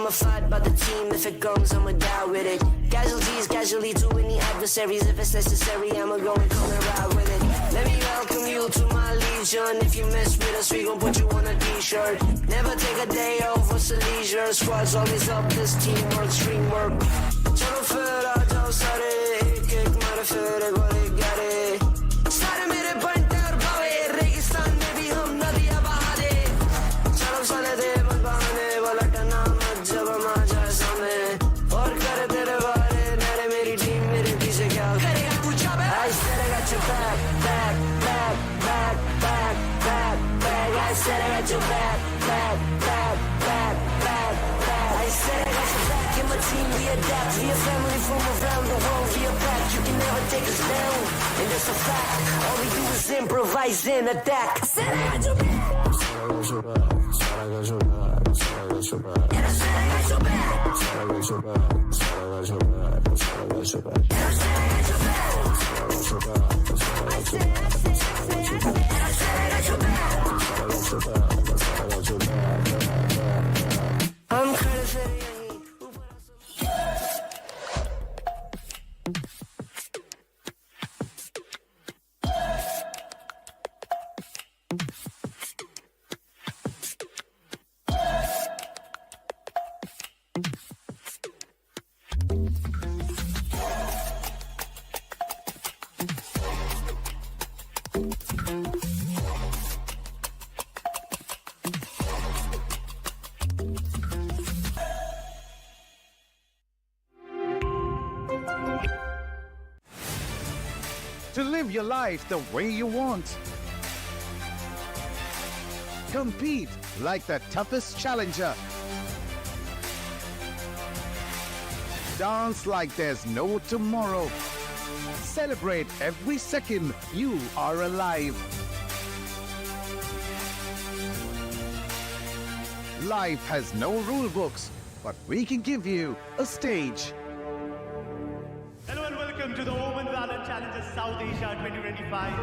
I'ma fight about the team. If it comes, I'ma die with it. Casualties, casually to any adversaries. If it's necessary, I'ma go and come and ride with it. Let me welcome you to my legion. If you mess with us, we gon' put you on a t-shirt. Never take a day off, what's the leisure? Squad's always up, this teamwork, stream work. Chalo fir aa jao sare, ek ek mare fir ek aur ek gare. Sare mere bante aur bhawe, registan mein bhi hum nadiyan baha de. Chalo sale de man bahane, walatna mat jab hum aa jaye samne. Aur kare tere wale, mere meri team mere piche kya karega tu chabe. I said I got your back, back, back, back, back, back, back. I said I got your back, back, back, back, back, back. I said I got your back. In my team we adapt. We a family from around the world. We a pack. You can never take us down, and that's a fact. All we do is improvise and adapt. I said I got your back. I got your back. And I said I got your back. I got your back. I got your back. And I said I got your back. I said I got your back. I'm crazy. To live your life the way you want. Compete like the toughest challenger. Dance like there's no tomorrow. Celebrate every second you are alive. Life has no rule books, but we can give you a stage. Hello and welcome to the OMEN VALORANT Challenges South Asia 2025.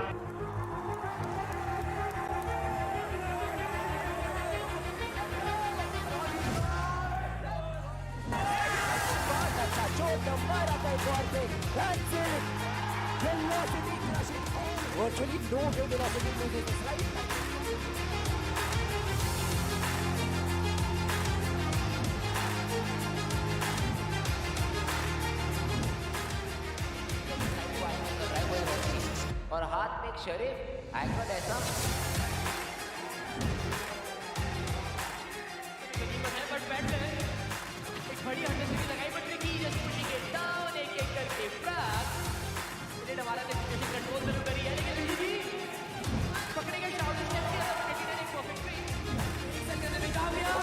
Virtually no field velocity moving this right. और हाथ में एक शरीफ angle ऐसा but bat है एक बड़ी understanding लगाई but Vicky just pushing it down एक एक करके बैक इन्हें हमारा ने सिचुएशन कंट्रोल जरूर करी है लेकिन विकी पकड़ेगा शाउट स्टेप किया और विकी ने एक परफेक्ट फ्री एक सेकंड में कामयाब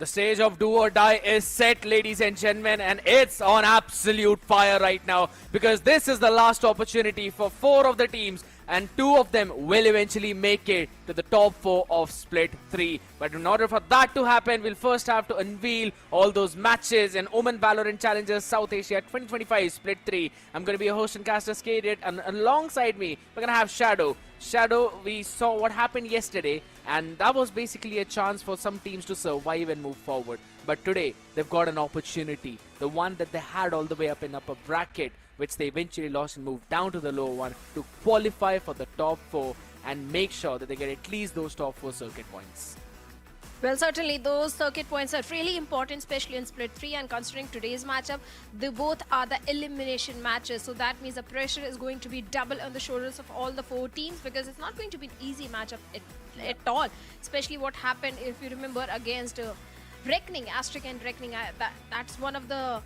The stage of do or die is set, ladies and gentlemen, and it's on absolute fire right now because this is the last opportunity for 4 of the teams and 2 of them will eventually make it to the top 4 of Split 3. But in order for that to happen, we'll first have to unveil all those matches in OMEN VALORANT Challengers South Asia 2025 Split 3. I'm going to be a host and caster, Skated, and alongside me, we're going to have Shadow. Shadow, we saw what happened yesterday, and that was basically a chance for some teams to survive and move forward. But today, they've got an opportunity, the one that they had all the way up in upper bracket, which they eventually lost and moved down to the lower one to qualify for the top 4 and make sure that they get at least those top 4 circuit points. Well, certainly those circuit points are really important, especially in Split 3, and considering today's matchup, they both are the elimination matches. So that means the pressure is going to be double on the shoulders of all the 4 teams because it's not going to be an easy matchup at all. Especially what happened, if you remember, against Reckoning, Asterisk and Reckoning. That's one of the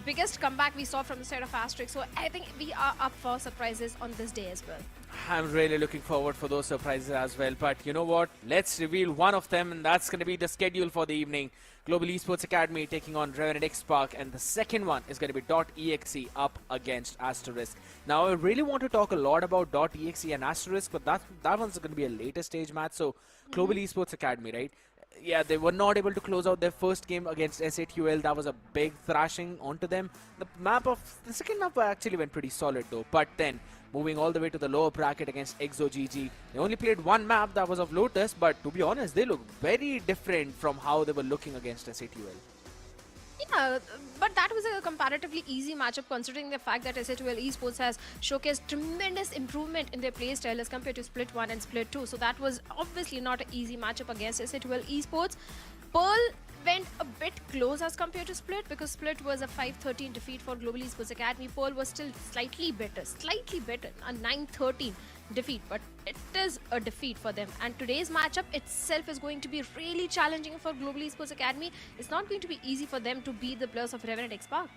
biggest comeback we saw from the side of Asterisk. So I think we are up for surprises on this day as well. I'm really looking forward for those surprises as well. But you know what? Let's reveal one of them, and that's going to be the schedule for the evening. Global Esports Academy taking on Revenant XSpark, and the second one is going to be .exe up against Asterisk. Now, I really want to talk a lot about .exe and Asterisk, but that one's going to be a later stage match. So, Global Esports Academy, right? Yeah, they were not able to close out their first game against SATUL. That was a big thrashing onto them. The second map actually went pretty solid though. But then, moving all the way to the lower bracket against EXO-GG, they only played one map that was of Lotus. But to be honest, they look very different from how they were looking against SATUL. Yeah, but that was a comparatively easy matchup considering the fact that Exe Esports has showcased tremendous improvement in their playstyle as compared to Split 1 and Split 2. So that was obviously not an easy matchup against Exe Esports. Pearl went a bit close as compared to Split because Split was a 5-13 defeat for Global Esports Academy. Pearl was still slightly better, a 9-13 defeat, but it is a defeat for them. And today's matchup itself is going to be really challenging for Global Esports Academy. It's not going to be easy for them to beat the players of Revenant XSpark.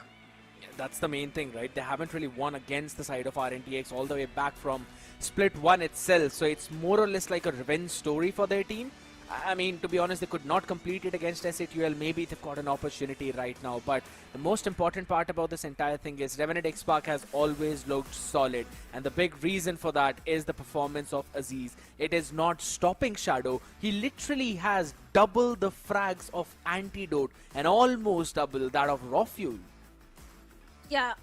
That's the main thing, right? They haven't really won against the side of RNTX all the way back from Split 1 itself. So it's more or less like a revenge story for their team. I mean, to be honest, they could not complete it against SATUL. Maybe they've got an opportunity right now. But the most important part about this entire thing is Revenant XSpark has always looked solid. And the big reason for that is the performance of Aziz. It is not stopping Shadow. He literally has double the frags of Antidote and almost double that of Raw Fuel. Yeah,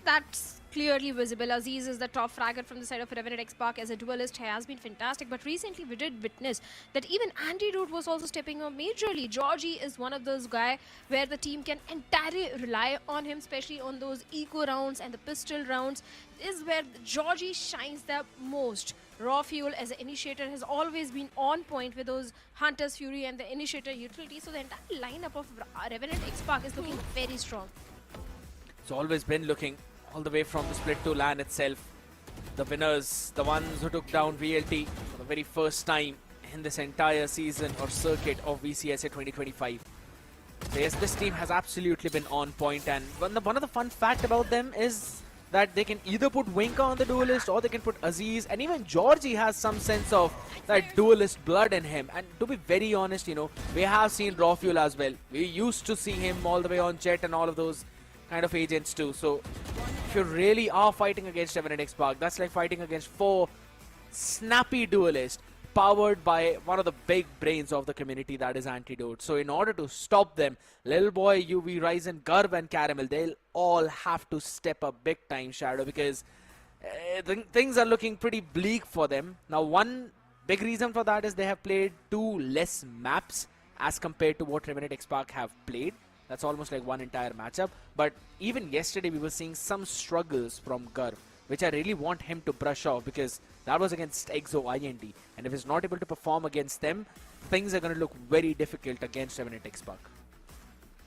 that's clearly visible. Aziz is the top fragger from the side of Revenant XSpark. As a duelist, he has been fantastic. But recently, we did witness that even Antidote was also stepping up majorly. Georgie is one of those guys where the team can entirely rely on him, especially on those eco rounds and the pistol rounds. Is where Georgie shines the most. Raw Fuel as an initiator has always been on point with those Hunter's Fury and the initiator utility. So the entire lineup of Revenant XSpark is looking very strong. It's always been looking all the way from the Split 2 LAN itself. The winners, the ones who took down VLT for the very first time in this entire season or circuit of VCSA 2025. So yes, this team has absolutely been on point, and one of the fun fact about them is that they can either put Winka on the duelist or they can put Aziz, and even Georgie has some sense of that duelist blood in him. And to be very honest, you know, we have seen Raw Fuel as well. We used to see him all the way on Jet and all of those kind of agents too. So if you really are fighting against Revenant XSpark, that's like fighting against 4 snappy duelists powered by one of the big brains of the community, that is Antidote. So in order to stop them, Little Boy, UV, Ryzen, Garb and Caramel, they'll all have to step up big time, Shadow, because things are looking pretty bleak for them. Now, one big reason for that is they have played 2 less maps as compared to what Revenant XSpark have played. That's almost like one entire matchup. But even yesterday, we were seeing some struggles from Garb, which I really want him to brush off, because that was against EXO IND. And if he's not able to perform against them, things are going to look very difficult against Revenant XSpark.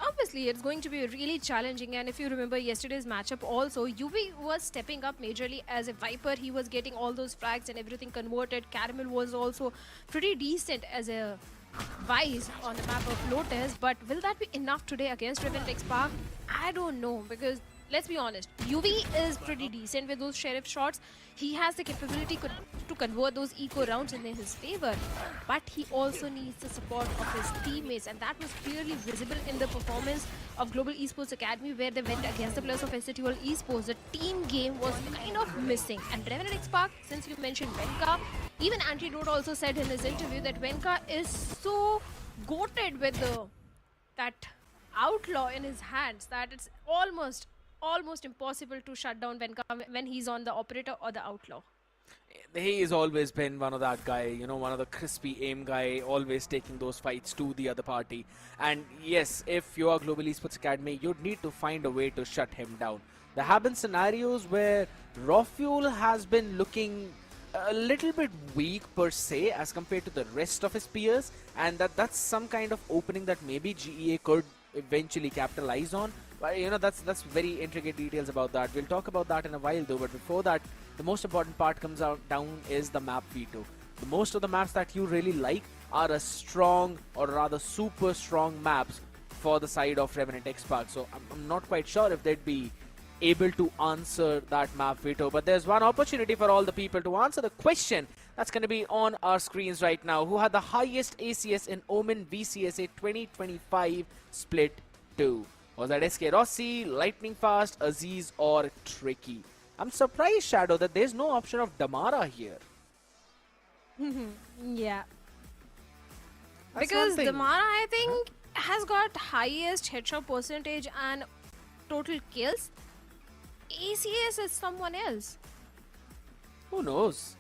Obviously, it's going to be really challenging. And if you remember yesterday's matchup also, UV was stepping up majorly as a Viper. He was getting all those frags and everything converted. Caramel was also pretty decent as a Vice on the map of Lotus. But will that be enough today against Revenant XSpark? I don't know, because let's be honest, UV is pretty decent with those sheriff shots. He has the capability to convert those eco rounds in his favor, but he also needs the support of his teammates, and that was clearly visible in the performance of Global Esports Academy, where they went against the players of SATUL Esports. The team game was kind of missing, and Revenant XSpark, since you mentioned Venka, even Antidote also said in his interview that Venka is so goated with that outlaw in his hands that it's almost impossible to shut down Venka when he's on the operator or the outlaw. He has always been one of that guy, you know, one of the crispy aim guy, always taking those fights to the other party. And yes, if you are Global Esports Academy, you'd need to find a way to shut him down. There have been scenarios where Raw Fuel has been looking a little bit weak per se as compared to the rest of his peers, and that's some kind of opening that maybe GEA could eventually capitalize on. But you know, that's very intricate details about that. We'll talk about that in a while though, but before that, the most important part comes down is the map veto. The most of the maps that you really like are a strong, or rather super strong maps for the side of Revenant XSpark. So I'm not quite sure if they'd be able to answer that map veto, but there's one opportunity for all the people to answer the question that's going to be on our screens right now. Who had the highest ACS in Omen VCSA 2025 Split 2? Was that SK Rossi, Lightning Fast, Aziz, or Tricky? I'm surprised, Shadow, that there's no option of Damara here. Yeah. Because Damara, I think, has got highest headshot percentage and total kills. ACS is someone else. Who knows?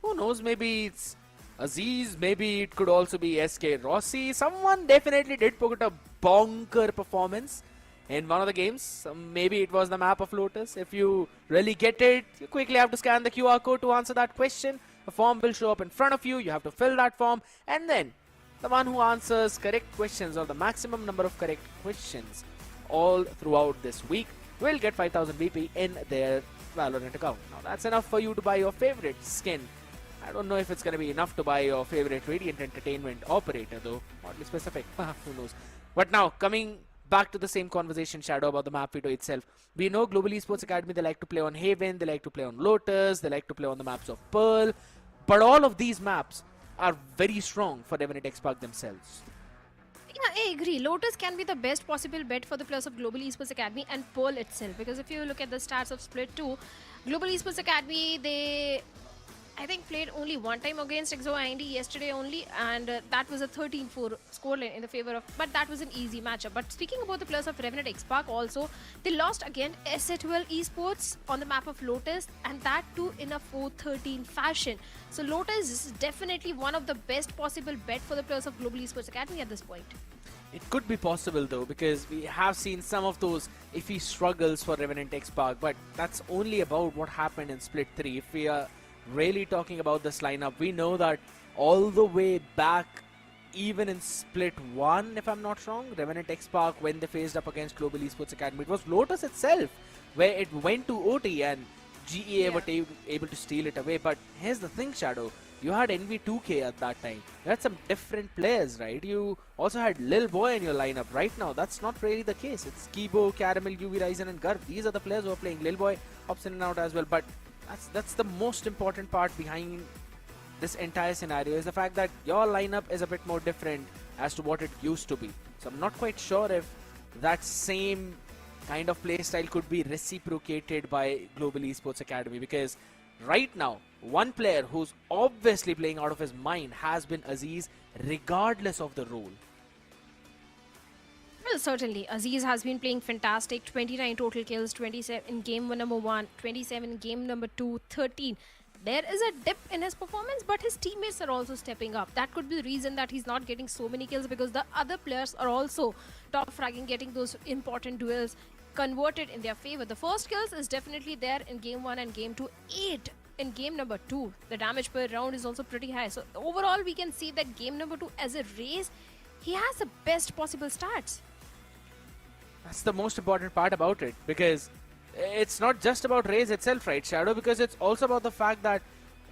Who knows? Maybe it's Aziz. Maybe it could also be SK Rossi. Someone definitely did put a bonker performance in one of the games. Maybe it was the map of Lotus. If you really get it, you quickly have to scan the QR code to answer that question. A form will show up in front of you. You have to fill that form, and then the one who answers correct questions, or the maximum number of correct questions all throughout this week, will get 5,000 BP in their Valorant account. Now that's enough for you to buy your favorite skin. I don't know if it's going to be enough to buy your favorite Radiant Entertainment operator though. Oddly specific. Who knows. But now, coming back to the same conversation, Shadow, about the map veto itself. We know Global Esports Academy, they like to play on Haven, they like to play on Lotus, they like to play on the maps of Pearl. But all of these maps are very strong for Revenant XSpark themselves. Yeah, I agree. Lotus can be the best possible bet for the players of Global Esports Academy and Pearl itself. Because if you look at the stats of Split 2, Global Esports Academy, they, I think, played only one time against Exe Esports yesterday only, and that was a 13-4 scoreline in the favor of, but that was an easy matchup. But speaking about the players of Revenant XSpark also, they lost again Exe Esports on the map of Lotus, and that too in a 4-13 fashion. So Lotus is definitely one of the best possible bet for the players of Global Esports Academy at this point. It could be possible though, because we have seen some of those iffy struggles for Revenant XSpark, but that's only about what happened in Split 3. If we are really talking about this lineup, we know that all the way back, even in Split 1, if I'm not wrong, Revenant XSpark, when they faced up against Global Esports Academy, it was Lotus itself where it went to OT and GEA were able to steal it away. But here's the thing, Shadow, you had NV2K at that time. You had some different players, right? You also had Lil Boy in your lineup. Right now, that's not really the case. It's Kibo, Caramel, UV Ryzen and Garv. These are the players who are playing. Lil Boy hops in and out as well. But that's the most important part behind this entire scenario, is the fact that your lineup is a bit more different as to what it used to be. So I'm not quite sure if that same kind of playstyle could be reciprocated by Global Esports Academy, because right now, one player who's obviously playing out of his mind has been Aziz, regardless of the role. Well, certainly. Aziz has been playing fantastic. 29 total kills, 27 in game number 1, 27 in game number 2, 13. There is a dip in his performance, but his teammates are also stepping up. That could be the reason that he's not getting so many kills, because the other players are also top fragging, getting those important duels converted in their favor. The first kills is definitely there in game 1 and game 2. 8 in game number 2. The damage per round is also pretty high. So overall, we can see that game number 2 as a race, he has the best possible stats. That's the most important part about it, because it's not just about Raze itself, right, Shadow? Because it's also about the fact that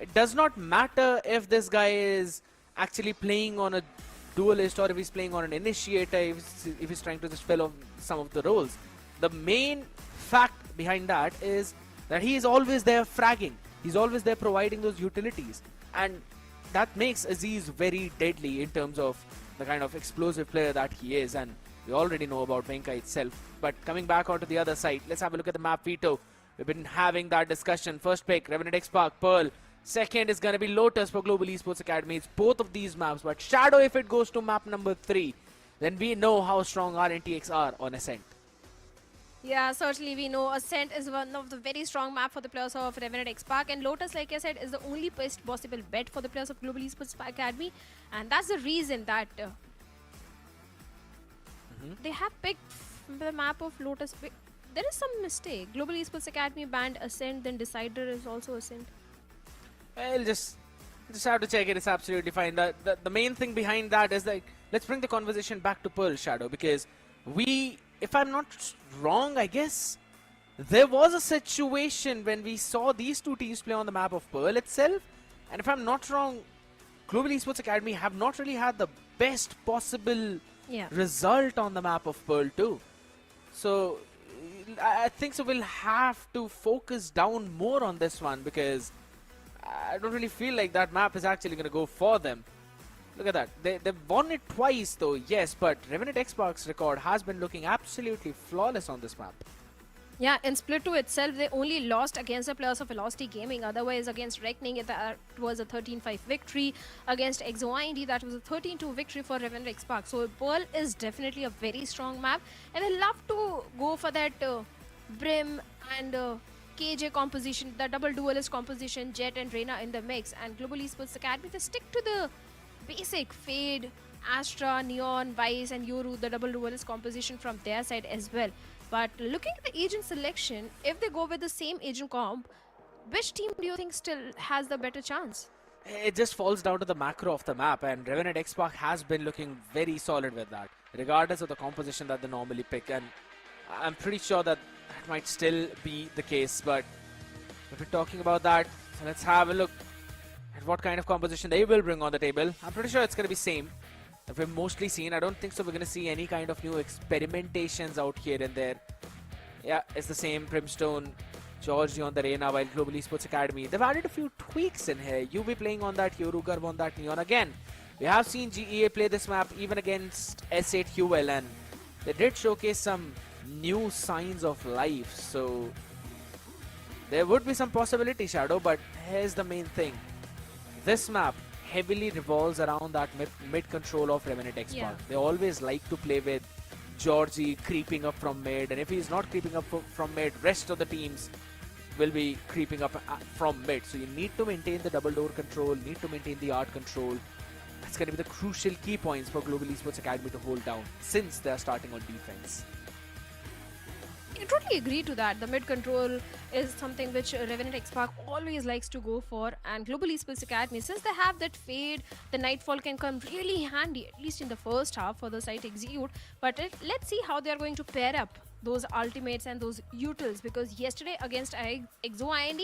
it does not matter if this guy is actually playing on a duelist or if he's playing on an initiator, if he's trying to just fill off some of the roles. The main fact behind that is that he is always there fragging. He's always there providing those utilities. And that makes Aziz very deadly in terms of the kind of explosive player that he is. And we already know about Venka itself. But coming back onto the other side, let's have a look at the map veto. We've been having that discussion. First pick, Revenant XSpark, Pearl. Second is going to be Lotus for Global Esports Academy. It's both of these maps. But Shadow, if it goes to map number 3, then we know how strong our NTX are on Ascent. Yeah, certainly we know Ascent is one of the very strong map for the players of Revenant XSpark, and Lotus, like I said, is the only best possible bet for the players of Global Esports Academy, and that's the reason that they have picked the map of Lotus. There is some mistake. Global Esports Academy banned Ascent, then Decider is also Ascent. Well, just have to check it. It's absolutely fine. The main thing behind that is like, let's bring the conversation back to Pearl, Shadow, because if I'm not wrong, I guess there was a situation when we saw these two teams play on the map of Pearl itself, and if I'm not wrong, Global Esports Academy have not really had the best possible result on the map of Pearl too. So I think so we'll have to focus down more on this one, because I don't really feel like that map is actually going to go for them. Look at that. They've won it twice though, yes, but Revenant XSpark's record has been looking absolutely flawless on this map. Yeah, in Split 2 itself, they only lost against the players of Velocity Gaming. Otherwise, against Reckoning, it was a 13-5 victory. Against Exe Esports, that was a 13-2 victory for Revenant XSpark. So Pearl is definitely a very strong map. And they love to go for that Brim and KJ composition, the double duelist composition, Jet and Reina in the mix. And Global Esports Academy, they stick to the basic Fade, Astra, Neon, Vice and Yoru, the double duelist composition from their side as well. But looking at the agent selection, if they go with the same agent comp, which team do you think still has the better chance? It just falls down to the macro of the map, and Revenant XSpark has been looking very solid with that, regardless of the composition that they normally pick. And I'm pretty sure that that might still be the case. But if we're talking about that, so let's have a look at what kind of composition they will bring on the table. I'm pretty sure it's going to be same that we've mostly seen. I don't think so we're going to see any kind of new experimentations out here and there. Yeah, it's the same Brimstone, Georgie on the Reina, while Global Esports Academy, they've added a few tweaks in here. UV playing on that, Yorugarv on that Neon. Again, we have seen GEA play this map even against S8QL, and they did showcase some new signs of life. So there would be some possibility, Shadow, but here's the main thing. This map heavily revolves around that mid control of Revenant XSpark. Yeah. They always like to play with Georgie creeping up from mid, and if he's not creeping up from mid, rest of the teams will be creeping up from mid. So you need to maintain the double door control, need to maintain the art control. That's going to be the crucial key points for Global Esports Academy to hold down, since they're starting on defense. I totally agree to that. The mid control is something which Revenant XSpark always likes to go for, and Global Esports Academy, since they have that Fade, the Nightfall can come really handy, at least in the first half for the site execute. But let's see how they are going to pair up those ultimates and those utils, because yesterday against Exe Esports,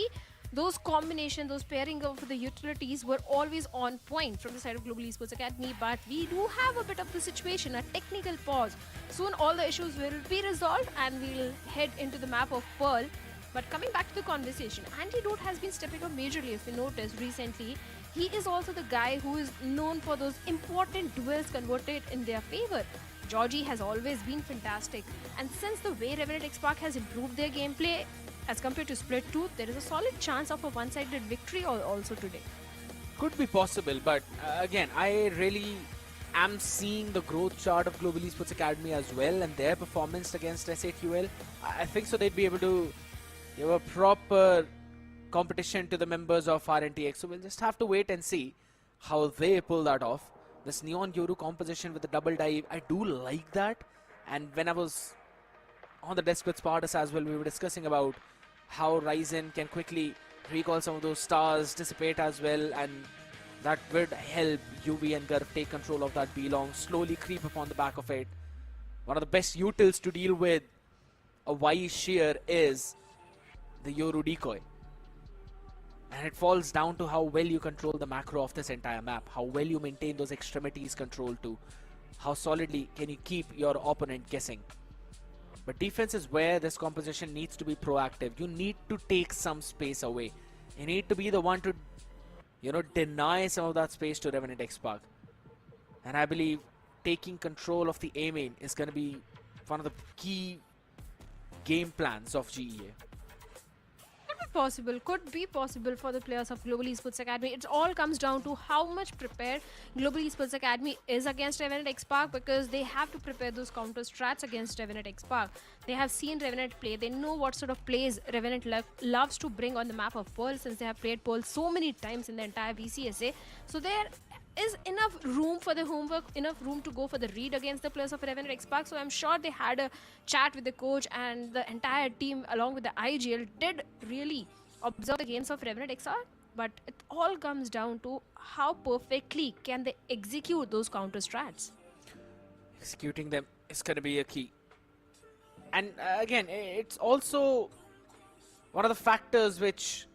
those combination, those pairing of the utilities were always on point from the side of Global Esports Academy. But we do have a bit of the situation, a technical pause. Soon all the issues will be resolved and we'll head into the map of Pearl. But coming back to the conversation, Antidote has been stepping up majorly. If you notice recently, he is also the guy who is known for those important duels converted in their favor. Georgie has always been fantastic, and since the way Revenant XSpark has improved their gameplay as compared to Split 2, there is a solid chance of a one-sided victory also today. Could be possible, but again, I really am seeing the growth chart of Global Esports Academy as well, and their performance against S8QL. I think so they'd be able to give a proper competition to the members of RNTX. So we'll just have to wait and see how they pull that off. This Neon Yoru composition with the double dive, I do like that. And when I was on the desk with Spartus as well, we were discussing about how Ryzen can quickly recall some of those stars, dissipate as well, and that would help UV and Garv take control of that B-Long, slowly creep upon the back of it. One of the best utils to deal with a Y shear is the Yoru decoy. And it falls down to how well you control the macro of this entire map, how well you maintain those extremities control too, how solidly can you keep your opponent guessing. But defense is where this composition needs to be proactive. You need to take some space away. You need to be the one to, deny some of that space to Revenant XSpark. And I believe taking control of the A main is going to be one of the key game plans of GEA. Could be possible for the players of Global Esports Academy. It all comes down to how much prepared Global Esports Academy is against Revenant XSpark, because they have to prepare those counter strats against Revenant XSpark. They have seen Revenant play. They know what sort of plays Revenant loves to bring on the map of Pearl, since they have played Pearl so many times in the entire VCSA. So there is enough room for the homework, enough room to go for the read against the players of Revenant XSpark. So I'm sure they had a chat with the coach, and the entire team along with the IGL did really observe the games of Revenant XSpark. But it all comes down to how perfectly can they execute those counter strats. Executing them is going to be a key. And again, it's also one of the factors which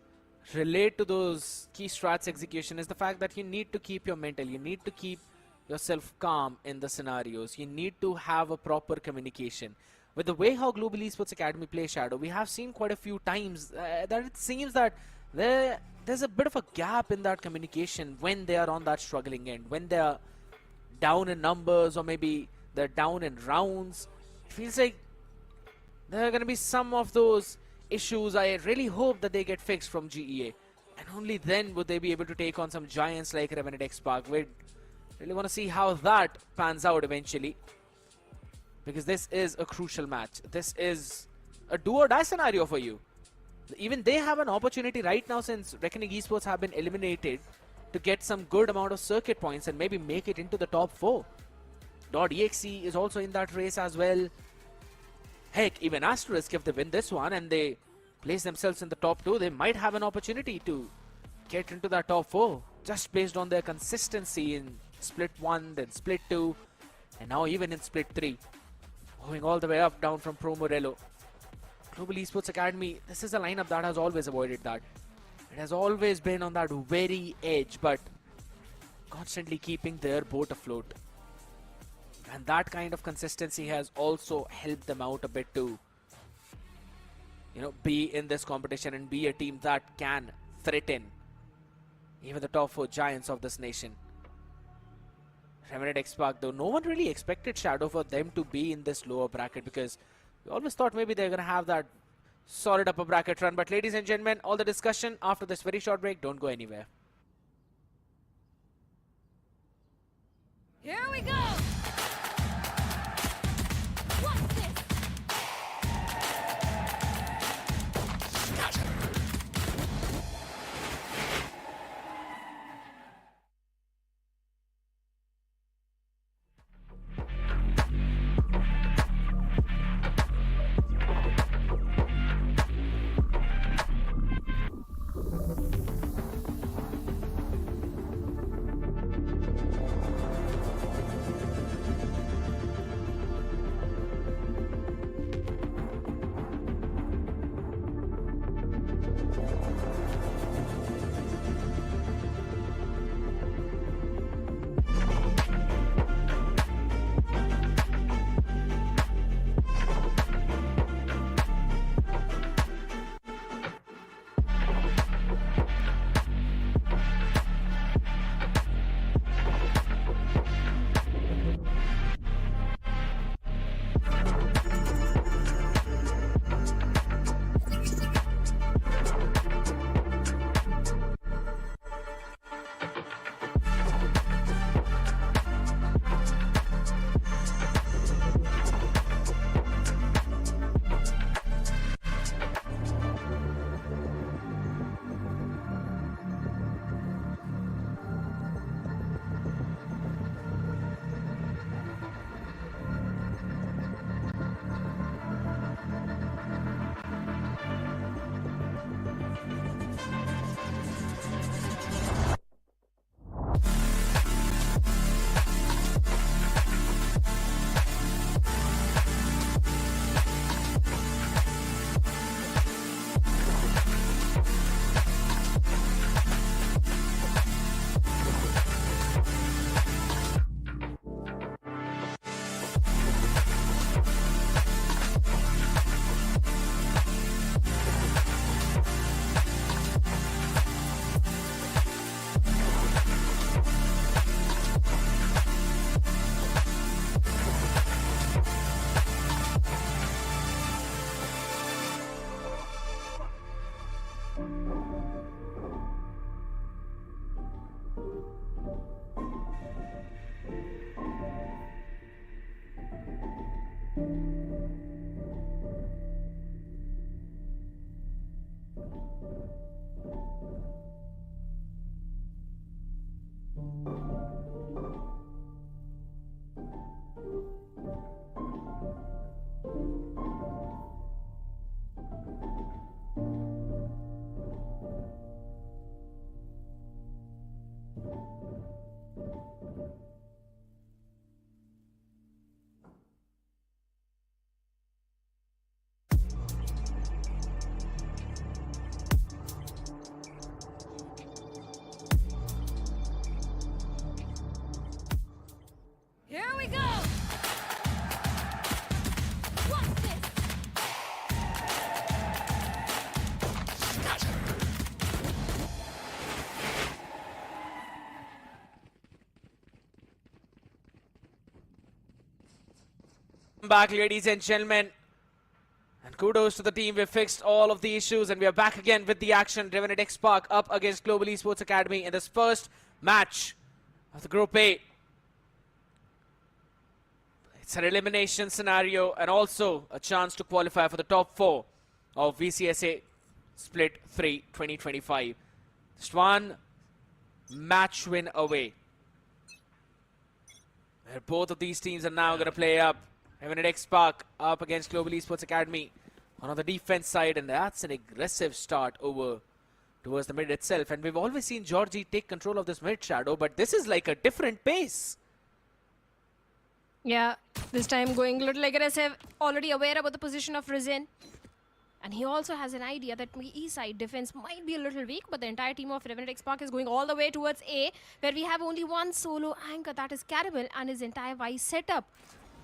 relate to those key strats execution is the fact that you need to keep your mental, you need to keep yourself calm in the scenarios, you need to have a proper communication. With the way how Global Esports Academy plays Shadow, we have seen quite a few times that it seems that there's a bit of a gap in that communication when they are on that struggling end, when they are down in numbers or maybe they're down in rounds. It feels like there are going to be some of those issues. I really hope that they get fixed from GEA. And only then would they be able to take on some giants like Revenant XSpark. We really want to see how that pans out eventually. Because this is a crucial match. This is a do-or-die scenario for you. Even they have an opportunity right now, since Revenant Esports have been eliminated, to get some good amount of circuit points and maybe make it into the top 4. .exe is also in that race as well. Heck, even Asterisk, if they win this one and they place themselves in the top 2, they might have an opportunity to get into that top 4, just based on their consistency in split 1, then split 2, and now even in split 3. Going all the way up, down from Pro Morello. Global Esports Academy, this is a lineup that has always avoided that. It has always been on that very edge, but constantly keeping their boat afloat. And that kind of consistency has also helped them out a bit to, be in this competition and be a team that can threaten even the top 4 giants of this nation. Revenant XSpark, though, no one really expected Shadow for them to be in this lower bracket, because we always thought maybe they're going to have that solid upper bracket run. But ladies and gentlemen, all the discussion after this very short break. Don't go anywhere. Here we go! What's this? Here we go! What's this? Back, ladies and gentlemen. kudos to the team. We fixed all of the issues and we are back again with the action. Revenant XSpark up against Global Esports Academy in this first match of the Group A. It's an elimination scenario and also a chance to qualify for the top 4 of VCSA Split 3 2025. Just one match win away. Where both of these teams are now going to play up. Revenant XSpark up against Global Esports Academy on the defense side, and that's an aggressive start over towards the mid itself. And we've always seen Georgie take control of this mid, Shadow, but this is like a different pace. Yeah, this time going a little aggressive, already aware about the position of Rizin. And he also has an idea that East side defense might be a little weak, but the entire team of Revenant XSpark is going all the way towards A, where we have only one solo anchor, that is Caramel, and his entire Vice setup.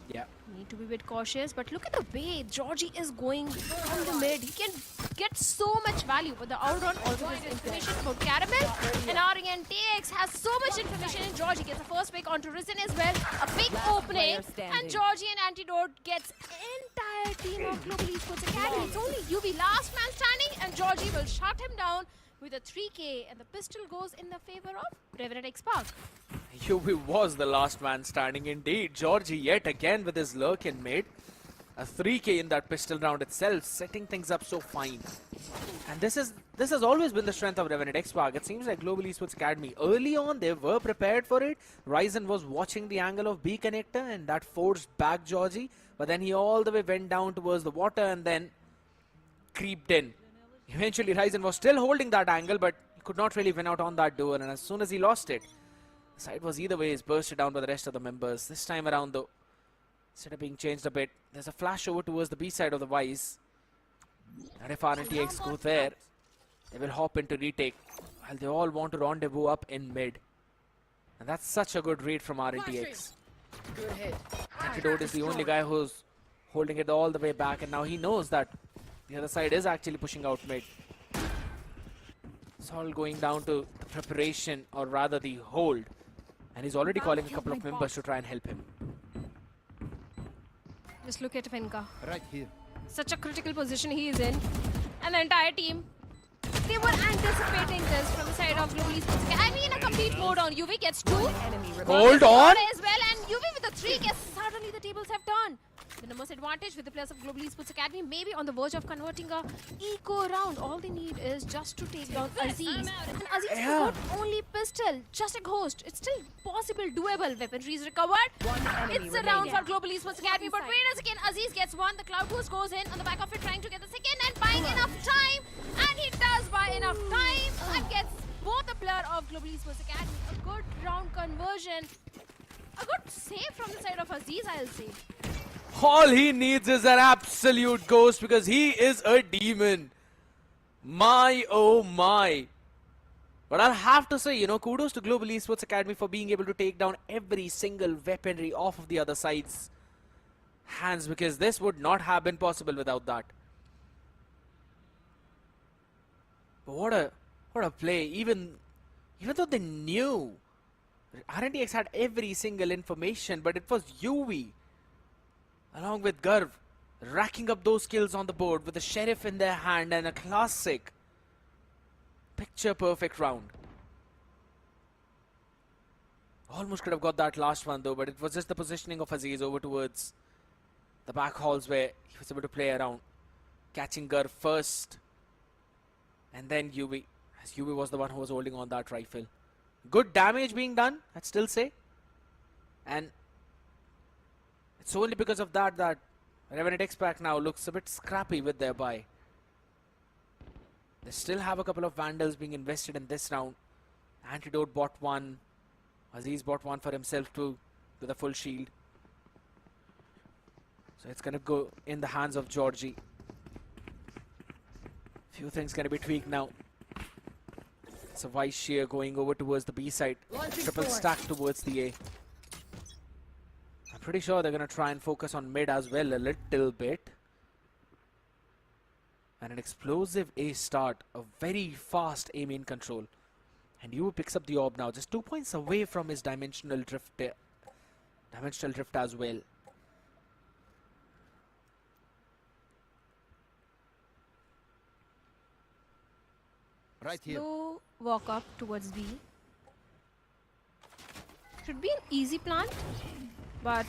Yeah. Need to be a bit cautious, but look at the way Georgie is going from the mid. He can get so much value, but the outrun also has information about Caramel, and RNTX has so much information in Georgie. Gets the first pick onto Rizin as well. A big opening, and Georgie and Antidote gets entire team of Global Esports Academy. It's only UV last man standing, and Georgie will shut him down with a 3K, and the pistol goes in the favor of Revenant XSpark. UV was the last man standing indeed. Georgie yet again with his lurk in mid. A 3K in that pistol round itself, setting things up so fine. And this has always been the strength of Revenant XSpark. It seems like Global Esports Academy, early on they were prepared for it. Ryzen was watching the angle of B connector and that forced back Georgie. But then he all the way went down towards the water and then creeped in. Eventually Ryzen was still holding that angle, but he could not really win out on that duel. And as soon as he lost it, the side was either way is bursted down by the rest of the members. This time around though, instead of being changed a bit, there's a flash over towards the B side of the Vice. And if RNTX go there, they will hop into retake. While they all want to rendezvous up in mid. And that's such a good read from RNTX. Antidote is the only guy who's holding it all the way back, and now he knows that the other side is actually pushing out mid. It's all going down to the preparation, or rather the hold. And he's already calling a couple of members to try and help him. Just look at Venka. Right here. Such a critical position he is in. And the entire team, they were anticipating this from the side of Global Esports Academy in a complete mode on. UV gets 2. Hold on! As well, and UV with a 3 gets, suddenly the tables have turned. The numbers advantage with the players of Global Esports Academy maybe on the verge of converting a eco round. All they need is just to take down Aziz. And Aziz is not only pistol, just a ghost. It's still possible, doable. Weaponry is recovered. It's a round for Global Esports Academy. But wait a second, Aziz gets one. The Cloud Ghost goes in on the back of it, trying to get the second and buying enough time. And he does buy enough time and gets both the player of Global Esports Academy. A good round conversion. A good save from the side of Aziz, I'll say. All he needs is an absolute ghost because he is a demon. My oh my. But I'll have to say, you know, kudos to Global Esports Academy for being able to take down every single weaponry off of the other side's hands, because this would not have been possible without that. But what a play. Even though they knew, RNTX had every single information, but it was UV along with Garv racking up those kills on the board with the Sheriff in their hand and a classic picture perfect round. Almost could have got that last one though, but it was just the positioning of Aziz over towards the back halls where he was able to play around, catching Garv first and then UV, as UV was the one who was holding on that rifle. Good damage being done, I'd still say. And it's only because of that that Revenant XSpark now looks a bit scrappy with their buy. They still have a couple of Vandals being invested in this round. Antidote bought one. Aziz bought one for himself too, with a full shield. So it's going to go in the hands of Georgie. Few things going to be tweaked now. It's a Vice Shear going over towards the B side. Triple stack towards the A. I'm pretty sure they're going to try and focus on mid as well a little bit. And an explosive A start. A very fast A main control. And Yu picks up the orb now. Just 2 points away from his dimensional drift. Dimensional drift as well. Right here. Slow walk up towards B. Should be an easy plant, but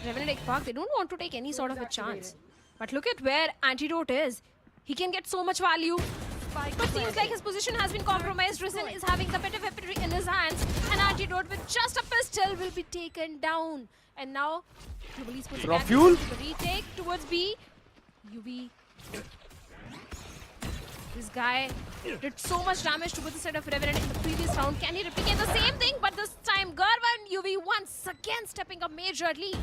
Revenant XSpark, they don't want to take any sort of a chance. But look at where Antidote is. He can get so much value. But seems like his position has been compromised. Risen is having the bit of weaponry in his hands. And Antidote with just a pistol will be taken down. And now, Global Esports Raw again fuel. to the retake towards B. UV. This guy did so much damage towards the side of Revenant in the previous round. Can he replicate the same thing? But this time, Garva and UV once again stepping up majorly.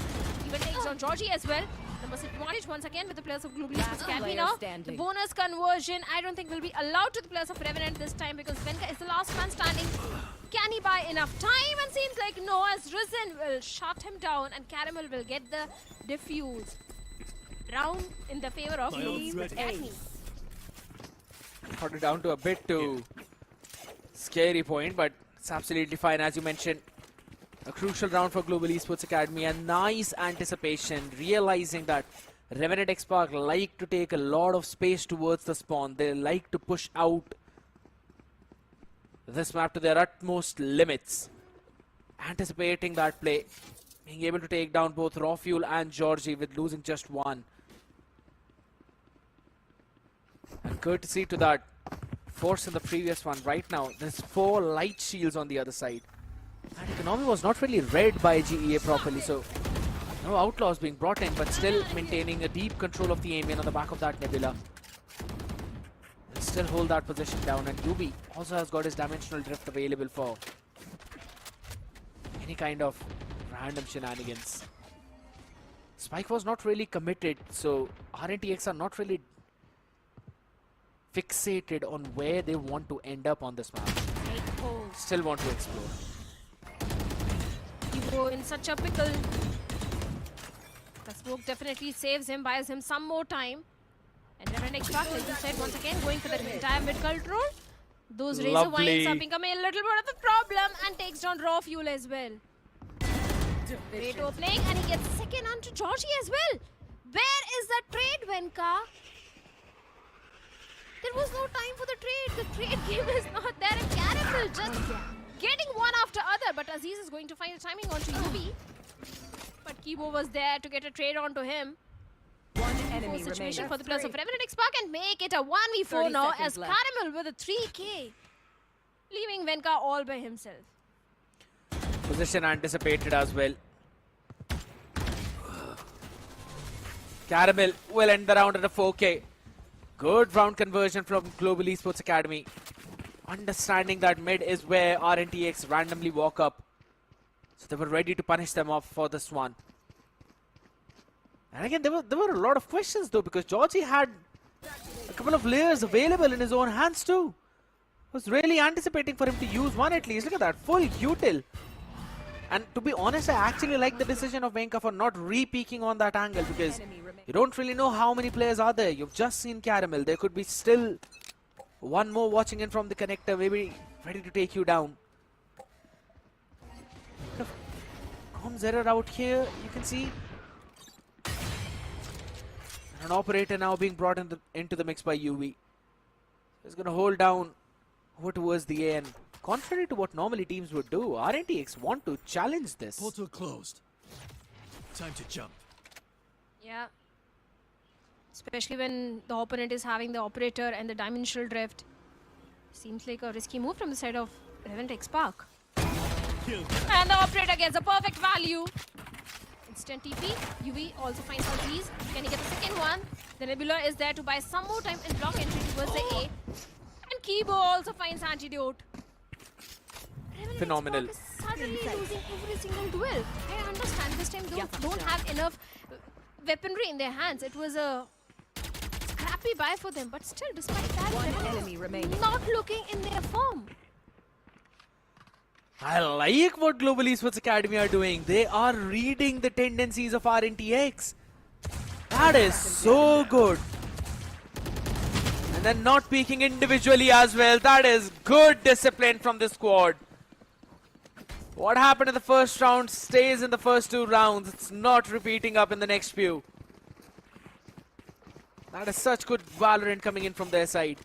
Even takes on Georgie as well. Numbers advantage once again with the players of Global Esports Academy now. The bonus conversion, I don't think will be allowed to the players of Revenant this time because Venka is the last man standing. Can he buy enough time? And seems like no, as Risen will shut him down and Caramel will get the defuse. Round in the favor of Global Esports Academy. Got it down to a bit too scary point, but it's absolutely fine. As you mentioned, a crucial round for Global Esports Academy, and nice anticipation, realizing that Revenant XSpark like to take a lot of space towards the spawn. They like to push out this map to their utmost limits. Anticipating that play, being able to take down both Raw Fuel and Georgie with losing just one. And courtesy to that force in the previous one, right now there's 4 light shields on the other side. And economy was not really read by GEA properly, so no outlaws being brought in, but still maintaining a deep control of the aim on the back of that Nebula. And still hold that position down, and UB also has got his dimensional drift available for any kind of random shenanigans. Spike was not really committed, so RNTX are not really fixated on where they want to end up on this map. Still want to explore. Evo in such a pickle. The smoke definitely saves him, buys him some more time. And Revenant XSpark, like you said, once again going for the entire mid control. Those razor wines are becoming a little bit of a problem and takes down Raw Fuel as well. Great opening, and he gets second onto Georgie as well. Where is the trade, Venka? There was no time for the trade. The trade game is not there. And Caramel just getting one after other. But Aziz is going to find a timing onto UB. But Kibo was there to get a trade onto him. One enemy Situation remaining. for the players of Revenant XSpark and make it a 1v4 now as Caramel with a 3k. Leaving Venka all by himself. Position anticipated as well. Caramel will end the round at a 4k. Good round conversion from Global Esports Academy. Understanding that mid is where RNTX randomly walk up. So they were ready to punish them off for this one. And again, there were a lot of questions though, because Georgie had a couple of layers available in his own hands too. Was really anticipating for him to use one at least. Look at that, full util. And to be honest, I actually like the decision of Venka for not re-peeking on that angle, because you don't really know how many players are there. You've just seen Caramel. There could be still one more watching in from the connector, maybe ready to take you down. Comms error out here, you can see. And an operator now being brought into the mix by UV. He's going to hold down over towards the A, and contrary to what normally teams would do, RNTX want to challenge this. Portal closed. Time to jump. Yeah. Especially when the opponent is having the operator and the dimensional drift. Seems like a risky move from the side of Revenant XSpark. And the operator gets a perfect value. Instant TP. UV also finds out these. Can he get the second one? The Nebula is there to buy some more time and block entry towards the A. And Kibo also finds Antidote. Revenant Phenomenal. XSpark is suddenly losing every single duel. I understand this time they don't have enough weaponry in their hands. It was a scrappy buy for them, but still, despite that, One enemy remaining. not looking in their form. I like what Global Esports Academy are doing. They are reading the tendencies of RNTX. That is so good. And then not peeking individually as well. That is good discipline from the squad. What happened in the first round stays in the first 2 rounds. It's not repeating up in the next few. That is such good Valorant coming in from their side.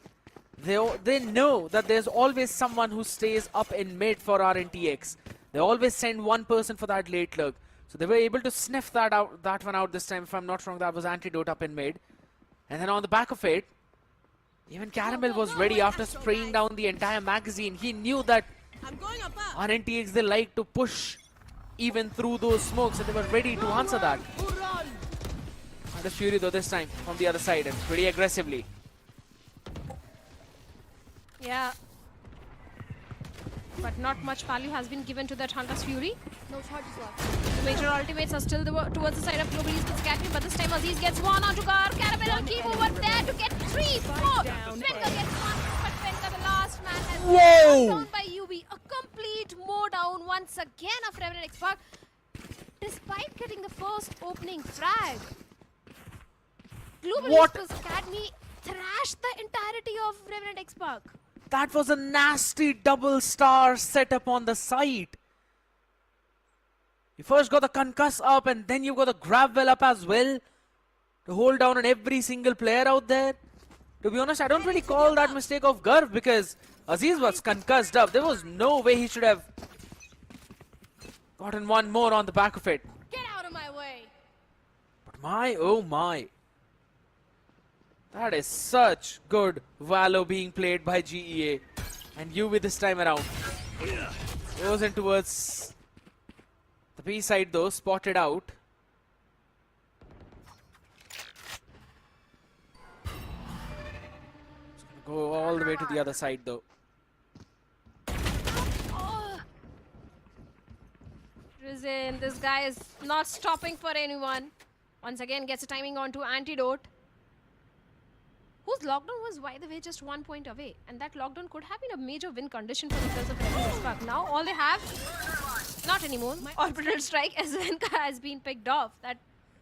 They know that there's always someone who stays up in mid for RNTX. They always send one person for that late lurk. So they were able to sniff that one out this time. If I'm not wrong, that was Antidote up in mid. And then on the back of it, even Caramel was ready after spraying down the entire magazine. He knew that RNTX, they like to push even through those smokes, and they were ready to answer that. Hunter's Fury though this time from the other side and pretty aggressively. Yeah. But not much value has been given to that Hunter's Fury. No charges left. The major ultimates are still towards the side of Global Esports Academy, but this time Aziz gets one onto Gar. Caramel will keep over there to get 3, 4. Fenka gets one, but Fenka, the last man, has been down by UB. A complete mow down once again of Revenant XSpark, despite getting the first opening frag. Global Esports Academy thrashed the entirety of Revenant XSpark. That was a nasty double star set up on the site. You first got the concuss up and then you got the grab well up as well to hold down on every single player out there. To be honest, I don't really call that mistake of Garv because Aziz was concussed up. There was no way he should have gotten one more on the back of it. Get out of my way. But my, oh my. That is such good Valo being played by GEA. And UV this time around. Goes in towards the B side though, spotted out. It's gonna go all the way to the other side though. Rizin, this guy is not stopping for anyone. Once again gets a timing onto Antidote, whose lockdown was, by the way, just 1 point away. And that lockdown could have been a major win condition for the players of Revenant XSpark. Now all they have, not anymore, Orbital Strike, as Venka has been picked off. That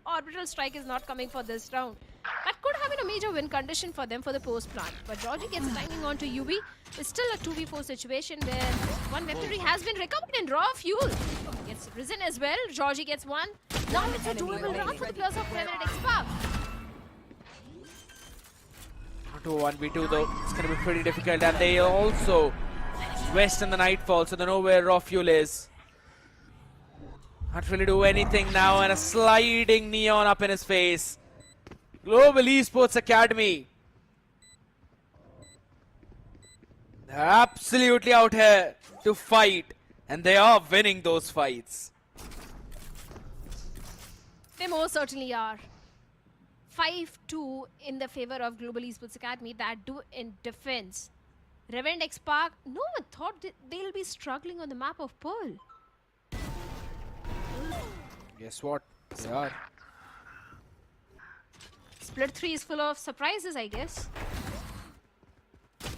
Orbital Strike is not coming for this round. That could have been a major win condition for them for the post plant. But Georgie gets a timing onto UB. It's still a 2v4 situation where one weaponry has been recovered in raw fuel. Gets Risen as well. Georgie gets one. Now it's a doable round for the players of Revenant XSpark. To 1v2 though, it's going to be pretty difficult, and they also west in the nightfall, so they know where raw fuel is. Can't really do anything now, and a sliding neon up in his face. Global Esports Academy, they're absolutely out here to fight, and they are winning those fights. They most certainly are. 5-2 in the favor of Global Esports Academy, that do in defense. Revenant XSpark, no one thought they'll be struggling on the map of Pearl. Guess what? They are. Split 3 is full of surprises, I guess.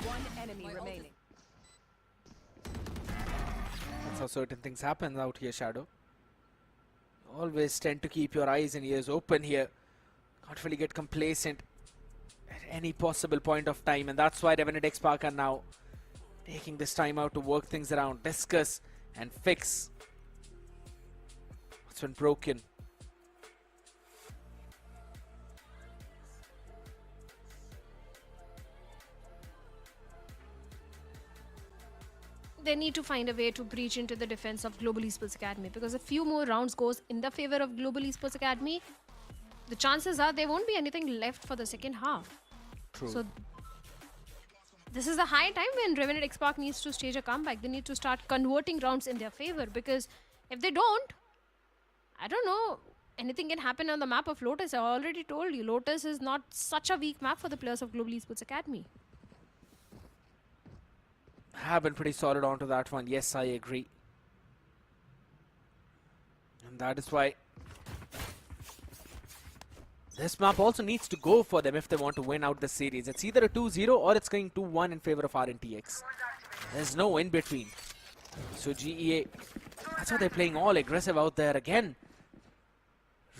One enemy remaining. That's how certain things happen out here, Shadow. Always tend to keep your eyes and ears open here. Can't really get complacent at any possible point of time, and that's why Revenant XSpark are now taking this time out to work things around, discuss and fix what's been broken. They need to find a way to breach into the defense of Global Esports Academy, because a few more rounds goes in the favor of Global Esports Academy, the chances are there won't be anything left for the second half. True. So this is the high time when Revenant XSpark needs to stage a comeback. They need to start converting rounds in their favor, because if they don't, I don't know, anything can happen on the map of Lotus. I already told you, Lotus is not such a weak map for the players of Global Esports Academy. Have been pretty solid onto that one. Yes, I agree. And that is why this map also needs to go for them if they want to win out the series. It's either a 2-0 or it's going 2-1 in favor of RNTX. There's no in between. So GEA, that's why they're playing all aggressive out there again.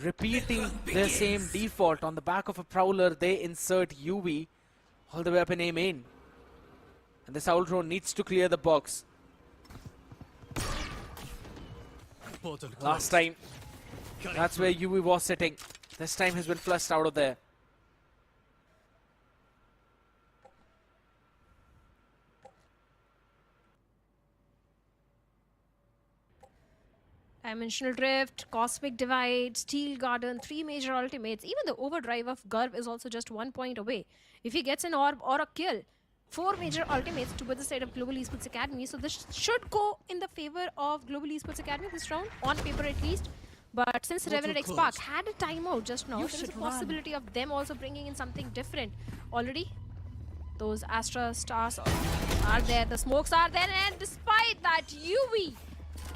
Repeating their same default. On the back of a Prowler, they insert UV all the way up in A main. And this Owl Drone needs to clear the box. Last time, that's where UV was sitting. This time has been flushed out of there. Dimensional Drift, Cosmic Divide, Steel Garden, 3 major ultimates. Even the overdrive of Garv is also just 1 point away. If he gets an orb or a kill, 4 major ultimates to the side of Global Esports Academy. So this should go in the favor of Global Esports Academy this round, on paper at least. But since Revenant XSpark had a timeout just now, there is a possibility of them also bringing in something different. Already, those Astra stars are there, the smokes are there, and despite that, UV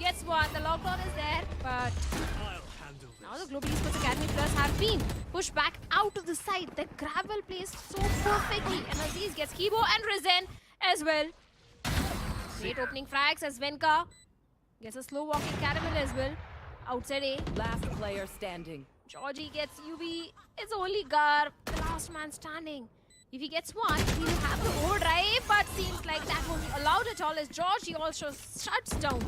gets one. The lockdown is there, but now the Global Esports Academy players have been pushed back out of the site. The gravel placed so perfectly, and Aziz gets Kibo and Risen as well. Great opening frags as Venka gets a slow walking Caramel as well. Outside A. Last player standing. Georgie gets UV. It's only Gar, the last man standing. If he gets one, he'll have the overdrive, but seems like that won't be allowed at all as Georgie also shuts down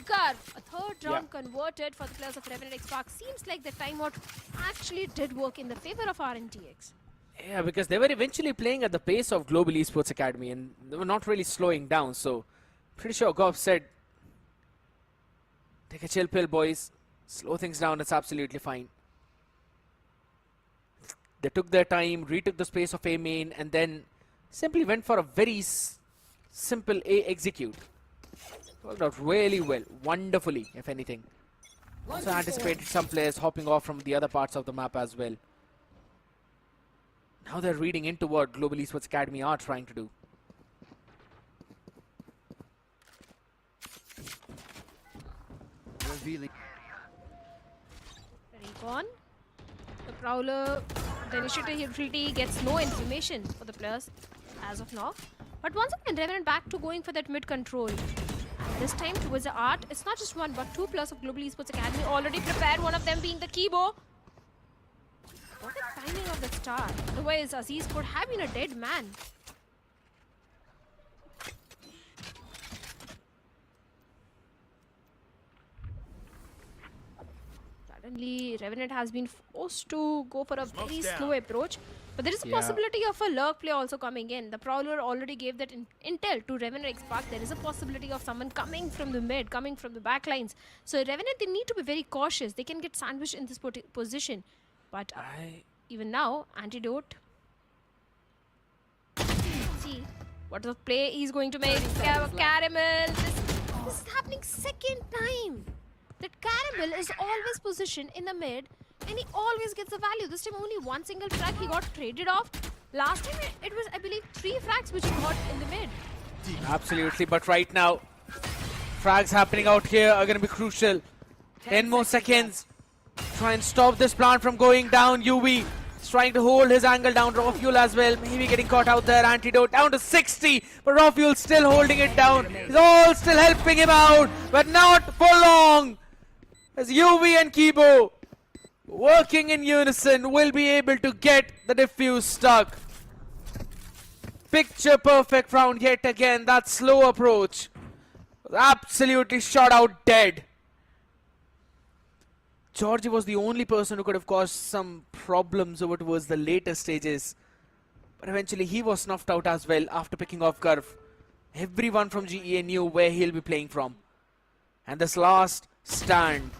Gar. A third round converted for the players of Revenant XSpark. Seems like the timeout actually did work in the favor of RNTX. Yeah, because they were eventually playing at the pace of Global Esports Academy and they were not really slowing down. So, pretty sure Goff said, take a chill pill, boys. Slow things down, it's absolutely fine. They took their time, retook the space of A main, and then simply went for a very simple A execute. Worked out really well, wonderfully, if anything. Also anticipated some players hopping off from the other parts of the map as well. Now they're reading into what Global Esports Academy are trying to do. Revealing. Recon. The Prowler, the initiative ability gets no information for the players as of now. But once again, Revenant back to going for that mid control. And this time towards the art, it's not just one but 2 players of Global Esports Academy already prepared, one of them being the Kibo. What the timing of the star. Otherwise, Aziz could have been a dead man. Suddenly, Revenant has been forced to go for a very slow approach. But there is a possibility of a lurk play also coming in. The Prowler already gave that intel to Revenant XSpark. There is a possibility of someone coming from the mid, coming from the back lines. So Revenant, they need to be very cautious. They can get sandwiched in this position. But even now, Antidote. See what the play he's going to make. Caramel. This is happening second time. That Caramel is always positioned in the mid and he always gets the value. This time only one single frag he got traded off. Last time it was, I believe, 3 frags which he got in the mid. Absolutely, but right now, frags happening out here are going to be crucial. 10 more seconds. Try and stop this plant from going down. UV is trying to hold his angle down. Raw Fuel as well. Maybe getting caught out there. Antidote down to 60. But Raw Fuel still holding it down. He's all still helping him out. But not for long. As UV and Kibo, working in unison, will be able to get the defuse stuck. Picture perfect round yet again. That slow approach was absolutely shot out dead. Georgie was the only person who could have caused some problems over towards the later stages. But eventually he was snuffed out as well after picking off Garv. Everyone from GEA knew where he'll be playing from. And this last stand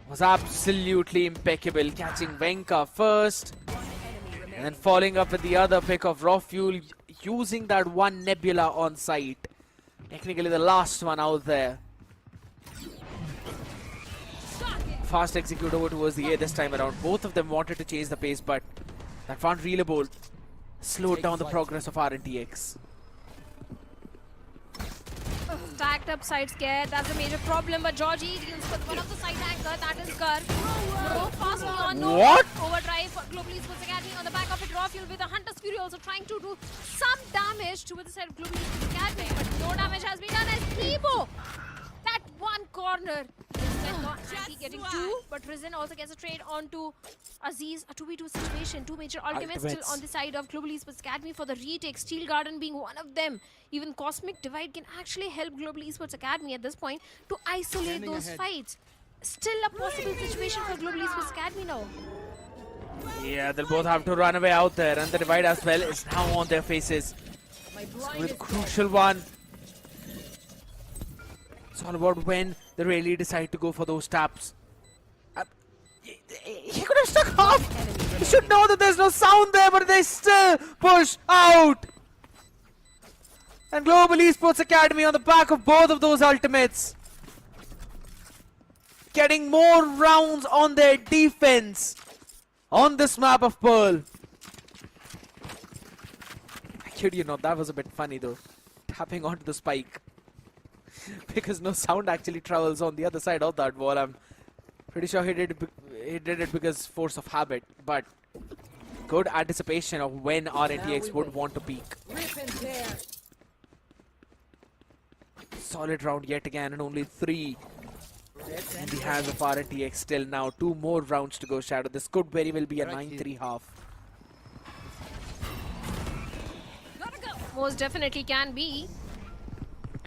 was absolutely impeccable. Catching Venka first. And then following up with the other pick of Raw Fuel. Using that one Nebula on site. Technically the last one out there. Fast execute over towards the A this time around. Both of them wanted to change the pace, but that one relay bolt slowed down the progress of RNTX. Stacked up side scare, that's a major problem, but Georgie deals with one of the side anchor, that is Gar. No, fast on, no overdrive for Global Esports Academy on the back of it. Raw Fuel with a Hunter's Fury also trying to do some damage to the side of Global Esports Academy, but no damage has been done as Kibo. That one corner. He getting 2, but Risen also gets a trade onto Aziz. A 2v2 situation. 2 major ultimates still on the side of Global Esports Academy for the retake. Steel Garden being one of them. Even Cosmic Divide can actually help Global Esports Academy at this point to isolate those fights. Still a possible situation for Global Esports Academy now. Yeah, they'll both have to run away out there, and the Divide as well is now on their faces. With a crucial one. It's all about when they really decide to go for those taps. He could have stuck half. He should know that there's no sound there, but they still push out. And Global Esports Academy on the back of both of those ultimates, getting more rounds on their defense on this map of Pearl. I kid you not, that was a bit funny though. Tapping onto the spike. Because no sound actually travels on the other side of that wall. I'm pretty sure he did it because force of habit. But good anticipation of when RNTX would want to peak. Solid round yet again, and only 3 in the hands of RNTX still now. 2 more rounds to go, Shadow. This could very well be a 9-3 half. Most definitely can be.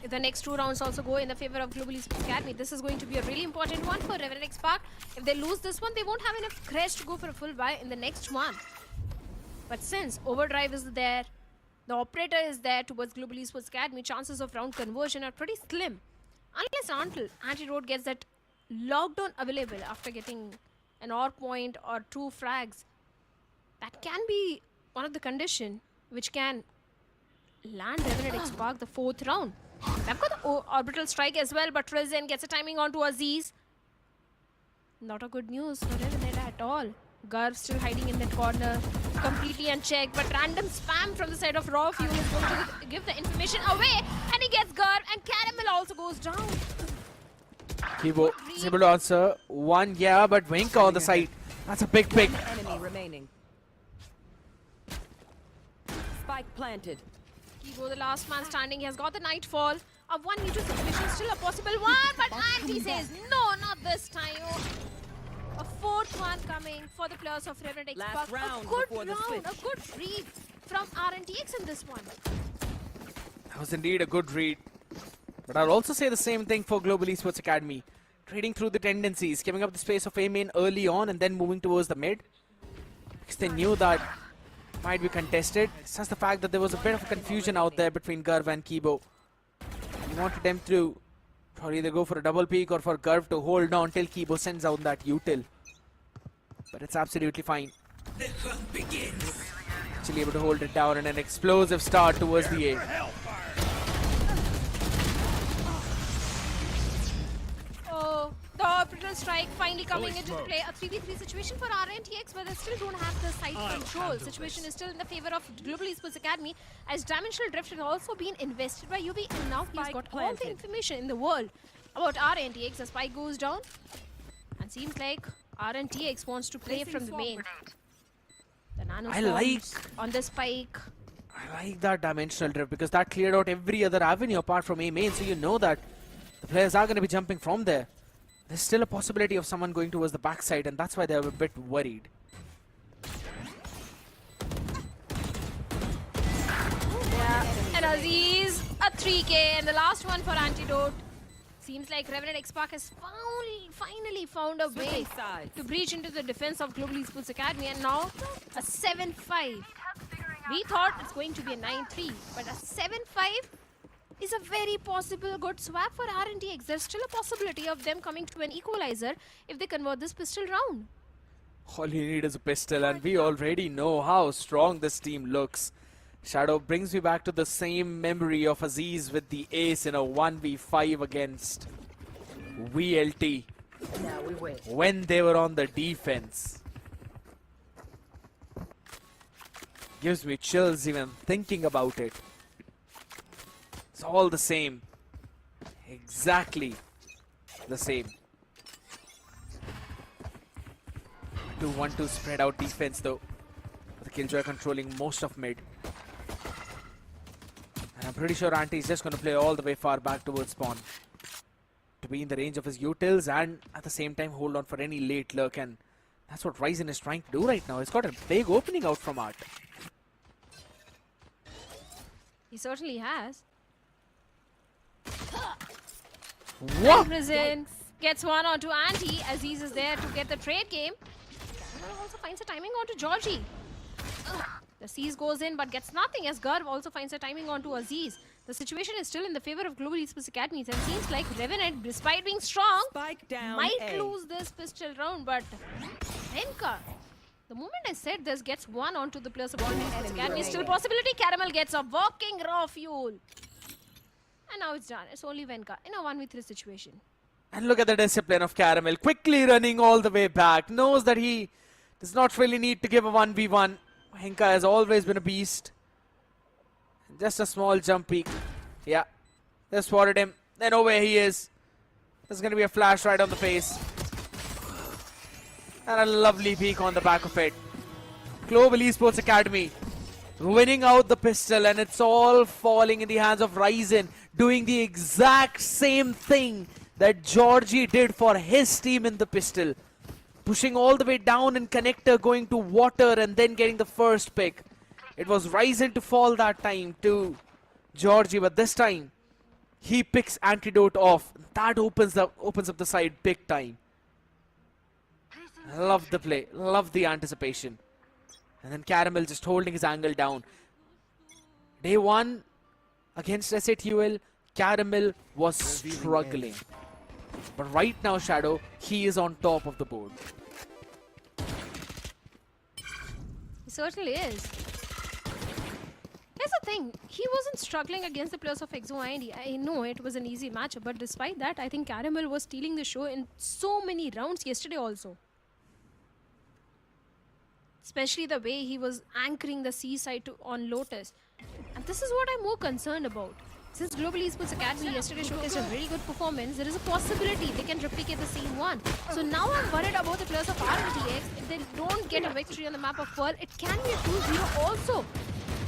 If the next 2 rounds also go in the favor of Global Esports Academy, this is going to be a really important one for Revenant XSpark. If they lose this one, they won't have enough crest to go for a full buy in the next one. But since Overdrive is there, the operator is there towards Global Esports Academy, chances of round conversion are pretty slim. Unless until Antidote gets that lockdown available after getting an OR point or 2 frags. That can be one of the condition which can land Revenant XSpark the 4th round. They've got the orbital strike as well, but Risen gets a timing onto Aziz. Not a good news for Revenant at all. Garv still hiding in that corner, completely unchecked, but random spam from the side of Raw Fuel is going to give the information away, and he gets Garv, and Caramel also goes down. Kibo is able to answer 1, yeah, but Winka on the side. That's a big pick. Enemy remaining. Spike planted. Kibo, the last man standing, he has got the Nightfall. A 1v2 situation, still a possible one, but Anti says no, not this time. A 4th one coming for the players of Revenant XSpark. round A good before the round, switch. a good read from RNTX in this one. That was indeed a good read. But I'll also say the same thing for Global Esports Academy. Trading through the tendencies, giving up the space of A-main early on and then moving towards the mid. Because they knew that might be contested. It's just the fact that there was a bit of confusion out there between Garv and Kibo. He wanted them to probably either go for a double peek or for Garv to hold on till Kibo sends out that util. But it's absolutely fine. The hunt begins. Actually able to hold it down and an explosive start towards the A. Oh, the orbital strike finally coming into play. A 3v3 situation for RNTX, but they still don't have the site control. Situation is still in the favor of Global Esports Academy, as Dimensional Drift has also been invested by UB, and now he's got all the information in the world about RNTX. The spike goes down, and seems like RNTX wants to play from the main. The nano on the spike. I like that Dimensional Drift because that cleared out every other avenue apart from A main, so you know that the players are going to be jumping from there. There's still a possibility of someone going towards the backside, and that's why they're a bit worried. Yeah, and Aziz, a 3k, and the last one for Antidote. Seems like Revenant XSpark has finally found a way to breach into the defense of Global Esports Academy, and now a 7-5. We thought it's going to be a 9-3, but a 7-5 is a very possible good swap for RNTX. There's still a possibility of them coming to an equalizer if they convert this pistol round. All you need is a pistol, and we already know how strong this team looks. Shadow brings me back to the same memory of Aziz with the ace in a 1v5 against VLT when they were on the defense. Gives me chills even thinking about it. It's all the same. Exactly the same. 2-1-2 spread out defense though. The Killjoy controlling most of mid. And I'm pretty sure Ante is just going to play all the way far back towards spawn to be in the range of his utils and at the same time hold on for any late lurk, and that's what Ryzen is trying to do right now. He's got a big opening out from Art. He certainly has. What? Risen gets one onto Anti. Aziz is there to get the trade game. And also finds a timing onto Georgie. The Seize goes in but gets nothing as Garv also finds a timing onto Aziz. The situation is still in the favor of Global Esports Academies, and seems like Revenant, despite being strong, Spike down might A. lose this pistol round. But Renka, the moment I said this, gets one onto the players of Global Esports enemy Academy. Still remaining. possibility. Caramel gets a walking raw fuel. And now it's done. It's only Venka in a 1v3 situation. And look at the discipline of Caramel, quickly running all the way back. Knows that he does not really need to give a 1v1. Henka has always been a beast. Just a small jump peek. Yeah, they spotted him. They know where he is. There's going to be a flash right on the face. And a lovely peek on the back of it. Global Esports Academy winning out the pistol, and it's all falling in the hands of Ryzen, doing the exact same thing that Georgie did for his team in the pistol. Pushing all the way down in connector, going to water, and then getting the first pick. It was Ryzen to fall that time to Georgie, but this time he picks Antidote off. That opens up the side big time. Love the play, love the anticipation. And then Caramel just holding his angle down. Day one against SATUL, Caramel was struggling. But right now, Shadow, he is on top of the board. He certainly is. Here's the thing, he wasn't struggling against the players of Exo and I know it was an easy matchup, but despite that, I think Caramel was stealing the show in so many rounds yesterday also. Especially the way he was anchoring the seaside on Lotus. And this is what I'm more concerned about. Since Global Esports Academy yesterday showcased a very good performance, there is a possibility they can replicate the same one. So now I'm worried about the players of RMTX. If they don't get a victory on the map of Pearl, it can be a 2-0 also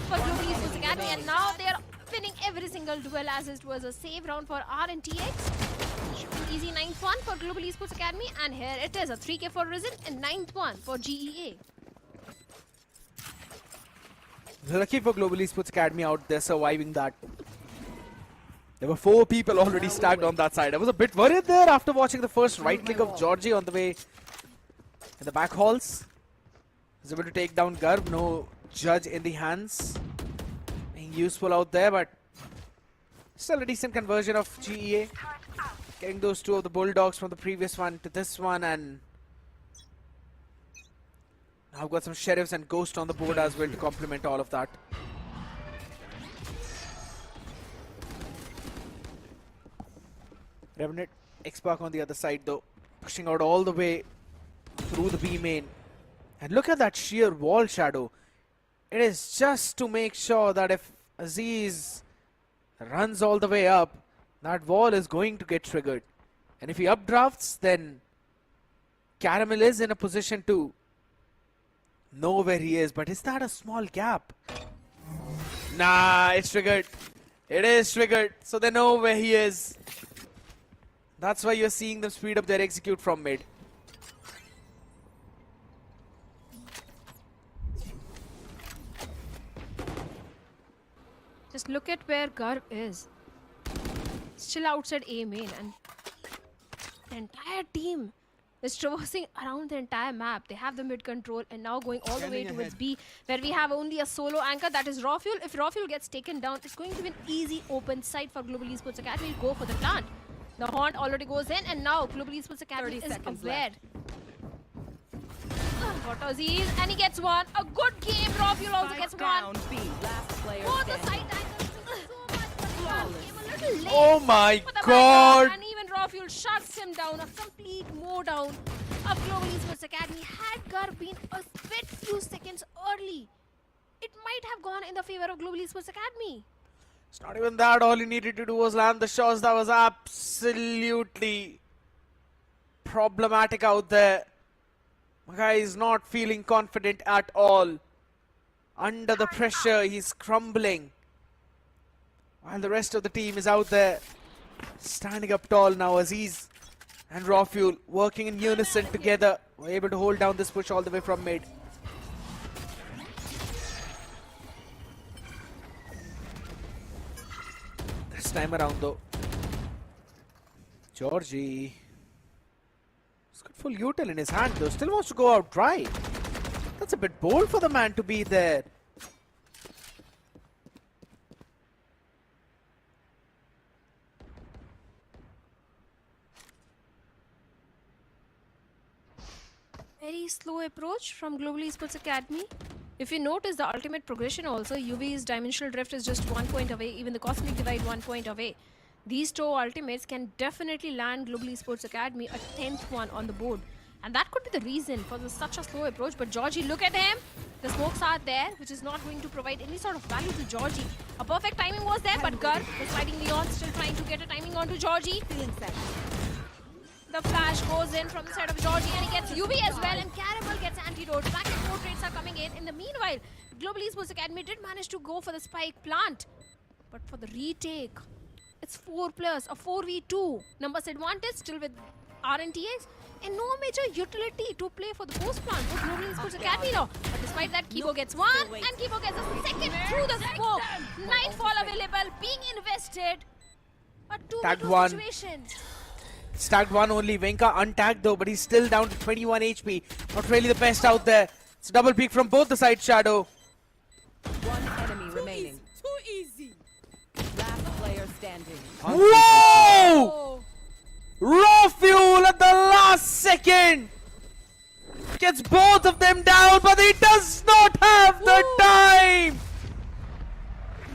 for Global Esports Academy. And now they are winning every single duel, as it was a save round for RMTX. Easy 9th one for Global Esports Academy. And here it is, a 3K for Risen and 9th one for GEA. Lucky for Global Esports Academy out there surviving that. There were 4 people already stacked on that side. I was a bit worried there after watching the first right click of Georgie on the way in the back halls. He's able to take down Garb. No judge in the hands. Being useful out there, but still a decent conversion of GEA. Getting those 2 of the Bulldogs from the previous one to this one, and now I've got some Sheriffs and Ghost on the board as well to complement all of that. Revenant XSpark on the other side though, pushing out all the way through the B main. And look at that sheer wall, Shadow. It is just to make sure that if Aziz runs all the way up, that wall is going to get triggered. And if he updrafts, then Caramel is in a position to know where he is. But is that a small gap? Nah, it's triggered. It is triggered, so they know where he is. That's why you're seeing them speed up their execute from mid. Just look at where Garb is. Still outside A main, and the entire team is traversing around the entire map. They have the mid control and now going all the way towards B, where we have only a solo anchor, that is Raw Fuel. If Raw Fuel gets taken down, it's going to be an easy open site for Global Esports Academy. Go for the plant. The Haunt already goes in, and now Global Esports Academy is aware. Got Aziz, and he gets one. A good game. Raw Fuel also gets one. B. Last player Both the standing. side angles so much, but Garb came a little late. Oh my for the god! backup, and even Raw Fuel shuts him down. A complete mowdown of Global Esports Academy. Had Garb been a bit few seconds early, it might have gone in the favor of Global Esports Academy. It's not even that. All he needed to do was land the shots. That was absolutely problematic out there. My guy is not feeling confident at all. Under the pressure, he's crumbling. While the rest of the team is out there standing up tall now. Aziz and Raw Fuel working in unison together. We're able to hold down this push all the way from mid. This time around though, Georgie has got full util in his hand though. Still wants to go out dry. That's a bit bold for the man to be there. Very slow approach from Global Esports Academy. If you notice the ultimate progression also, UV's Dimensional Drift is just 1 point away, even the Cosmic Divide 1 point away. These two ultimates can definitely land Global Esports Academy a 10th one on the board. And that could be the reason for such a slow approach. But Georgie, look at him. The smokes are there, which is not going to provide any sort of value to Georgie. A perfect timing was there, but Garv, the sliding Leon, still trying to get a timing onto Georgie. The flash goes in from the side of Georgie and he gets UV as well, and Caramel gets antidote. Back and forth rates are coming in. In the meanwhile, Global Esports Academy did manage to go for the spike plant. But for the retake, it's 4 players, a 4v2. Numbers advantage still with RNTX, and no major utility to play for the post plant for Global Esports Academy now. But despite that, Kibo gets one, and Kibo gets a second through the smoke. Nightfall available, being invested. A 2v2 situation. Stacked one only. Venka untagged though, but he's still down to 21 HP. Not really the best out there. It's a double peek from both the sides, Shadow. One enemy remaining. Too easy. Last player standing. Whoa! Raw fuel at the last second! Gets both of them down, but he does not have the time!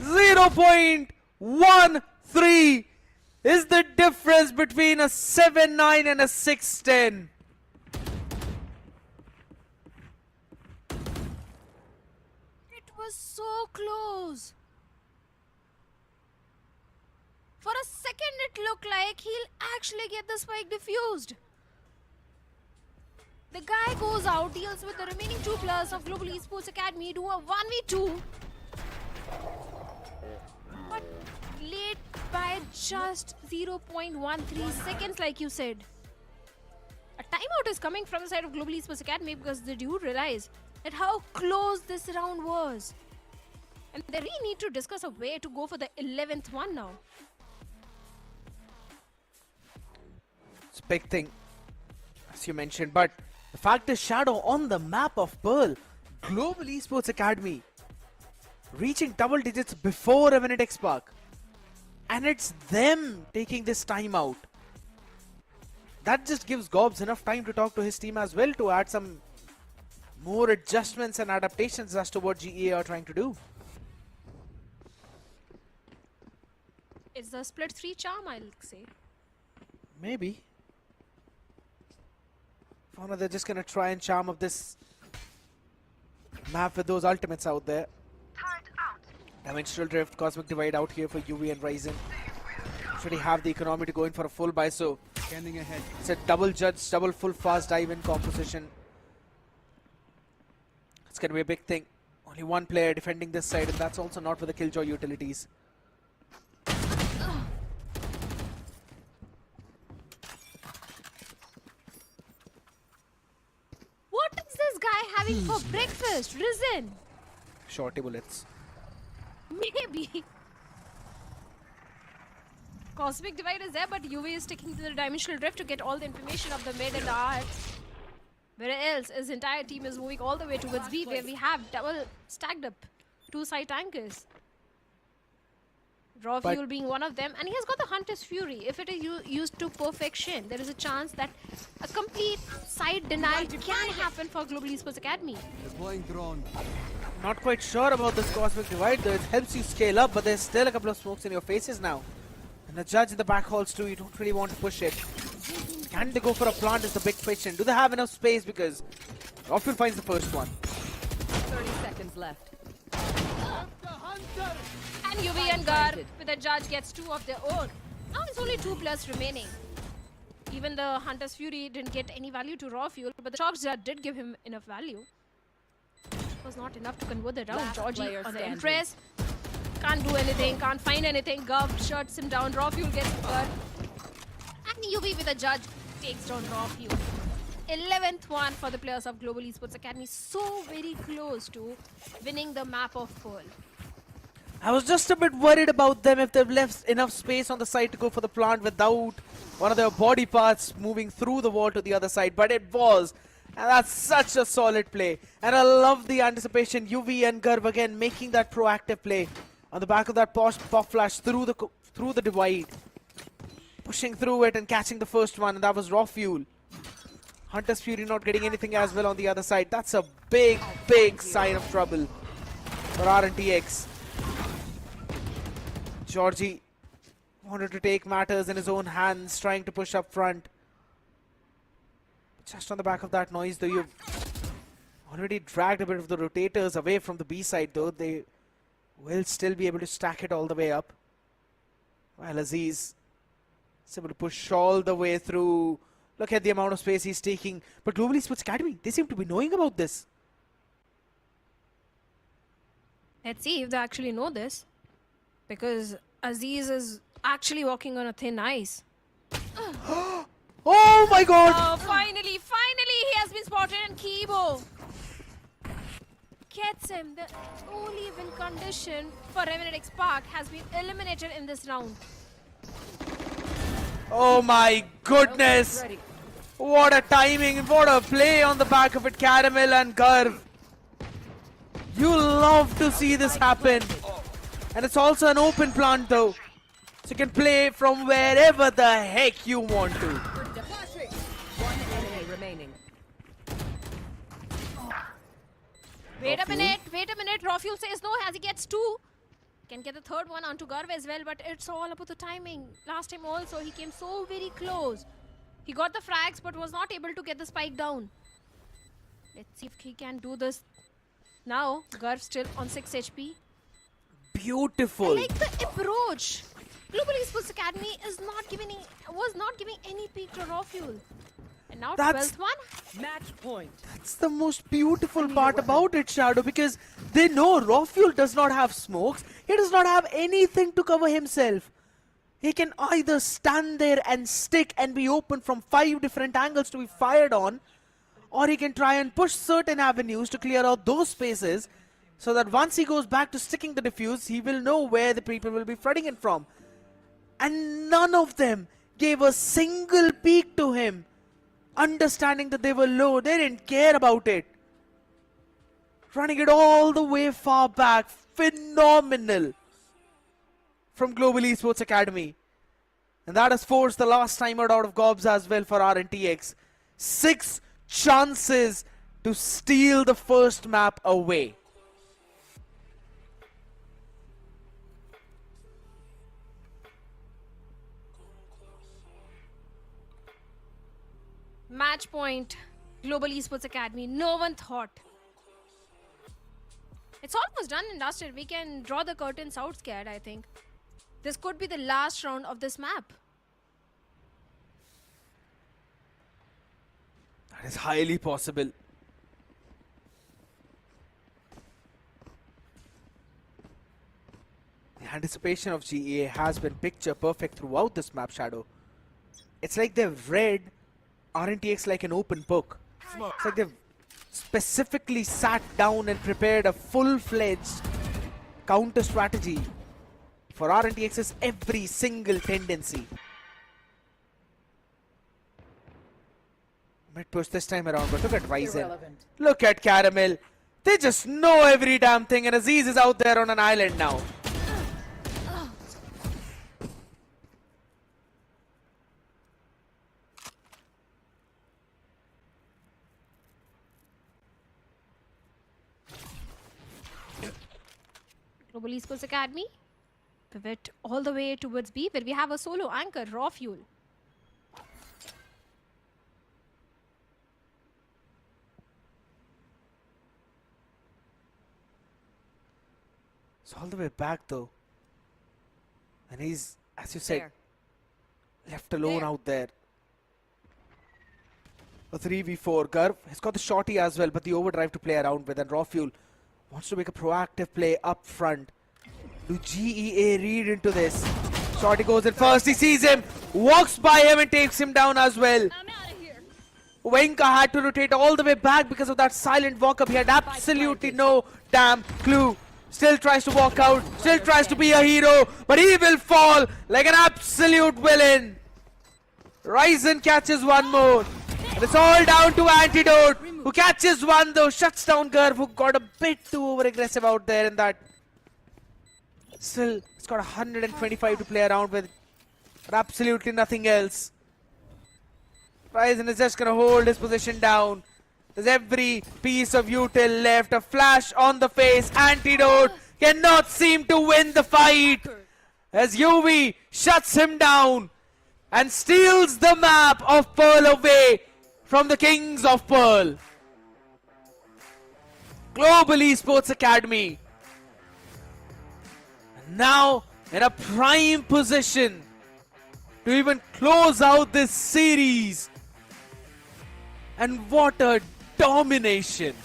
0.13 is the difference between a 7-9 and a 6-10. It was so close. For a second it looked like he'll actually get the spike diffused. The guy goes out, deals with the remaining 2 players of Global Esports Academy, do a 1v2. But late by just 0.13 seconds, like you said. A timeout is coming from the side of Global Esports Academy because they do realize that how close this round was. And they really need to discuss a way to go for the 11th one now. It's a big thing, as you mentioned, but the fact is, Shadow, on the map of Pearl, Global Esports Academy reaching double digits before Revenant XSpark. And it's them taking this time out. That just gives Gobs enough time to talk to his team as well to add some more adjustments and adaptations as to what GEA are trying to do. It's the split 3 charm, I'll say. Maybe. Fauna, they're just gonna try and charm up this map with those ultimates out there. Dimensional Drift, Cosmic Divide out here for UV and Ryzen. Should he have the economy to go in for a full buy, so Scanning ahead. it's a double judge, double full fast dive in composition. It's gonna be a big thing. Only one player defending this side, and that's also not with the Killjoy utilities. What is this guy having for breakfast? Risen? Shorty bullets. Maybe. Cosmic Divide is there, but UV is sticking to the Dimensional Drift to get all the information of the mid and the art. Where else, his entire team is moving all the way towards B, where we have double stacked up 2 side tankers. Raw Fuel being one of them, and he has got the Hunter's Fury. If it is used to perfection, there is a chance that a complete side denial can happen for Global Esports Academy. Deploying drone. Not quite sure about this Cosmic Divide though. It helps you scale up, but there's still a couple of smokes in your faces now. And the judge in the back halls too, you don't really want to push it. Can they go for a plant is the big question. Do they have enough space? Because Raw Fuel finds the first one. 30 seconds left. And UV and Gar with the judge gets 2 of their own. Now it's only 2 players remaining. Even the Hunter's Fury didn't get any value to Raw Fuel, but the Shock's Judge did give him enough value. It was not enough to convert the round. Last Georgie player on the standing. Empress. Can't do anything, can't find anything. Gov shuts him down. Raw Fuel gets Gar. And UV with the judge takes down Raw Fuel. 11th one for the players of Global Esports Academy. So very close to winning the map of Pearl. I was just a bit worried about them if they've left enough space on the side to go for the plant without one of their body parts moving through the wall to the other side, but it was. And that's such a solid play. And I love the anticipation. UV and Garv again making that proactive play on the back of that pop flash through the divide. Pushing through it and catching the first one, and that was Raw Fuel. Hunter's Fury not getting anything as well on the other side. That's a big, big sign of trouble for RNTX. Georgie wanted to take matters in his own hands, trying to push up front. Just on the back of that noise, though, you've already dragged a bit of the rotators away from the B side, though. They will still be able to stack it all the way up. While Aziz is able to push all the way through. Look at the amount of space he's taking. But Global Esports Academy, they seem to be knowing about this. Let's see if they actually know this. Because Aziz is actually walking on a thin ice. Oh my god! Oh, finally, he has been spotted, and Kibo gets him. The only win condition for Revenant XSpark has been eliminated in this round. Oh my goodness! Ready. What a timing, what a play on the back of it, Caramel and Garv. You love to see this happen. And it's also an open plant though. So you can play from wherever the heck you want to. One enemy remaining. Wait a minute. Rafuel says no as he gets two. Can get the third one onto Garv as well, but it's all about the timing. Last time also, he came so very close. He got the frags, but was not able to get the spike down. Let's see if he can do this. Now, Garv still on 6 HP. Beautiful. I like the approach. Global Esports Academy was not giving any peek to Rafuel. And now 12th one. Match point. That's the most beautiful part about it, Shadow, because they know Rafuel does not have smokes. He does not have anything to cover himself. He can either stand there and stick and be open from 5 different angles to be fired on, or he can try and push certain avenues to clear out those spaces so that once he goes back to sticking the defuse, he will know where the people will be flooding it from. And none of them gave a single peek to him. Understanding that they were low, they didn't care about it. Running it all the way far back, phenomenal from Global Esports Academy. And that has forced the last timer out of Gobs as well for RNTX. 6 chances to steal the first map away. Match point, Global Esports Academy. No one thought. It's almost done and dusted. We can draw the curtains out scared, I think. This could be the last round of this map. That is highly possible. The anticipation of GEA has been picture perfect throughout this map, Shadow. It's like they've read RNTX like an open book. It's like they've specifically sat down and prepared a full-fledged counter strategy for RNTX's every single tendency. Might push this time around, but look at Ryzen. Look at Caramel. They just know every damn thing, and Aziz is out there on an island now. Global Esports Academy. Pivot all the way towards B, where we have a solo anchor, Rafuel. It's all the way back though. And he's, as you said, left alone out there. A 3v4. Garv has got the shorty as well, but the overdrive to play around with. And Rafuel wants to make a proactive play up front. Do GEA read into this? Shorty goes in first. He sees him, walks by him and takes him down as well. Wenka had to rotate all the way back because of that silent walk up. He had absolutely no damn clue. Still tries to walk out, still tries to be a hero, but he will fall like an absolute villain. Ryzen catches one more. And it's all down to Antidote, who catches one though, shuts down Garv, who got a bit too over-aggressive out there in that. Still, it's got 125 to play around with, but absolutely nothing else. Ryzen is just gonna hold his position down. There's every piece of util left. A flash on the face. Antidote cannot seem to win the fight as UV shuts him down and steals the map of Pearl away from the Kings of Pearl. Global Esports Academy now in a prime position to even close out this series. And what a domination.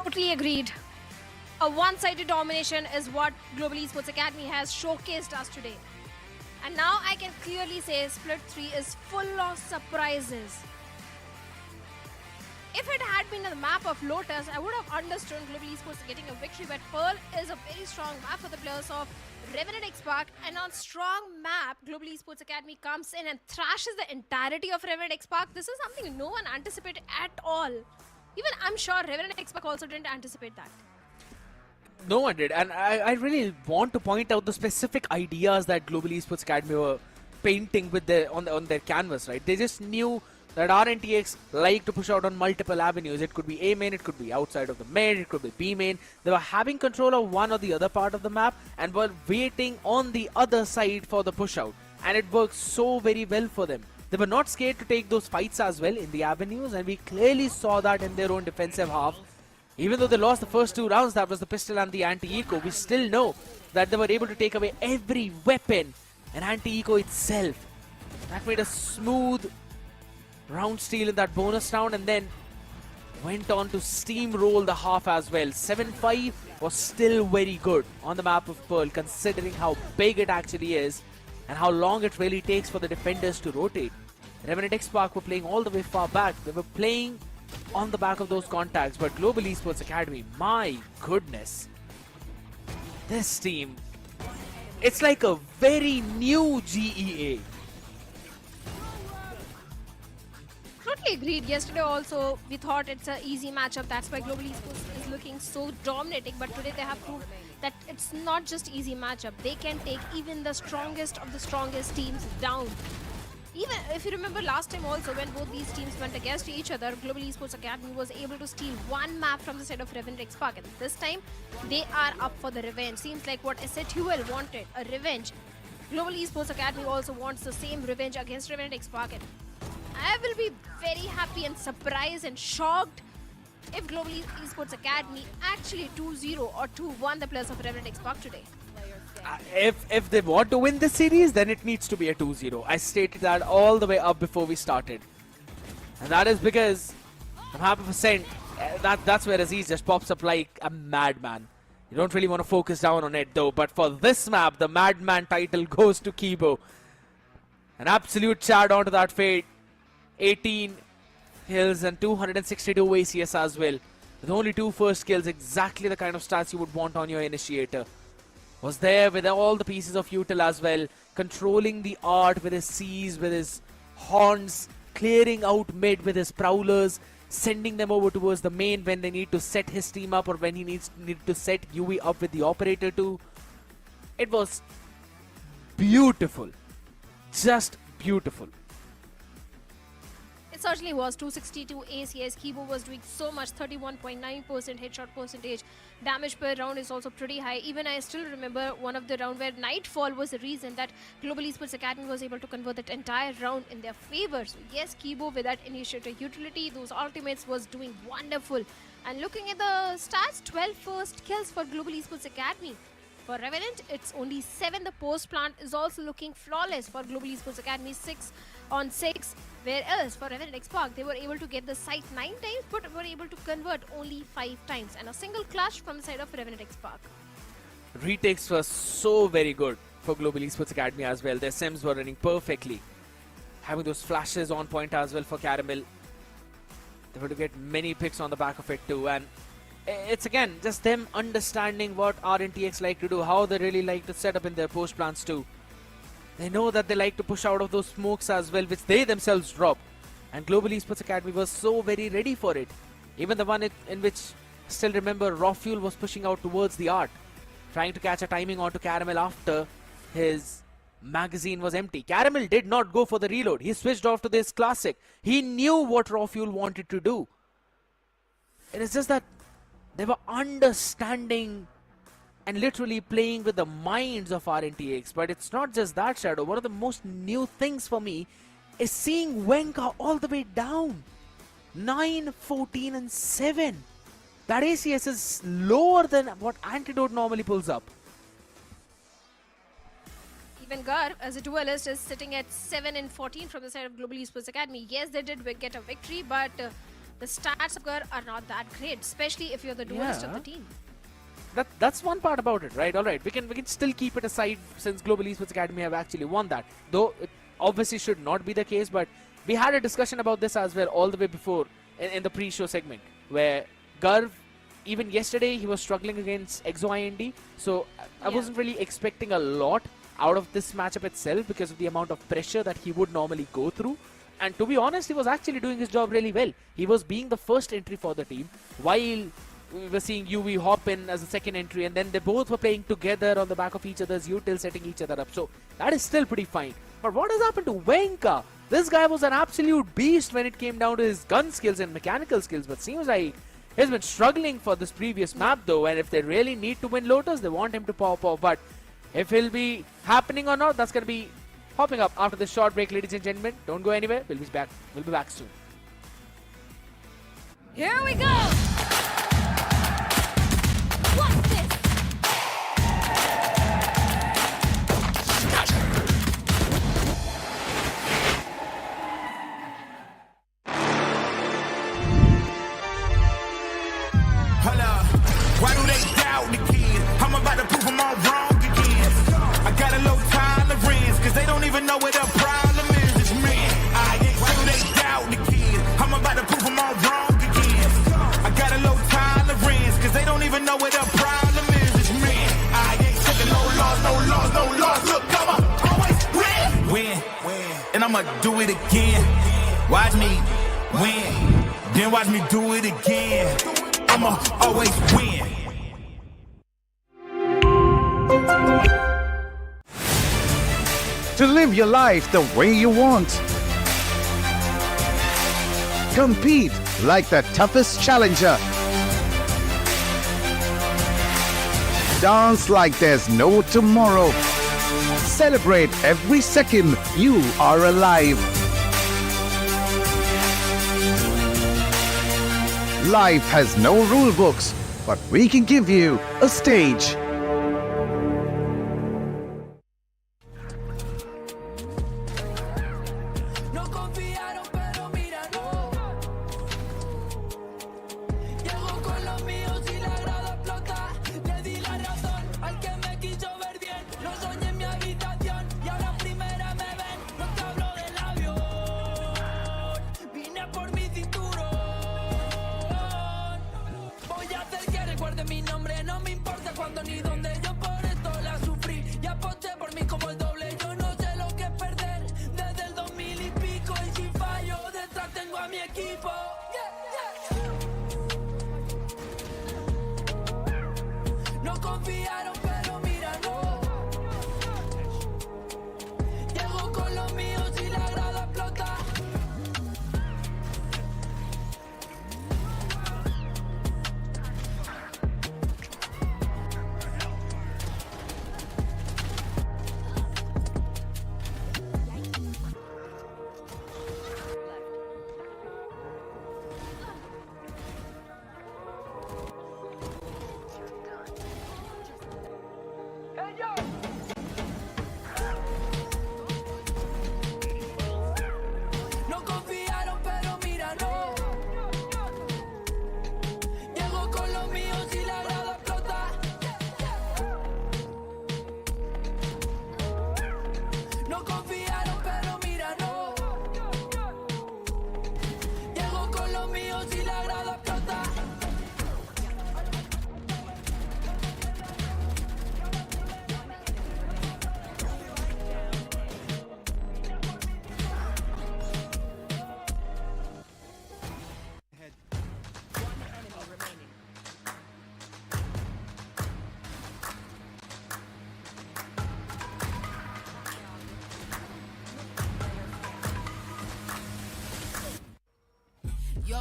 Totally agreed. A one-sided domination is what Global Esports Academy has showcased us today. And now I can clearly say Split 3 is full of surprises. If it had been a map of Lotus, I would have understood Global Esports getting a victory, but Pearl is a very strong map for the players of Revenant XSpark, and on strong map, Global Esports Academy comes in and thrashes the entirety of Revenant XSpark. This is something no one anticipated at all. Even I'm sure Revenant XSpark also didn't anticipate that. No one did, and I really want to point out the specific ideas that Global Esports Academy were painting with on their canvas, right? They just knew that RNTX like to push out on multiple avenues. It could be A main, it could be outside of the main, it could be B main. They were having control of one or the other part of the map and were waiting on the other side for the push out. And it worked so very well for them. They were not scared to take those fights as well in the avenues, and we clearly saw that in their own defensive half. Even though they lost the first 2 rounds, that was the pistol and the anti-eco, we still know that they were able to take away every weapon and anti-eco itself. That made a smooth round steal in that bonus round, and then went on to steamroll the half as well. 7-5 was still very good on the map of Pearl, considering how big it actually is and how long it really takes for the defenders to rotate. Revenant XSpark were playing all the way far back. They were playing on the back of those contacts, but Global Esports Academy, my goodness, this team, it's like a very new GEA. Totally agreed. Yesterday also we thought it's an easy matchup. That's why Global Esports is looking so dominating. But today they have proved that it's not just easy matchup. They can take even the strongest of the strongest teams down. Even if you remember last time also, when both these teams went against each other, Global Esports Academy was able to steal one map from the side of Revenant XSpark. And this time they are up for the revenge. Seems like what SATUL wanted, a revenge. Global Esports Academy also wants the same revenge against Revenant XSpark. And I will be very happy and surprised and shocked if Global Esports Academy actually 2-0 or 2-1 the players of Revenant XSpark today. If they want to win this series, then it needs to be a 2-0. I stated that all the way up before we started. And that is because the map of Ascent, that's where Aziz just pops up like a madman. You don't really want to focus down on it though, but for this map, the madman title goes to Kibo. An absolute chad onto that fate. 18 kills and 262 VCS as well. With only 2 first kills, exactly the kind of stats you would want on your initiator. Was there with all the pieces of util as well, controlling the art with his C's, with his horns, clearing out mid with his prowlers, sending them over towards the main when they need to set his team up or when he needs to set UV up with the operator too. It was beautiful. Just beautiful. It certainly was. 262 ACS. Kibo was doing so much. 31.9% headshot percentage. Damage per round is also pretty high. Even I still remember one of the round where Nightfall was the reason that Global Esports Academy was able to convert that entire round in their favor. So yes, Kibo with that initiator utility, those ultimates was doing wonderful. And looking at the stats, 12 first kills for Global Esports Academy. For Revenant, it's only 7. The post plant is also looking flawless for Global Esports Academy, 6 on 6. Whereas for Revenant XSpark, they were able to get the site 9 times, but were able to convert only 5 times. And a single clutch from the side of Revenant XSpark. Retakes were so very good for Global Esports Academy as well. Their sims were running perfectly. Having those flashes on point as well for Caramel. They were to get many picks on the back of it too. And it's again just them understanding what RNTX like to do, how they really like to set up in their post plants too. They know that they like to push out of those smokes as well, which they themselves drop. And Global Esports Academy was so very ready for it. Even the one in which, still remember, Raw Fuel was pushing out towards the art, trying to catch a timing onto Caramel after his magazine was empty. Caramel did not go for the reload. He switched off to this classic. He knew what Raw Fuel wanted to do. It is just that they were understanding and literally playing with the minds of RNTX. But it's not just that, Shadow. One of the most new things for me is seeing Wenka all the way down. 9, 14 and 7. That ACS is lower than what Antidote normally pulls up. Even Garv, as a duelist, is sitting at 7 and 14 from the side of Global Esports Academy. Yes, they did get a victory, but the stats of Garv are not that great, especially if you're the duelist of the team. That's one part about it, right? All right, we can still keep it aside since Global Esports Academy have actually won that. Though it obviously should not be the case, but we had a discussion about this as well all the way before in the pre-show segment, where Garv, even yesterday, he was struggling against EXO-IND, so I wasn't really expecting a lot out of this matchup itself because of the amount of pressure that he would normally go through. And to be honest, he was actually doing his job really well. He was being the first entry for the team, while we were seeing UV hop in as a second entry, and then they both were playing together on the back of each other's util, setting each other up. So that is still pretty fine. But what has happened to Wenka? This guy was an absolute beast when it came down to his gun skills and mechanical skills, but seems like he's been struggling for this previous map though, and if they really need to win Lotus, they want him to pop off. But if he'll be happening or not, that's going to be popping up after this short break, ladies and gentlemen. Don't go anywhere. We'll be back soon. Here we go! What's this? Why do they doubt the kid? I'm about to prove them all wrong again. I got a low tolerance, cause they don't even know what the problem is. It's me. Why do they doubt the kid? I'm about to prove them all wrong again. I got a low tolerance, cause they don't even know what the problem is. It's me. I ain't taking no loss. Look, come on, always win. And I'ma do it again. Watch me win. Then watch me do it again. I'ma always win. To live your life the way you want. Compete like the toughest challenger. Dance like there's no tomorrow. Celebrate every second you are alive. Life has no rule books, but we can give you a stage. No confiaron, pero mira, no. Llego con los míos y la grada explota. Le di la razón al que me quiso ver bien. Lo soñé en mi habitación y a la primera me ven. No te hablo del avión. Vine por mi cinturón. Voy a hacer que recuerde mi nombre. No me importa cuándo ni dónde. Yo por esto la sufrí y aposté por mí como el doble. Yo no sé lo que es perder desde el 2000 y pico. Y si fallo, detrás tengo a mi equipo. No confiaron, pero mira, no. Llego con los míos y la grada explota.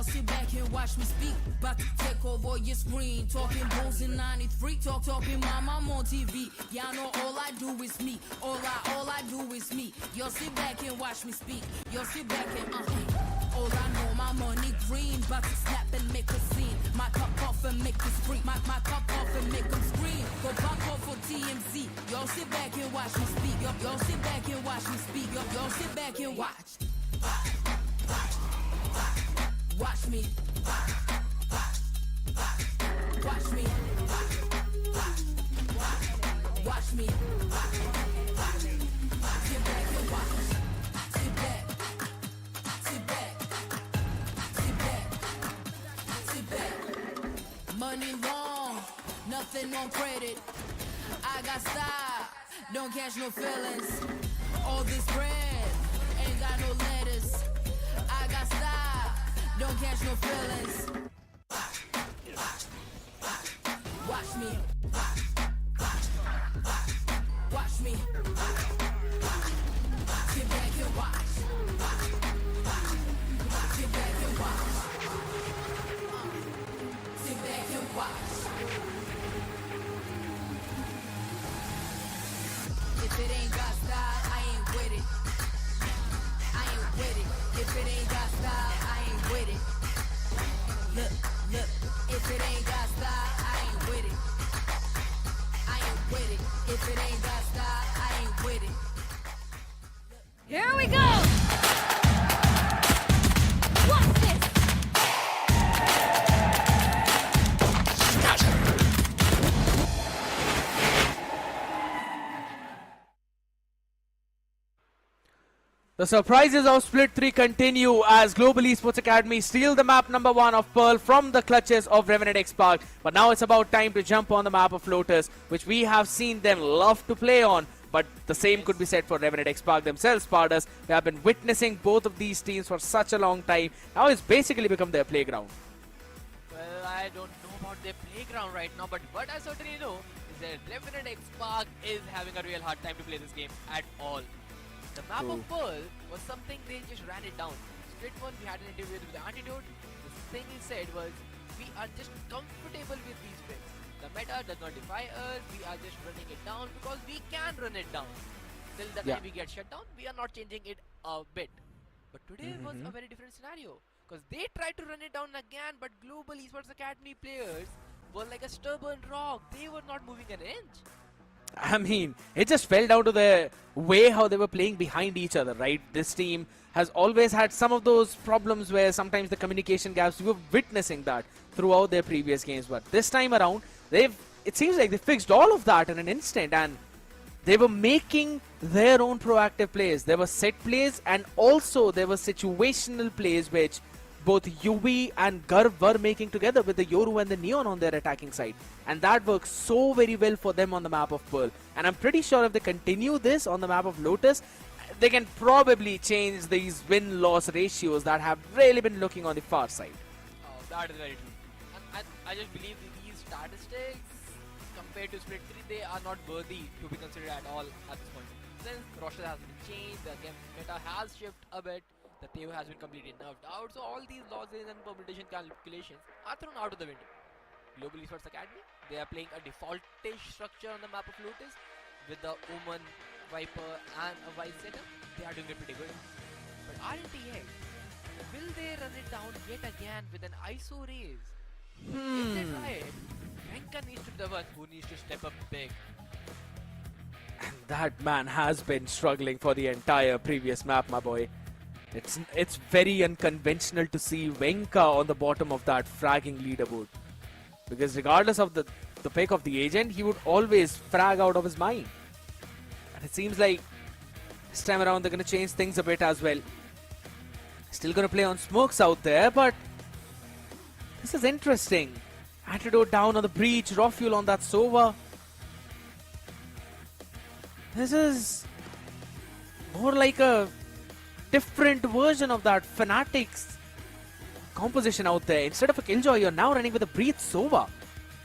Y'all sit back and watch me speak. About to take over your screen. Talking bulls in 93. Talking mom, I'm on TV. Y'all know all I do is me. All I do is me. Y'all sit back and watch me speak. Y'all sit back and all I know, my money green. About to snap and make a scene. My cup off and make this free. My cup off and make them scream. Go pop off for TMZ. Y'all sit back and watch me speak. Y'all sit back and watch me speak. Y'all sit back and watch. Watch me. Watch me. Watch me. Sit back and watch. Sit back. Sit back. Sit back. Sit back. Money long, nothing on credit. I got style, don't catch no feelings. All this bread ain't got no letters. I got style, don't catch no feelings. Watch me. Watch me. Sit back and watch. Sit back and watch. Sit back and watch. If it ain't got style, I ain't with it. I ain't with it. If it ain't got style, I ain't with it. Look, if it ain't got style, I ain't with it. I ain't with it. If it ain't got style, I ain't with it. Here we go! What's this? The surprises of Split 3 continue as Global Esports Academy steal the map number 1 of Pearl from the clutches of Revenant XSpark. But now it's about time to jump on the map of Lotus, which we have seen them love to play on. But the same could be said for Revenant XSpark themselves, Spardas. We have been witnessing both of these teams for such a long time. Now it's basically become their playground. Well, I don't know about their playground right now, but what I certainly know is that Revenant XSpark is having a real hard time to play this game at all. The map of Pearl was something they just ran it down. Split 1, we had an interview with the Antidote. The thing he said was, we are just comfortable with these wins. The meta does not defy us, we are just running it down because we can run it down. Till the time we get shut down, we are not changing it a bit. But today was a very different scenario. Because they tried to run it down again, but Global Esports Academy players were like a stubborn rock. They were not moving an inch. I mean, it just fell down to the way how they were playing behind each other, right? This team has always had some of those problems where sometimes the communication gaps, we were witnessing that throughout their previous games. But this time around, it seems like they fixed all of that in an instant, and they were making their own proactive plays. There were set plays, and also there were situational plays which both Yuvi and Garv were making together with the Yoru and the Neon on their attacking side. And that works so very well for them on the map of Pearl. And I'm pretty sure if they continue this on the map of Lotus, they can probably change these win-loss ratios that have really been looking on the far side. Oh, that is very true. And I just believe that these statistics, compared to Split 3, they are not worthy to be considered at all at this point. Since roster has been changed, the game meta has shifted a bit. The Teo has been completely nerfed out, so all these losses and permutation calculations are thrown out of the window. Global Esports Academy, they are playing a default-ish structure on the map of Lotus with the Omen, Viper and a Vice setup. They are doing it pretty good. But RLTX, will they run it down yet again with an ISO raise? If they try it, Venka needs to be the one who needs to step up big. And that man has been struggling for the entire previous map, my boy. It's very unconventional to see Venka on the bottom of that fragging leaderboard. Because regardless of the pick of the agent, he would always frag out of his mind. And it seems like this time around they're going to change things a bit as well. Still going to play on smokes out there, but this is interesting. Antidote down on the breach, raw fuel on that Sova. This is more like a different version of that Fanatics composition out there. Instead of a Killjoy, you're now running with a Breathe Sova.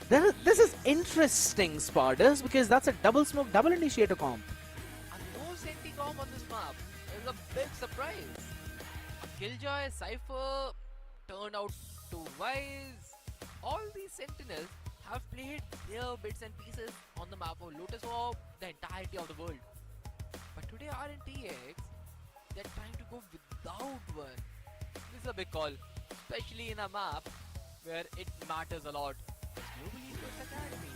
This is interesting, Spardas, because that's a double smoke, double initiator comp. And no Senti comp on this map is a big surprise. A Killjoy, Cypher, turned out to wise. All these sentinels have played their bits and pieces on the map of Lotus for the entirety of the world. But today RNTX, they're trying to go without one. This is a big call, especially in a map where it matters a lot. Global Esports Academy,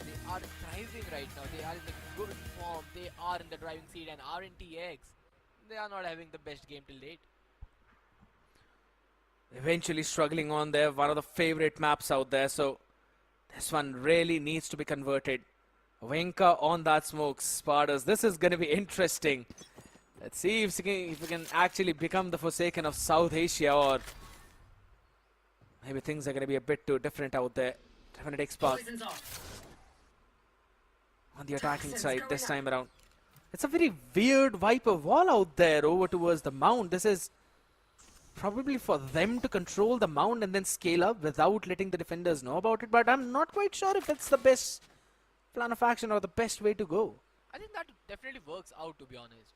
they are thriving right now. They are in the good form. They are in the driving seat, and RNTX, they are not having the best game till date. Eventually struggling on there, one of the favorite maps out there, so this one really needs to be converted. Venka on that smoke, Spartans. This is going to be interesting. Let's see if we can actually become the Forsaken of South Asia, or maybe things are going to be a bit too different out there. Revenant XSpark on the attacking side this time around. It's a very weird Viper wall out there over towards the mount. This is probably for them to control the mount and then scale up without letting the defenders know about it, but I'm not quite sure if it's the best plan of action or the best way to go. I think that definitely works out, to be honest.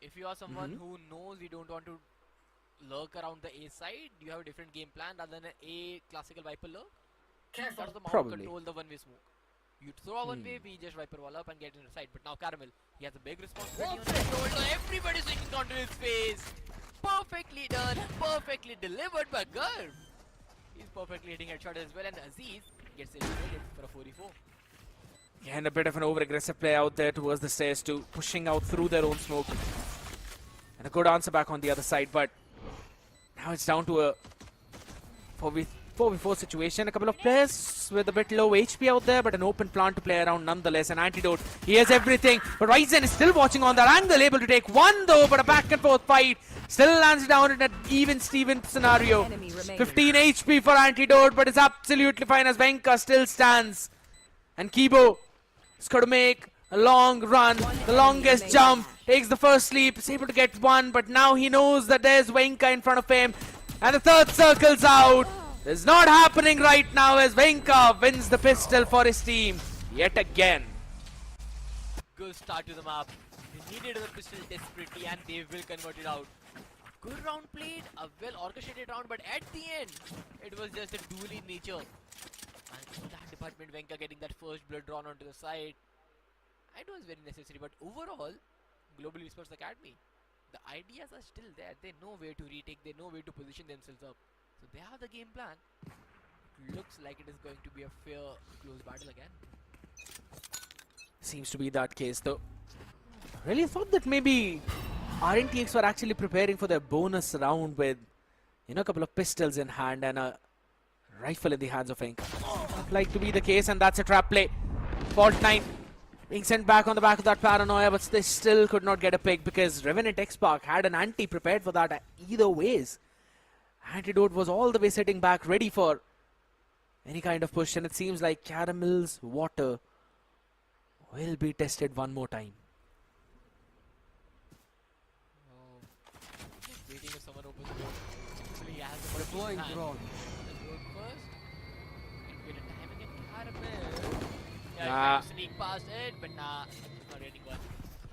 If you are someone who knows you don't want to lurk around the A side, you have a different game plan rather than an A classical Viper lurk. Careful. The mount control the one-way smoke. You throw a one-way, we just Viper wall up and get in the side. But now Caramel, he has a big responsibility on his shoulder. Everybody's swinging onto his face. Perfectly done, perfectly delivered by Garb. He's perfectly hitting headshot as well, and Aziz gets eliminated for a 44. Yeah, and a bit of an over-aggressive play out there towards the stairs too, pushing out through their own smoke. And a good answer back on the other side, but now it's down to a 4v4 situation. A couple of players with a bit low HP out there, but an open plant to play around nonetheless. An antidote. He has everything, but Ryzen is still watching on that angle, able to take one though, but a back and forth fight. Still lands down in an even-Steven scenario. 15 HP for antidote, but it's absolutely fine as Venka still stands. And Kibo is going to make a long run, the longest jump, takes the first leap, is able to get one, but now he knows that there's Venka in front of him. And the third circle's out. It's not happening right now as Venka wins the pistol for his team yet again. Good start to the map. They needed the pistol desperately and they will convert it out. Good round played, a well orchestrated round, but at the end, it was just a duel in nature. And in that department, Venka getting that first blood drawn onto the side, it was very necessary. But overall, Global Esports Academy, the ideas are still there. They know where to retake, they know where to position themselves up. So they have the game plan. It looks like it is going to be a fair, close battle again. Seems to be that case though. I really thought that maybe RNTX were actually preparing for their bonus round with, you know, a couple of pistols in hand and a rifle in the hands of Ink. Like to be the case, and that's a trap play. Fault 9 being sent back on the back of that paranoia, but they still could not get a pick because Revenant XSpark had an anti prepared for that either ways. Antidote was all the way sitting back, ready for any kind of push, and it seems like Caramel's water will be tested one more time. Just waiting if someone opens the door. Actually, he has the Deploying drone. First, and get a timing at Caramel. Yeah, trying to sneak past it, but nah, not getting one.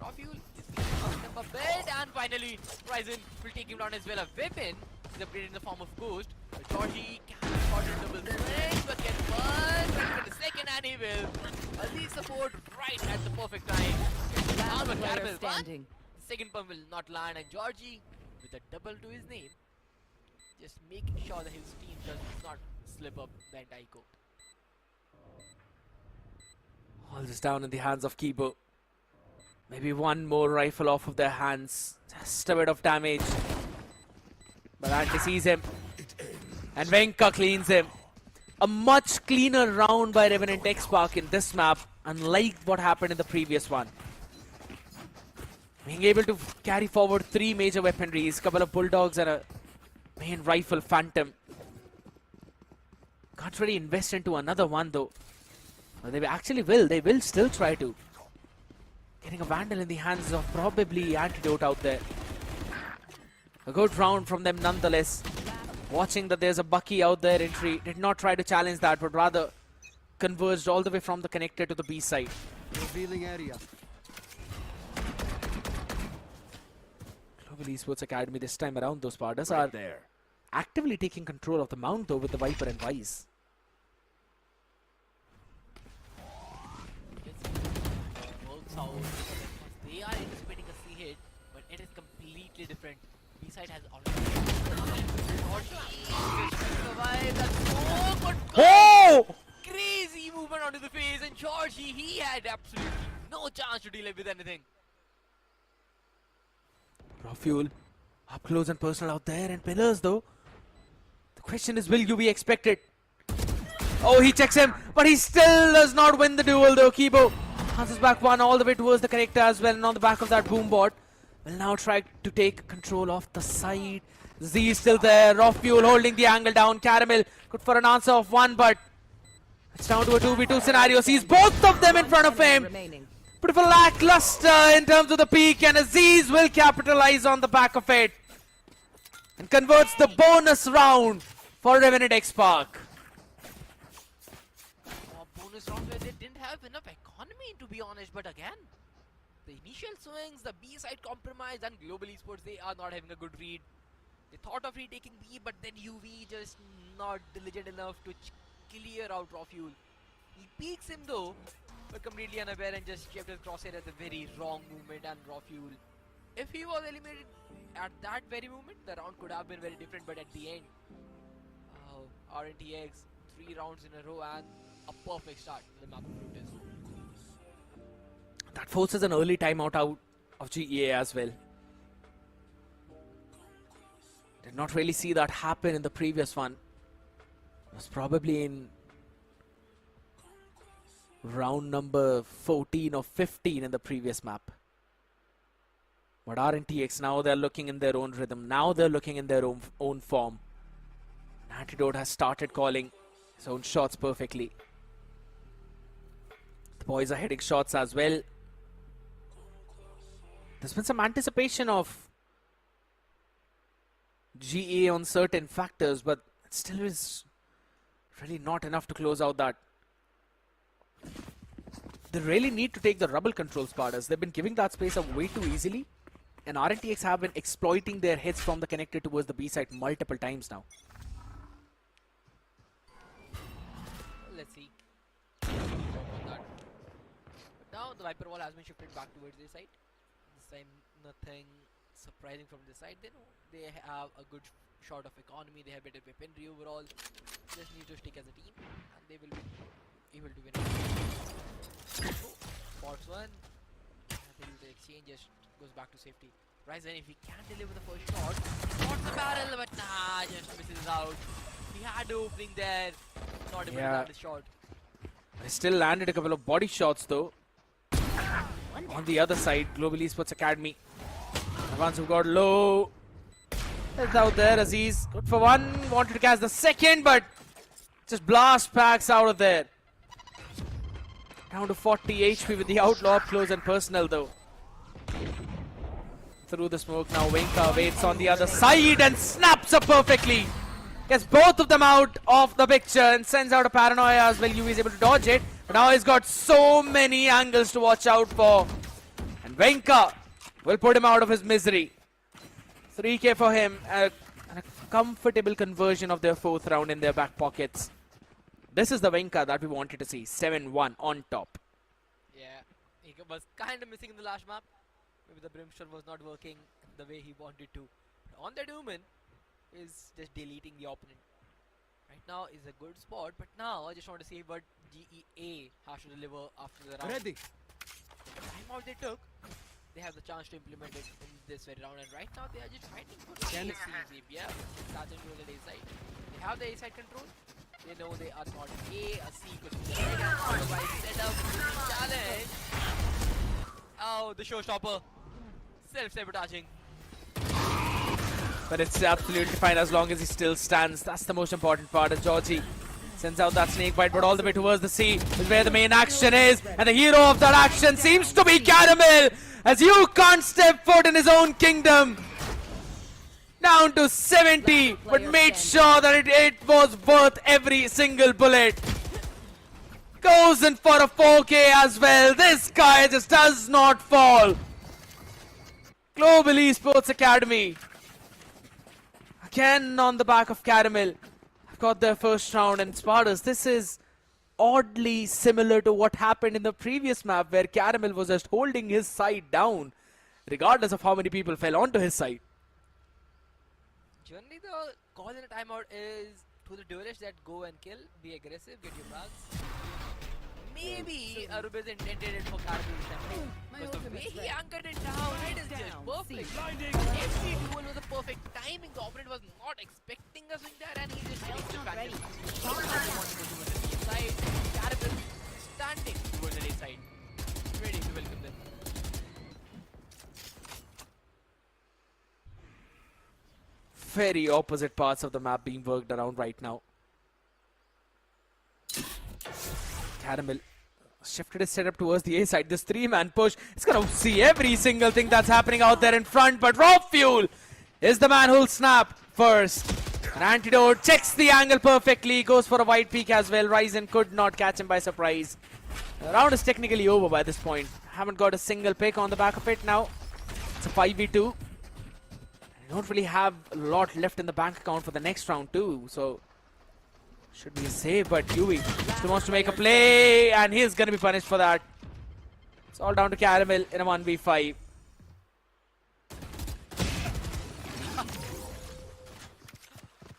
Raw fuel is getting up a bit, and finally, Ryzen will take him down as well. A weapon is upgraded in the form of Ghost. But Georgie can spot a double swing, but get one, but get a second, and he will. Aziz support right at the perfect time. Now the Caramel, but the second pump will not land, and Georgie with a double to his name, just making sure that his team does not slip up the entire court. All this down in the hands of Kibo. Maybe one more rifle off of their hands. Just a bit of damage. But Andy sees him. And Venka cleans him. A much cleaner round by Revenant XSpark in this map, unlike what happened in the previous one. Being able to carry forward 3 major weaponries, couple of bulldogs and a main rifle Phantom. Can't really invest into another one though. Well, they actually will. They will still try to. Getting a Vandal in the hands of probably Antidote out there. A good round from them nonetheless. Watching that there's a Bucky out there entry. Did not try to challenge that, but rather converged all the way from the connector to the B side. Revealing area. Global Esports Academy this time around, those Spartans are there. actively taking control of the mount though with the Viper and Vice. Works out because they are anticipating a C hit, but it is completely different. B-side has already survived. That's so good. Oh! Crazy movement onto the face, and Georgie, he had absolutely no chance to deal with anything. Raw Fuel up close and personal out there, and Pillars though. The question is, will you be expected? Oh, he checks him, but he still does not win the duel though. Kibo passes back one all the way towards the connector as well, and on the back of that boom bot will now try to take control of the side. Z is still there. Raw Fuel holding the angle down. Caramel good for an answer of one, but it's down to a 2v2 scenario. Sees both of them in front of him. Remaining. Bit of a lackluster in terms of the peak, and Aziz will capitalize on the back of it and converts the bonus round for Revenant XSpark. Bonus round where they didn't have enough economy, to be honest, but again, the initial swings, the B side compromise, and Global Esports, they are not having a good read. They thought of retaking B, but then UV just not diligent enough to clear out Raw Fuel. He peeks him though, but completely unaware and just kept his crosshair at the very wrong moment, and Raw Fuel, if he was eliminated at that very moment, the round could have been very different, but at the end, RNTX, 3 rounds in a row and a perfect start to the map of Brutus. That forces an early timeout out of GEA as well. Did not really see that happen in the previous one. It was probably in round number 14 or 15 in the previous map. But RNTX, now they're looking in their own rhythm. Now they're looking in their own form. Antidote has started calling his own shots perfectly. The boys are hitting shots as well. There's been some anticipation of GA on certain factors, but it still is really not enough to close out that. They really need to take the rubble control spotters. They've been giving that space up way too easily, and RNTX have been exploiting their hits from the connector towards the B side multiple times now. Let's see. But now the Viper wall has been shifted back towards this side. This time nothing surprising from this side. They know they have a good shot of economy. They have better weaponry overall. Just need to stick as a team, and they will be able to win. So, spots one. They do the exchange, just goes back to safety. Ryzen, if he can't deliver the first shot, spots the barrel, but nah, just misses out. He had the opening there. Not able to land the shot. He still landed a couple of body shots though. On the other side, Global Esports Academy. The ones who got low. It's out there, Aziz. Good for one. Wanted to catch the second, but just blast packs out of there. Down to 40 HP with the outlaw up close and personal though. Through the smoke now, Winka waits on the other side and snaps up perfectly. Gets both of them out of the picture and sends out a paranoia as well. UV is able to dodge it, but now he's got so many angles to watch out for. And Winka will put him out of his misery. 3k for him, and a comfortable conversion of their 4th round in their back pockets. This is the Winka that we wanted to see. 7-1 on top. Yeah, he was kind of missing in the last map. Maybe the Brimstone was not working the way he wanted to. But on that Omen is just deleting the opponent. Right now is a good spot, but now I just want to see what GEA has to deliver after the round. Ready. The timeout they took, they have the chance to implement it in this very round, and right now they are just fighting for the A side. Yeah, that's into the A side. They have the A side control. They know they are not A C could be the otherwise set up challenge. Oh, the showstopper. Self-sabotaging. But it's absolutely fine as long as he still stands. That's the most important part. As Georgie sends out that snake bite, but all the way towards the sea is where the main action is. And the hero of that action seems to be Caramel, as you can't step foot in his own kingdom. Down to 70, but made sure that it was worth every single bullet. Goes in for a 4k as well. This guy just does not fall. Global Esports Academy. again on the back of Caramel. I've got their first round, and Spartans, this is oddly similar to what happened in the previous map where Caramel was just holding his side down regardless of how many people fell onto his side. Generally, the call in a timeout is to the duelists that go and kill, be aggressive, get your bugs. Maybe Arub is intended it for Caramel this time. Because the way he anchored it down, it is just perfect. Every duel was a perfect timing. The opponent was not expecting a swing there, and he just takes the advantage. He wanted to go towards the left side. Caramel standing towards the left side, ready to welcome them. Very opposite parts of the map being worked around right now. Caramel shifted his setup towards the A side. This 3-man push is going to see every single thing that's happening out there in front. But Rob Fuel is the man who'll snap first. An Antidote checks the angle perfectly. Goes for a wide peek as well. Ryzen could not catch him by surprise. The round is technically over by this point. Haven't got a single pick on the back of it now. It's a 5v2. I don't really have a lot left in the bank account for the next round too. So should be a save, but Yui still wants to make a play, and he's going to be punished for that. It's all down to Caramel in a 1v5.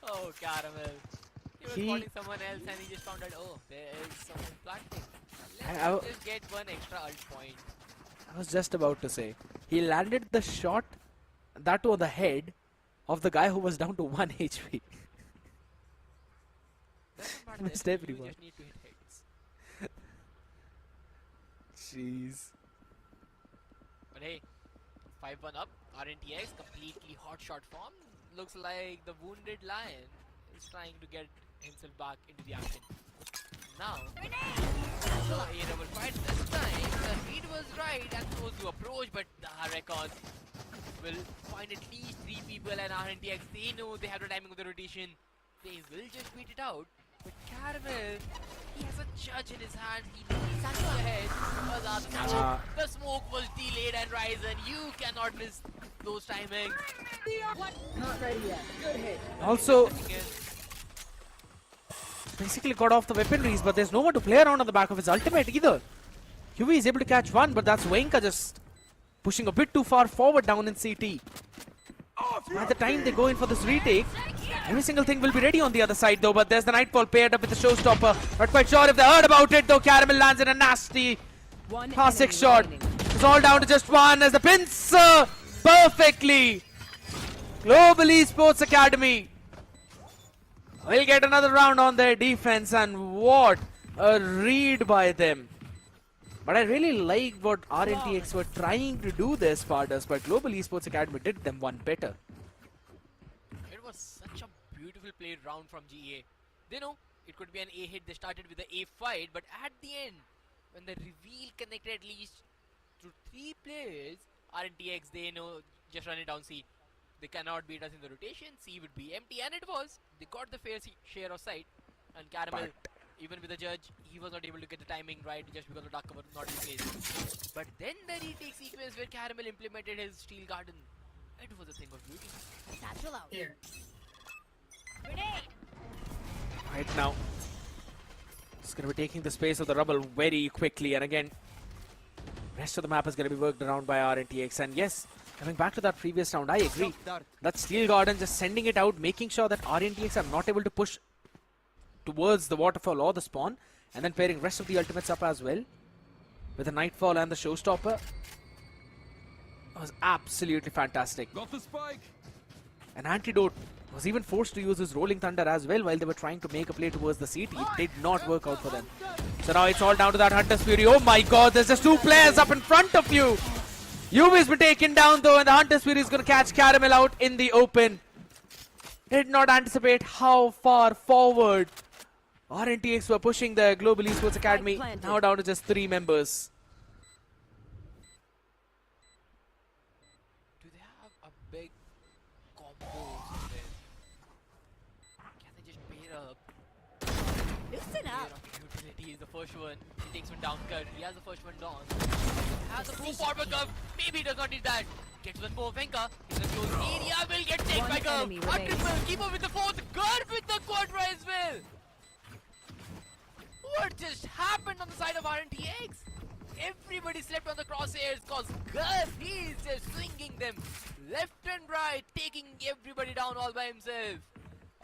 Oh, Caramel. He was calling someone else and he just found out, oh, there is someone planting. Let's just get one extra ult point. I was just about to say, he landed the shot, that to the head of the guy who was down to 1 HP. Missed everyone. You just need to hit heads. Jeez. But hey, 5-1 up. RNTX completely hot shot form. Looks like the wounded lion is trying to get himself back into the action. Now, a double fight this time. The read was right and supposed to approach, but the records will find at least 3 people, and RNTX, they know they have the timing of the rotation. They will just wait it out. But Caramel, he has a judge in his hand. He needs to ahead. The smoke was delayed, and Ryzen, you cannot miss those timings. Not ready yet. Good hit. Also, basically got off the weaponries, but there's no one to play around on the back of his ultimate either. Yui is able to catch one, but that's Wenka just pushing a bit too far forward down in CT. By the time they go in for this retake, every single thing will be ready on the other side though, but there's the Nightfall paired up with the Showstopper. Not quite sure if they heard about it though. Caramel lands in a nasty pass 6 shot. It's all down to just one as the pincer perfectly. Global Esports Academy will get another round on their defense, and what a read by them. But I really like what RNTX were trying to do there, Spartans, but Global Esports Academy did them one better. It was such a beautiful played round from GA. They know it could be an A hit. They started with the A fight, but at the end, when the reveal connected at least to 3 players, RNTX, they know, just run it down C. They cannot beat us in the rotation. C would be empty, and it was. They got the fair share of sight, and Caramel, even with the judge, he was not able to get the timing right just because of dark cover not in place. But then the retake sequence where Caramel implemented his Steel Garden, it was a thing of beauty. Satchel out. Here. Right now, it's going to be taking the space of the rubble very quickly, and again, rest of the map is going to be worked around by RNTX. And yes, coming back to that previous round, I agree. That Steel Garden, just sending it out, making sure that RNTX are not able to push towards the waterfall or the spawn, and then pairing rest of the ultimates up as well with the Nightfall and the Showstopper. It was absolutely fantastic. Got the spike. An Antidote was even forced to use his Rolling Thunder as well while they were trying to make a play towards the CT. It did not work out for them. So now it's all down to that Hunter's Fury. Oh my god, there's just 2 players up in front of you. Yuvi's been taken down though, and the Hunter's Fury is going to catch Caramel out in the open. Did not anticipate how far forward RNTX were pushing the Global Esports Academy. Now down to just 3 members. Do they have a big combo somewhere? Can they just pair up? Listen up. Utility is the first one. He takes one down cut. He has the first one down. He has a full forward curve. Maybe he does not need that. Get to the core, Venka. In the close area, will get taken by Gurv. enemy A remains. triple, keep up with the fourth. Gurv with the quadra as well. What just happened on the side of RNTX? Everybody slept on the crosshairs because Gurv, he's just swinging them left and right, taking everybody down all by himself.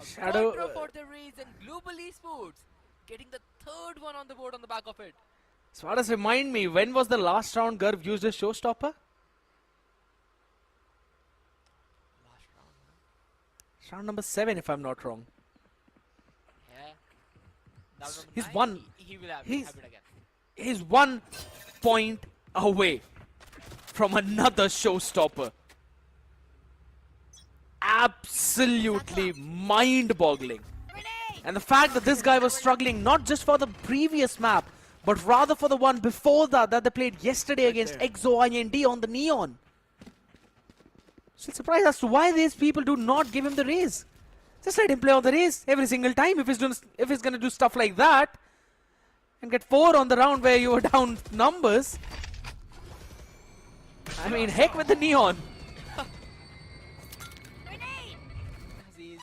A Shadow, quadra for the race and Global Esports getting the third one on the board on the back of it. Swadas, remind me, when was the last round Gurv used a showstopper? Round number 7, if I'm not wrong. Yeah. That was He's nine. one. He will have He's- it again. He's 1 point away from another showstopper. Absolutely mind-boggling. And the fact that this guy was struggling not just for the previous map, but rather for the one before that they played yesterday against Exe Esports on the Neon. Still surprised as to why these people do not give him the raise. Just let him play on the race every single time if he's gonna do stuff like that. And get 4 on the round where you were down numbers. I mean, heck with the Neon. Aziz.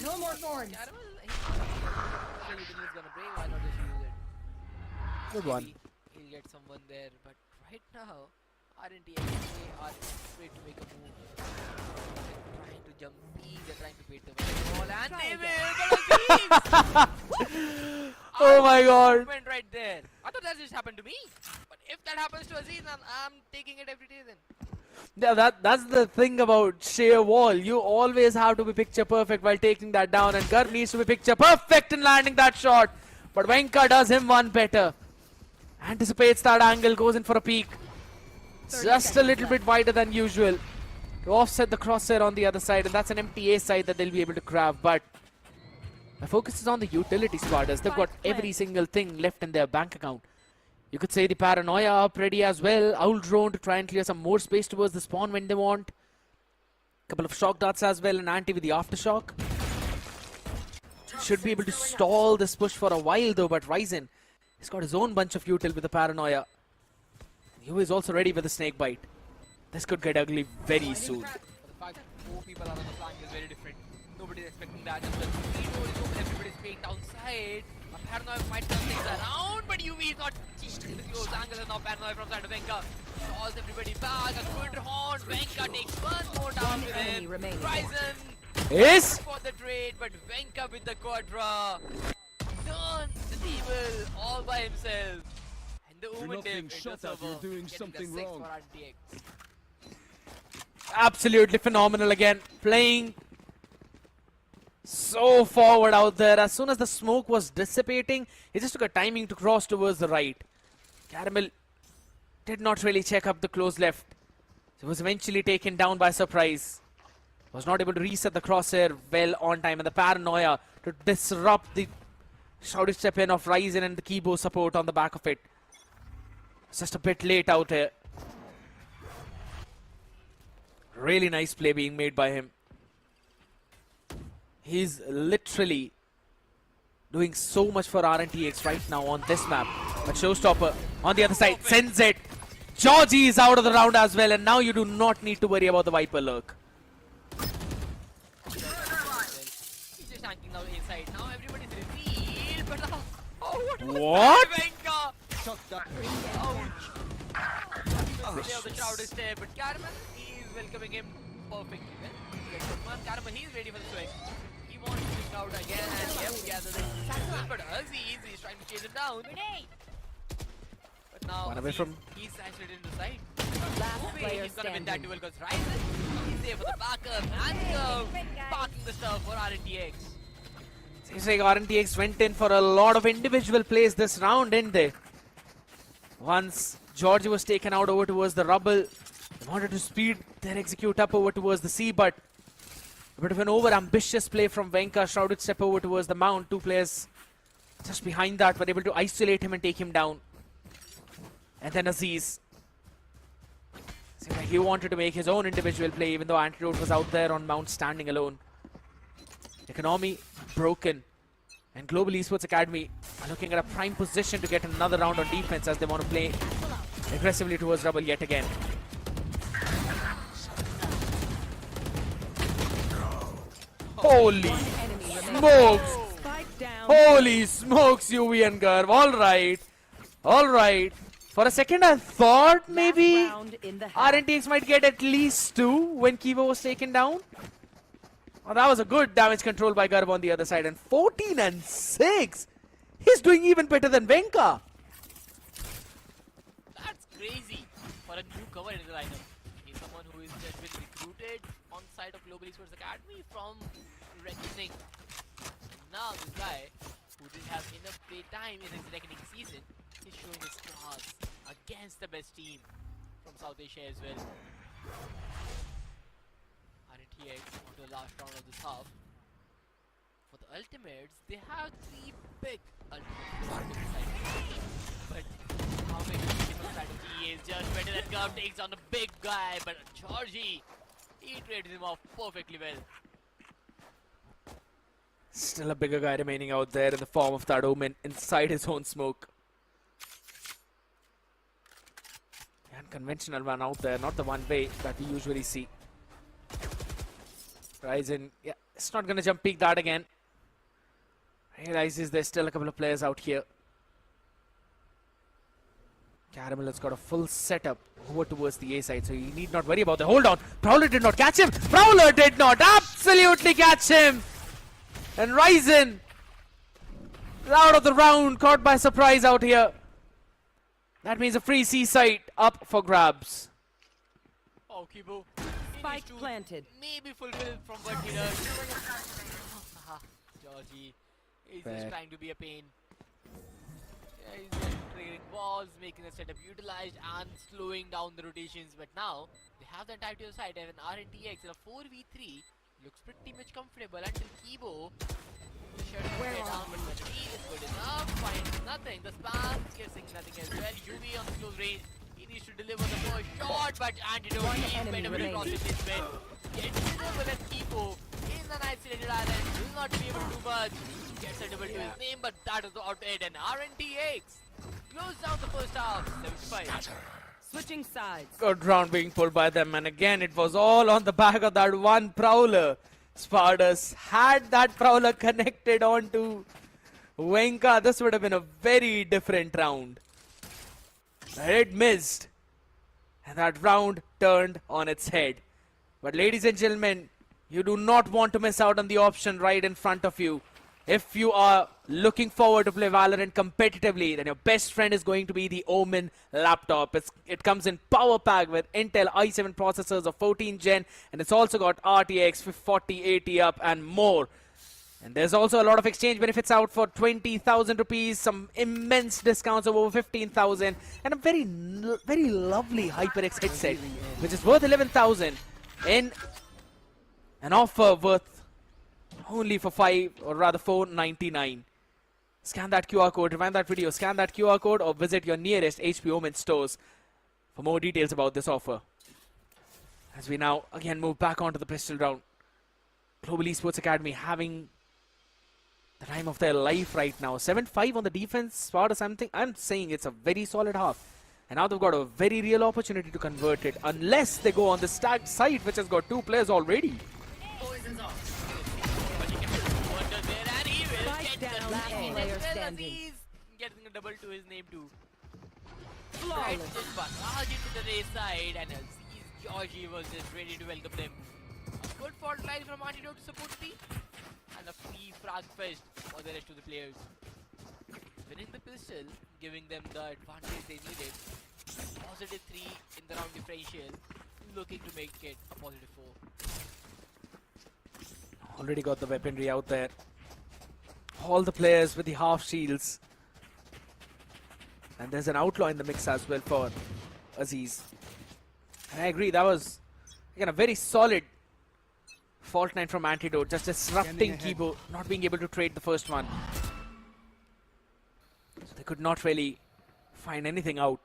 No more thorns. Caramel, he's gonna break. Why not just use it? Good one. Maybe he'll get someone there, but right now, RNTX are afraid to make a move. They're trying to jump B, they're trying to beat the ball, and they will. But Aziz! Oh my god. Movement right there. I thought that just happened to me, but if that happens to Aziz, then I'm taking it every day then. Yeah, that's the thing about sheer wall. You always have to be picture perfect while taking that down, and Gurv needs to be picture perfect in landing that shot. But Venka does him one better. Anticipates that angle, goes in for a peek. Just a little bit wider than usual to offset the crosshair on the other side, and that's an empty A side that they'll be able to grab. But the focus is on the utility squatters. They've got every single thing left in their bank account. You could say the Paranoia up ready as well. Owl Drone to try and clear some more space towards the spawn when they want. Couple of shock darts as well, and Anti with the aftershock. Should be able to stall this push for a while though, but Ryzen, he's got his own bunch of util with the Paranoia. He is also ready with the snake bite. This could get ugly very soon. But the fact that 4 people are on the flank is very different. Nobody's expecting that. Just the three door is open, everybody's playing downside. Paranoia might turn things around, but UV is not in the close angle, and now Paranoia from side of Venka calls everybody back. A good horn. Venka takes one more down with him. Ryzen Is for the trade, but Venka with the quadra turns the table all by himself. And the Omen not being Div shot into at, you're server, doing getting something the 6 wrong. for RTX. absolutely phenomenal again. Playing so forward out there. As soon as the smoke was dissipating, he just took a timing to cross towards the right. Caramel did not really check up the close left. He was eventually taken down by surprise. Was not able to reset the crosshair well on time, and the Paranoia to disrupt the shouted step in of Ryzen and the Kibo support on the back of it. It's just a bit late out here. Really nice play being made by him. He's literally doing so much for RNTX right now on this map. But Showstopper on the other side sends it. Georgie is out of the round as well, and now you do not need to worry about the Viper lurk. He's just tanking now inside. Now everybody's revealed, but what? What? Venka! Ouch! The crowd is there, but Caramel, he's welcoming him perfectly well. He gets one. Caramel, he's ready for the swing. He wants to swing out again, and yep, gathers it. But Aziz is trying to chase him down. But now One away Aziz, from- he's isolated in the side. Last No way player he's gonna win standing. that duel because Ryzen, he's there for the backup and parking the stuff for RNTX. Seems like RNTX went in for a lot of individual plays this round, didn't they? Once Georgie was taken out over towards the rubble, they wanted to speed their execute up over towards the sea, but a bit of an over-ambitious play from Venka. Shrouded step over towards the mount. 2 players just behind that were able to isolate him and take him down. And then Aziz. Seemed like he wanted to make his own individual play, even though Antidote was out there on mount standing alone. Economy broken, and Global Esports Academy are looking at a prime position to get another round on defense as they want to play aggressively towards Rubble yet again. Holy smokes! Holy smokes, UV and Garv. Alright. For a second I thought maybe RNTX might get at least 2 when Kivo was taken down. Oh, that was a good damage control by Garv on the other side. And 14 and 6! He's doing even better than Venka. That's crazy for a newcomer in the lineup. He's someone who is just been recruited on the side of Global Esports Academy from Revenant. Now this guy, who didn't have enough play time in his reckoning season, is showing his class against the best team from South Asia as well. RNTX on the last round of this half. For the ultimates, they have 3 big ultimates. But how big different strategy is just better than Gov takes on the big guy, but Georgie, he trades him off perfectly well. Still a bigger guy remaining out there in the form of that Omen inside his own smoke. Unconventional one out there, not the one way that we usually see. Ryzen, yeah, it's not gonna jump peek that again. Realizes there's still a couple of players out here. Caramel has got a full setup over towards the A side, so you need not worry about the hold on. Prowler did not catch him. Prowler did not absolutely catch him. And Ryzen, out of the round, caught by surprise out here. That means a free C site up for grabs. Oh, Kibo. Spike planted. Maybe fulfill from what he does. Georgie is just trying to be a pain. Yeah, he's just trading balls, making the setup utilized and slowing down the rotations. But now they have the entire to the side, and RNTX in a 4v3 looks pretty much comfortable until Kibo. The shot is down, but the speed is good enough. Finds nothing. The spam guessing nothing as well. UV on the close range. He needs to deliver the first shot, but Antidote is better with process his bed. Gets it over as Kibo in the isolated island. Will not be able to do much. Gets a double to his name, but that is out it. And RNTX close down the first half. 7-5. Switching sides. Good round being pulled by them, and again it was all on the back of that one Prowler. Spardas had that Prowler connected onto Venka, this would have been a very different round. It missed, and that round turned on its head. But ladies and gentlemen, you do not want to miss out on the option right in front of you. If you are looking forward to play Valorant competitively, then your best friend is going to be the Omen laptop. It comes in power pack with Intel i7 processors of 14th gen, and it's also got RTX 4080 up and more. And there's also a lot of exchange benefits out for 20,000 rupees, some immense discounts of over 15,000, and a very lovely HyperX headset, which is worth 11,000 in an offer worth only for 499. Scan that QR code, rewind that video, scan that QR code, or visit your nearest HP Omen stores for more details about this offer. As we now again move back onto the pistol round. Global Esports Academy having the time of their life right now. 7-5 on the defense part or something. I'm saying it's a very solid half. And now they've got a very real opportunity to convert it, unless they go on the stacked side, which has got 2 players already. Getting a double to his name too. Right, just barrage into the race side, and sees Georgie was just ready to welcome them. A good fault line from Antidote to support the team, and a free frag fest for the rest of the players. Winning the pistol, giving them the advantage they needed. Positive 3 in the round differential, looking to make it a positive 4. Already got the weaponry out there. All the players with the half shields. And there's an outlaw in the mix as well for Aziz. And I agree, that was again a very solid fault line from Antidote, just disrupting Kibo, not being able to trade the first one. So they could not really find anything out.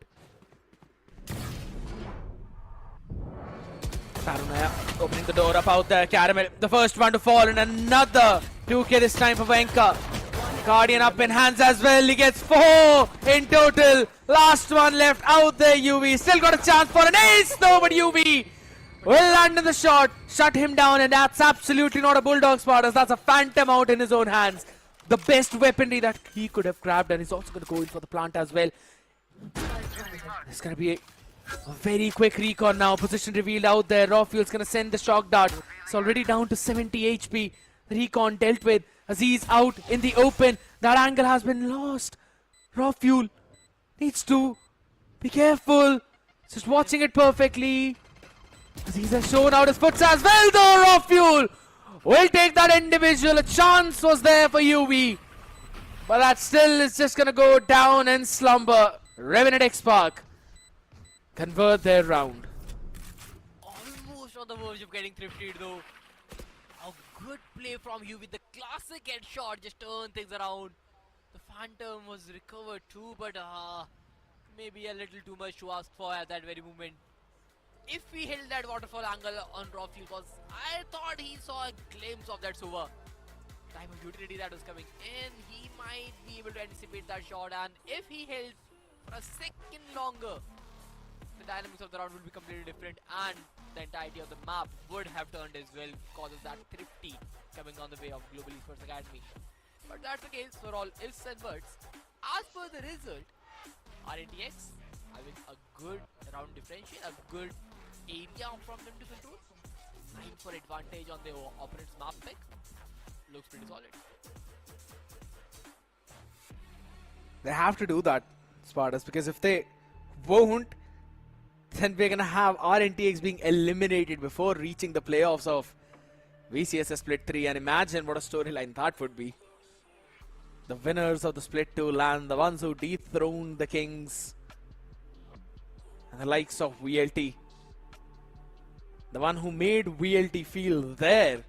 Paranoia opening the door up out there. Caramel, the first one to fall, and another 2K this time for Venka. Guardian up in hands as well. He gets 4 in total. Last one left out there, UV. Still got a chance for an ace. No, but UV will land in the shot. Shut him down, and that's absolutely not a Bulldog Spartans. That's a Phantom out in his own hands. The best weaponry that he could have grabbed, and he's also going to go in for the plant as well. It's going to be a very quick recon now. Position revealed out there. Raw Fuel's going to send the shock dart. It's already down to 70 HP. Recon dealt with. Aziz out in the open. That angle has been lost. Raw Fuel needs to be careful. Just watching it perfectly. Aziz has shown out his foots as well though. Raw Fuel will take that individual. A chance was there for UV. But that still is just going to go down and slumber. Revenant XSpark convert their round. Almost on the verge of getting thrifted though. A good play from you with the classic headshot, just turn things around. The Phantom was recovered too, but maybe a little too much to ask for at that very moment. If he held that waterfall angle on Raw Fuel, because I thought he saw a glimpse of that Suva type of utility that was coming in, he might be able to anticipate that shot, and if he held for a second longer, the dynamics of the round would be completely different, and the entirety of the map would have turned as well because of that thrifty coming on the way of Global Esports Academy. But that's the case for all ifs and buts. As per the result, RNTX having a good round differential, a good area from them to control, 9 for advantage on the opponent's map pick. Looks pretty solid. They have to do that, Spartans, because if they won't, then we're going to have RNTX being eliminated before reaching the playoffs of VCSA Split 3. And imagine what a storyline that would be. The winners of the Split 2 land, the ones who dethroned the Kings, and the likes of VLT. The one who made VLT feel their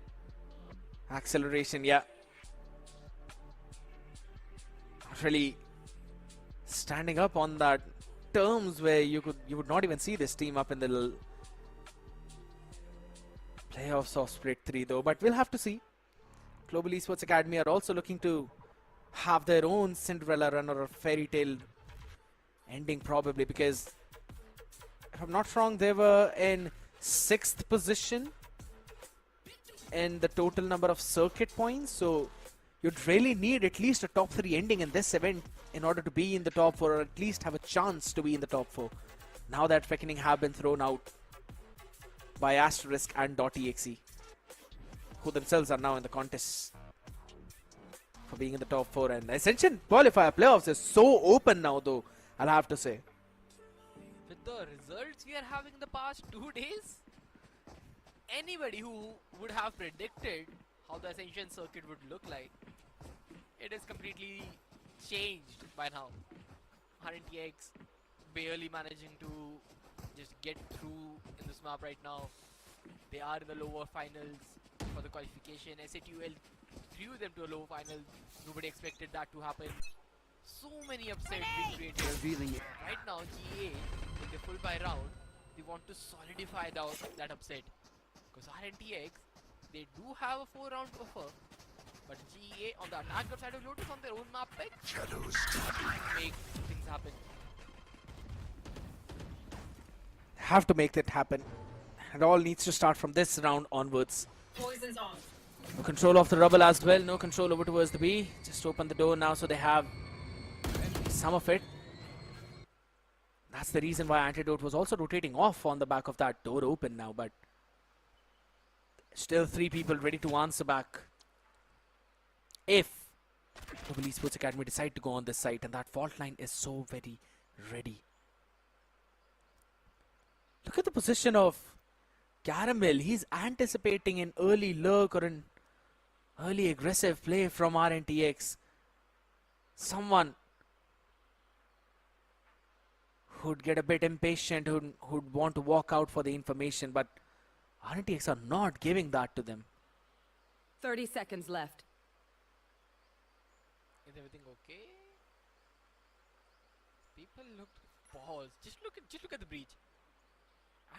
acceleration, yeah. Not really standing up on that terms where you would not even see this team up in the playoffs of Split 3 though, but we'll have to see. Global Esports Academy are also looking to have their own Cinderella run or a fairy tale ending probably, because if I'm not wrong, they were in 6th position in the total number of circuit points, so you'd really need at least a top 3 ending in this event in order to be in the top 4, or at least have a chance to be in the top 4. Now that reckoning have been thrown out by Asterisk and .exe, who themselves are now in the contest for being in the top 4. And Ascension qualifier playoffs is so open now though, I'll have to say. With the results we are having in the past 2 days, anybody who would have predicted how the Ascension circuit would look like, it is completely changed by now. RNTX barely managing to just get through in this map right now. They are in the lower finals for the qualification. SATUL threw them to a lower final. Nobody expected that to happen. So many upsets being created. Right now, GA in the full buy round, they want to solidify that upset. Because RNTX, they do have a 4-round buffer, but GA on the attacker side of Lotus on their own map pick make things happen. Have to make that happen. It all needs to start from this round onwards. Poison's on. No control of the rubble as well. No control over towards the B. Just open the door now so they have some of it. That's the reason why Antidote was also rotating off on the back of that door open now, but still 3 people ready to answer back if Global Esports Academy decide to go on this site, and that fault line is so very ready. Look at the position of Caramel. He's anticipating an early lurk or an early aggressive play from RNTX. Someone who'd get a bit impatient, who'd want to walk out for the information, but RNTX are not giving that to them. 30 seconds left. Is everything okay? People looked paused. Just look at the breach.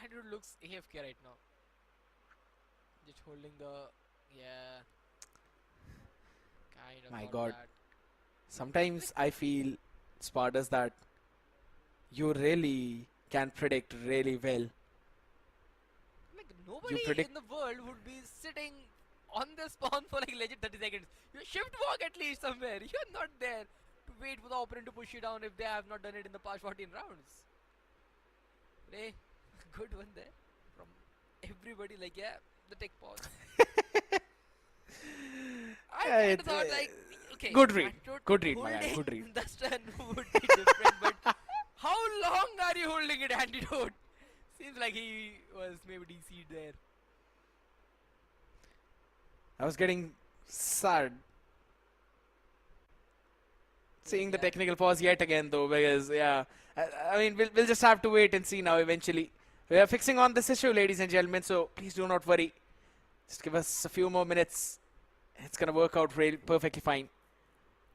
Andrew looks AFK right now. Just holding the kind of My God. that. Sometimes I feel, Spartas, that you really can predict really well. Like nobody predict- in the world would be sitting on the spawn for like legit 30 seconds. You shift walk at least somewhere. You're not there to wait for the opponent to push you down if they have not done it in the past 14 rounds. Hey, good one there from everybody. Like, yeah, the tech pause. I kind of thought like, okay, good read. Matt Good read, my guy. holding Good read. the stun would be different, but how long are you holding it, Antidote? Seems like he was maybe DC'd there. I was getting sad seeing the technical pause yet again, though, because I mean we'll just have to wait and see now. Eventually, we are fixing on this issue, ladies and gentlemen. So please do not worry. Just give us a few more minutes. It's gonna work out perfectly fine.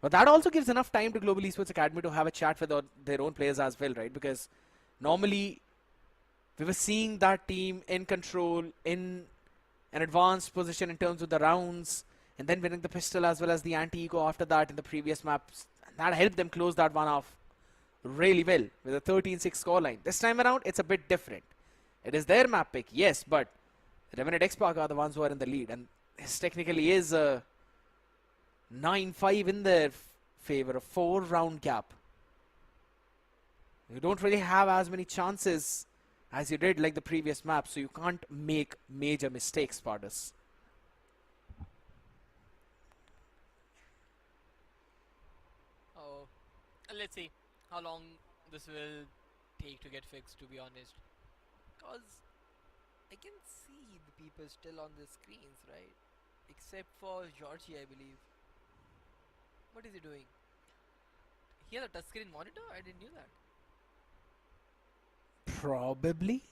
But that also gives enough time to Global Esports Academy to have a chat with their own players as well, right? Because normally we were seeing that team in control, in an advanced position in terms of the rounds, and then winning the pistol as well as the anti-eco after that in the previous maps. And that helped them close that one off really well with a 13-6 scoreline. This time around, it's a bit different. It is their map pick, yes, but Revenant XSpark are the ones who are in the lead, and this technically is a 9-5 in their favor, a 4-round gap. You don't really have as many chances as you did like the previous map, so you can't make major mistakes, Spartus. Oh, let's see how long this will take to get fixed, to be honest. Because I can see the people still on the screens, right? Except for Georgie, I believe. What is he doing? He has a touchscreen monitor? I didn't know that. Probably.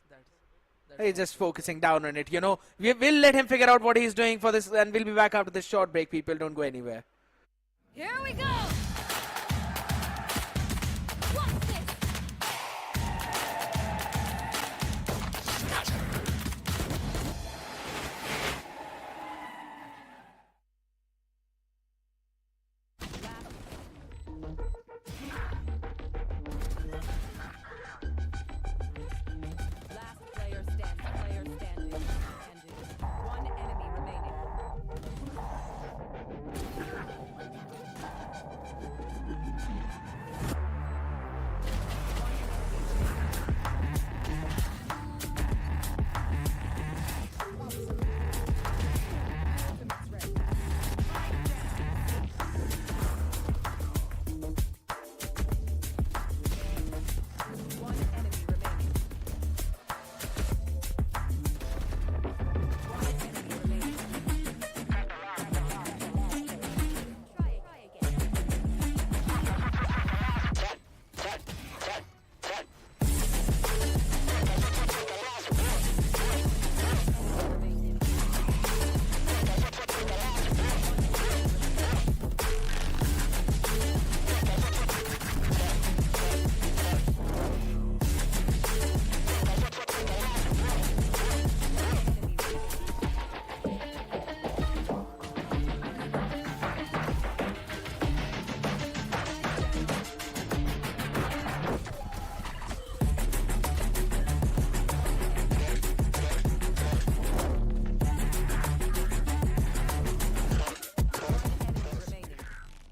That's He's just focusing down on it. You know, we'll let him figure out what he's doing for this, and we'll be back after this short break. People, don't go anywhere. Here we go. What's this? Last player standing. Ended. One enemy remaining. One enemy remaining. One enemy remaining. Try again. Remaining.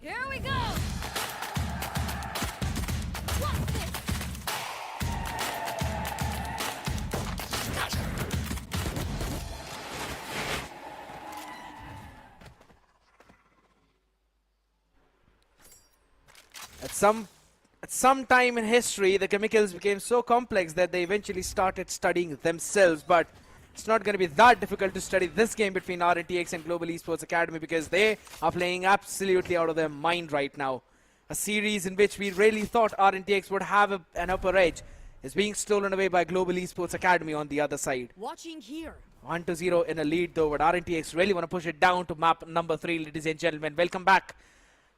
Here we go. What's this? At some time in history, the chemicals became so complex that they eventually started studying themselves. But it's not going to be that difficult to study this game between RNTX and Global Esports Academy, because they are playing absolutely out of their mind right now. A series in which we really thought RNTX would have an upper edge is being stolen away by Global Esports Academy on the other side. Watching here. 1-0 in a lead though, but RNTX really want to push it down to map number 3, ladies and gentlemen. Welcome back.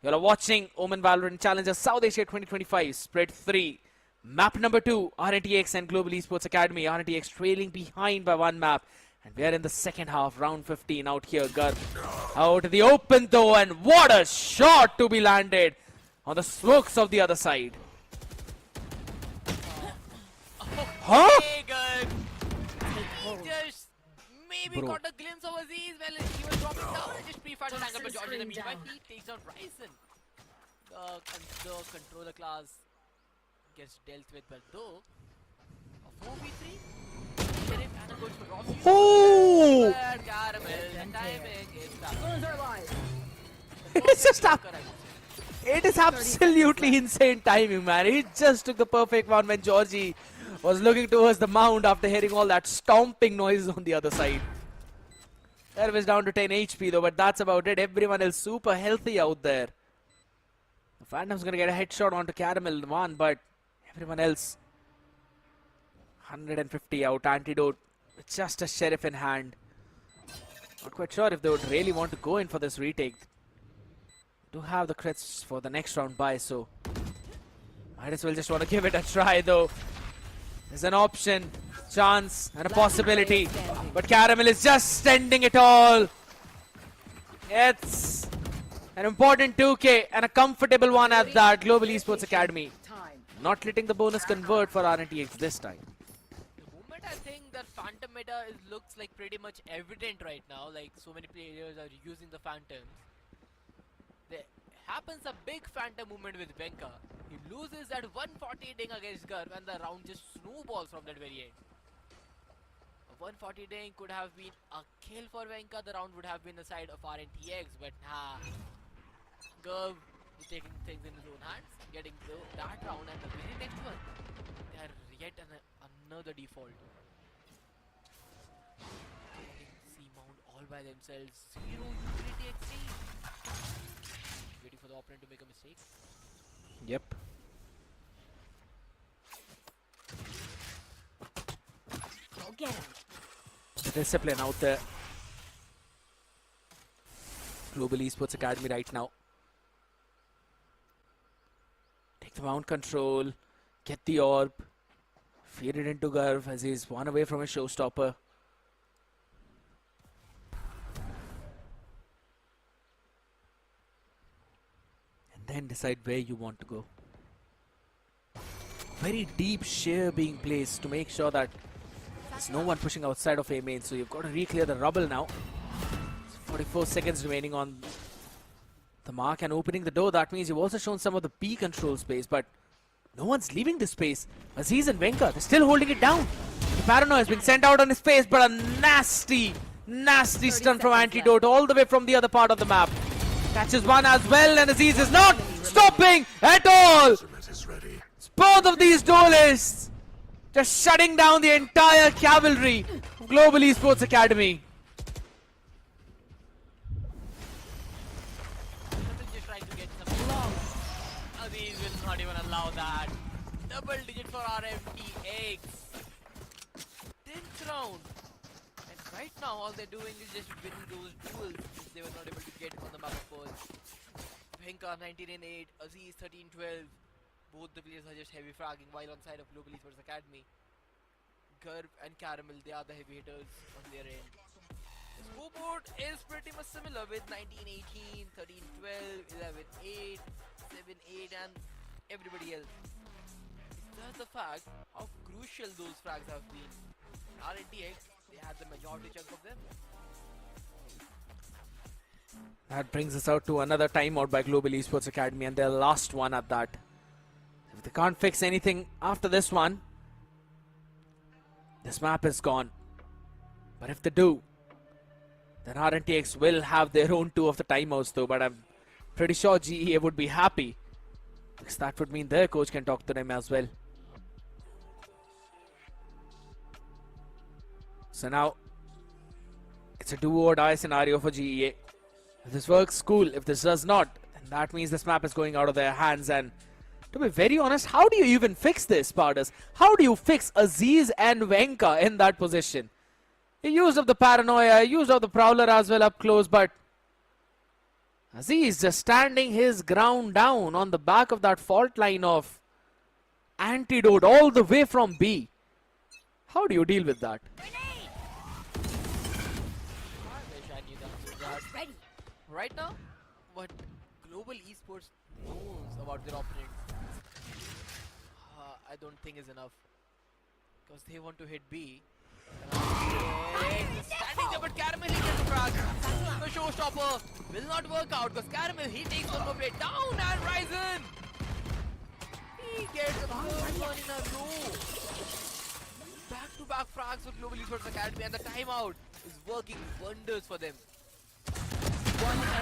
You are watching OMEN VALORANT Challenger South Asia 2025, spread 3. Map number 2, RNTX and Global Esports Academy. RNTX trailing behind by 1 map. And we are in the second half, round 15 out here. Garv out in the open though, and what a shot to be landed on the smokes of the other side. Huh? Hey, good. He just maybe Bro. got a glimpse of Aziz. Well, he was dropping down and just pre-fired an angle, but George in the meanwhile, he takes out Ryzen. The controller class gets dealt with, but though, a 4v3, Sheriff and a goes for Rossi. Oh! But Caramel, the timing is done. It's just it is absolutely insane timing, man. He just took the perfect one when Georgie was looking towards the mound after hearing all that stomping noises on the other side. Erv is down to 10 HP though, but that's about it. Everyone else super healthy out there. The Phantom's gonna get a headshot onto Caramel one, but everyone else 150 out. Antidote with just a Sheriff in hand. Not quite sure if they would really want to go in for this retake. Do have the crits for the next round bye, so might as well just want to give it a try though. There's an option, chance and a possibility, but Caramel is just ending it all. It's an important 2K and a comfortable one at that. Global Esports Academy not letting the bonus convert for RNTX this time. The moment I think that Phantom meta looks like pretty much evident right now, like so many players are using the Phantoms. There happens a big Phantom movement with Venka. He loses that 140 ding against Garv and the round just snowballs from that very end. A 140 ding could have been a kill for Venka. The round would have been the side of RNTX, but nah. Garv is taking things in his own hands, getting that round and the very next one. They are yet another default. C-mount all by themselves. Zero utility exchange. Waiting for the opponent to make a mistake. Yep. Go get him. The discipline out there. Global Esports Academy right now. Take the mount control, get the orb, feed it into Garv as he's one away from a showstopper. And then decide where you want to go. Very deep shear being placed to make sure that there's no one pushing outside of A main, so you've got to re-clear the rubble now. 44 seconds remaining on the mark and opening the door. That means you've also shown some of the B control space, but no one's leaving the space. Aziz and Venka, they're still holding it down. The Paranoia has been sent out on his face, but a nasty stun from Antidote all the way from the other part of the map. Catches one as well, and Aziz is not stopping at all. It's both of these duelists just shutting down the entire cavalry of Global Esports Academy. Just trying to get some long. Aziz will not even allow that. Double digit for RMTX. 10th round. And right now all they're doing is just winning those duels which they were not able to get on the map of course. Venka 19 and 8, Aziz 13-12. Both the players are just heavy fragging while on side of Global Esports Academy. Garv and Caramel, they are the heavy hitters on their end. The scoreboard is pretty much similar with 19-18, 13-12, 11-8, 7-8 and everybody else. That's the fact how crucial those frags have been. RNTX, they had the majority chunk of them. That brings us out to another timeout by Global Esports Academy and their last one at that. If they can't fix anything after this one, this map is gone. But if they do, then RNTX will have their own two of the timeouts though, but I'm pretty sure GEA would be happy because that would mean their coach can talk to them as well. So now, it's a do or die scenario for GEA. If this works, cool. If this does not, then that means this map is going out of their hands. And to be very honest, how do you even fix this, Pardas? How do you fix Aziz and Venka in that position? He used up the Paranoia, he used up the Prowler as well up close, but Aziz just standing his ground down on the back of that fault line of Antidote all the way from B. How do you deal with that? you the answer to that. Ready. Right now, what Global Esports knows about their opponents, I don't think is enough. Because they want to hit B. Standing there, but Caramel, he gets the frag. The showstopper will not work out because Caramel, he takes one more play down and Ryzen. He gets a third one in a row. Back-to-back frags for Global Esports Academy, and the timeout is working wonders for them.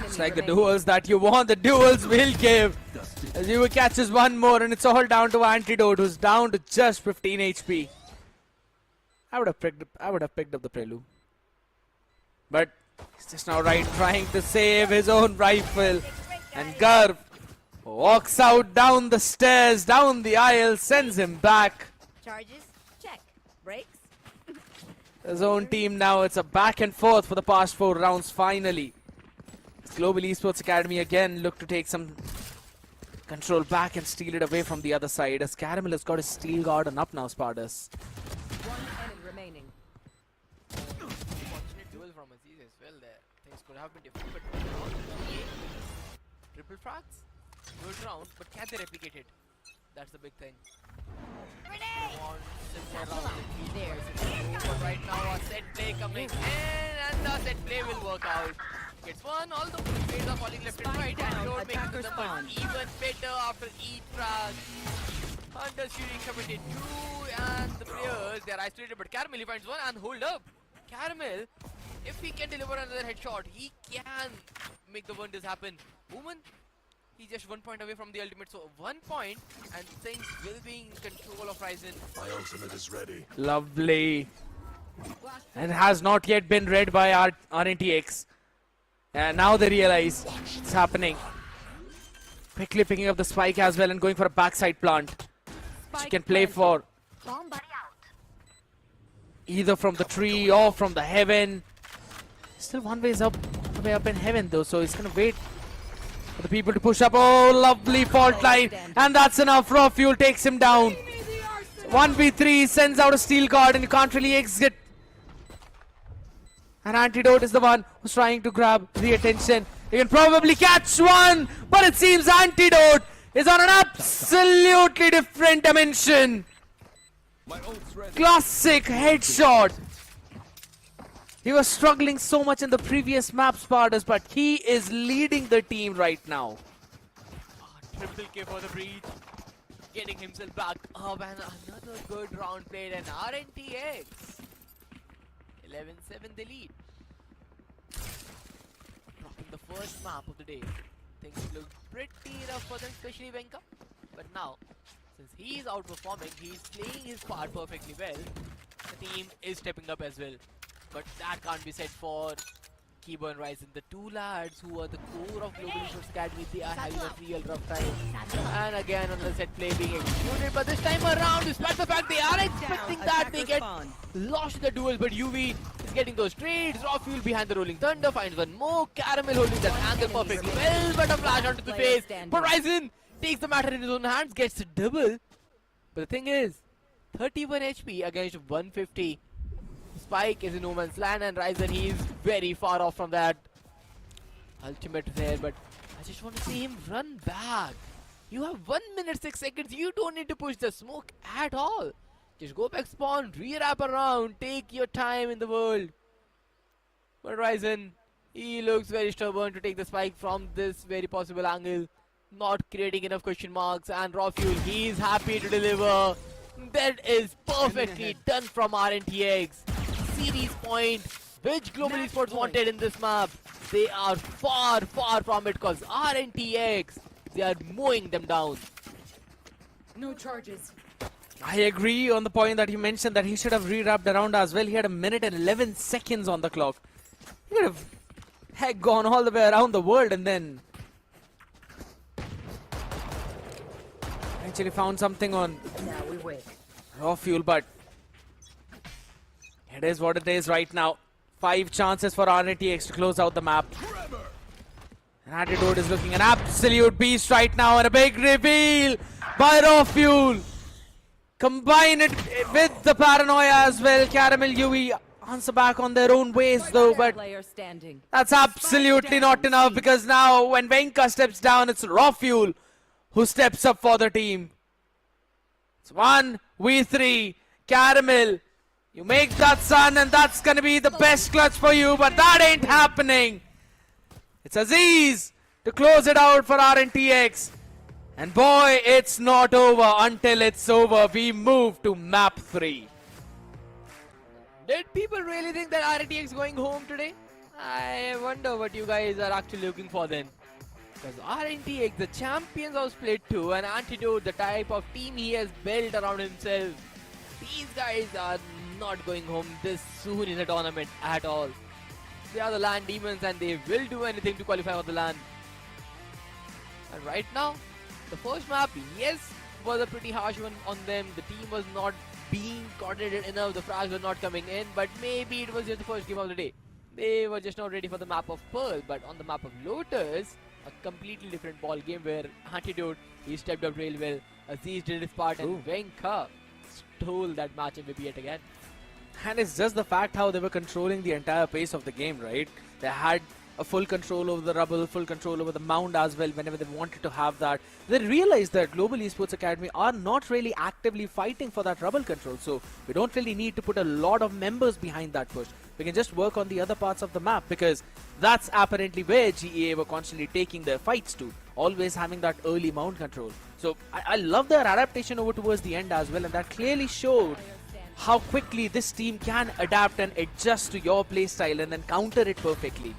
It's like the duels that you want, the duels will give. As you catches one more, and it's all down to Antidote, who's down to just 15 HP. I would have picked up the Prelude. But he's just now trying to save his own rifle. And Garv walks out down the stairs, down the aisle, sends him back. Charges, check. Brakes. His own team now, it's a back and forth for the past 4 rounds finally. Global Esports Academy again look to take some control back and steal it away from the other side, as Caramel has got his steel guard and up now, Spartus. One enemy remaining. Fortunate duel from Aziz as well there. Things could have been different, but triple frags, good round, but can they replicate it? That's the big thing. There. But right now a set play coming in, and the set play will work out. Gets one, all the players are falling left and right, and Lord makes the number even better after each frag. Hunter shooting committed 2, and the players, they are isolated, but Caramel, he finds one, and hold up. Caramel, if he can deliver another headshot, he can make the wonders happen. Woman, he's just 1 point away from the ultimate, so 1 point, and things will be in control of Ryzen. My ultimate is ready. Lovely. And has not yet been read by RNTX. And now they realize it's happening. Quickly picking up the spike as well and going for a backside plant. She can play for Bomb buddy out. either from the tree or from the heaven. Still one way up in heaven though, so he's gonna wait for the people to push up. Oh, lovely fault line, and that's enough. Raw Fuel takes him down. 1v3, sends out a steel guard, and you can't really exit. And Antidote is the one who's trying to grab the attention. He can probably catch one, but it seems Antidote is on an absolutely different dimension. Classic headshot. He was struggling so much in the previous map, Spartus, but he is leading the team right now. Triple K for the breach. Getting himself back up, and another good round played, and RNTX 11-7 the lead. Dropping the first map of the day. Things look pretty rough for them, especially Venka. But now, since he's outperforming, he's playing his part perfectly well. The team is stepping up as well. But that can't be said for Kibo and Ryzen. The two lads who are the core of Global Esports Academy, they are having a real rough time. And again on the set play being executed, but this time around, despite the fact they are expecting that, they get lost in the duel, but UV is getting those trades. Raw Fuel behind the Rolling Thunder finds one more. Caramel holding that angle perfectly well, but a flash onto the face. But Ryzen takes the matter in his own hands, gets a double. But the thing is, 31 HP against 150. Spike is in no man's land, and Ryzen, he is very far off from that ultimate there, but I just want to see him run back. You have 1 minute 6 seconds, you don't need to push the smoke at all. Just go back spawn, re-wrap around, take your time in the world. But Ryzen, he looks very stubborn to take the spike from this very possible angle, not creating enough question marks, and Raw Fuel, he is happy to deliver. That is perfectly done from RNTX. Series point, which Global Esports wanted in this map. They are far from it, because RNTX, they are mowing them down. No charges. I agree on the point that you mentioned that he should have re-wrapped around as well. He had 1 minute and 11 seconds on the clock. He could have gone all the way around the world and then actually found something on Now we wait. Raw Fuel, but it is what it is right now. 5 chances for RNTX to close out the map. And Antidote is looking an absolute beast right now, and a big reveal by Raw Fuel. Combine it with the paranoia as well. Caramel UV answer back on their own ways though, but Player standing. that's absolutely not enough, because now when Venka steps down, it's Raw Fuel who steps up for the team. It's 1v3. Caramel, you make that son, and that's gonna be the best clutch for you, but that ain't happening. It's Aziz to close it out for RNTX. And boy, it's not over until it's over. We move to map 3. Did people really think that RTX going home today? I wonder what you guys are actually looking for then. Because RTX, the champions of Split 2, and Antidote, the type of team he has built around himself, these guys are not going home this soon in the tournament at all. They are the LAN demons and they will do anything to qualify for the LAN. And right now, the first map, yes, was a pretty harsh one on them. The team was not being coordinated enough, the frags were not coming in, but maybe it was just the first game of the day. They were just not ready for the map of Pearl, but on the map of Lotus, a completely different ball game where Antidote, he stepped up real well. Aziz did his part, and Venka stole that match MVP yet again. And it's just the fact how they were controlling the entire pace of the game, right? They had a full control over the rubble, full control over the mound as well whenever they wanted to have that. They realized that Global Esports Academy are not really actively fighting for that rubble control, so we don't really need to put a lot of members behind that push. We can just work on the other parts of the map, because that's apparently where GEA were constantly taking their fights to, always having that early mount control. So I love their adaptation over towards the end as well, and that clearly showed how quickly this team can adapt and adjust to your playstyle and then counter it perfectly.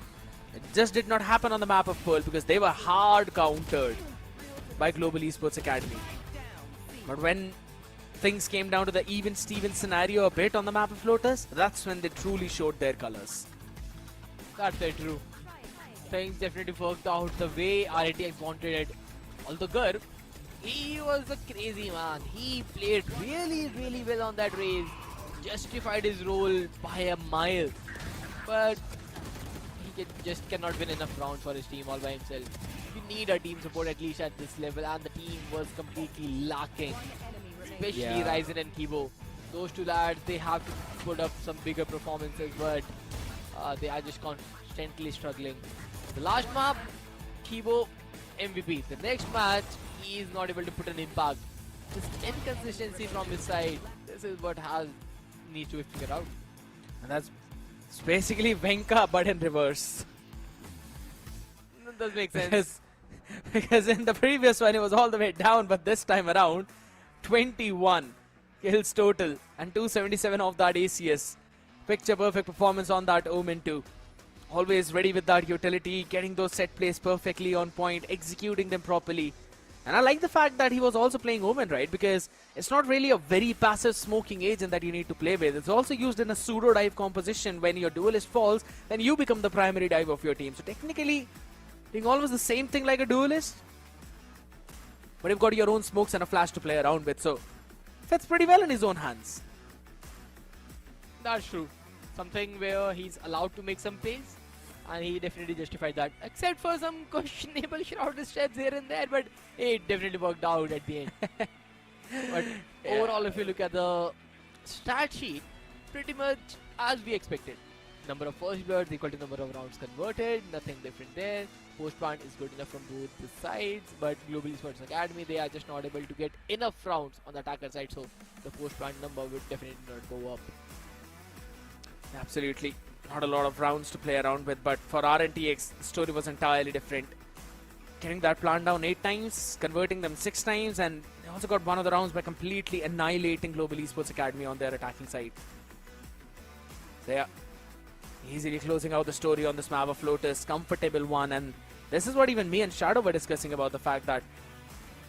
It just did not happen on the map of Pearl because they were hard countered by Global Esports Academy. But when things came down to the even-Steven scenario a bit on the map of Lotus, that's when they truly showed their colors. That's very true. Things definitely worked out the way RTX wanted it. Although Garb, he was a crazy man. He played really, really well on that race. Justified his role by a mile. But he just cannot win enough rounds for his team all by himself. You need a team support at least at this level, and the team was completely lacking. Especially Ryzen and Kibo. Those two lads, they have to put up some bigger performances, but they are just constantly struggling. The last map, Kibo MVP. The next match, he is not able to put an impact. This inconsistency from his side, this is what needs to be figured out. And that's basically Venka but in reverse. That does make sense. Because in the previous one it was all the way down, but this time around 21 kills total and 277 of that ACS. Picture perfect performance on that Omen 2. Always ready with that utility, getting those set plays perfectly on point, executing them properly. And I like the fact that he was also playing Omen, right? Because it's not really a very passive smoking agent that you need to play with. It's also used in a pseudo dive composition. When your duelist falls, then you become the primary dive of your team. So technically, doing almost the same thing like a duelist. But you've got your own smokes and a flash to play around with. So fits pretty well in his own hands. That's true. Something where he's allowed to make some plays. And he definitely justified that. Except for some questionable shrouded steps here and there. But it definitely worked out at the end. But overall, if you look at the stat sheet, pretty much as we expected. Number of first bloods equal to number of rounds converted. Nothing different there. Post plant is good enough from both the sides. But Global Esports Academy, they are just not able to get enough rounds on the attacker side. So the post plant number would definitely not go up. Absolutely. Not a lot of rounds to play around with, but for RNTX, the story was entirely different. Getting that plant down 8 times, converting them 6 times, and they also got one of the rounds by completely annihilating Global Esports Academy on their attacking side. So yeah, easily closing out the story on this map of Lotus, comfortable one, and this is what even me and Shadow were discussing about the fact that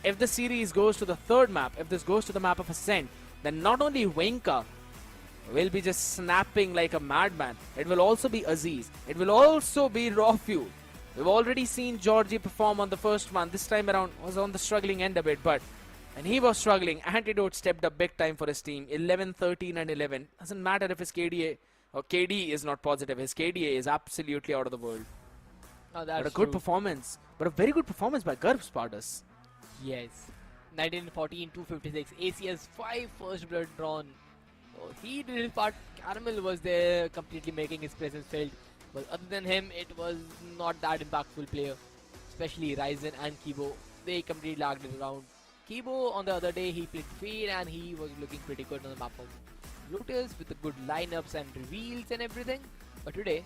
if the series goes to the third map, if this goes to the map of Ascent, then not only Venka will be just snapping like a madman. It will also be Aziz. It will also be Raw Fuel. We've already seen Georgie perform on the first one. This time around was on the struggling end a bit, but when he was struggling, Antidote stepped up big time for his team. 11, 13 and 11. Doesn't matter if his KDA or KD is not positive. His KDA is absolutely out of the world. Oh, that's but a good true. performance. But a very good performance by Garb Spartus. Yes. 1914, 256. ACS 5 first blood drawn. So he did his part. Caramel was there, completely making his presence felt. But other than him, it was not that impactful player. Especially Ryzen and Kibo. They completely lagged it around. Kibo on the other day, he played Fade and he was looking pretty good on the map of Lotus with the good lineups and reveals and everything. But today,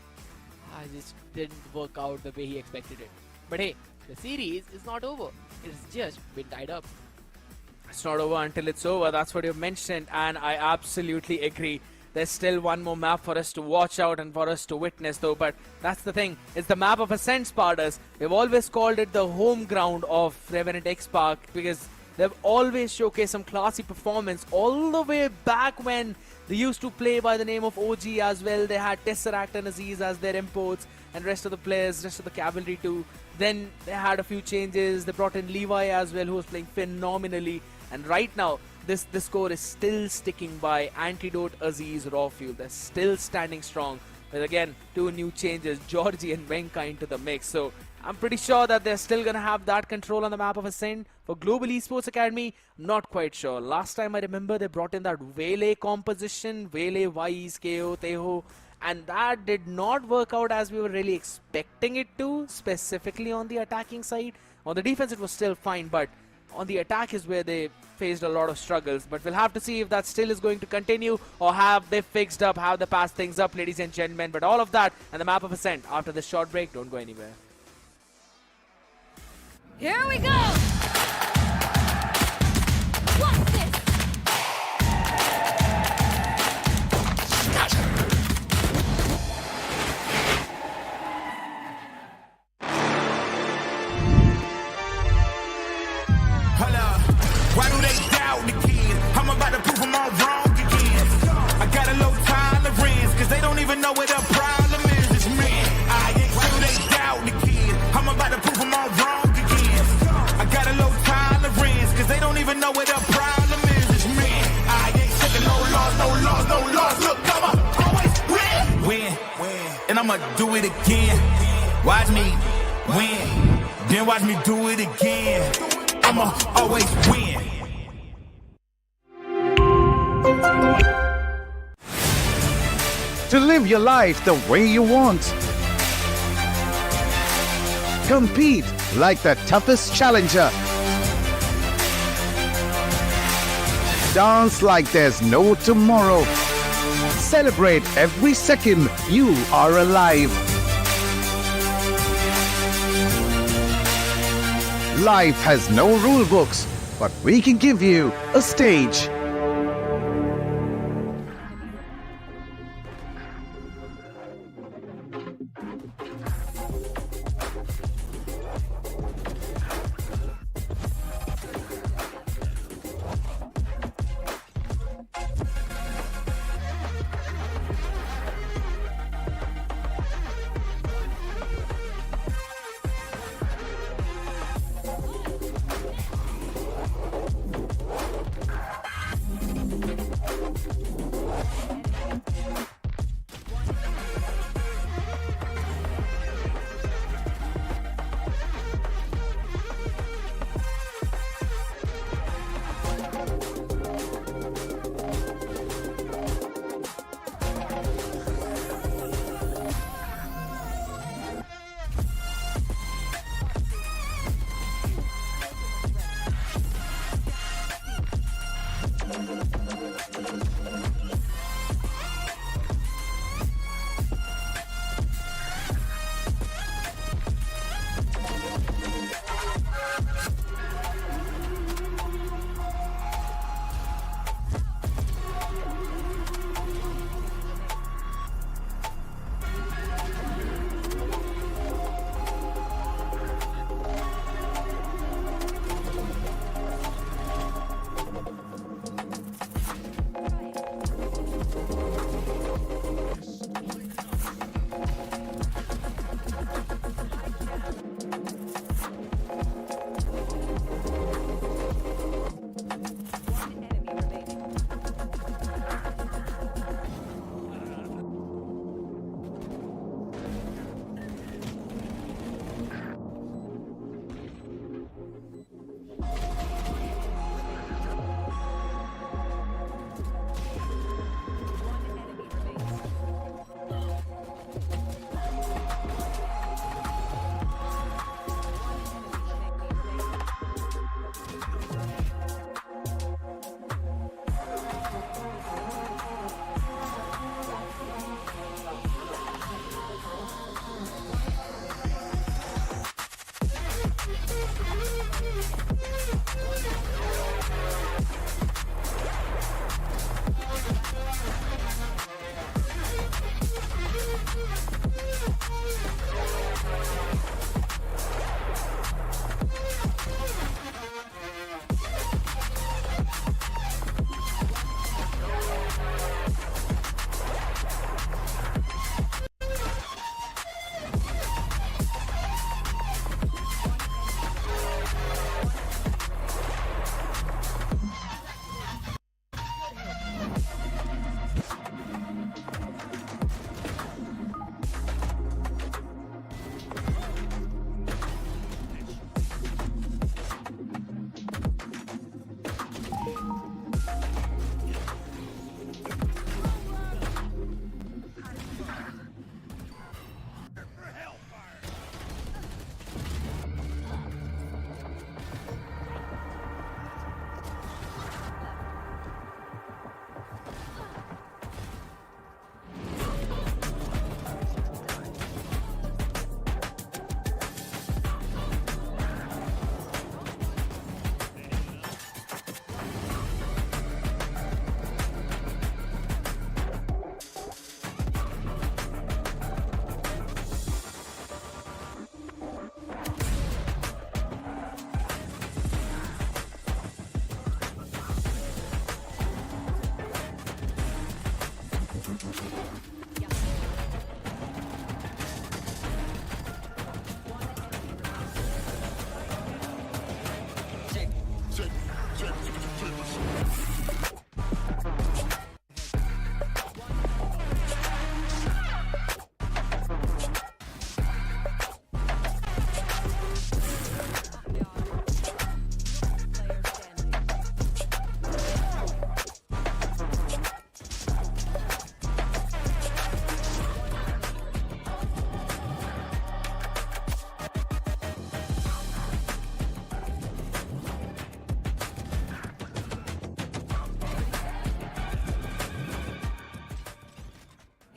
I just didn't work out the way he expected it. But hey, the series is not over. It's just been tied up. It's not over until it's over. That's what you mentioned, and I absolutely agree. There's still one more map for us to watch out and for us to witness, though. But that's the thing. It's the map of Ascent, Spartans. We've always called it the home ground of Revenant XSpark because they've always showcased some classy performance all the way back when they used to play by the name of OG as well. They had Tesseract and Aziz as their imports and rest of the players, rest of the cavalry too. Then they had a few changes. They brought in Levi as well, who was playing phenomenally. And right now, this score is still sticking by Antidote, Aziz, Raw Fuel. They're still standing strong. With again, two new changes, Georgie and Venka into the mix. So I'm pretty sure that they're still going to have that control on the map of Ascent. For Global Esports Academy, not quite sure. Last time I remember they brought in that Vele composition, Vele, Wise, KO, Teho. And that did not work out as we were really expecting it to, specifically on the attacking side. On the defense, it was still fine, but on the attack is where they faced a lot of struggles. But we'll have to see if that still is going to continue or have they fixed up, have they passed things up, ladies and gentlemen. But all of that and the map of Ascent after this short break. Don't go anywhere. Here we go! What's this? Why do they doubt the kid? I'm about to prove them all wrong again. I got a low tolerance, cause they don't even know what the problem is. It's me. Why do they doubt the kid? I'm about to prove them all wrong again. I got a low tolerance, cause they don't even know what the problem is. It's me. I ain't taking no loss, no loss, no loss. Look, I'ma always win. And I'ma do it again. Watch me win. Then watch me do it again. I'ma always win. To live your life the way you want. Compete like the toughest challenger. Dance like there's no tomorrow. Celebrate every second you are alive. Life has no rule books, but we can give you a stage.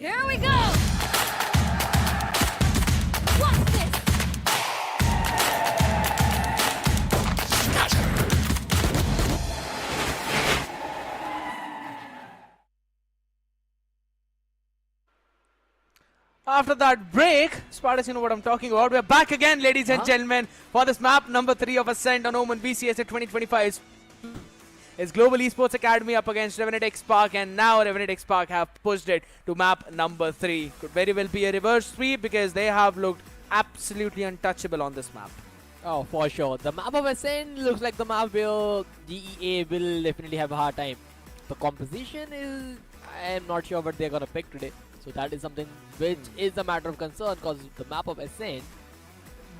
Here we go! What's this? After that break, Spartans, you know what I'm talking about. We're back again, ladies and gentlemen, for this map number 3 of Ascent on OMEN VCSA 2025. It's Global Esports Academy up against Revenant XSpark, and now Revenant XSpark have pushed it to map number 3. Could very well be a reverse sweep because they have looked absolutely untouchable on this map. Oh, for sure. The map of Ascent looks like the map where GEA will definitely have a hard time. The composition is... I am not sure what they're going to pick today. So that is something which is a matter of concern, because the map of Ascent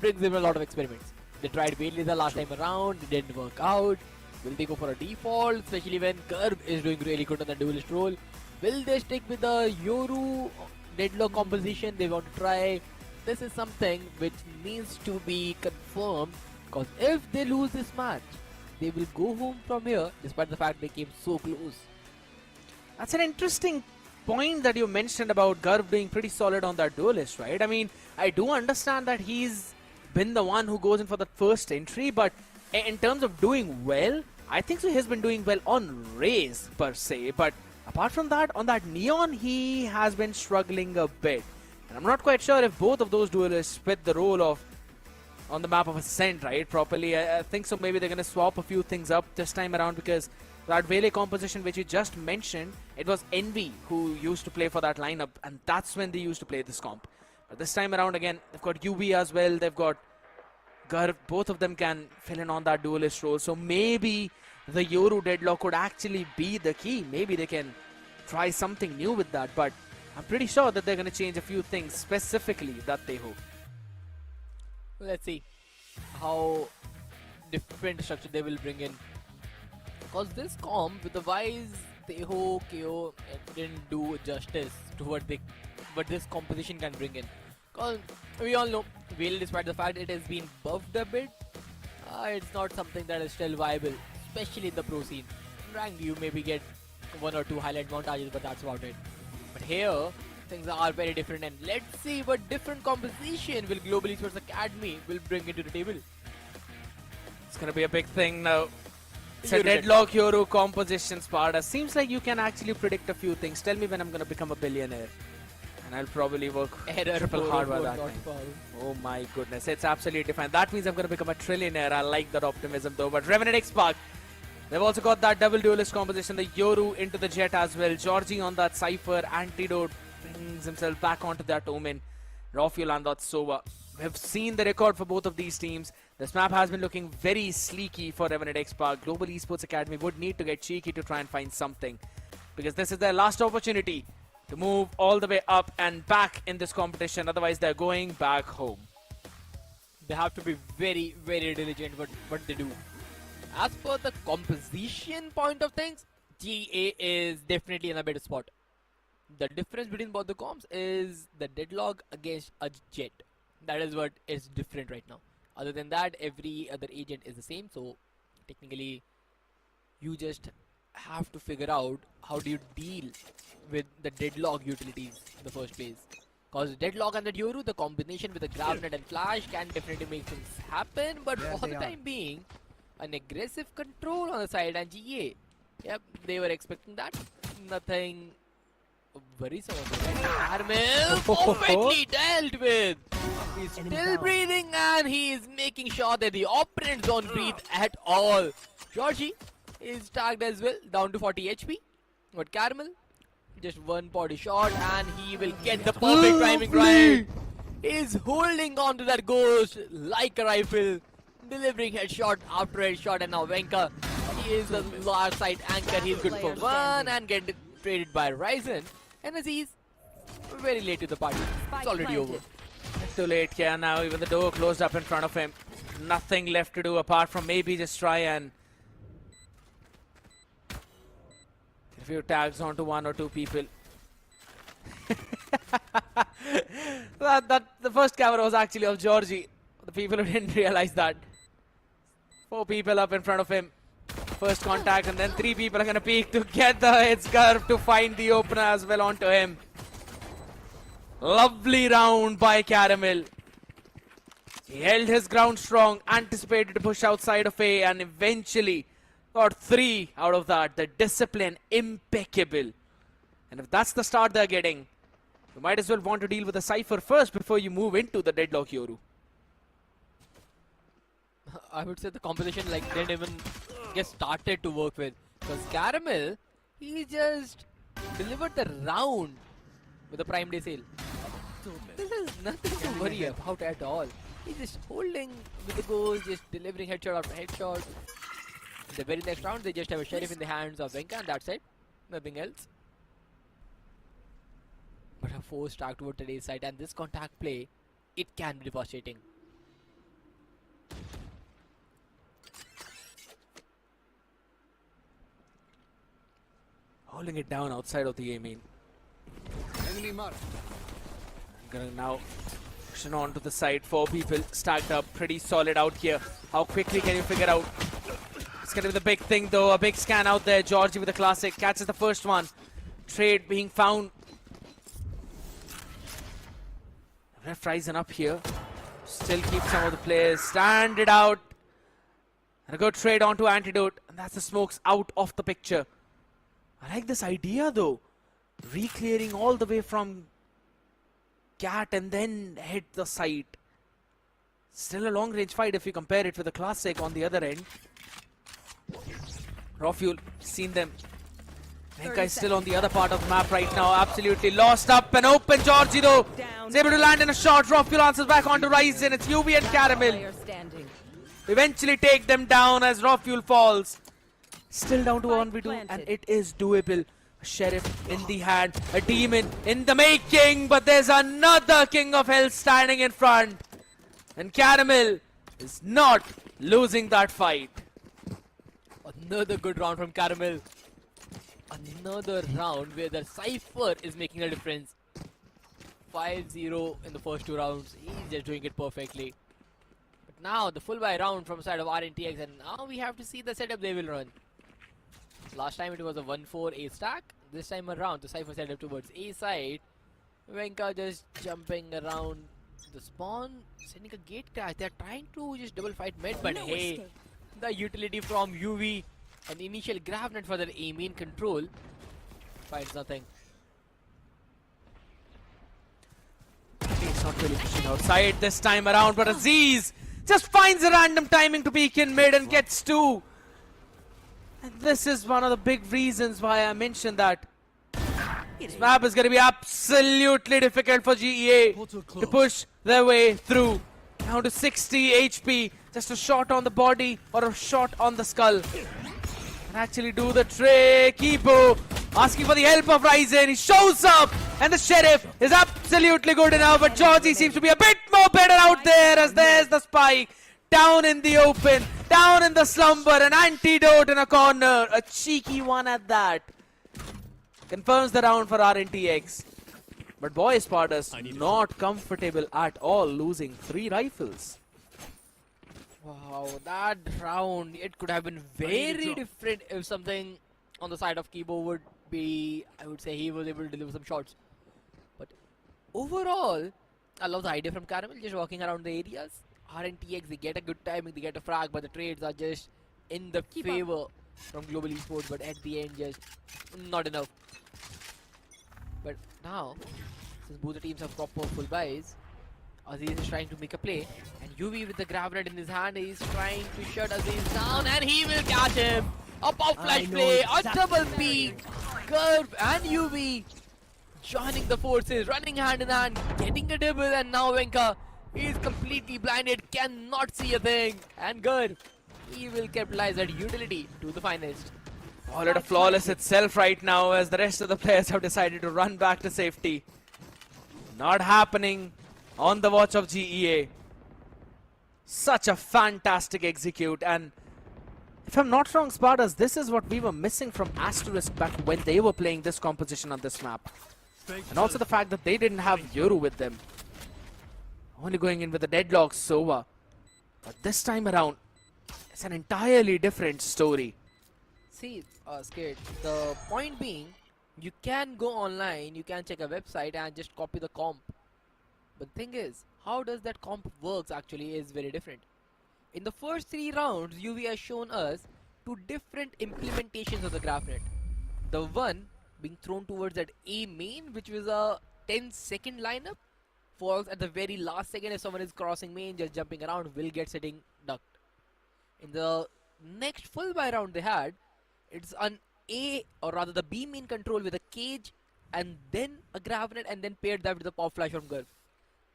brings them a lot of experiments. They tried Bailey the last time around, it didn't work out. Will they go for a default, especially when Curb is doing really good on the duelist role? Will they stick with the Yoru deadlock composition they want to try? This is something which needs to be confirmed, because if they lose this match, they will go home from here despite the fact they came so close. That's an interesting point that you mentioned about Garv being pretty solid on that duelist, right? I mean, I do understand that he's been the one who goes in for the first entry, but in terms of doing well, I think so he's been doing well on Raze per se, but apart from that, on that Neon, he has been struggling a bit. And I'm not quite sure if both of those duelists fit the role of on the map of Ascent, right, properly. I think so maybe they're going to swap a few things up this time around, because that Vele composition which you just mentioned, it was Envy who used to play for that lineup, and that's when they used to play this comp. But this time around again, they've got UB as well, they've got Garv, both of them can fill in on that duelist role. So maybe the Yoru deadlock could actually be the key. Maybe they can try something new with that, but I'm pretty sure that they're going to change a few things specifically that they hope. Let's see how different structure they will bring in. Because this comp with the Wise, Teho, KO didn't do justice to what this composition can bring in. Because we all know, Veil, despite the fact it has been buffed a bit, it's not something that is still viable, especially in the pro scene. In rank, you maybe get 1 or 2 highlight montages, but that's about it. But here, things are very different, and let's see what different composition will Global Esports Academy will bring into the table. It's going to be a big thing now. It's a deadlock Yoru composition, Sparta. Seems like you can actually predict a few things. Tell me when I'm going to become a billionaire. And I'll probably work triple hard by that time. Oh my goodness, it's absolutely fine. That means I'm going to become a trillionaire. I like that optimism though. But Revenant XSpark, they've also got that double duelist composition. The Yoru into the Jet as well. Georgie on that Cypher. Antidote brings himself back onto that Omen. Rafael on that Sova. We've seen the record for both of these teams. This map has been looking very sleeky for Revenant XSpark. Global Esports Academy would need to get cheeky to try and find something, because this is their last opportunity to move all the way up and back in this competition. Otherwise, they're going back home. They have to be very, very diligent with what they do. As for the composition point of things, GA is definitely in a better spot. The difference between both the comps is the deadlock against a Jet. That is what is different right now. Other than that, every other agent is the same. So technically, you just have to figure out how do you deal with the deadlock utilities in the first place. Because deadlock and the Yoru, the combination with the Gravenet and Flash can definitely make things happen. But for the time being, an aggressive control on the side, and GA, yep, they were expecting that. Nothing worrisome about that. Carmel perfectly dealt with. He's still breathing, and he is making sure that the opponents don't breathe at all. Georgie is tagged as well, down to 40 HP. But Carmel, just one body shot, and he will get the perfect timing right. He's holding on to that ghost like a rifle, delivering headshot after headshot, and now Venka, he is the large side anchor. He's good for one and get traded by Ryzen. And as he's very late to the party, it's already over. Too late here now, even the door closed up in front of him. Nothing left to do apart from maybe just try and get a few tags onto 1 or 2 people. The first camera was actually of Georgie. The people who didn't realize that. 4 people up in front of him. First contact, and then 3 people are going to peek to get the hits curve to find the opener as well onto him. Lovely round by Caramel. He held his ground strong, anticipated to push outside of A, and eventually got 3 out of that. The discipline impeccable. And if that's the start they're getting, you might as well want to deal with the Cypher first before you move into the deadlock, Yoru. I would say the composition like didn't even get started to work with, because Caramel, he just delivered the round with the Prime Day sale. This is nothing to worry about at all. He's just holding with the goals, just delivering headshot after headshot. In the very next round, they just have a Sheriff in the hands of Venka, and that's it. Nothing else. But a forced track toward today's side, and this contact play, it can be devastating. Holding it down outside of the A main. Enemy mark. Gonna now push on to the side. 4 people stacked up, pretty solid out here. How quickly can you figure out? It's gonna be the big thing though, a big scan out there. Georgie with the classic, catches the first one. Trade being found. Ref rising up here. Still keep some of the players. Stand it out. And a good trade onto Antidote. And that's the smokes out of the picture. I like this idea though. Re-clearing all the way from Cat and then hit the site. Still a long range fight if you compare it with the classic on the other end. Rafuel, seen them. Venka is still on the other part of the map right now. Absolutely lost up and open. Georgie though is able to land in a shot. Rafuel answers back onto Ryzen. It's UV and Caramel. Eventually take them down as Rafuel falls. Still down to 1v2 and it is doable. A Sheriff in the hand, a Demon in the making, but there's another King of Hell standing in front. And Caramel is not losing that fight. Another good round from Caramel. Another round where the Cypher is making a difference. 5-0 in the first 2 rounds. He's just doing it perfectly. But now the full buy round from side of RNTX, and now we have to see the setup they will run. Last time it was a 1-4 A stack. This time around the Cypher setup towards A side. Venka just jumping around the spawn, sending a gate crash. They're trying to just double fight mid, but hey, the utility from UV and initial grab net for their A main control finds nothing. He's not really pushing outside this time around, but Aziz just finds a random timing to peek in mid and gets 2. And this is one of the big reasons why I mentioned that this map is going to be absolutely difficult for GEA to push their way through. Down to 60 HP, just a shot on the body or a shot on the skull. And actually do the trick. Kipo asking for the help of Ryzen. He shows up and the Sheriff is absolutely good enough, but Georgie seems to be a bit more better out there as there's the spike. Down in the open, down in the slumber, an Antidote in a corner, a cheeky one at that. Confirms the round for RNTX. But boy, Spartus not comfortable at all, losing 3 rifles. Wow, that round, it could have been very different if something on the side of Kibo would be, I would say he was able to deliver some shots. But overall, I love the idea from Caramel, just walking around the areas. RNTX, they get a good timing, they get a frag, but the trades are just in the favor from Global Esports, but at the end, just not enough. But now, since both the teams have proper full buys, Aziz is trying to make a play, and UV with the grab red in his hand is trying to shut Aziz down, and he will catch him. A pop flash play, a double peek, Curve and UV joining the forces, running hand in hand, getting a double, and now Venka is completely blinded, cannot see a thing. And good, he will capitalize that utility to the finest. All at a flawless itself right now as the rest of the players have decided to run back to safety. Not happening on the watch of GEA. Such a fantastic execute, and if I'm not wrong, Spartas, this is what we were missing from Asterisk back when they were playing this composition on this map. And also the fact that they didn't have Yoru with them. Only going in with the deadlock Sova. But this time around, it's an entirely different story. See, Skid, the point being, you can go online, you can check a website and just copy the comp But the thing is, how does that comp works actually is very different. In the first 3 rounds, UV has shown us 2 different implementations of the GraphNet. The one being thrown towards that A main, which was a 10-second lineup, falls at the very last second if someone is crossing main, just jumping around, will get sitting ducked. In the next full buy round they had, it's an A, or rather the B main control with a cage and then a GraphNet, and then paired that with the pop flash from Gulf.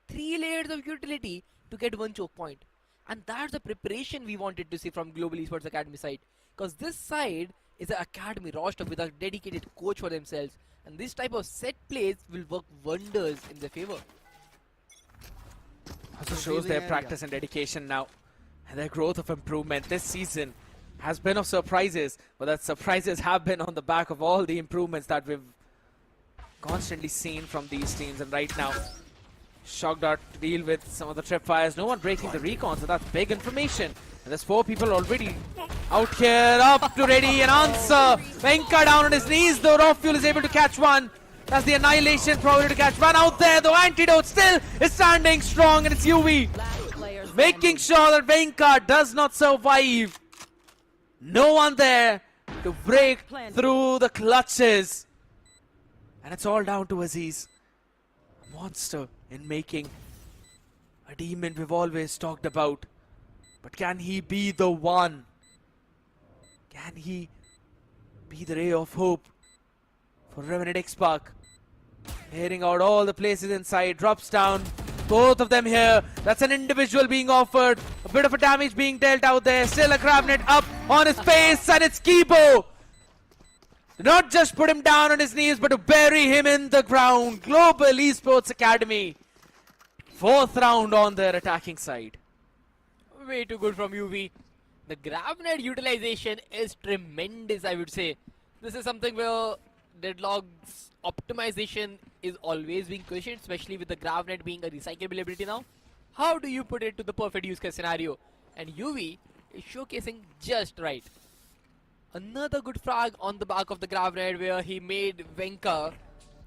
3 layers of utility to get 1 choke point. And that's the preparation we wanted to see from Global Esports Academy side. Because this side is an academy roster with a dedicated coach for themselves. And this type of set plays will work wonders in their favor. Also shows their practice and dedication now. And their growth of improvement this season has been of surprises. But that surprises have been on the back of all the improvements that we've constantly seen from these teams. And right now, Shock Dart to deal with some of the tripwires. No one breaking the recon, so that's big information. And there's 4 people already out here, up to ready and answer. Venka down on his knees, though Rofuel is able to catch one. That's the annihilation, probably to catch one out there. The antidote still is standing strong, and it's UV making sure that Venka does not survive. No one there to break through the clutches. And it's all down to Aziz. Monster in making, a demon we've always talked about. But can he be the one? Can he be the ray of hope for Revenant XSpark? Hearing out all the places inside, drops down. Both of them here. That's an individual being offered. A bit of a damage being dealt out there. Still a GraphNet up on his face, and it's Kibo. Not just put him down on his knees, but to bury him in the ground. Global Esports Academy. 4th round on their attacking side. Way too good from UV. The GraphNet utilization is tremendous, I would say. This is something where Deadlock's optimization is always being questioned, especially with the GraphNet being a recyclable ability now. How do you put it to the perfect use case scenario? And UV is showcasing just right. Another good frag on the back of the GraphNet where he made Venka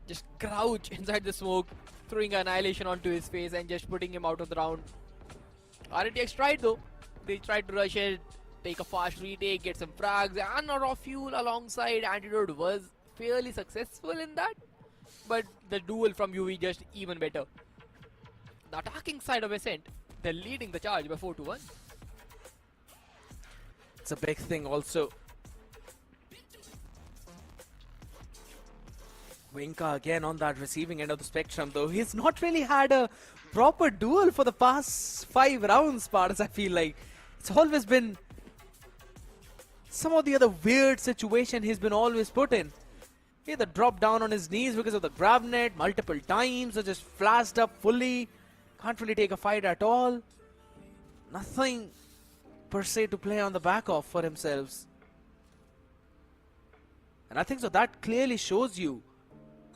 just crouch inside the smoke, throwing annihilation onto his face and just putting him out of the round. RTX tried though. They tried to rush it, take a fast retake, get some frags, and a raw fuel alongside. Antidote was fairly successful in that, but the duel from UV just even better. The attacking side of Ascent, they're leading the charge by 4-1. It's a big thing also. Winka again on that receiving end of the spectrum, though he's not really had a proper duel for the past 5 rounds, Spartans. I feel like it's always been some of the other weird situation he's been always put in. He either dropped down on his knees because of the GraphNet multiple times, or just flashed up fully. Can't really take a fight at all. Nothing per se to play on the back of for himself. And I think so that clearly shows you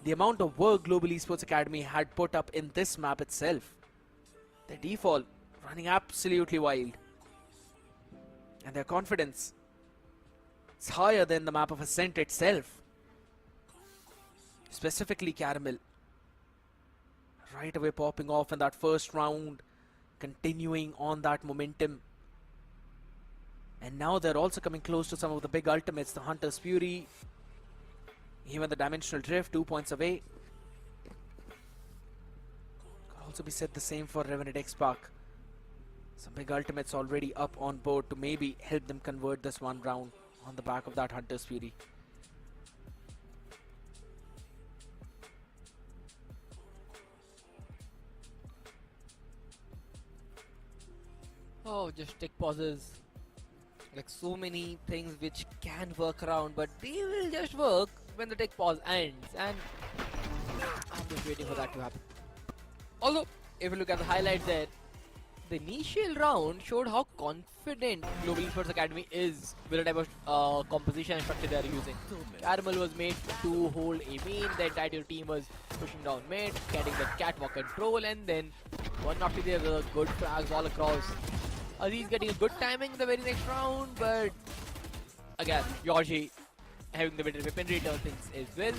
the amount of work Global Esports Academy had put up in this map itself. Their default running absolutely wild. And their confidence is higher than the map of Ascent itself. Specifically Caramel. Right away popping off in that first round. Continuing on that momentum. And now they're also coming close to some of the big ultimates. The Hunter's Fury. Even the Dimensional Drift, 2 points away. Could also be said the same for Revenant XSpark. Some big ultimates already up on board to maybe help them convert this one round on the back of that Hunter's Fury. Oh, just take pauses. Like so many things which can work around, but they will just work when the tech pause ends, and I'm just waiting for that to happen. Although, if you look at the highlights there, the initial round showed how confident Global Esports Academy is with the type of composition and structure they are using. Caramel was made to hold a main, the entire team was pushing down mid, getting the catwalk control, and then one after the other, good frags all across. Aziz getting a good timing in the very next round, but again, Georgie having the better weaponry turn things as well.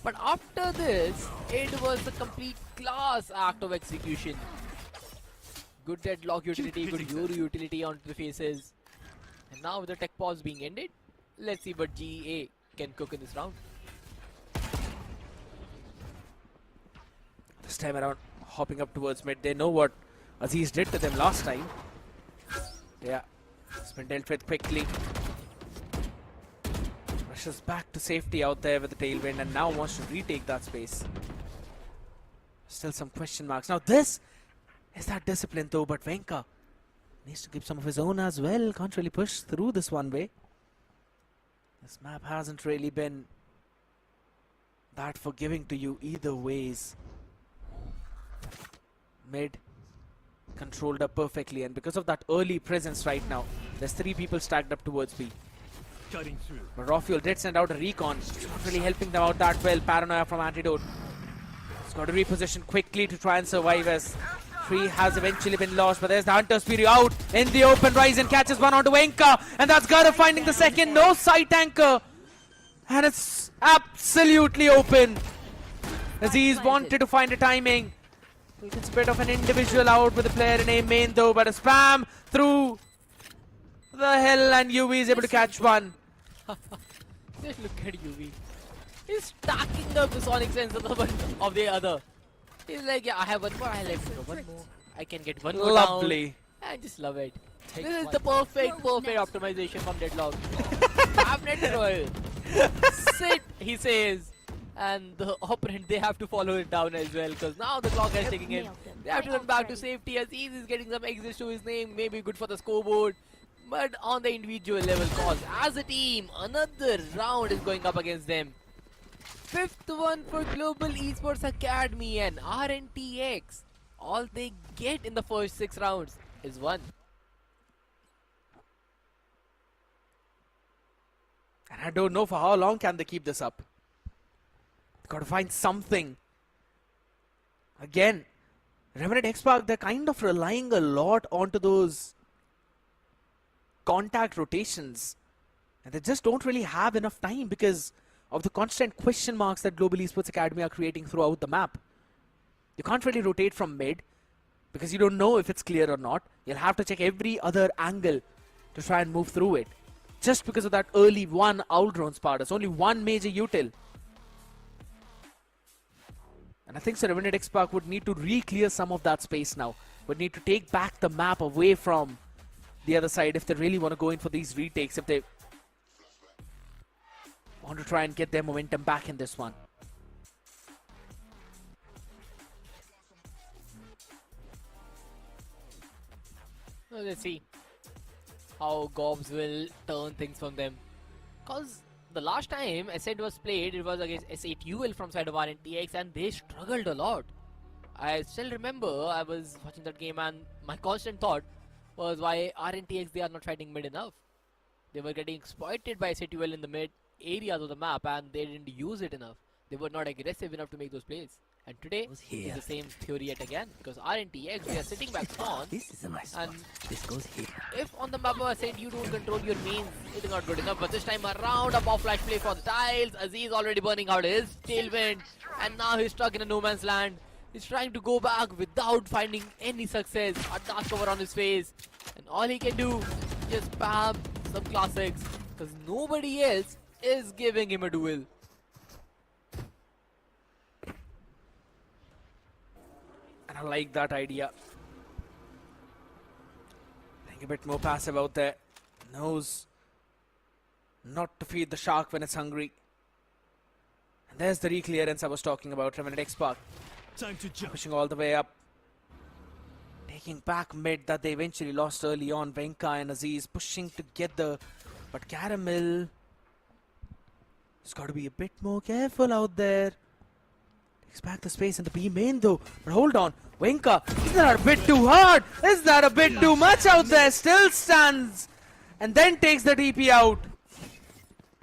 But after this, it was a complete class act of execution. Good deadlock utility, good Yoru utility onto the faces. And now with the tech pause being ended, let's see what GEA can cook in this round. This time around, hopping up towards mid. They know what Aziz did to them last time. Yeah, it's been dealt with quickly. Rushes back to safety out there with the tailwind and now wants to retake that space. Still some question marks. Now this is that discipline though, but Venka needs to keep some of his own as well. Can't really push through this one way. This map hasn't really been that forgiving to you either ways. Mid controlled up perfectly, and because of that early presence right now, there's 3 people stacked up towards B. But Rafuel did send out a recon, not really helping them out that well. Paranoia from Antidote. He's got to reposition quickly to try and survive as Free has eventually been lost, but there's the Hunter's Fury out in the open. Ryzen catches one onto Enka, and that's Gara finding the second. No sight anchor, and it's absolutely open. Aziz wanted to find a timing. It's a bit of an individual out with the player in A main though, but a spam through the hell, and UV is able to catch one. Just look at UV. He's stacking up the sonic sensor of the other. He's like, yeah, I have one more, I like one more. I can get one more Lovely. down. I just love it. This is the perfect optimization from Deadlock. Cabinet roll. Sit, he says. And the opponent, they have to follow it down as well, because now the clock is ticking in. They have to run back to safety. Aziz is getting some exits to his name, maybe good for the scoreboard. But on the individual level, cause as a team, another round is going up against them. 5th one for Global Esports Academy and RNTX. All they get in the first 6 rounds is 1. And I don't know for how long can they keep this up. Got to find something. Again, Revenant XSpark, they're kind of relying a lot onto those contact rotations. And they just don't really have enough time because of the constant question marks that Global Esports Academy are creating throughout the map. You can't really rotate from mid because you don't know if it's clear or not. You'll have to check every other angle to try and move through it. Just because of that early one owl drone spot. It's only one major util. And I think Revenant XSpark would need to re-clear some of that space now. Would need to take back the map away from the other side if they really want to go in for these retakes. If they want to try and get their momentum back in this one. Well, let's see how Gobs will turn things from them. Because the last time Ascent was played, it was against S8UL from side of RNTX and they struggled a lot. I still remember I was watching that game and my constant thought was why RNTX, they are not fighting mid enough. They were getting exploited by S8UL in the mid areas of the map and they didn't use it enough. They were not aggressive enough to make those plays. And today is the same theory yet again, because RNTX, they are sitting back on. This is a nice and This goes here. if on the map of Ascent you don't control your mains, it is not good enough. But this time around, a pop flash play for the tiles. Aziz already burning out his tailwind, and now he's stuck in a no man's land. He's trying to go back without finding any success. A dark cover on his face, and all he can do is just spam some classics, because nobody else is giving him a duel. And I like that idea. Being a bit more passive out there. Knows not to feed the shark when it's hungry. And there's the re-clearance I was talking about. Revenant XSpark. Time to jump. Pushing all the way up. Taking back mid that they eventually lost early on. Venka and Aziz pushing together. But Caramel has got to be a bit more careful out there. Takes back the space in the B main though. But hold on. Venka, is that a bit too hard? Is that a bit too much out there? Still stands. And then takes the DP out.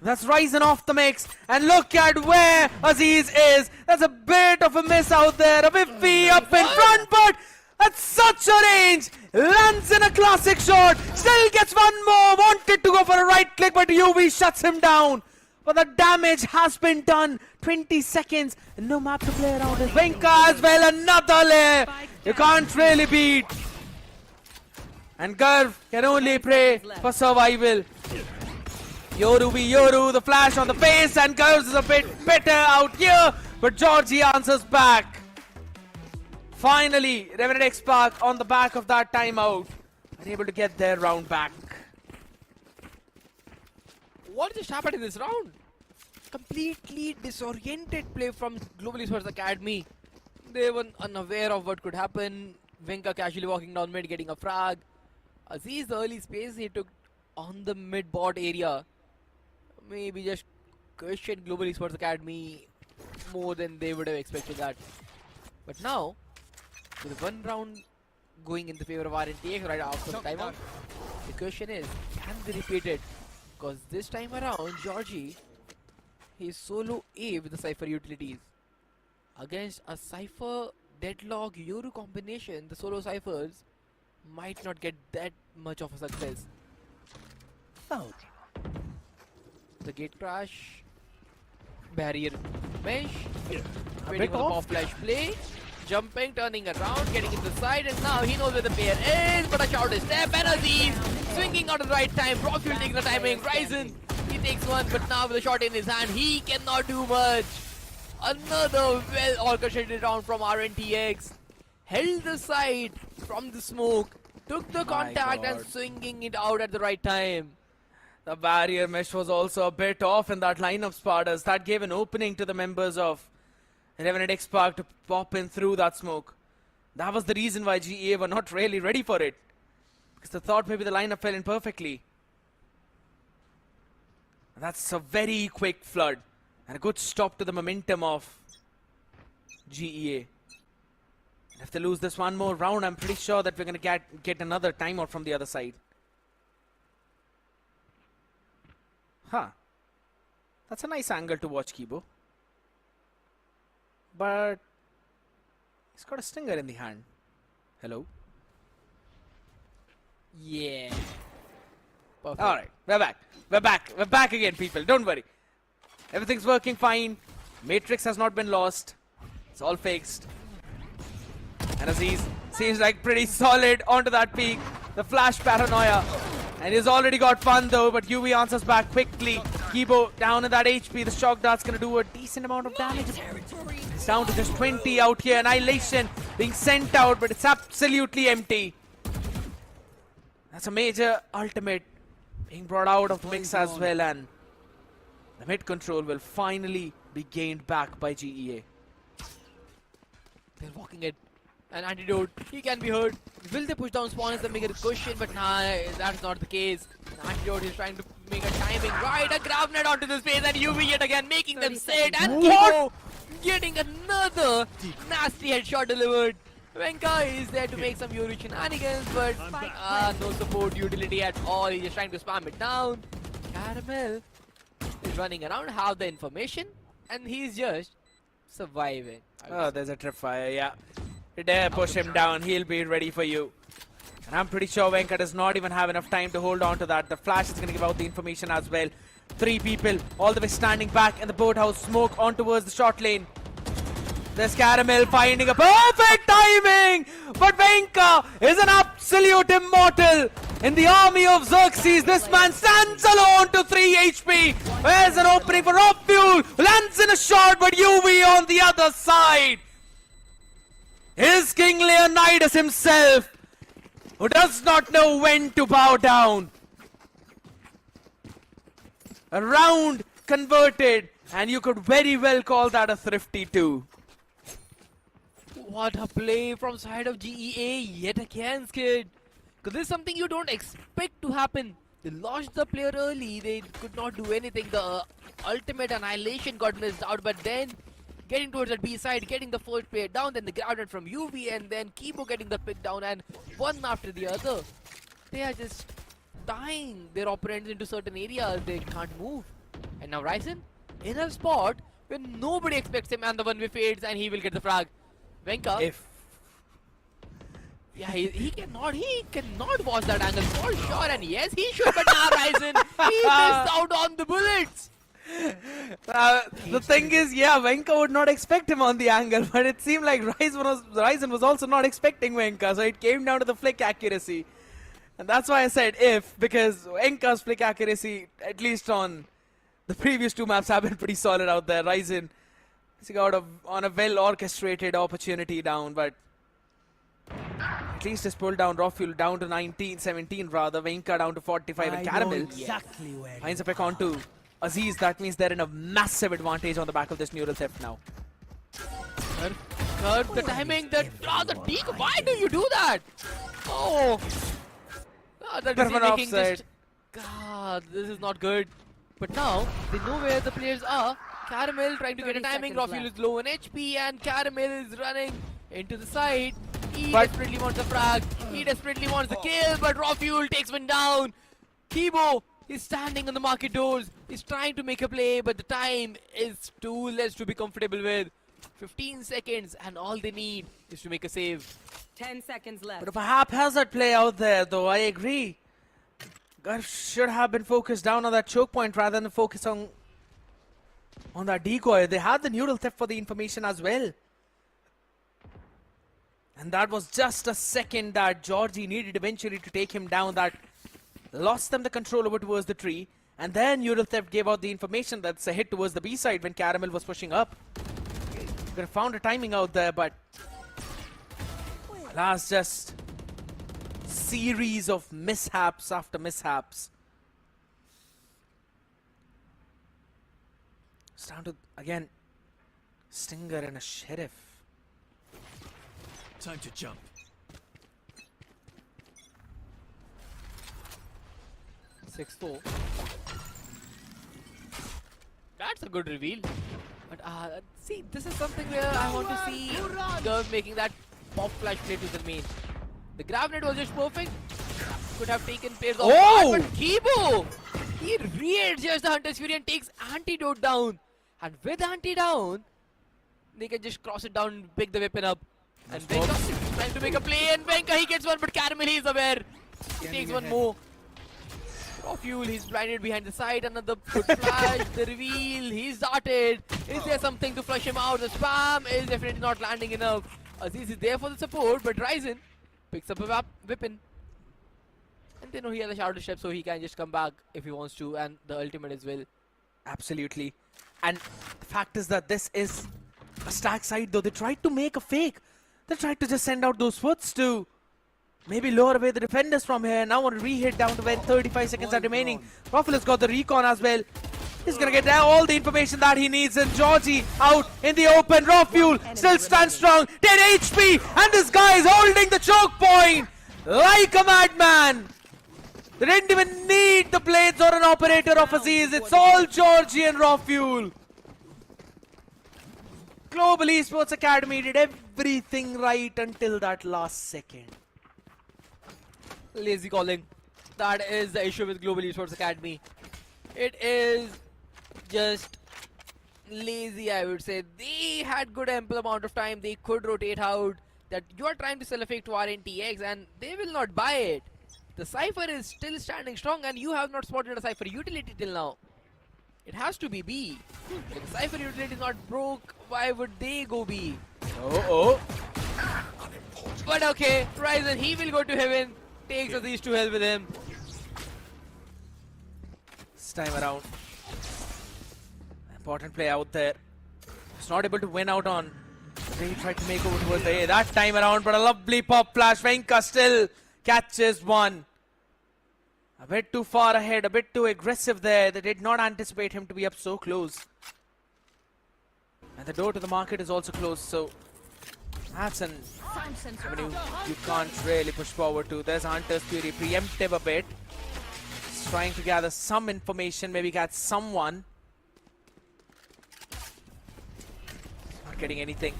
That's Ryzen off the mix. And look at where Aziz is. That's a bit of a miss out there. A Biffy up in front, but at such a range. Lands in a classic shot. Still gets one more. Wanted to go for a right click, but UV shuts him down. but the damage has been done. 20 seconds, no map to play around it. Venka as well, another layer. You can't really beat. And Garv can only pray for survival. Yoru be Yoru, the flash on the face, and Garv is a bit better out here, but Georgie answers back. Finally, Revenant XSpark on the back of that timeout, unable to get their round back. What just happened in this round? Completely disoriented play from Global Esports Academy. They were unaware of what could happen. Venka casually walking down mid, getting a frag. Aziz, the early space he took on the mid bot area, maybe just questioned Global Esports Academy more than they would have expected that. But now, with one round going in the favor of RNTX right after the timeout, the question is, can they repeat it? Because this time around, Georgie, he's solo A with the Cypher utilities. Against a Cypher Deadlock Yoru combination, the solo Cyphers might not get that much of a success. The gate crash, barrier mesh, waiting for the pop flash play, jumping, turning around, getting in the side, and now he knows where the player is, but a shot is step, and Aziz swinging out at the right time, Rockfield taking the timing, Ryzen, he takes one, but now with a shot in his hand, he cannot do much. Another well orchestrated round from RNTX, held the side from the smoke, took the contact and swinging it out at the right time. The barrier mesh was also a bit off in that lineup, Spartans. That gave an opening to the members of Revenant XSpark to pop in through that smoke. That was the reason why GEA were not really ready for it, because they thought maybe the lineup fell in perfectly. That's a very quick flood and a good stop to the momentum of GEA. And if they lose this one more round, I'm pretty sure that we're going to get another timeout from the other side. Huh. That's a nice angle to watch, Kibo. But he's got a stinger in the hand. Hello? Yeah. Perfect. Alright, we're back. We're back. We're back again, people. Don't worry. Everything's working fine. Matrix has not been lost. It's all fixed. And Aziz seems like pretty solid onto that peak. The flash paranoia. And he's already got fun though, but UV answers back quickly. Kibo down in that HP. The shock dart's gonna do a decent amount of damage. It's down to just 20 out here. Annihilation being sent out, but it's absolutely empty. That's a major ultimate being brought out of the mix as well, and the mid control will finally be gained back by GEA. They're walking it. An antidote, he can be hurt. Will they push down spawn is the bigger question, but nah, that's not the case. An antidote is trying to make a timing right, a grab net onto the space, and UV yet again making them sit, and Kibo getting another nasty headshot delivered. Venka is there to make some Yoru shenanigans, but no support utility at all. He's just trying to spam it down. Caramel is running around, have the information, and he's just surviving. Oh, there's a tripwire, yeah. Dare push him down, he'll be ready for you. And I'm pretty sure Venka does not even have enough time to hold on to that. The flash is going to give out the information as well. 3 people all the way standing back in the boathouse, smoke on towards the short lane. There's Caramel finding a perfect timing, but Venka is an absolute immortal in the army of Xerxes. This man stands alone to 3 HP. There's an opening for Rockfuel, lands in a shot, but UV on the other side is King Leonidas himself, who does not know when to bow down. A round converted, and you could very well call that a thrifty too. What a play from side of GEA yet again, Skid. Because this is something you don't expect to happen. They lost the player early, they could not do anything. The ultimate annihilation got missed out, but then getting towards that B side, getting the first player down, then the grounded from UV, and then Kibo getting the pick down, and one after the other. They are just dying their opponents into certain areas, they can't move. And now Ryzen in a spot where nobody expects him, and the 1v fades, and he will get the frag. Venka. Yeah, he cannot watch that angle for sure, and yes, he should, but now Ryzen, he missed out on the bullets. The thing is, yeah, Venka would not expect him on the angle, but it seemed like Ryzen was also not expecting Venka, so it came down to the flick accuracy. And that's why I said if, because Venka's flick accuracy, at least on the previous two maps, have been pretty solid out there. Ryzen he got on a well-orchestrated opportunity down, but at least has pulled down Rofuel down to 17 rather, Venka down to 45, and Caramel finds a pick onto Aziz. That means they're in a massive advantage on the back of this neural theft now. The timing, the deek, why do you do that? Oh, that is making just, God, this is not good. But now they know where the players are. Caramel trying to get a timing. Rofuel is low on HP, and Caramel is running into the side. He desperately wants the frag. He desperately wants the kill, but Rofuel takes one down. Kibo is standing on the market doors. He's trying to make a play, but the time is too less to be comfortable with. 15 seconds, and all they need is to make a save. 10 seconds left. But a haphazard play out there, though, I agree. Guys should have been focused down on that choke point rather than focus on that decoy. They had the neural theft for the information as well. And that was just a second that Georgie needed eventually to take him down. That lost them the control over towards the tree. And then neural theft gave out the information that's a hit towards the B side when Caramel was pushing up. Could have found a timing out there, but alas, just series of mishaps after mishaps. It's down to, again, Stinger and a Sheriff. Time to jump. .6-4. That's a good reveal. But see, this is something where I want to see Gurv making that pop flash play to the main. The grab net was just perfect. Could have taken pairs off guard, but Kibo! He re-adjusts the Hunter's Fury and takes Antidote down. And with Anti-down, they can just cross it down and pick the weapon up. And Venka is trying to make a play, and Venka, he gets one, but Caramel, he's aware. He takes one more. Rofuel, he's blinded behind the side. Another good flash, the reveal, he's darted. Is there something to flush him out? The spam is definitely not landing enough. Aziz is there for the support, but Ryzen picks up a weapon. And they know he has a shadow step, so he can just come back if he wants to, and the ultimate as well. Absolutely. And the fact is that this is a stack side, though. They tried to make a fake. They tried to just send out those foots to maybe lower away the defenders from here. Now on a re-hit down to when 35 seconds are remaining. Rofuel has got the recon as well. He's going to get all the information that he needs. And Georgie out in the open. Rofuel still stands strong. 10 HP. And this guy is holding the choke point like a madman. They didn't even need the blades or an operator of Aziz. It's all Georgie and Rofuel. Global Esports Academy did everything right until that last second. Lazy calling. That is the issue with Global Esports Academy. It is just lazy, I would say. They had good ample amount of time. They could rotate out. That you are trying to sell a fake to RNTX and they will not buy it. The Cypher is still standing strong and you have not spotted a Cypher utility till now. It has to be B. If the Cypher utility is not broke, why would they go B? But okay, Ryzen, he will go to heaven. Takes Aziz to hell with him. This time around, important play out there. He's not able to win out on the way he tried to make over towards the A that time around, but a lovely pop flash. Venka still catches one. A bit too far ahead, a bit too aggressive there. They did not anticipate him to be up so close. And the door to the market is also closed, so that's an avenue you can't really push forward to. There's Hunter's Fury, preemptive a bit. He's trying to gather some information, maybe catch someone. Not getting anything.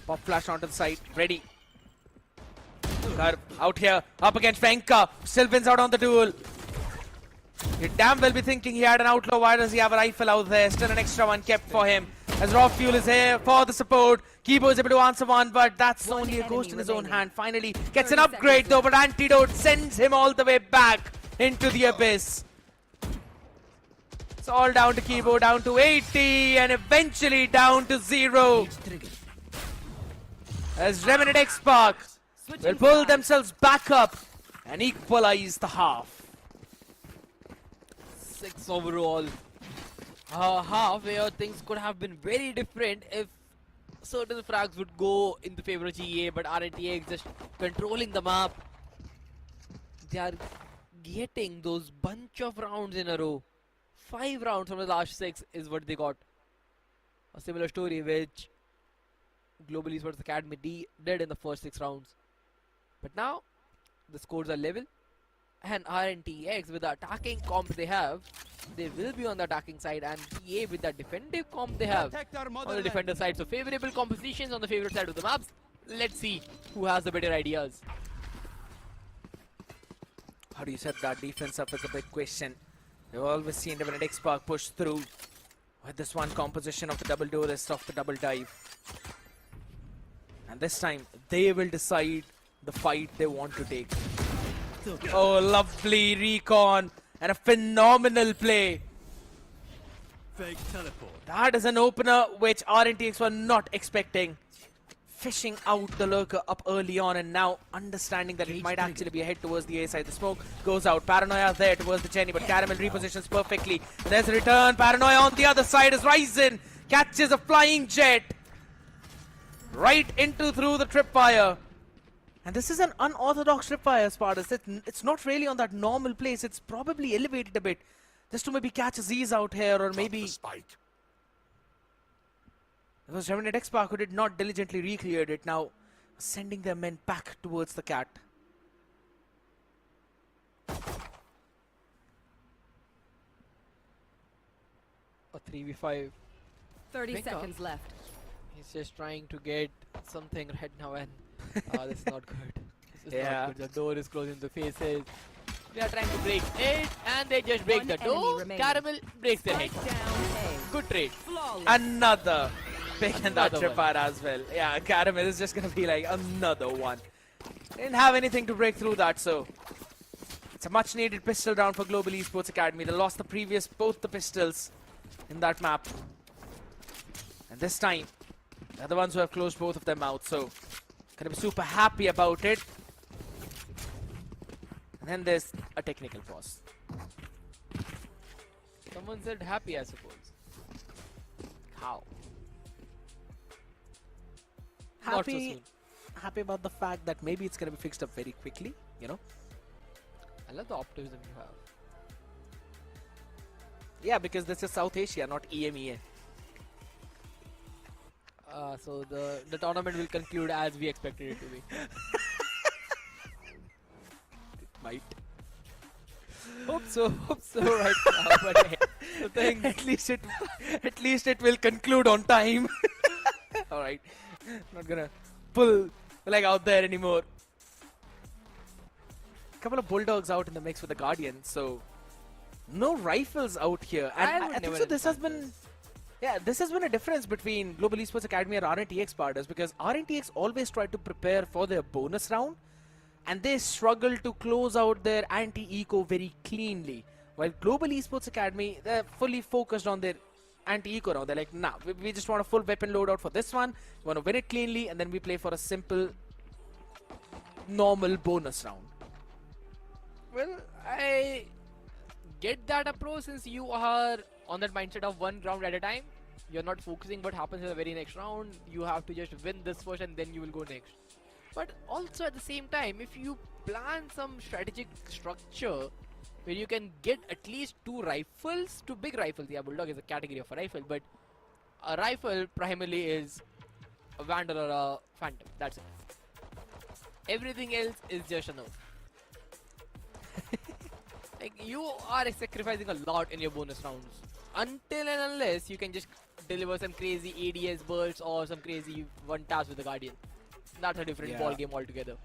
Pop flash onto the side, ready. Gurv out here, up against Venka. Still wins out on the duel. You'd damn well be thinking he had an outlaw. Why does he have a rifle out there? Still an extra one kept for him. As Rofuel is here for the support. Kibo is able to answer one, but that's only a ghost in his own hand. Finally gets an upgrade though, but Antidote sends him all the way back into the abyss. It's all down to Kibo, down to 80, and eventually down to 0. As Revenant XSpark will pull themselves back up and equalize the half. 6 overall. Half where things could have been very different if certain frags would go in the favor of GA, but RNTX just controlling the map. They are getting those bunch of rounds in a row. 5 rounds from the last 6 is what they got. A similar story which Global Esports Academy did in the first 6 rounds. But now the scores are level, and RNTX with the attacking comp they have, they will be on the attacking side, and GA with the defensive comp they have on the defender side. So favorable compositions on the favorite side of the maps. Let's see who has the better ideas. How do you set that defense up is a big question. We've always seen Revenant XSpark push through with this one composition of the double duelist of the double dive. And this time, they will decide the fight they want to take. Oh, lovely recon and a phenomenal play. Fake teleport. That is an opener which RNTX were not expecting. Fishing out the lurker up early on, and now understanding that it might actually be a head towards the A side. The smoke goes out. Paranoia there towards the Jenny, but Caramel repositions perfectly. And there's a return. Paranoia on the other side is Ryzen. Catches a flying jet right into through the tripwire. And this is an unorthodox tripwire, Spartus. It's not really on that normal place. It's probably elevated a bit just to maybe catch a Z's out here, or maybe it was Revenant XSpark who did not diligently re-cleared it, now sending their men back towards the cat. A 3v5. 30 Bingo. seconds left. He's just trying to get something right now, and this is not good. This is Yeah. not good. The door is closing the faces. They are trying to break it, and they just break One the enemy door. remaining. Caramel breaks their head. Spike down Good trade. Flawless. Another pick in that Another one. tripwire as well. Yeah, Caramel is just going to be like another one. Didn't have anything to break through that, so it's a much needed pistol round for Global Esports Academy. They lost the previous, both the pistols in that map. And this time, they're the ones who have closed both of them out, so gonna be super happy about it. And then there's a technical pause. Someone said happy, I suppose. How? Not so soon. Happy about the fact that maybe it's gonna be fixed up very quickly, you know? I love the optimism you have. Yeah, because this is South Asia, not EMEA. So the tournament will conclude as we expected it to be. Might. Hope so right now. But hey, the thing, at least it will conclude on time. All right, not gonna pull the leg out there anymore. Couple of bulldogs out in the mix with the Guardian, so no rifles out here. And I think so. This has been, yeah, this has been a difference between Global Esports Academy and RNTX partners, because RNTX always tried to prepare for their bonus round, and they struggle to close out their anti-eco very cleanly. While Global Esports Academy, they're fully focused on their anti-eco round. They're like, nah, we just want a full weapon loadout for this one. We want to win it cleanly, and then we play for a simple, normal bonus round. well, I get that approach since you are on that mindset of one round at a time. You're not focusing what happens in the very next round. You have to just win this first and then you will go next. But also at the same time, if you plan some strategic structure where you can get at least 2 rifles, 2 big rifles. Yeah, Bulldog is a category of a rifle, but a rifle primarily is a Vandal or a Phantom. That's it. Everything else is just a no. Like, you are sacrificing a lot in your bonus rounds. Until and unless you can just deliver some crazy ADS bursts or some crazy one task with the Guardian. That's a different ball game altogether.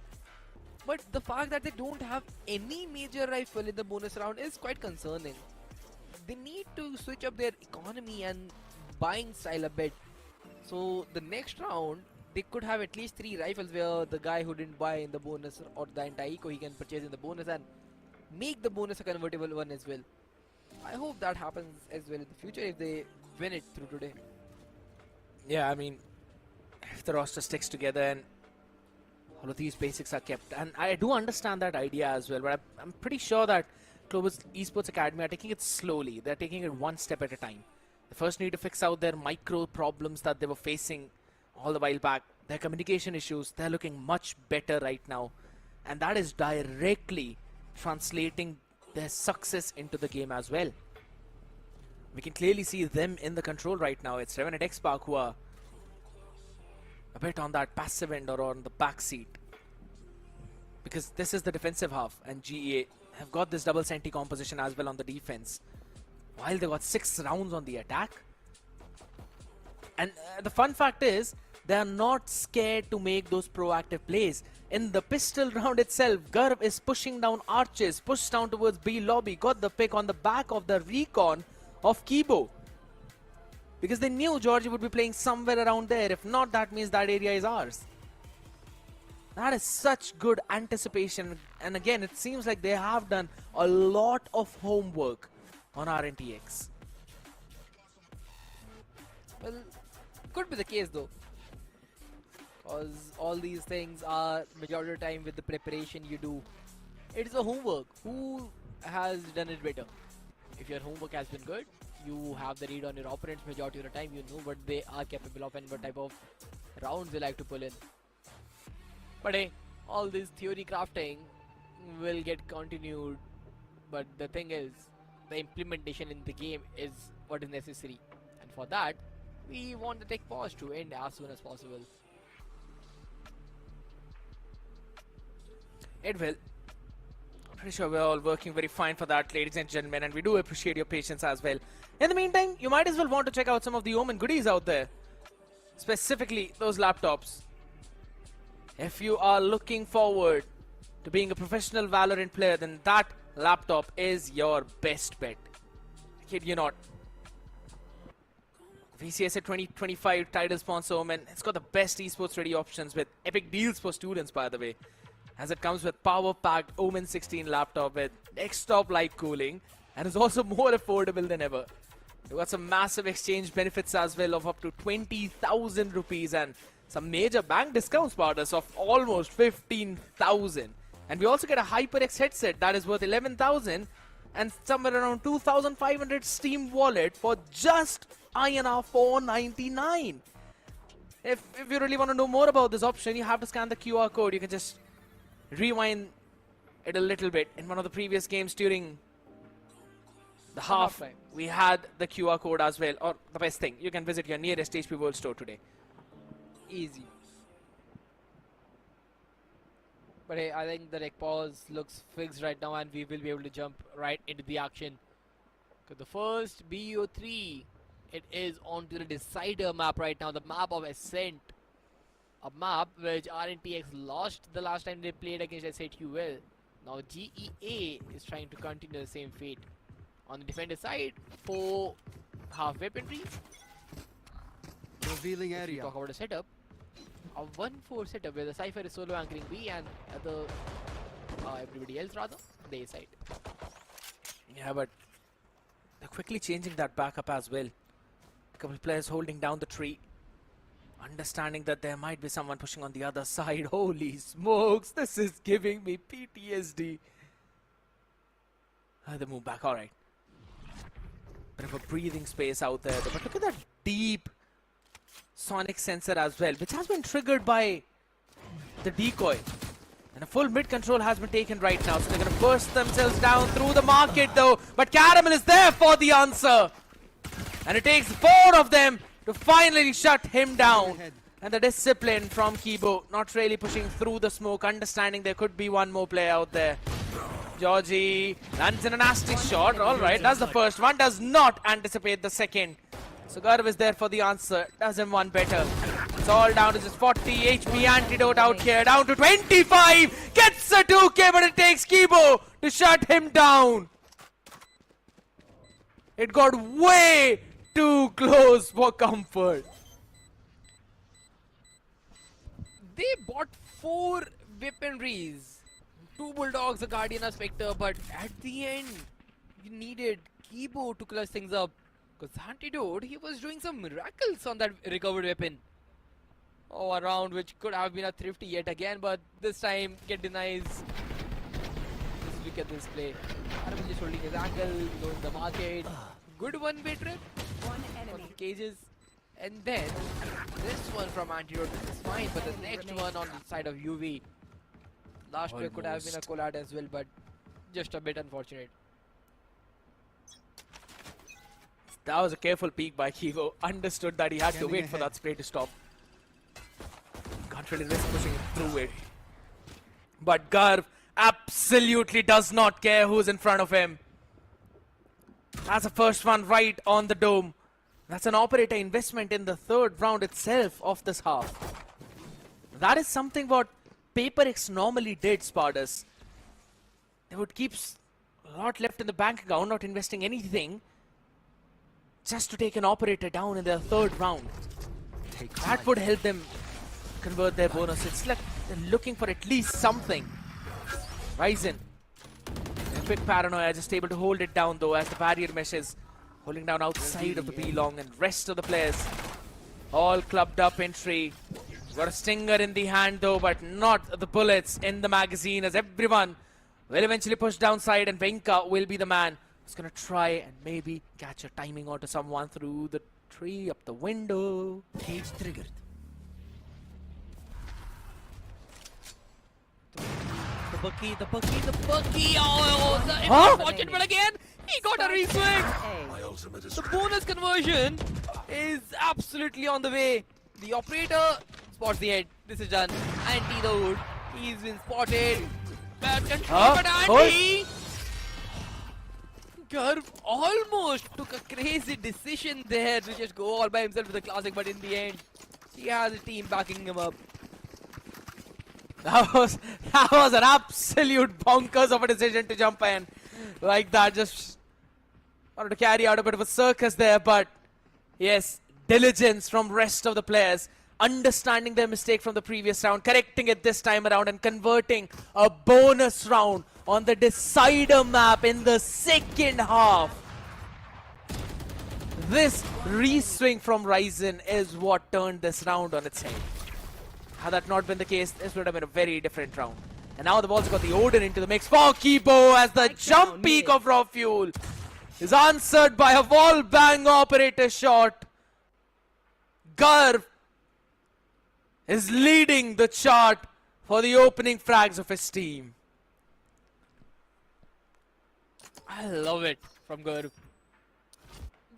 But the fact that they don't have any major rifle in the bonus round is quite concerning. They need to switch up their economy and buying style a bit. So the next round, they could have at least 3 rifles where the guy who didn't buy in the bonus or the anti-eco, he can purchase in the bonus and make the bonus a convertible one as well. I hope that happens as well in the future if they win it through today. Yeah, I mean, if the roster sticks together and all of these basics are kept, and I do understand that idea as well, but I'm pretty sure that Global Esports Academy are taking it slowly. They're taking it one step at a time. They first need to fix out their micro problems that they were facing all the while back. Their communication issues, they're looking much better right now. And that is directly translating their success into the game as well. We can clearly see them in the control right now. It's Revenant XSpark who are a bit on that passive end or on the back seat. Because this is the defensive half, and GEA have got this double senti composition as well on the defense, while they got 6 rounds on the attack. And the fun fact is, they are not scared to make those proactive plays. In the pistol round itself, Garv is pushing down arches, pushed down towards B lobby, got the pick on the back of the recon of Kibo. Because they knew Georgie would be playing somewhere around there. If not, that means that area is ours. That is such good anticipation. And again, it seems like they have done a lot of homework on RNTX. Well, could be the case though. Because all these things are majority of the time with the preparation you do. It is a homework. Who has done it better? If your homework has been good, you have the read on your opponents majority of the time. You know what they are capable of and what type of rounds they like to pull in. But hey, all this theory crafting will get continued. But the thing is, the implementation in the game is what is necessary. And for that, we want the tech pause to end as soon as possible. It will. I'm pretty sure we're all working very fine for that, ladies and gentlemen, and we do appreciate your patience as well. In the meantime, you might as well want to check out some of the Omen goodies out there. Specifically, those laptops. If you are looking forward to being a professional Valorant player, then that laptop is your best bet. I kid you not. VCSA 2025 title sponsor Omen. It's got the best esports ready options with epic deals for students, by the way. As it comes with power-packed Omen 16 laptop with desktop light cooling and is also more affordable than ever. You've got some massive exchange benefits as well of up to 20,000 rupees and some major bank discounts partners of almost 15,000. And we also get a HyperX headset that is worth 11,000 and somewhere around 2,500 Steam wallet for just INR 499. If you really want to know more about this option, you have to scan the QR code. You can just rewind it a little bit. In one of the previous games during the half, we had the QR code as well. Or the best thing, you can visit your nearest HP World store today. Easy. But hey, I think the deck pause looks fixed right now and we will be able to jump right into the action. The first BO3, it is onto the decider map right now, the map of Ascent. A map which RNTX lost the last time they played against SATUL. Now GEA is trying to continue the same fate. On the defender side, 4 half weaponry. Revealing area. Talk about a setup. A 1-4 setup where the Cypher is solo anchoring B and everybody else rather, on the A side. Yeah, but they're quickly changing that backup as well. A couple of players holding down the tree. Understanding that there might be someone pushing on the other side. Holy smokes, this is giving me PTSD. They move back, alright. Bit of a breathing space out there. But look at that deep sonic sensor as well, which has been triggered by the decoy. And a full mid control has been taken right now. So they're going to burst themselves down through the market though. But Caramel is there for the answer. And it takes 4 of them to finally shut him down. And the discipline from Kibo, not really pushing through the smoke, understanding there could be one more player out there. Georgie lands in a nasty shot. Alright, that's the first one. Does not anticipate the second. So Garv is there for the answer. Does him one better. It's all down to just 40 HP antidote out here. Down to 25. Gets a 2K, but it takes Kibo to shut him down. It got way too close for comfort. They bought 4 weaponries. 2 Bulldogs, a Guardian, a Spectre, but at the end, You needed Kibo to clutch things up. Because Antidote, he was doing some miracles on that recovered weapon. Oh, a round which could have been a thrifty yet again, but this time get denies. Just look at this play. Aravind just holding his ankle, blowing the market. Good one-way trip. One For enemy. the cages. And then this one from Antidote, this is fine, but the next one on the side of UV. Last play could have been a collide as well, but just a bit unfortunate. That was a careful peek by Kivo. Understood that he had to wait for that spray to stop. Can't really risk pushing it through it. But Garv absolutely does not care who's in front of him. That's the first one right on the dome. That's an operator investment in the third round itself of this half. That is something what PaperX normally did, Spardas. They would keep a lot left in the bank account, not investing anything, just to take an operator down in their third round. That would help them convert their bonus. It's like they're looking for at least something. Ryzen, a quick paranoia, just able to hold it down though as the barrier meshes. Holding down outside of the B-long, and rest of the players all clubbed up entry. Got a stinger in the hand though, but not the bullets in the magazine, as everyone will eventually push downside, and Venka will be the man who's gonna try and maybe catch a timing onto someone through the tree, up the window. Cage triggered. The Bucky. Oh, the unfortunate, but again, he got a reswing. The bonus conversion is absolutely on the way. The operator spots the head. This is done. Antidote. He's been spotted. Bad control, but Anti. Garv almost took a crazy decision there to just go all by himself with the classic, but in the end, he has a team backing him up. That was an absolute bonkers of a decision to jump in like that. Just wanted to carry out a bit of a circus there, but yes, diligence from rest of the players, understanding their mistake from the previous round, correcting it this time around, and converting a bonus round on the decider map in the second half. This re-swing from Ryzen is what turned this round on its head. Had that not been the case, this would have been a very different round. And now they've also got the Odin into the mix for Kibo, as the jump peak of Raw Fuel is answered by a wall bang operator shot. Garv is leading the chart for the opening frags of his team. I love it from Garv.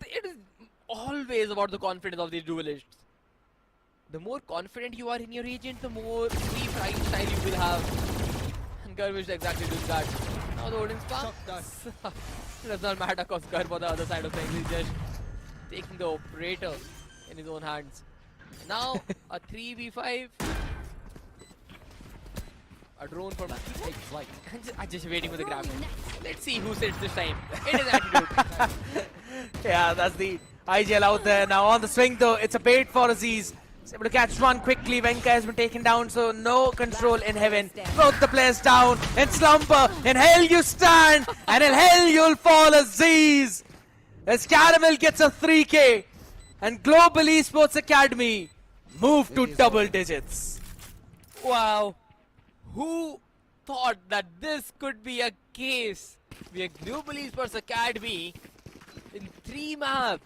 It is always about the confidence of these duelists. The more confident you are in your agent, the more free flying style you will have. And Garv is exactly doing that. Now the Odin Spark. It does not matter because Garv on the other side of things is just taking the operator in his own hands. Now a 3v5. A drone from like I'm just waiting for the grab. Let's see who sits this time. It is Antidote. Yeah, that's the IGL out there. Now on the swing though, it's a bait for Aziz. He's able to catch one quickly. Venka has been taken down, so no control in heaven. Both the players down. In slumber, in hell you stand, and in hell you'll fall, Aziz. As Caramel gets a 3K, and Global Esports Academy move to double digits. Wow. Who thought that this could be a case where Global Esports Academy in 3 maps,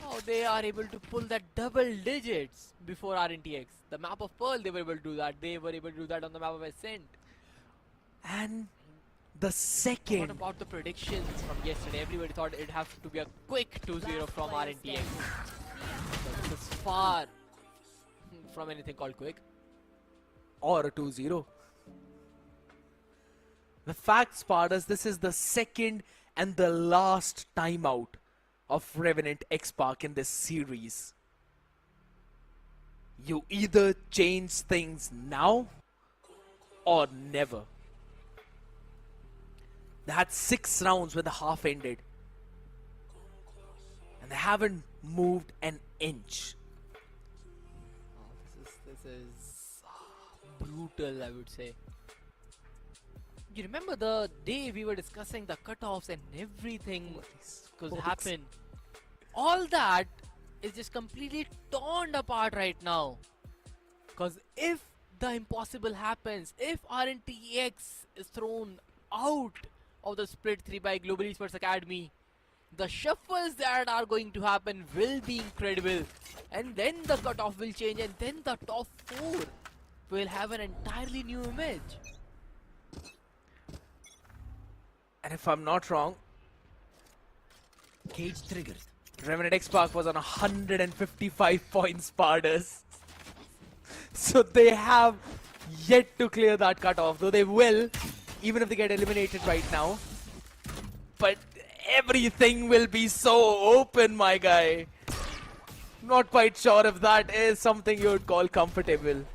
oh, they are able to pull that double digits before RNTX. The map of Pearl, they were able to do that. They were able to do that on the map of Ascent. And the second. What about the predictions from yesterday? Everybody thought it'd have to be a quick 2-0 from RNTX. But this is far from anything called quick. Or a 2-0. The fact, Spardas, this is the second and the last timeout of Revenant XSpark in this series. You either change things now or never. They had 6 rounds when the half ended, and they haven't moved an inch. This is brutal, I would say. You remember the day we were discussing the cutoffs and everything could happen? All that is just completely torn apart right now. Because if the impossible happens, if RNTX is thrown out of the split 3 by Global Esports Academy, the shuffles that are going to happen will be incredible. And then the cutoff will change, and then the top 4 will have an entirely new image. And if I'm not wrong, Cage triggered. Revenant XSpark was on 155 points, Pardus. So they have yet to clear that cutoff, though they will, even if they get eliminated right now. But everything will be so open, my guy. Not quite sure if that is something you would call comfortable.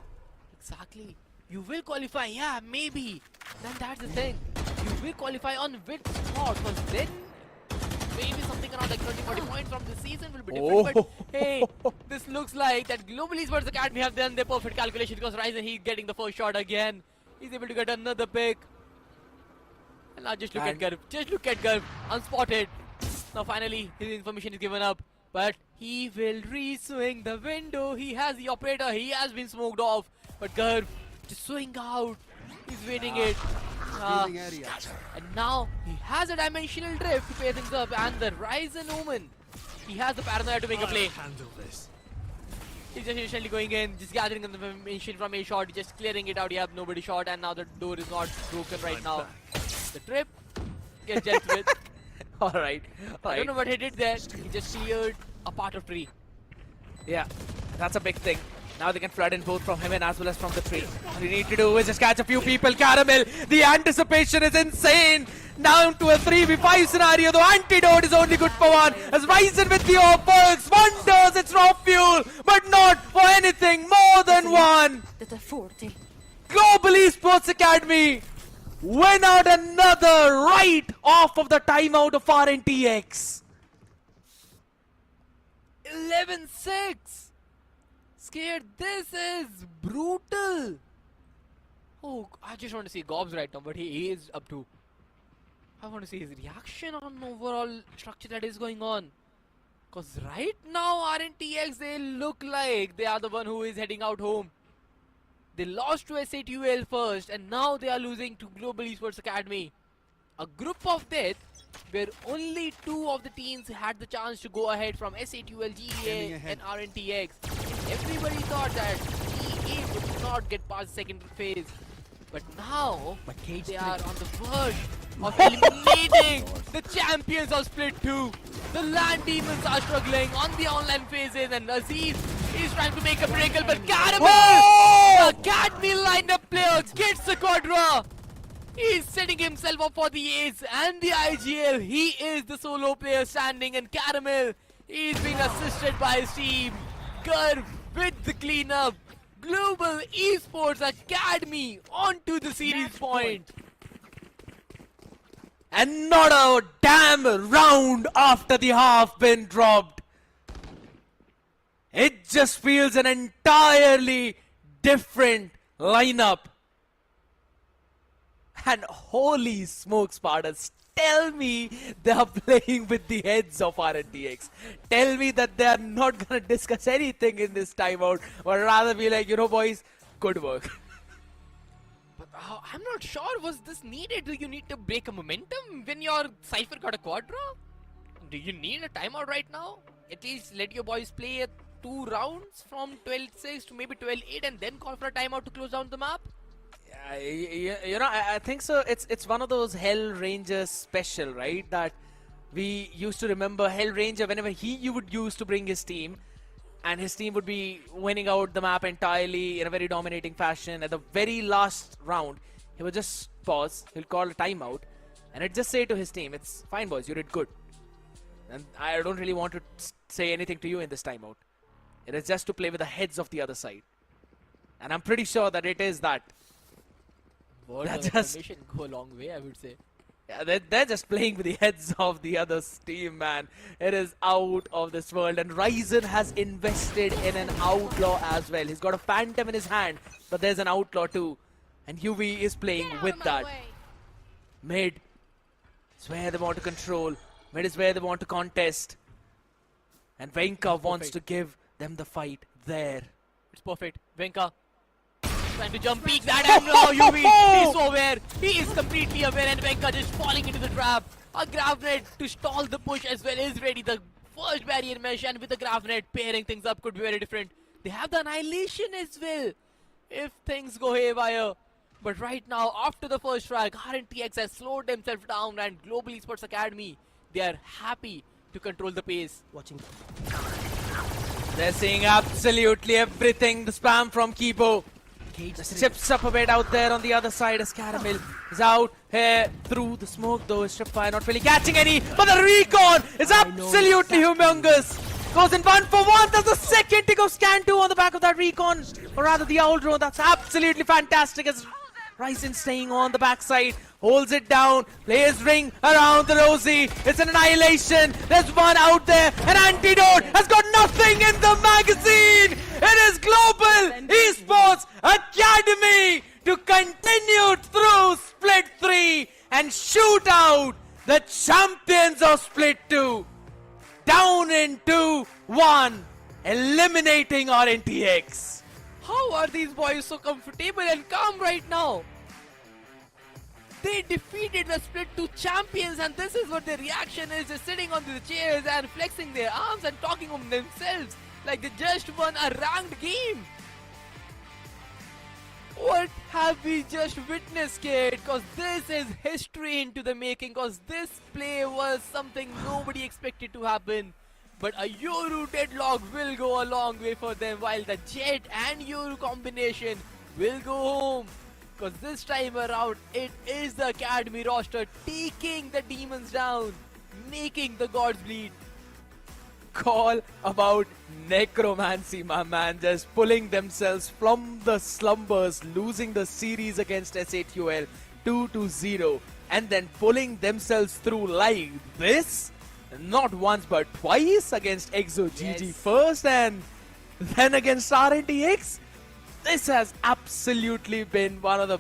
Exactly. You will qualify, yeah, maybe. Then that's the thing. You will qualify on which spot, because then maybe something around like 30-40 points from this season will be different. But hey, this looks like that Global Esports Academy have done their perfect calculation, because Ryzen, he's getting the first shot again. He's able to get another pick. And now just look at Garb. Just look at Garb. Unspotted. Now finally, his information is given up. But he will re-swing the window. He has the operator. He has been smoked off. But Garb just swing out. He's waiting it. And now he has a dimensional drift to pay things up. And the Ryzen Omen, he has the paranoia to make a play. He's just initially going in, just gathering the information from a shot, just clearing it out. Yep, nobody shot, and now the door is not broken right now. The trip gets dealt with. Alright. I don't know what he did there. He just cleared a part of tree. Yeah, that's a big thing. Now they can flood in both from him and as well as from the tree. All you need to do is just catch a few people. Caramel, the anticipation is insane. Down to a 3v5 scenario. The antidote is only good for one. As Ryzen with the offers, wonders its raw fuel, but not for anything more than one. Global Esports Academy win out another right off of the timeout of RNTX. 11-6. Scared, this is brutal. Oh, I just want to see Gobs right now, but he is up to. I want to see his reaction on overall structure that is going on. Because right now, RNTX, they look like they are the one who is heading out home. They lost to SATUL first, and now they are losing to Global Esports Academy. A group of death where only 2 of the teams had the chance to go ahead from SATUL, GEA and RNTX. Everybody thought that GEA would not get past the second phase. But now, they are on the verge of eliminating the champions of Split 2. The Land Demons are struggling on the online phases, and Aziz is trying to make a miracle, but Caramel, the Academy lineup player, gets the quadra. He's setting himself up for the Ace and the IGL. He is the solo player standing, and Caramel is being assisted by his team. Garb with the cleanup. Global Esports Academy onto the series point. And not a damn round after the half been dropped. It just feels an entirely different lineup. And holy smokes, Spartans, tell me they are playing with the heads of RNTX. Tell me that they are not going to discuss anything in this timeout, or rather be like, you know, boys, good work. But I'm not sure, was this needed? Do you need to break a momentum when your Cypher got a quadra? Do you need a timeout right now? At least let your boys play 2 rounds from 12-6 to maybe 12-8 and then call for a timeout to close down the map? You know, I think so. It's one of those Hell Ranger special, right? That we used to remember Hell Ranger whenever you would use to bring his team, and his team would be winning out the map entirely in a very dominating fashion. At the very last round, he would just pause. He'll call a timeout, and he'd just say to his team, "It's fine, boys. You did good." And I don't really want to say anything to you in this timeout. It is just to play with the heads of the other side, and I'm pretty sure that it is that. Words of information go a long way, I would say. Yeah, they're just playing with the heads of the other team, man. It is out of this world. And Ryzen has invested in an outlaw as well. He's got a phantom in his hand, but there's an outlaw too. And UV is playing with that. Mid is where they want to control. Mid is where they want to contest. And Venka wants to give them the fight there. It's perfect. Venka trying to jump peek that, and now UV is so aware. He is completely aware, and Venka just falling into the trap. A Gravnet to stall the push as well is ready. The first barrier mesh, and with the Gravnet pairing things up could be very different. They have the Annihilation as well if things go haywire. But right now, after the first frag, RNTX has slowed themselves down, and Global Esports Academy, they are happy to control the pace. Watching. They're seeing absolutely everything. The spam from Kibo. Chips up a bit out there on the other side as Caramel is out here through the smoke, though. Stripfire not really catching any, but the recon is absolutely humongous. Goes in 1-for-1. There's the second tick of scan 2 on the back of that recon, or rather the owl drone. That's absolutely fantastic as Ryzen staying on the backside, holds it down, plays ring around the Rosie. It's an annihilation. There's one out there. An antidote has got nothing in the magazine. It is Global Esports Academy to continue through Split 3 and shoot out the champions of Split 2. Down in 2-1, eliminating RNTX. How are these boys so comfortable and calm right now? They defeated the Split 2 champions, and this is what their reaction is. They're sitting on the chairs and flexing their arms and talking of themselves like they just won a ranked game. What have we just witnessed, kid? Because this is history into the making, because this play was something nobody expected to happen. But a Yoru deadlock will go a long way for them, while the Jet and Yoru combination will go home. Because this time around, it is the Academy roster taking the demons down, making the gods bleed. Call about necromancy, my man. Just pulling themselves from the slumbers, losing the series against SATUL 2-0, and then pulling themselves through like this. Not once but twice against Exo GG first, and then against RNTX. This has absolutely been one of the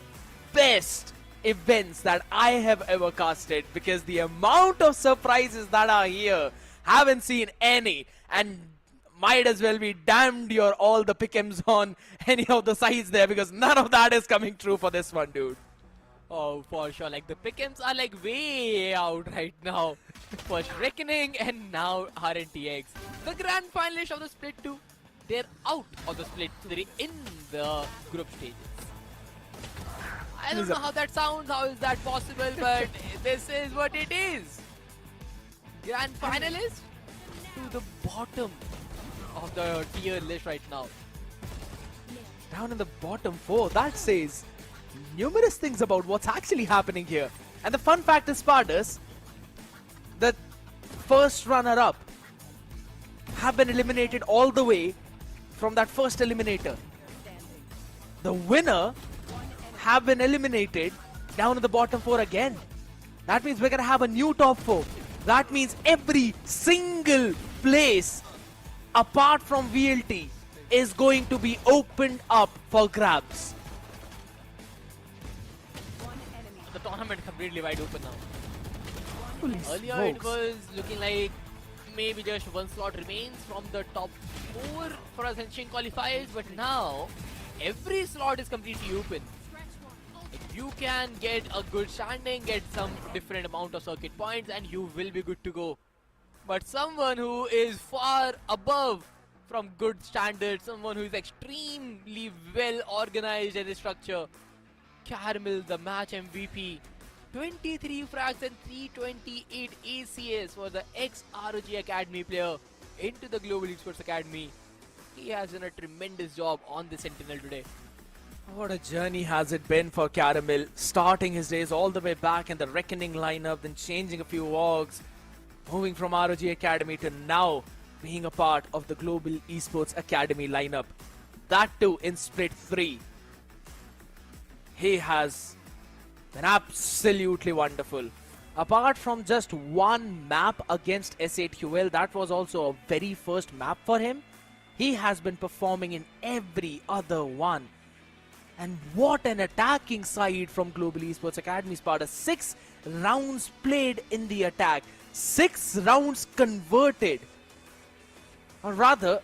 best events that I have ever casted, because the amount of surprises that are here, haven't seen any, and might as well be damned you're all the pick'ems on any of the sides there, because none of that is coming true for this one, dude. Oh, for sure. Like, the pick'ems are like way out right now. First Reckoning and now RNTX. The grand finalists of the Split 2, they're out of the Split 3 in the group stages. I don't know how that sounds, how is that possible, but this is what it is. Grand finalist to the bottom of the tier list right now. Down in the bottom 4, that says numerous things about what's actually happening here. And the fun fact is, Spartus, the first runner-up have been eliminated all the way from that first eliminator. The winner have been eliminated down in the bottom 4 again. That means we're going to have a new top 4. That means every single place apart from VLT is going to be opened up for grabs. The tournament completely wide open now. Holy Earlier smokes. it was looking like maybe just one slot remains from the top 4 for Ascension qualifiers, but now every slot is completely open. If you can get a good standing, get some different amount of circuit points, and you will be good to go. But someone who is far above from good standards, someone who is extremely well organized as a structure, Caramel, the match MVP, 23 frags and 328 ACS for the ex-ROG Academy player into the Global Esports Academy. He has done a tremendous job on the Sentinel today. What a journey has it been for Caramel, starting his days all the way back in the Reckoning lineup, then changing a few orgs, moving from ROG Academy to now being a part of the Global Esports Academy lineup. That too in Split 3. He has been absolutely wonderful. Apart from just one map against SATUL, that was also a very first map for him, he has been performing in every other one. And what an attacking side from Global Esports Academy. Sparta 6 rounds played in the attack, 6 rounds converted. Or rather,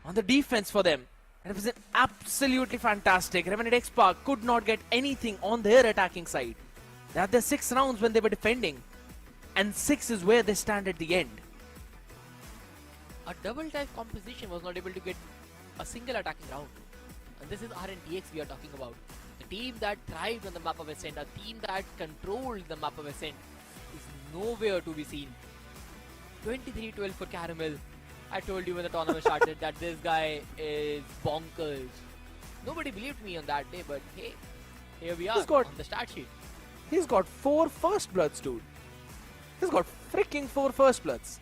on the defense for them, it was absolutely fantastic. Revenant XSpark could not get anything on their attacking side. They had their 6 rounds when they were defending, and 6 is where they stand at the end. A double type composition was not able to get a single attacking round. And this is RNTX we are talking about. The team that thrived on the map of Ascent, a team that controlled the map of Ascent, is nowhere to be seen. 23-12 for Caramel. I told you when the tournament started that this guy is bonkers. Nobody believed me on that day, but hey, here we are on the stat sheet. He's got 4 first bloods, dude. He's got freaking 4 first bloods.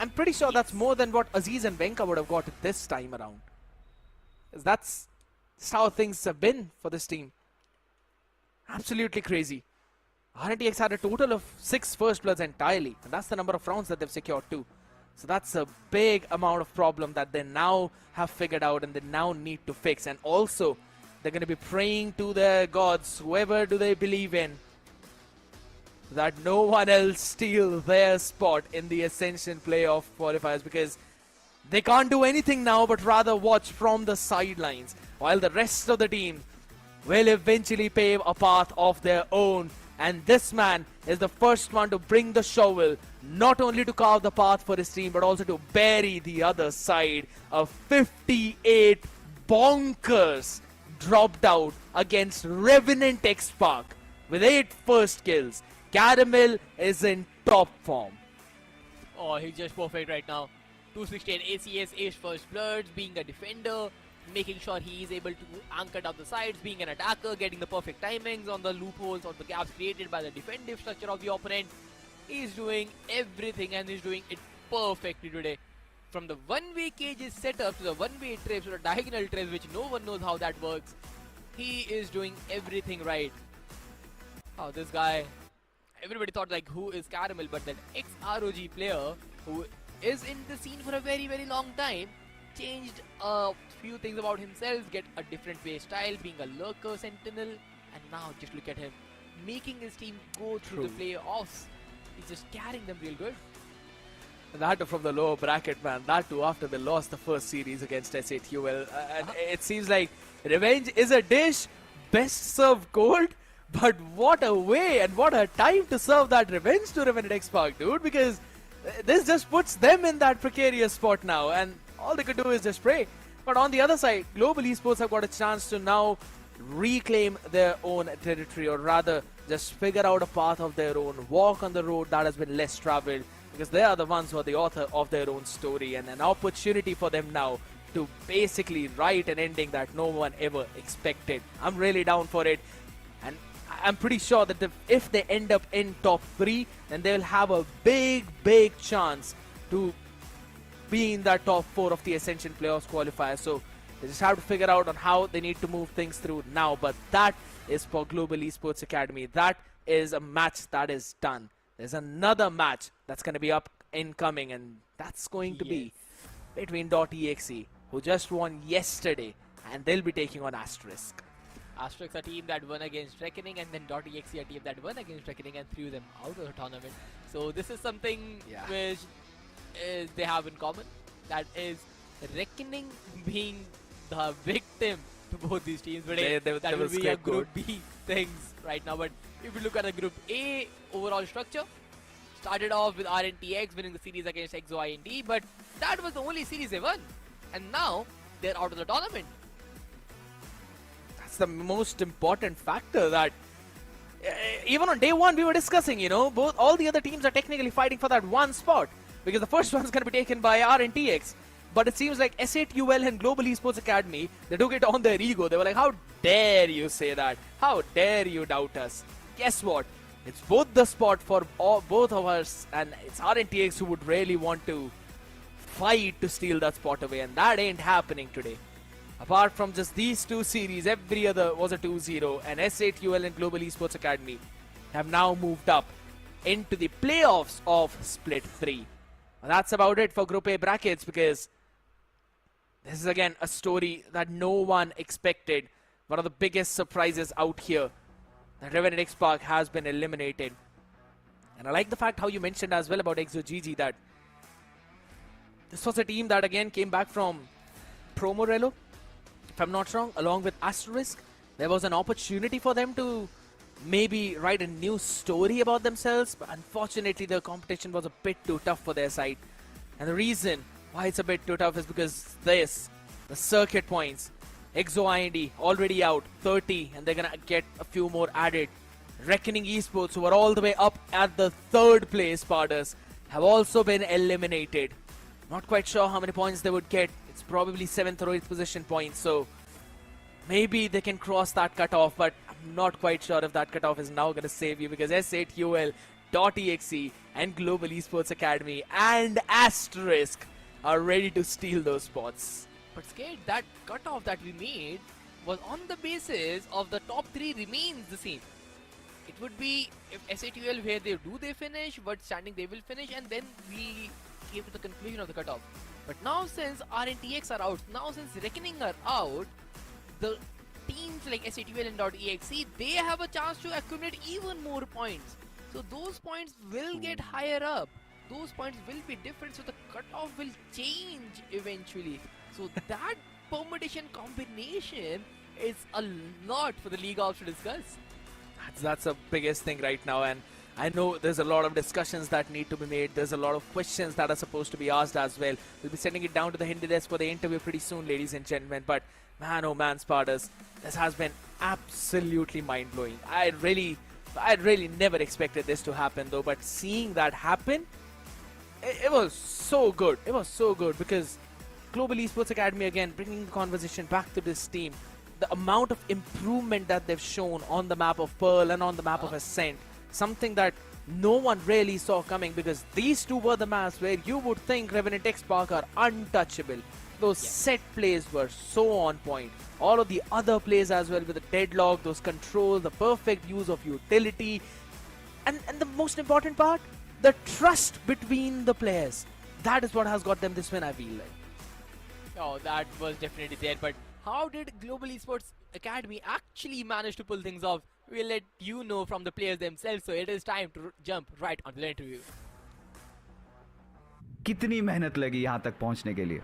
I'm pretty sure that's more than what Aziz and Venka would have got this time around. That's how things have been for this team. Absolutely crazy. RNTX had a total of 6 first bloods entirely, and that's the number of rounds that they've secured too. So that's a big amount of problem that they now have figured out and they now need to fix. And also, they're going to be praying to their gods, whoever do they believe in, that no one else steal their spot in the Ascension playoff qualifiers, because they can't do anything now but rather watch from the sidelines while the rest of the team will eventually pave a path of their own. And this man is the first one to bring the shovel, not only to carve the path for his team, but also to bury the other side. A 58 bonkers dropped out against Revenant XSpark with 8 first kills. Caramel is in top form. Oh, he's just perfect right now. 268 ACS, Ace first bloods, being a defender, making sure he is able to anchor down the sides, being an attacker, getting the perfect timings on the loopholes or the gaps created by the defensive structure of the opponent. He's doing everything and he's doing it perfectly today. From the one-way cages setup to the one-way trips to the diagonal trips, which no one knows how that works. He is doing everything right. Oh, this guy, everybody thought like who is Caramel, but that ex-ROG player who is in the scene for a very, very long time, changed a few things about himself, get a different play style, being a lurker sentinel, and now just look at him, making his team go through the playoffs. He's just carrying them real good. That from the lower bracket, man. That too after they lost the first series against SATUL. It seems like revenge is a dish best served cold. But what a way and what a time to serve that revenge to Revenant XSpark, dude. Because this just puts them in that precarious spot now. And all they could do is just pray. But on the other side, Global Esports have got a chance to now reclaim their own territory, or rather just figure out a path of their own, walk on the road that has been less traveled, because they are the ones who are the author of their own story, and an opportunity for them now to basically write an ending that no one ever expected. I'm really down for it, and I'm pretty sure that if they end up in top 3, then they'll have a big chance to be in that top 4 of the Ascension Playoffs qualifier. So they just have to figure out on how they need to move things through now. But that is for Global Esports Academy. That is a match that is done. There's another match that's going to be up incoming, and that's going to be between .exe, who just won yesterday, and they'll be taking on Asterisk. Asterisk, a team that won against Reckoning, and then .exe, a team that won against Reckoning and threw them out of the tournament. So this is something which they have in common. That is Reckoning being the victim to both these teams. But that will be a Group B things right now. But if you look at the Group A overall structure, started off with RNTX winning the series against EXO-IND, but that was the only series they won. And now they're out of the tournament. That's the most important factor, that even on day 1 we were discussing, you know, all the other teams are technically fighting for that one spot, because the first one's going to be taken by RNTX. But it seems like SATUL and Global Esports Academy, they took it on their ego. They were like, how dare you say that? How dare you doubt us? Guess what? It's both the spot for both of us, and it's RNTX who would really want to fight to steal that spot away, and that ain't happening today. Apart from just these 2 series, every other was a 2-0, and SATUL and Global Esports Academy have now moved up into the playoffs of Split 3. And that's about it for Group A brackets, because this is again a story that no one expected. One of the biggest surprises out here that Revenant XSpark has been eliminated. And I like the fact how you mentioned as well about ExoGG that this was a team that again came back from Pro Morello, if I'm not wrong, along with Asterisk. There was an opportunity for them to maybe write a new story about themselves, but unfortunately the competition was a bit too tough for their side. And the reason why it's a bit too tough is because the circuit points, Exe IND already out, 30, and they're gonna get a few more added. Reckoning Esports, who are all the way up at the 3rd place, Spartans, have also been eliminated. Not quite sure how many points they would get. It's probably 7th or 8th position points, so maybe they can cross that cutoff, but I'm not quite sure if that cutoff is now going to save you, because S8UL.exe and Global Esports Academy and Asterisk are ready to steal those spots. But Skate, that cutoff that we made was on the basis of the top 3 remains the same. It would be if S8UL where they finish, what standing they will finish, and then we came to the conclusion of the cutoff. But now since RNTX are out, now since Reckoning are out, the teams like S8UL and .exe, they have a chance to accumulate even more points. So those points will get higher up. Those points will be different, so the cutoff will change eventually. So that permutation combination is a lot for the league ops to discuss. That's the biggest thing right now, and I know there's a lot of discussions that need to be made. There's a lot of questions that are supposed to be asked as well. We'll be sending it down to the Hindi desk for the interview pretty soon, ladies and gentlemen. But man, oh man, Spartans, this has been absolutely mind-blowing. I really never expected this to happen though, but seeing that happen, it was so good. It was so good because Global Esports Academy, again, bringing the conversation back to this team. The amount of improvement that they've shown on the map of Pearl and on the map of Ascent, something that no one really saw coming, because these two were the maps where you would think Revenant XSpark are untouchable. Those set plays were so on point. All of the other plays as well with the deadlock, those controls, the perfect use of utility. And the most important part, the trust between the players. That is what has got them this win, I feel like. Oh, that was definitely there, but how did Global Esports Academy actually manage to pull things off? We'll let you know from the players themselves, so it is time to jump right onto the interview. कितनी मेहनत लगी यहाँ तक पहुँचने के लिए?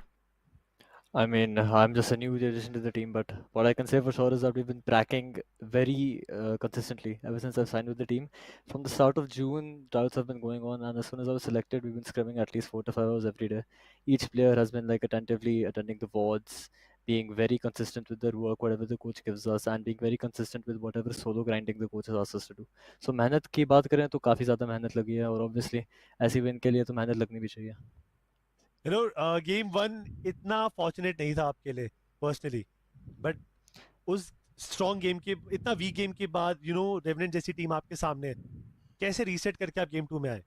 I mean, I'm just a new addition to the team, but what I can say for sure is that we've been tracking very consistently ever since I've signed with the team. From the start of June, trials have been going on, and as soon as I was selected, we've been scrimming at least 4 to 5 hours every day. Each player has been like attentively attending the VODs, being very consistent with their work, whatever the coach gives us, and being very consistent with whatever solo grinding the coach has asked us to do. So मेहनत की बात करें तो काफ़ी ज़्यादा मेहनत लगी है, और obviously ऐसी win के लिए तो मेहनत लगनी भी चाहिए. You know, game 1 इतना fortunate नहीं था आपके लिए personally, but उस strong game के इतना weak game के बाद, you know, Revenant जैसी team आपके सामने है, कैसे reset करके आप game 2 में आए?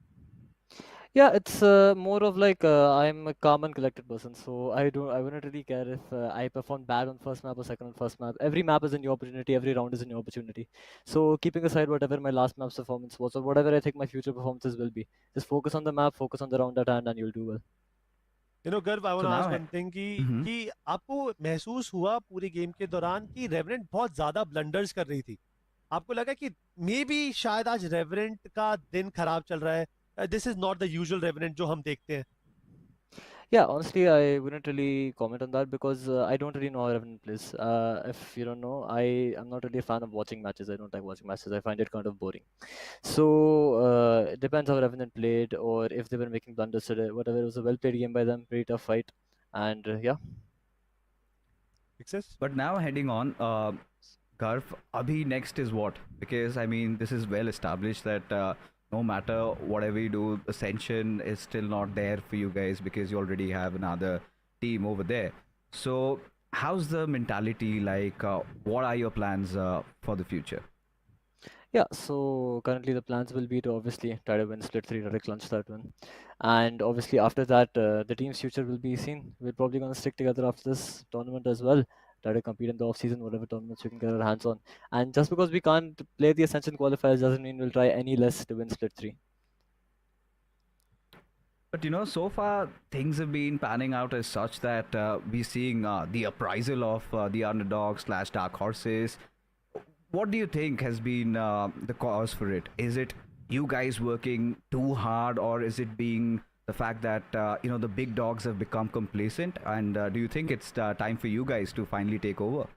Yeah, it's more of like I'm a calm and collected person, so I wouldn't really care if I perform bad on first map or second on first map. Every map is a new opportunity, every round is a new opportunity. So keeping aside whatever my last map's performance was or whatever I think my future performances will be, just focus on the map, focus on the round at hand, and you'll do well. You know, Garv, I want to ask one thing कि आपको महसूस हुआ पूरी game के दौरान कि Revenant बहुत ज़्यादा blunders कर रही थी? आपको लगा कि maybe शायद आज Revenant का दिन खराब चल रहा है? This is not the usual Revenant जो हम देखते हैं. Yeah, honestly, I wouldn't really comment on that because I don't really know how Revenant plays. If you don't know, I am not really a fan of watching matches. I don't like watching matches. I find it kind of boring. So it depends how Revenant played or if they were making blunders today. Whatever, it was a well-played game by them. Pretty tough fight. And yeah. Success. But now heading on, Garf, Abhi next is what? Because I mean, this is well established that no matter whatever you do, Ascension is still not there for you guys because you already have another team over there. So how's the mentality like? What are your plans for the future? Yeah, so currently the plans will be to obviously try to win Split 3, direct launch that one. And obviously after that, the team's future will be seen. We're probably going to stick together after this tournament as well. Try to compete in the off-season, whatever tournaments we can get our hands on. And just because we can't play the Ascension qualifiers doesn't mean we'll try any less to win Split 3. But you know, so far things have been panning out as such that we're seeing the appraisal of the underdogs / dark horses. what do you think has been the cause for it? Is it you guys working too hard, or is it being the fact that the big dogs have become complacent? And do you think it's time for you guys to finally take over?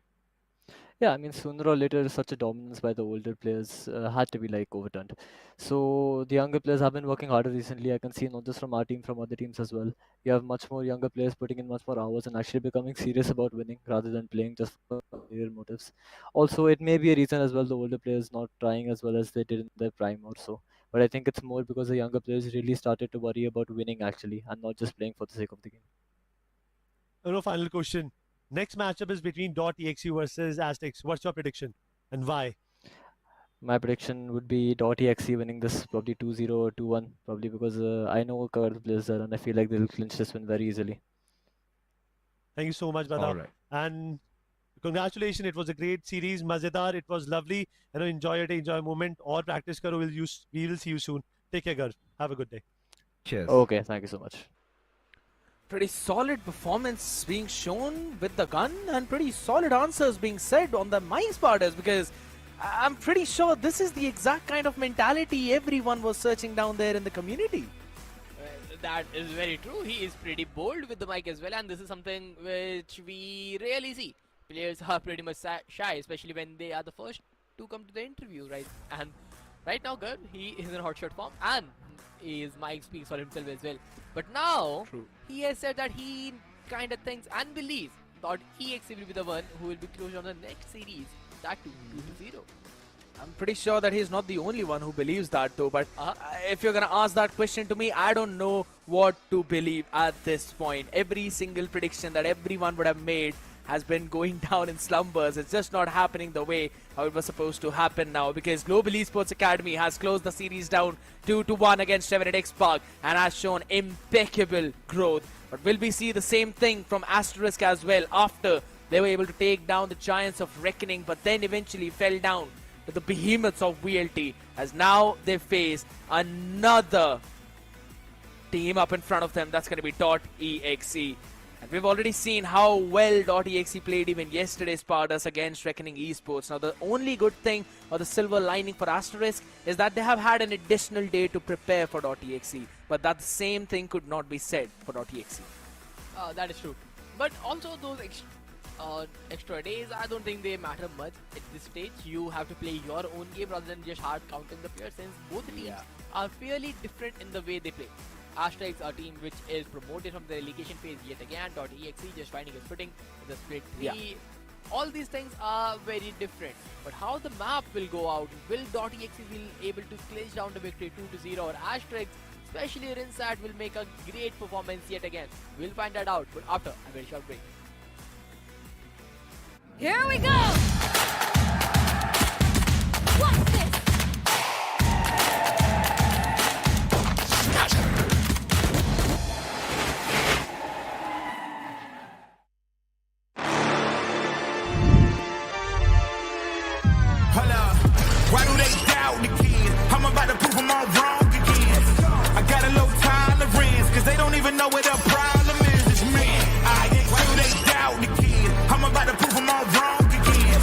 Yeah, I mean, sooner or later, such a dominance by the older players had to be like overturned. So the younger players have been working harder recently. I can see not just from our team, from other teams as well. You have much more younger players putting in much more hours and actually becoming serious about winning rather than playing just for career motives. Also, it may be a reason as well the older players not trying as well as they did in their prime or so. But I think it's more because the younger players really started to worry about winning actually and not just playing for the sake of the game. Final question. Next matchup is between .exe versus Asterisk. What's your prediction and why? My prediction would be .exe winning this probably 2-0 or 2-1, probably because I know a couple of players there and I feel like they'll clinch this win very easily. Thank you so much, brother. All right. And congratulations. It was a great series. Mazedar. It was lovely. Enjoy it. Enjoy moment. Or practice karo. We will see you soon. Take care, Garv. Have a good day. Cheers. Okay, thank you so much. Pretty solid performance being shown with the gun and pretty solid answers being said on the my starters, because I'm pretty sure this is the exact kind of mentality everyone was searching down there in the community. That is very true. He is pretty bold with the mic as well, and this is something which we rarely see. Players are pretty much shy, especially when they are the first to come to the interview, right? And right now, Garv, he is in hotshot form, and his mic speaks for himself as well. But now, he has said that he kind of thinks and believes that EXE will be the one who will be close on the next series, that too, 2-0. I'm pretty sure that he's not the only one who believes that though, but if you're gonna ask that question to me, I don't know what to believe at this point. Every single prediction that everyone would have made has been going down in slumbers. It's just not happening the way how it was supposed to happen now, because Global Esports Academy has closed the series down 2-1 against Revenant XSpark and has shown impeccable growth. But will we see the same thing from Asterisk as well after they were able to take down the Giants of Reckoning, but then eventually fell down to the behemoths of VLT, as now they face another team up in front of them. That's going to be .exe. And we've already seen how well .exe played even yesterday's Spartas against Reckoning Esports. Now the only good thing or the silver lining for Asterisk is that they have had an additional day to prepare for .exe. But that same thing could not be said for .exe. That is true. But also those extra days, I don't think they matter much at this stage. You have to play your own game rather than just hard counting the players, since both teams are fairly different in the way they play. Asterisk, a team which is promoted from the relegation phase yet again, .exe just finding its footing in the split 3. All these things are very different. But how the map will go out, will .exe be able to clinch down the victory 2-0, or Asterisk, especially Rinsat, will make a great performance yet again? We'll find that out, but after a very short break. Here we go! What's this? Hold up. Why do they doubt the kid? I'm about to prove them all wrong again. I got a low tolerance, cause they don't even know what the problem is. It's me. Why do they doubt the kid? I'm about to prove them all wrong again.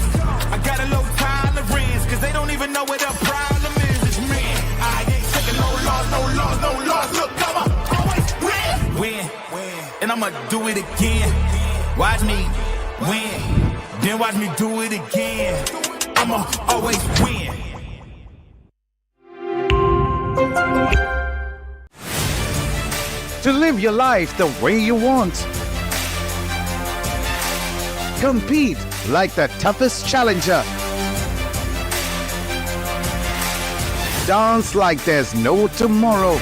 I got a low tolerance, cause they don't even know what the problem is. It's me. I ain't taking no loss, no loss, no loss. Look, I'ma always win. And I'ma do it again. Watch me win. Then watch me do it again. I'ma always win. To live your life the way you want. Compete like the toughest challenger. Dance like there's no tomorrow.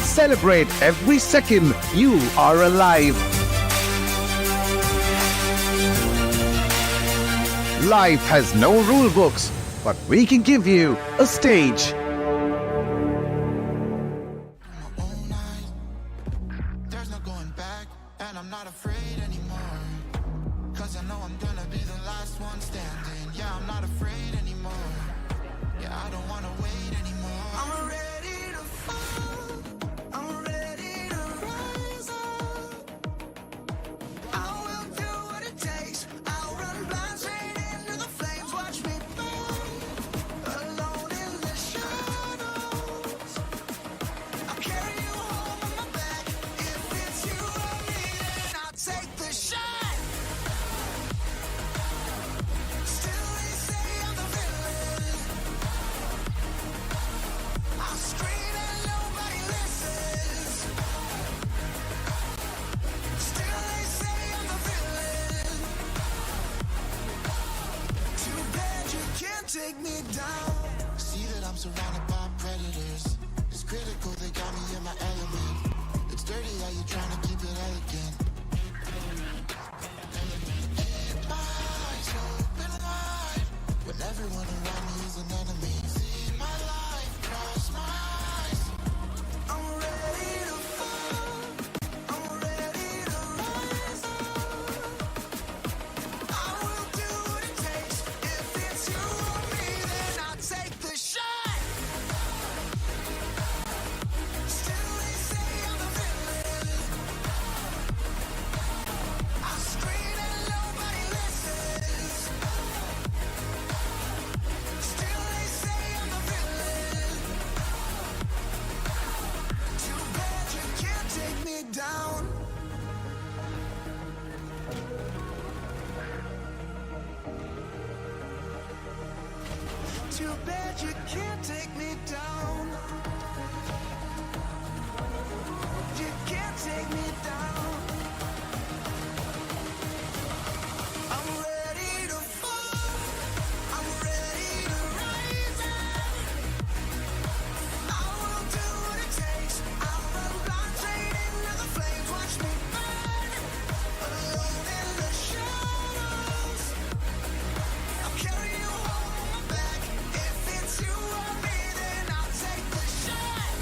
Celebrate every second you are alive. Life has no rule books, but we can give you a stage. There's no going back, and I'm not afraid anymore. Cause I know I'm gonna be the last one standing. Yeah, I'm not afraid anymore. Yeah, I don't wanna wait anymore. I'm ready to fall. I'm ready to rise up. I will do what it takes. I'll run blind straight into the flames. Watch me burn. take me down. See that I'm surrounded by predators. It's critical, they got me in my element. It's dirty how you trying to keep it elegant. Keep my eyes open wide when everyone around me is an enemy. See my life cross my eyes. I'm ready to fall. I'm ready to rise up. I will do what it takes. If it's you or me, then I'll take the shot. Still they say I'm the villain. I scream and nobody listens. Still they say I'm the villain. Too bad you can't take me down. Too bad you can't take me down. You can't take me down. I'm ready to fall. I'm ready to rise up. I will do what it takes. I'll run blind straight into the flames. Watch me burn. Alone in the shadows. I'll carry you home on my back. If it's you or me, then I'll take the shot.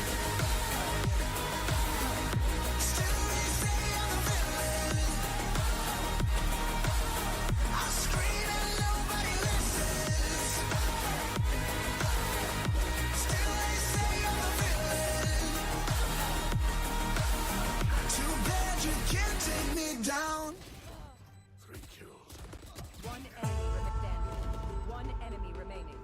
Still they say I'm the villain. I scream and nobody listens. Still they say I'm the villain. Too bad you can't take me down. 3 kills. One enemy standing. One enemy remaining.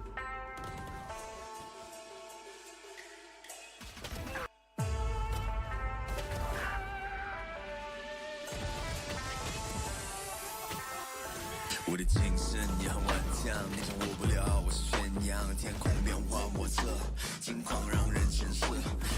我的精神也很顽强，你掌握不了我是宣扬，天空变化莫测，境况让人深思，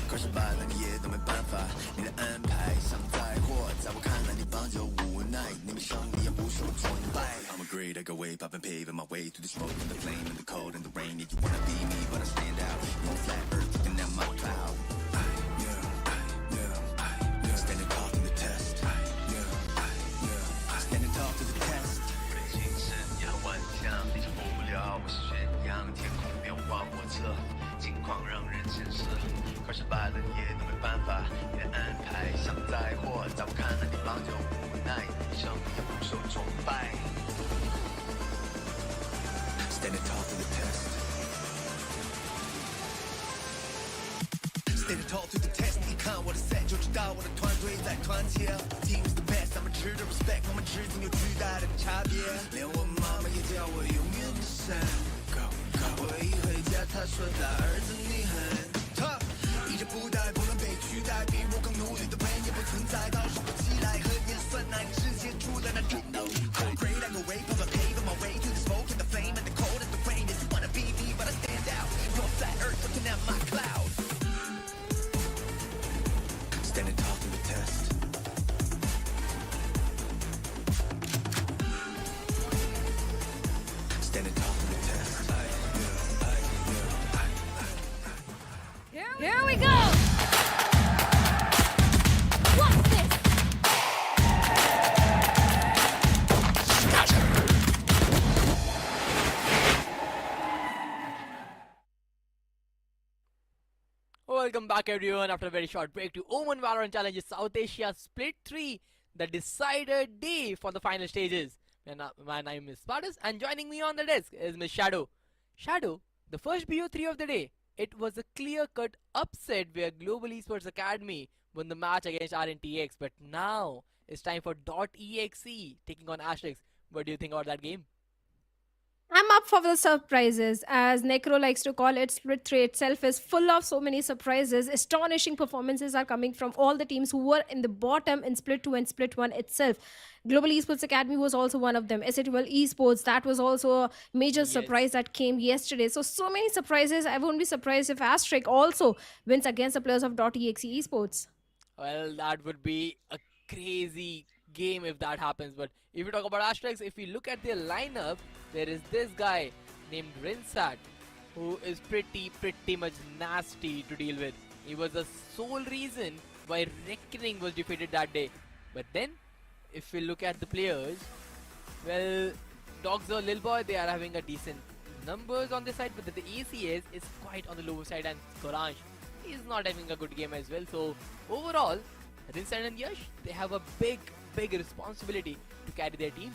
可是败了你也都没办法，你的安排像灾祸，在我看来你帮就无奈，你没胜利也不受崇拜。I'm a great, I go way, I've been paving my way through the smoke and the flame and the cold and the rain. Yeah, you wanna be me, but I stand out. You on flat earth, looking at my cloud. Standing tall to the test. Standing tall to the test. 我的精神也很顽强，你掌握不了我是宣扬，天空变化莫测，境况让人深思，可是败了你也都没办法，你的安排像灾祸，在我看来你帮就无奈，你胜利也不受崇拜。Standing tall to the test. Standing tall to the test. 你看我的 set 就知道我的团队在团结。Team is the best， 他们值得 respect， 我们之间有巨大的差别。连我妈妈也叫我永远的神。我一回家，她说大儿子你很 tough， 一直不带不能被取代，比我更努力的人也不存在。倒数起来和演算那你直接出在那战斗。I'm great, I go way, paving my way through the smoke and the flame and the cold and the rain. If you wanna be me, but I stand out. You're on flat earth, looking at my cloud. Standing tall to the test. Standing tall to the test. Here we go! What's this? Welcome back everyone after a very short break to OMEN VALORANT Challenges South Asia Split 3, the decider day for the final stages. My name is Spartus and joining me on the desk is Miss Shadow. Shadow, the first BO3 of the day. It was a clear-cut upset where Global Esports Academy won the match against RNTX, but now it's time for .exe taking on Asterisk. What do you think about that game? I'm up for the surprises. As Necro likes to call it, Split 3 itself is full of so many surprises. Astonishing performances are coming from all the teams who were in the bottom in Split 2 and Split 1 itself. Global Esports Academy was also one of them. Exe Esports, that was also a major surprise that came yesterday. So many surprises. I won't be surprised if Asterisk also wins against the players of .exe Esports. Well, that would be a crazy game if that happens. But if you talk about Asterisk, if we look at their lineup, there is this guy, named Rinsat, who is pretty much nasty to deal with. He was the sole reason why Reckoning was defeated that day. But then, if we look at the players, well, Dogs or Lil Boy, they are having a decent numbers on this side, but the ACS is quite on the lower side, and Skorange is not having a good game as well. So overall, Rinsat and Yash, they have a big responsibility to carry their team.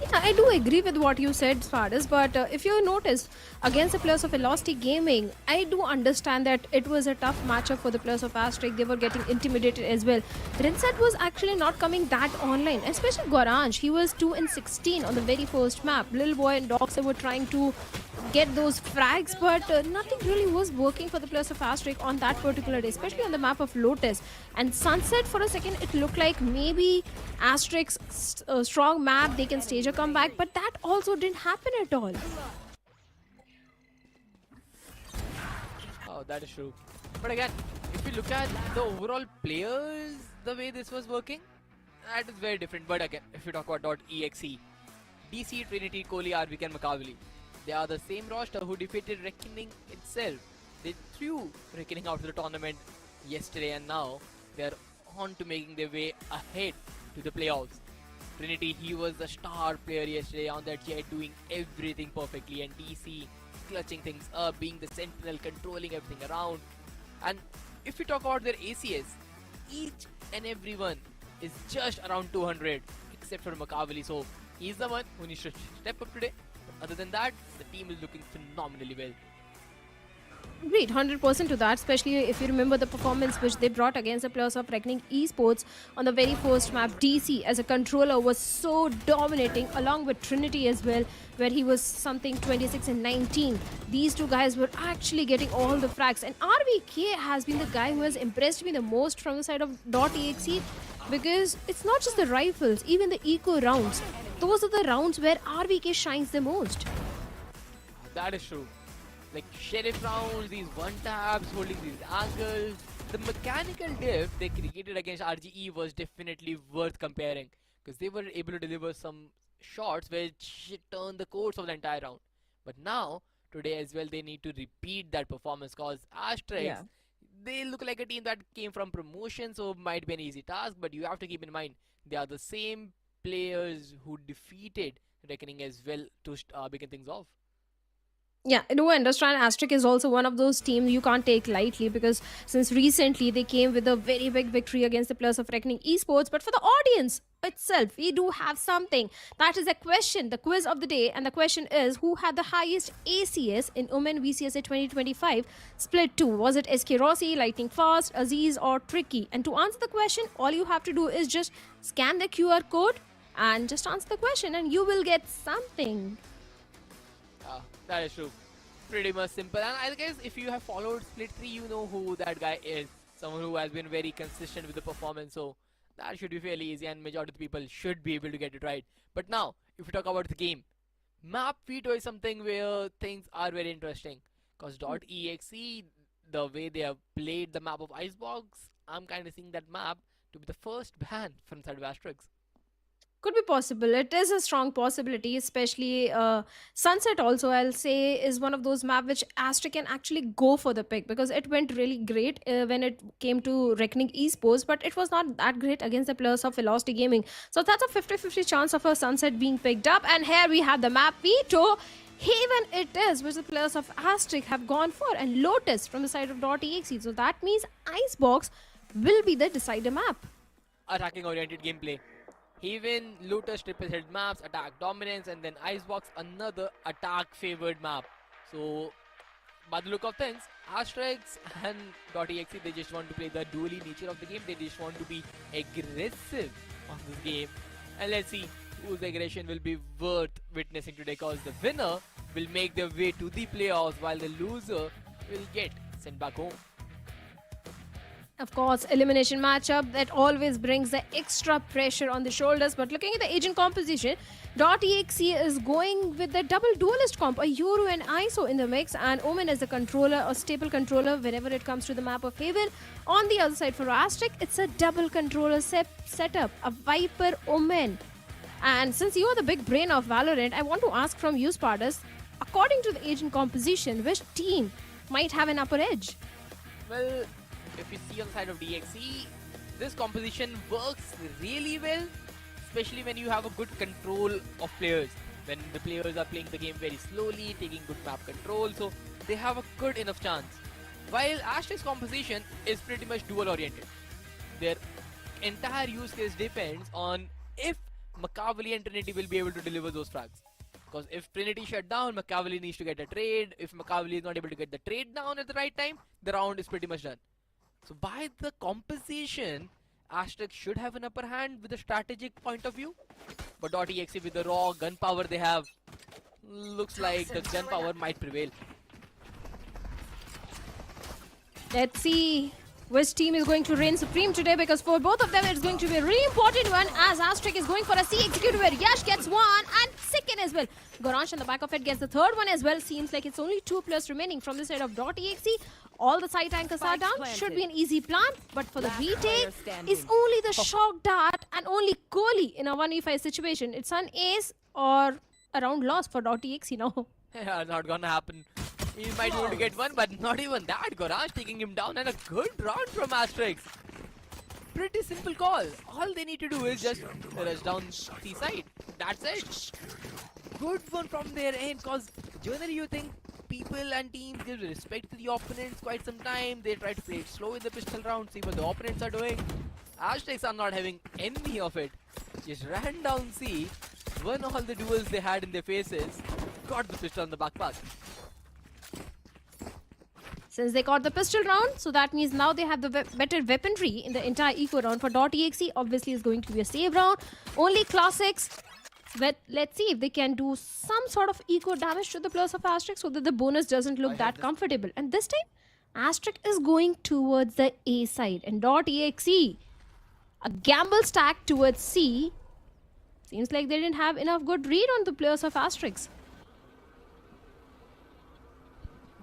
Yeah, I do agree with what you said, Spardas, but if you notice, against the players of Velocity Gaming, I do understand that it was a tough matchup for the players of Asterisk. They were getting intimidated as well. Rinsat was actually not coming that online, especially Gorange. He was 2-16 on the very first map. Lil Boy and Dogs, they were trying to get those frags, but nothing really was working for the players of Asterisk on that particular day, especially on the map of Lotus. And Sunset, for a second, it looked like maybe Asterisk's strong map, they can stage a comeback, but that also didn't happen at all. Oh, that is true. But again, if you look at the overall players, the way this was working, that is very different. But again, if you talk about .exe, DC, Trinity, Kohli, RVK and Makavali, they are the same roster who defeated Reckoning itself. They threw Reckoning out of the tournament yesterday, and now they are on to making their way ahead to the playoffs. Trinity, he was the star player yesterday on that jet, doing everything perfectly, and DC clutching things up, being the sentinel, controlling everything around. And if you talk about their ACS, each and every one is just around 200, except for Makavali. So he's the one who needs to step up today. But other than that, the team is looking phenomenally well. Agreed, 100% to that, especially if you remember the performance which they brought against the players of Revenant Esports on the very first map. DC as a controller was so dominating, along with Trinity as well, where he was something 26 and 19. These two guys were actually getting all the frags, and RVK has been the guy who has impressed me the most from the side of .exe, because it's not just the rifles, even the eco rounds. Those are the rounds where RVK shines the most. That is true. Like Sheriff rounds, these one taps, holding these angles. The mechanical diff they created against RGE was definitely worth comparing, because they were able to deliver some shots which turned the course of the entire round. But now, today as well, they need to repeat that performance, because Asterisk, they look like a team that came from promotion, so might be an easy task, but you have to keep in mind, they are the same players who defeated Reckoning as well to begin things off. Yeah, I do understand Asterisk is also one of those teams you can't take lightly, because since recently they came with a very big victory against the players of Revenant Esports. But for the audience itself, we do have something. That is a question, the quiz of the day. And the question is, who had the highest ACS in OMEN VCSA 2025 Split 2? Was it SK Rossi, Lightning Fast, Aziz or Tricky? And to answer the question, all you have to do is just scan the QR code and just answer the question, and you will get something. That is true. Pretty much simple. And I guess if you have followed Split 3, you know who that guy is. Someone who has been very consistent with the performance. So that should be fairly easy, and majority of the people should be able to get it right. But now, if we talk about the game, map veto is something where things are very interesting. Because .exe, the way they have played the map of Icebox, I'm kind of seeing that map to be the first ban from side of Asterisk. Could be possible. It is a strong possibility, especially Sunset also, I'll say, is one of those maps which Asterisk can actually go for the pick, because it went really great when it came to Revenant Esports, but it was not that great against the players of Velocity Gaming. So that's a 50-50 chance of a Sunset being picked up. And here we have the map veto. Haven it is, which the players of Asterisk have gone for, and Lotus from the side of .exe. So that means Icebox will be the decider map. Attacking oriented gameplay. Even Lotus triple head maps, attack dominance, and then Icebox, another attack favored map. So, by the look of things, Asterisk and .exe, they just want to play the dually nature of the game. They just want to be aggressive on this game. And let's see whose aggression will be worth witnessing today, because the winner will make their way to the playoffs, while the loser will get sent back home. Of course, elimination matchup that always brings the extra pressure on the shoulders. But looking at the agent composition, .exe is going with the double duelist comp, a Euro and ISO in the mix, and Omen as a controller, a staple controller whenever it comes to the map of Haven. On the other side for Asterisk, it's a double controller setup, a Viper Omen. And since you are the big brain of Valorant, I want to ask from you, Spardas, according to the agent composition, which team might have an upper edge? Well, if you see on the side of DXE, this composition works really well, especially when you have a good control of players. When the players are playing the game very slowly, taking good map control, so they have a good enough chance. While Asterisk's composition is pretty much dual oriented. Their entire use case depends on if Machiavelli and Trinity will be able to deliver those frags. Because if Trinity shut down, Machiavelli needs to get a trade. If Machiavelli is not able to get the trade down at the right time, the round is pretty much done. So by the composition, Asterisk should have an upper hand with a strategic point of view. But .exe with the raw gunpowder they have, looks like the gunpowder might prevail. Let's see which team is going to reign supreme today, because for both of them it's going to be a really important one, as Asterisk is going for a C execute where Yash gets one and second as well. Goransh on the back of it gets the third one as well. Seems like it's only 2 players remaining from the side of .exe. All the side anchors are down. Should be an easy plan, but for the retake, it's only the shock dart and only Kohli in a 1v5 situation. It's an ace or a round loss for .exe now. Yeah, not gonna happen. He might be able to get one, but not even that. Goransh taking him down, and a good round from Asterisk. Pretty simple call. All they need to do is just rush down C side. That's it. Good one from their end, because generally you think people and teams give respect to the opponents quite some time. They try to play it slow in the pistol round, see what the opponents are doing. Asterisk are not having any of it. Just ran down C, won all the duels they had in their faces, got the pistol on the backpack. Since they got the pistol round, so that means now they have the better weaponry in the entire eco round. For .exe, obviously is going to be a save round. Only classics. But let's see if they can do some sort of eco damage to the players of Asterisk so that the bonus doesn't look that comfortable. And this time, Asterisk is going towards the A side. And .exe, a gamble stack towards C. Seems like they didn't have enough good read on the players of Asterisk.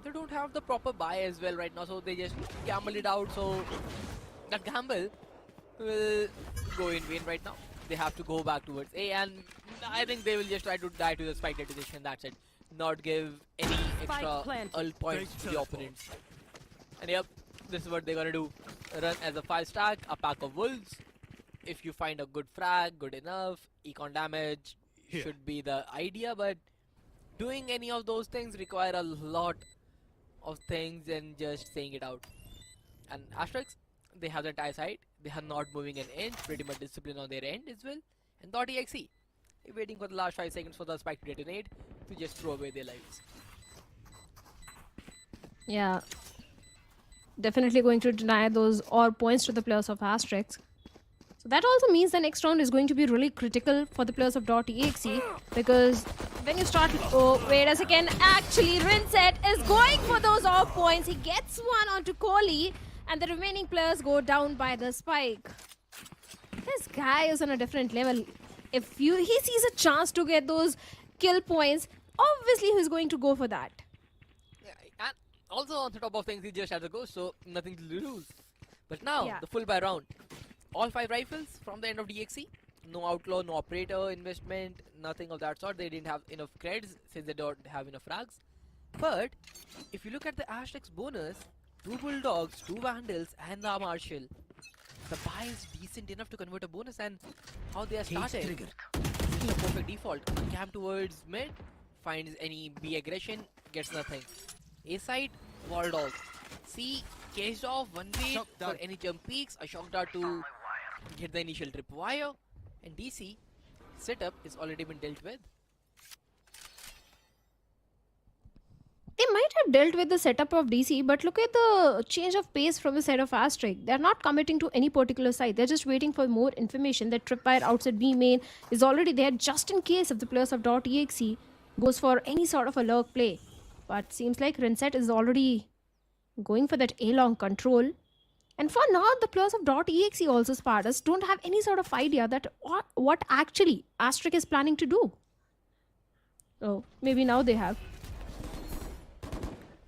They don't have the proper buy as well right now, so they just gamble it out. So the gamble will go in vain right now. They have to go back towards A, and I think they will just try to die to the spike detonation. That's it. Not give any extra ult points to the opponents. And yep, this is what they're gonna do. Run as a 5-stack, a pack of wolves. If you find a good frag, good enough, econ damage should be the idea, but doing any of those things require a lot of things than just saying it out. And Asterisk, they have the entire side. They are not moving an inch, pretty much discipline on their end as well. And .exe, waiting for the last 5 seconds for the spike to detonate to just throw away their lives. Yeah, definitely going to deny those or points to the players of Asterisk. So that also means the next round is going to be really critical for the players of .exe, because when you start... Oh, wait a second. Actually, Rinset is going for those off points. He gets one onto Kohli, and the remaining players go down by the spike. This guy is on a different level. If he sees a chance to get those kill points, obviously he's going to go for that. Yeah, and also on the top of things, he just has a ghost, so nothing to lose. But now, the full buy round. All 5 rifles from the end of DXE. No outlaw, no operator investment, nothing of that sort. They didn't have enough creds since they don't have enough frags. But if you look at the Asterisk bonus, 2 bulldogs, 2 vandals, and the marshal, the buy is decent enough to convert a bonus, and how they are started. This is the perfect default. Camp towards mid, finds any B aggression, gets nothing. A side, walled off. C, caged off, 1 way for any jump peaks, a shock dart to get the initial tripwire, and DC setup is already been dealt with. They might have dealt with the setup of DC, but look at the change of pace from the side of Asterisk. They're not committing to any particular side. They're just waiting for more information. That tripwire outside B main is already there, just in case if the players of .exe goes for any sort of a lurk play. But seems like Rinset is already going for that A-long control. And for now, the players of .exe also Spartans don't have any sort of idea that what actually Asterisk is planning to do. Oh, maybe now they have.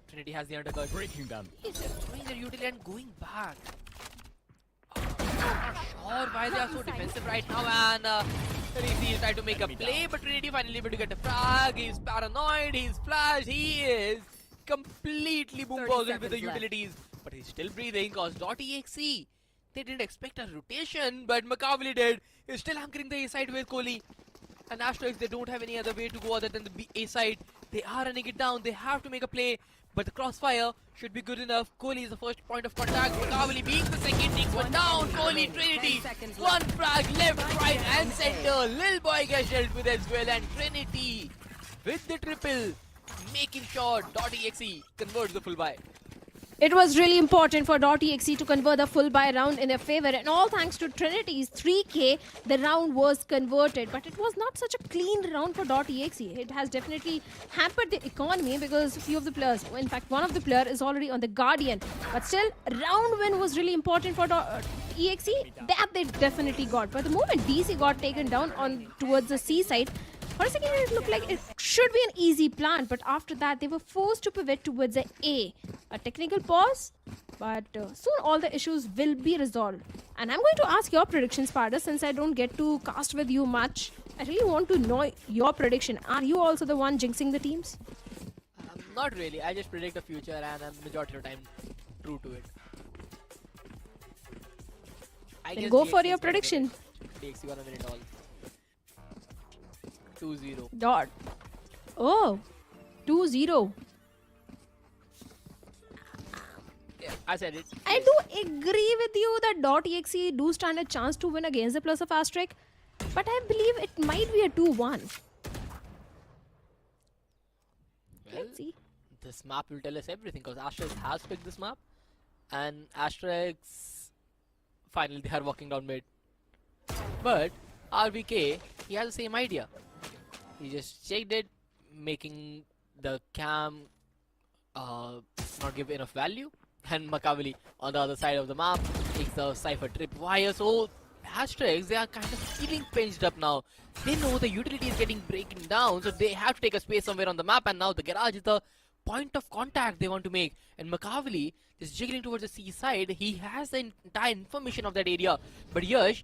Trinity has the undercut. Breaking them. He's just throwing their utility and going back. I'm not sure why they are so defensive right now, and Trinity is trying to make a play, but Trinity finally able to get a frag. He's paranoid, he's flashed, he is completely boom-boggled with the utilities. But he's still breathing cause .exe. They didn't expect a rotation, but Makavali did. He's still anchoring the A side with Kohli. And Asterisk, they don't have any other way to go other than the A side. They are running it down, they have to make a play. But the crossfire should be good enough. Kohli is the first point of contact. Makavali being the second, takes one down. Kohli, Trinity, one frag left, right and center. Lil Boy gets dealt with as well, and Trinity with the triple, making sure .exe converts the full buy. It was really important for .exe to convert the full buy round in their favor, and all thanks to Trinity's 3k, the round was converted. But it was not such a clean round for .exe. It has definitely hampered the economy because a few of the players, in fact one of the player is already on the Guardian. But still, round win was really important for .exe. That they definitely got. But the moment DC got taken down on towards the C side, for a second it looked like it should be an easy plan, but after that they were forced to pivot towards the A. A technical pause, but soon all the issues will be resolved. And I'm going to ask your predictions, Sparda, since I don't get to cast with you much. I really want to know your prediction. Are you also the one jinxing the teams? Not really, I just predict the future and I'm majority of the time true to it. Then go for your prediction. DXC gonna win it all. 2-0. Dot. Oh, 2-0. Yeah, I said it. I do agree with you that .exe do stand a chance to win against the plus of Asterisk, but I believe it might be a 2-1. Well, Let's see. This map will tell us everything because Asterisk has picked this map, and Asterisk finally they are walking down mid. But RVK, he has the same idea. He just checked it, making the cam not give enough value, and Makavali on the other side of the map takes the Cypher trip wire. So Asterisk, they are kind of feeling pinched up now. They know the utility is getting breaking down, so they have to take a space somewhere on the map, and now the garage is the point of contact they want to make. And Makavali is jiggling towards the C side. He has the entire information of that area, but Yash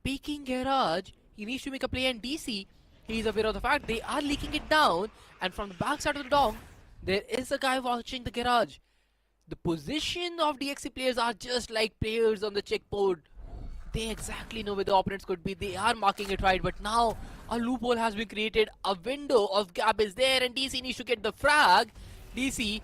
peeking garage, he needs to make a play, and DC, he is aware of the fact they are leaking it down, and from the back side of the dome, there is a guy watching the garage. The position of DXC players are just like players on the checkboard. They exactly know where the opponents could be. They are marking it right, but now a loophole has been created. A window of gap is there, and DC needs to get the frag. DC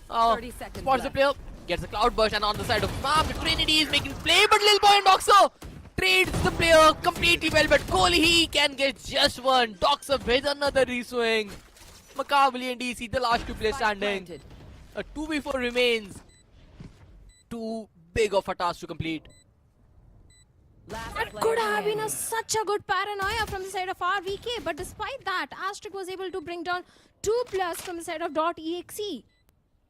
spots the player, gets the cloud burst, and on the side of the map, Trinity is making play, but Lil Boy and Doxer trades the player completely well, but Kohli, he can get just one. Doxer with another reswing. Makavali and DC, the last two players standing. A 2v4 remains. Too big of a task to complete. That could have been such a good paranoia from the side of RVK, but despite that, Asterisk was able to bring down 2+ from the side of .exe.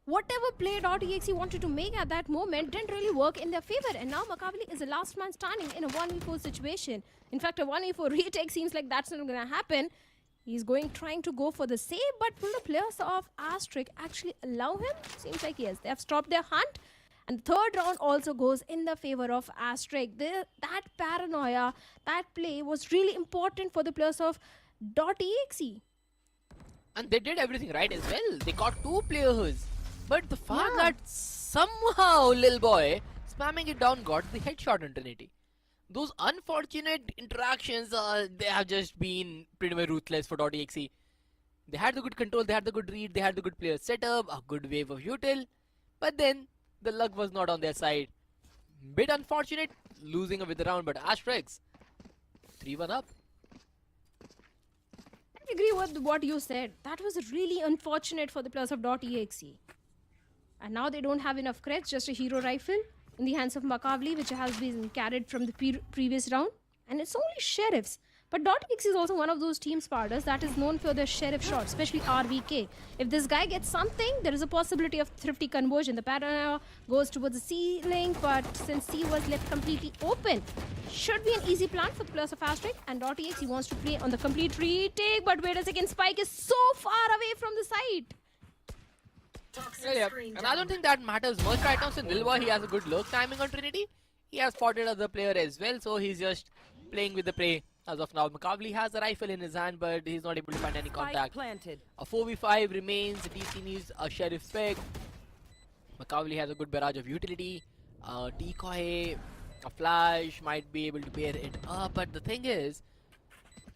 Whatever play .exe wanted to make at that moment didn't really work in their favor, and now Makavali is the last man standing in a 1v4 situation. In fact, a 1v4 retake seems like that's not going to happen. He's trying to go for the save, but will the players of Asterisk actually allow him? Seems like yes, they have stopped their hunt. And the third round also goes in the favor of Asterisk. That paranoia, that play was really important for the players of .exe. And they did everything right as well. They got 2 players. But the fact that somehow Lil Boy spamming it down got the headshot on Trinity. Those unfortunate interactions, they have just been pretty much ruthless for .exe. They had the good control, they had the good read, they had the good player setup, a good wave of util. But then the luck was not on their side. Bit unfortunate losing with the round, but Asterisk 3-1 up. I agree with what you said. That was really unfortunate for the players of .exe. And now they don't have enough creds, just a hero rifle in the hands of Makavali, which has been carried from the previous round. And it's only sheriffs. But .exe is also one of those team Spardas that is known for their sheriff shots, especially RVK. If this guy gets something, there is a possibility of thrifty conversion. The paranoia goes towards the C link, but since C was left completely open, should be an easy plan for the players of Asterisk. And .exe wants to play on the complete retake, but wait a second, Spike is so far away from the site. Yeah. And I don't think that matters much right now, since Lil Boy, he has a good look timing on Trinity. He has spotted other player as well, so he's just playing with the prey As of now, Makavli has a rifle in his hand, but he's not able to find any contact. Planted. A 4v5 remains. DC needs a sheriff pick. Makavli has a good barrage of utility. A decoy, a flash might be able to pair it up, but the thing is,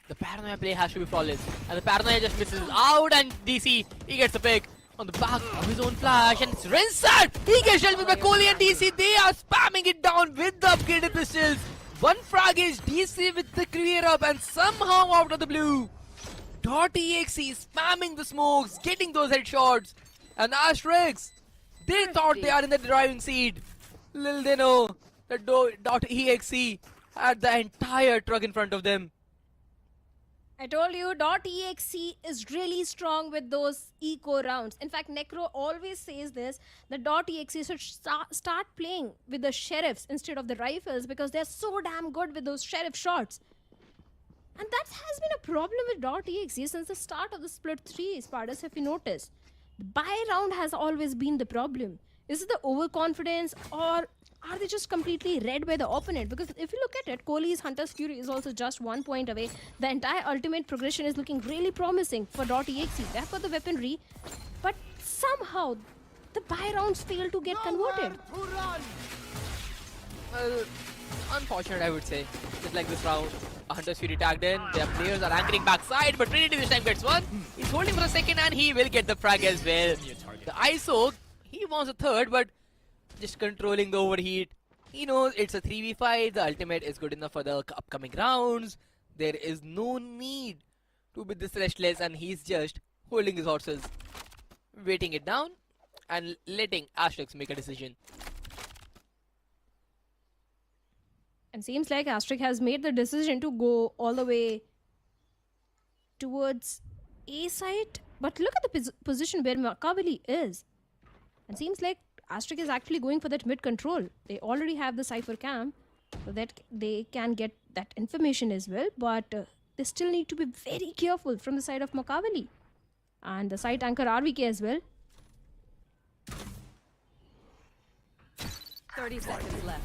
the paranoia play has to be flawless. And the paranoia just misses out, and DC, he gets the pick on the back of his own flash, and it's Rinsat! He gets shelled with Kohli and DC. They are spamming it down with the upgraded pistols. One frag is DC with the clear up, and somehow out of the blue, .exe spamming the smokes, getting those headshots. And Asterisk, they thought they are in the driving seat. Little they know that .exe had the entire truck in front of them. I told you, .exe is really strong with those eco rounds. In fact, Necro always says this, that .exe should start playing with the sheriffs instead of the rifles because they're so damn good with those sheriff shots. And that has been a problem with .exe since the start of the split 3, Spartus, if you notice. The buy round has always been the problem. Is it the overconfidence, or are they just completely read by the opponent? Because if you look at it, Kohli's Hunter's Fury is also just 1 point away. The entire ultimate progression is looking really promising for .exe. They have got the weaponry, but somehow the buy rounds fail to get converted. Well, unfortunate, I would say. Just like this round, a Hunter's Fury tagged in. Their players are anchoring backside, but Trinity this time gets one. He's holding for a second, and he will get the frag as well. The ISO, he wants a third, but just controlling the overheat. He knows it's a 3v5. The ultimate is good enough for the upcoming rounds. There is no need to be this restless, and he's just holding his horses, waiting it down, and letting Asterisk make a decision. And seems like Asterisk has made the decision to go all the way towards A side. But look at the position where Makavli is. And seems like Asterisk is actually going for that mid control. They already have the cipher cam, so that they can get that information as well. But they still need to be very careful from the side of Makavli. And the site anchor RVK as well. 30 seconds left.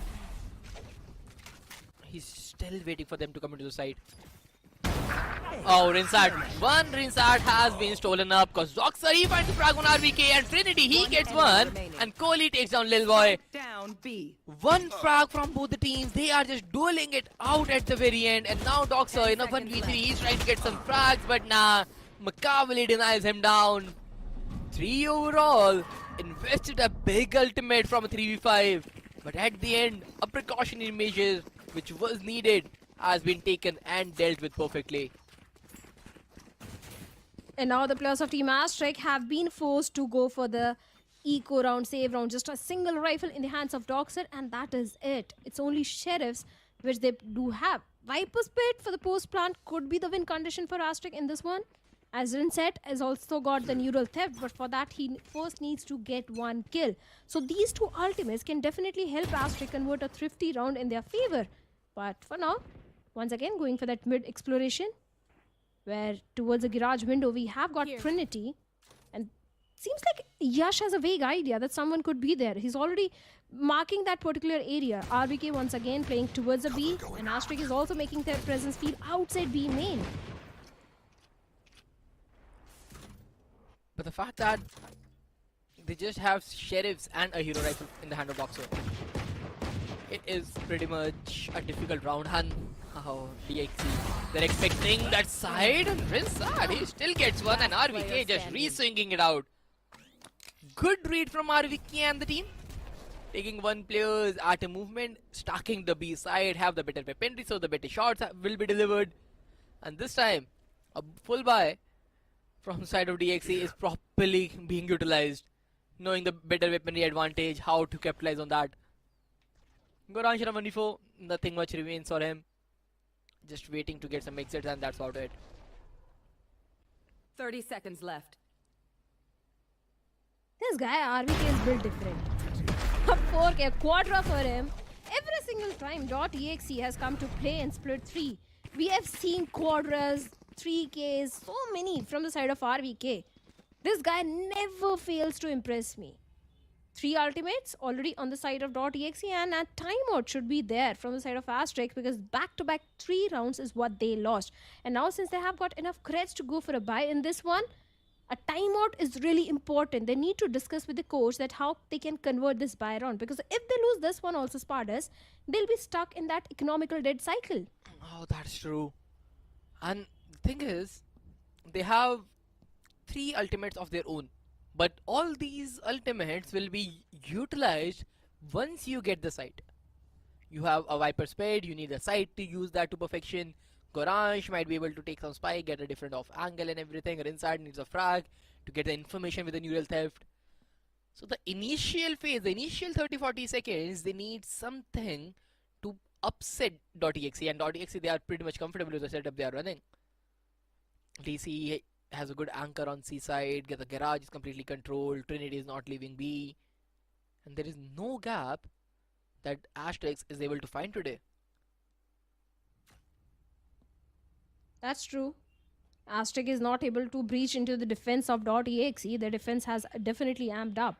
He's still waiting for them to come into the site. Oh, Rinsat. One Rinsat has been stolen up because Doxer, he finds the frag on RVK, and Trinity, he gets one. And Kohli takes down Lil Boy. Down B. One frag from both the teams. They are just dueling it out at the very end. And now Doxer in a 1v3, he's trying to get some frags, but nah. Makavli denies him down. 3 overall. Invested a big ultimate from a 3v5. But at the end, a precautionary measure which was needed has been taken and dealt with perfectly. And now the players of Team Asterisk have been forced to go for the eco round, save round. Just a single rifle in the hands of Doxer, and that is it. It's only sheriffs which they do have. Viper's Pit for the post plant could be the win condition for Asterisk in this one. As Rinset has also got the neural theft, but for that he first needs to get 1 kill. So these 2 ultimates can definitely help Asterisk convert a thrifty round in their favor. But for now, once again going for that mid exploration, where towards the garage window we have got Trinity, and seems like Yash has a vague idea that someone could be there. He's already marking that particular area. RVK once again playing towards the B, and Asterisk is also making their presence feel outside B main. But the fact that they just have sheriffs and a hero rifle in the hand of Boxer, it is pretty much a difficult round. And DXC, they're expecting that side, and Rinsat, he still gets one, and RVK just re-swinging it out. Good read from RVK and the team. Taking one players at a movement, stacking the B side, have the better weaponry, so the better shots will be delivered. And this time, a full buy from side of DXC is properly being utilized, knowing the better weaponry advantage, how to capitalize on that. Goran Sharma 24, nothing much remains for him. Just waiting to get some exits, and that's about it. 30 seconds left. This guy RVK is built different. A 4K quadra for him. Every single time .exe has come to play in split 3, we have seen quadras, 3Ks, so many from the side of RVK. This guy never fails to impress me. 3 ultimates already on the side of .exe, and a timeout should be there from the side of Asterisk, because back-to-back 3 rounds is what they lost. And now since they have got enough creds to go for a buy in this one, a timeout is really important. They need to discuss with the coach that how they can convert this buy round, because if they lose this one also, Spardas, they'll be stuck in that economical dead cycle. Oh, that's true. And the thing is, they have 3 ultimates of their own. But all these ultimates will be utilized once you get the site. You have a Viper Spade, you need a site to use that to perfection. Gorange might be able to take some spike, get a different off angle and everything. Inside needs a frag to get the information with the neural theft. So the initial phase, the initial 30-40 seconds, they need something to upset .exe, and .exe, they are pretty much comfortable with the setup they are running. DC has a good anchor on C side, the garage is completely controlled, Trinity is not leaving B, and there is no gap that Asterisk is able to find today. That's true. Asterisk is not able to breach into the defense of .exe. The defense has definitely amped up.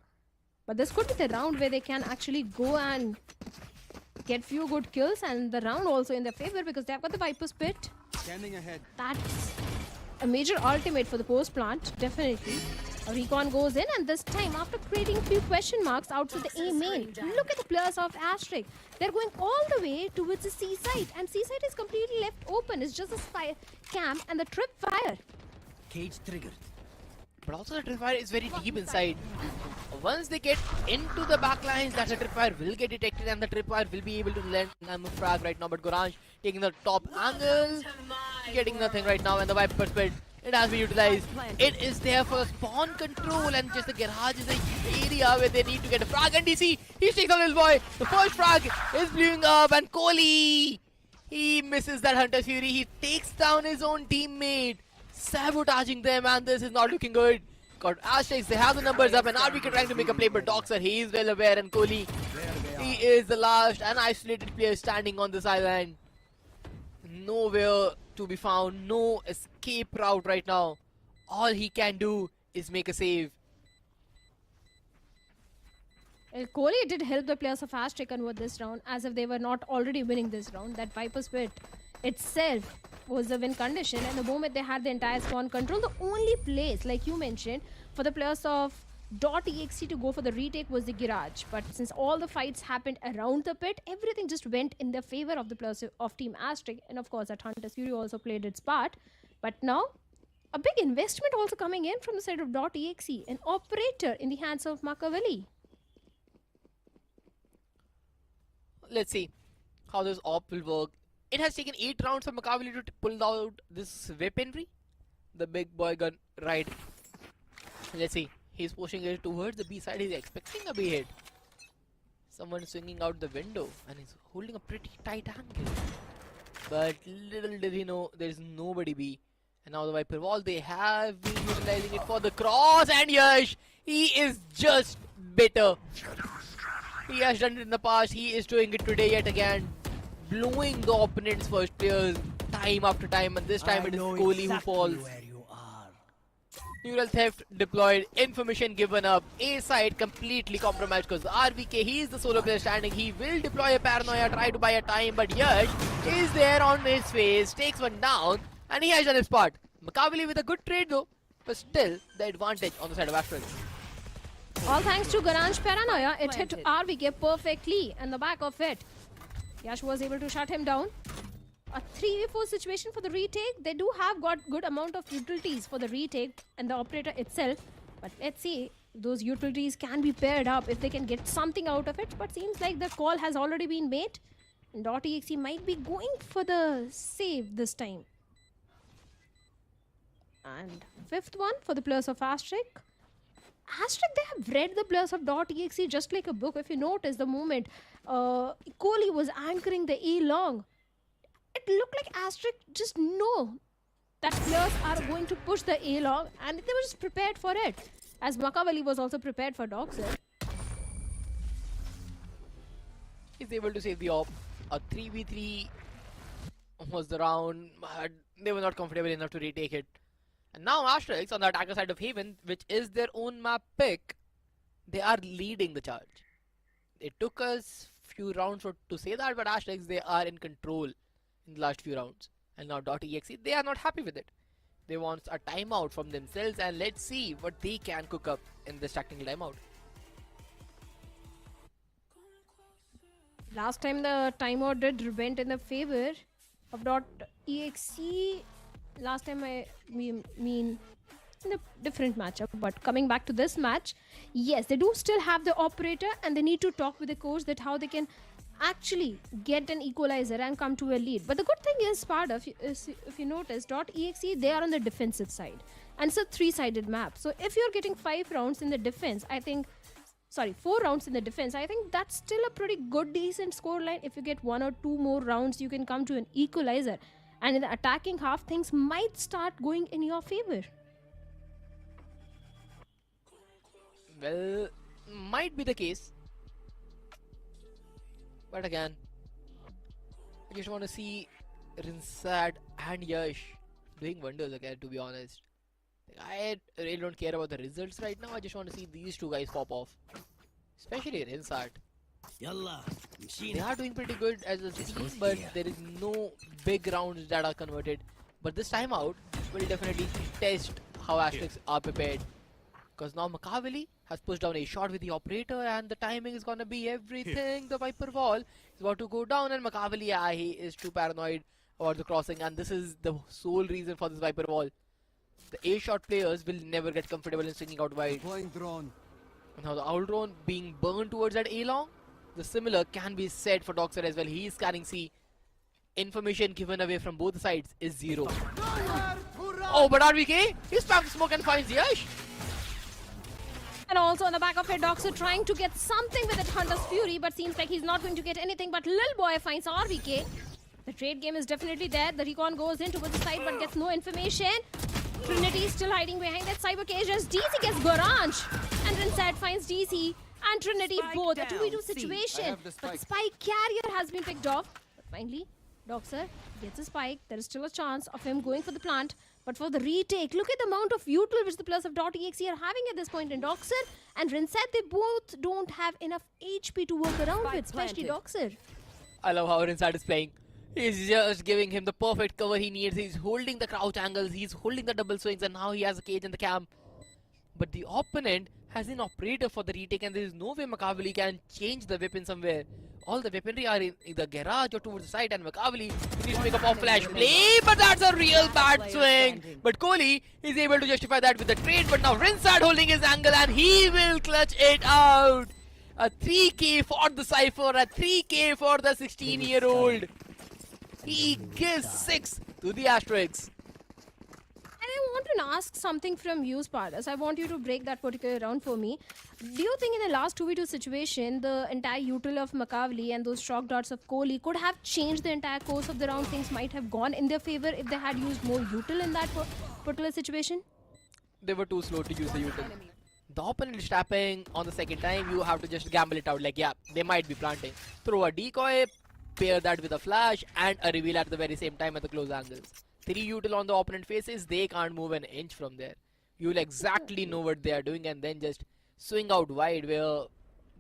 But this could be the round where they can actually go and get few good kills, and the round also in their favor because they've got the Viper's Pit. Standing ahead. That's a major ultimate for the post plant, definitely. A recon goes in, and this time after creating a few question marks out to the A main, look at the players of Asterisk. They're going all the way towards the C side, and C side is completely left open. It's just a spy camp and the trip fire. Cage triggered. But also the trip fire is very deep inside. Once they get into the backlines, that the trip fire will get detected and the trip fire will be able to land a frag right now. But Gorange taking the top angle, getting nothing right now, and the Viper Spit, it has been utilized. It is there for spawn control, and just the garage is the area where they need to get a frag. And DC, he takes on his boy. The first frag is blowing up, and Kohli, he misses that Hunter's Fury. He takes down his own teammate, sabotaging them, and this is not looking good. Got Asterisk, they have the numbers up, and RBK trying to make a play, but Doxer, he is well aware, and Kohli, he is the last and isolated player standing on this island. Nowhere to be found, no escape route right now. All he can do is make a save. Well, Kohli did help the players of Asterisk convert this round, as if they were not already winning this round. That Viper's Pit itself was the win condition, and the moment they had the entire spawn control, the only place, like you mentioned, for the players of .exe to go for the retake was the garage. But since all the fights happened around the pit, everything just went in the favor of the players of Team Asterisk, and of course that Hunter's Fury also played its part. But now a big investment also coming in from the side of .exe, an operator in the hands of Machiavelli. Let's see how this op will work. It has taken 8 rounds for Machiavelli to pull out this weaponry. The big boy gun, right. Let's see. He's pushing it towards the B side. He's expecting a B hit. Someone swinging out the window, and he's holding a pretty tight angle. But little did he know there's nobody B. And now the Viper Wall, they have been utilizing it for the cross, and Yash, he is just bitter. He has done it in the past, he is doing it today yet again. Blowing the opponent's first players time after time, and this time it is Kohli who falls. Neural theft deployed, information given up, A side completely compromised because RVK, he is the solo player standing. He will deploy a paranoia, try to buy a time, but Yash is there on his face, takes one down, and he has done his part. Machiavelli with a good trade though, but still the advantage on the side of Asterisk. All thanks to Gorange Paranoia, it hit RVK perfectly, and the back of it, Yash was able to shut him down. A 3v4 situation for the retake. They do have got good amount of utilities for the retake and the operator itself. But let's see, those utilities can be paired up if they can get something out of it. But seems like the call has already been made. And .exe might be going for the save this time. And 5th one for the players of Asterisk. Asterisk, they have read the players of .exe just like a book. If you notice the moment Kohli was anchoring the E long, it looked like Asterisk just know that players are going to push the A long, and they were just prepared for it. As Machiavelli was also prepared for Doxer. He's able to save the op. A 3v3 was the round, but they were not comfortable enough to retake it. And now Asterisk on the attacker side of Haven, which is their own map pick, they are leading the charge. It took us few rounds to say that, but Asterisk, they are in control in the last few rounds. And now .exe, they are not happy with it. They want a timeout from themselves, and let's see what they can cook up in this tactical timeout. Last time the timeout went in the favor of .exe. Last time I mean in a different matchup, but coming back to this match, yes, they do still have the operator, and they need to talk with the coach that how they can actually get an equalizer and come to a lead. But the good thing is, Sparta, if you notice, .exe, they are on the defensive side, and it's a 3-sided map. So if you're getting 5 rounds in the defense, I think, sorry, 4 rounds in the defense, I think that's still a pretty good, decent scoreline. If you get 1 or 2 more rounds, you can come to an equalizer, and in the attacking half, things might start going in your favor. Well, might be the case. But again, I just want to see Rinsat and Yash doing wonders again, to be honest. I really don't care about the results right now. I just want to see these two guys pop off. Especially Rinsat. They are doing pretty good as a team, but there is no big rounds that are converted. But this time out will definitely test how Asterisk are prepared. Because now Makaveli has pushed down a shot with the operator, and the timing is gonna be everything. The Viper wall is about to go down, and Makaveli, he is too paranoid about the crossing, and this is the sole reason for this Viper wall. The A-shot players will never get comfortable in swinging out wide. Now the Owl Drone being burned towards that A-long. The similar can be said for Doxer as well. He is scanning C. Information given away from both sides is 0. Oh, but RVK, he's back to smoke and finds Yash. And also on the back of it, Doxer trying to get something with that Hunter's Fury, but seems like he's not going to get anything. But Lil Boy finds RVK. The trade game is definitely there. The recon goes in towards the side, but gets no information. Trinity is still hiding behind that cyber cage as DC gets Gorange. And Rinsat finds DC and Trinity both. A 2v2 situation. But the spike carrier has been picked off. But finally, Doxer gets a spike. There is still a chance of him going for the plant. But for the retake, look at the amount of util which the players of .exe are having at this point in Doxer and Rinsat. They both don't have enough HP to work around with, especially Doxer. I love how Rinsat is playing. He's just giving him the perfect cover he needs. He's holding the crouch angles, he's holding the double swings, and now he has a cage in the camp. But the opponent has an operator for the retake, and there is no way Makaveli can change the weapon somewhere. All the weaponry are in the garage or towards the side, and Makaveli needs to make a pop flash play, but that's a real bad swing. But Kohli is able to justify that with the trade, but now Rinsat holding his angle, and he will clutch it out. A 3k for the Cypher, a 3k for the 16-year-old. He gives 6 to the Asterisk. And I want to ask something from you, Spartas. I want you to break that particular round for me. Do you think in the last 2v2 situation, the entire util of Makaveli and those shock darts of Kohli could have changed the entire course of the round? Things might have gone in their favor if they had used more util in that particular situation? They were too slow to use the util. The opponent is tapping on the second time. You have to just gamble it out like, yeah, they might be planting. Throw a decoy, pair that with a flash, and a reveal at the very same time at the close angles. 3 util on the opponent faces, they can't move an inch from there. You'll exactly know what they are doing, and then just swing out wide where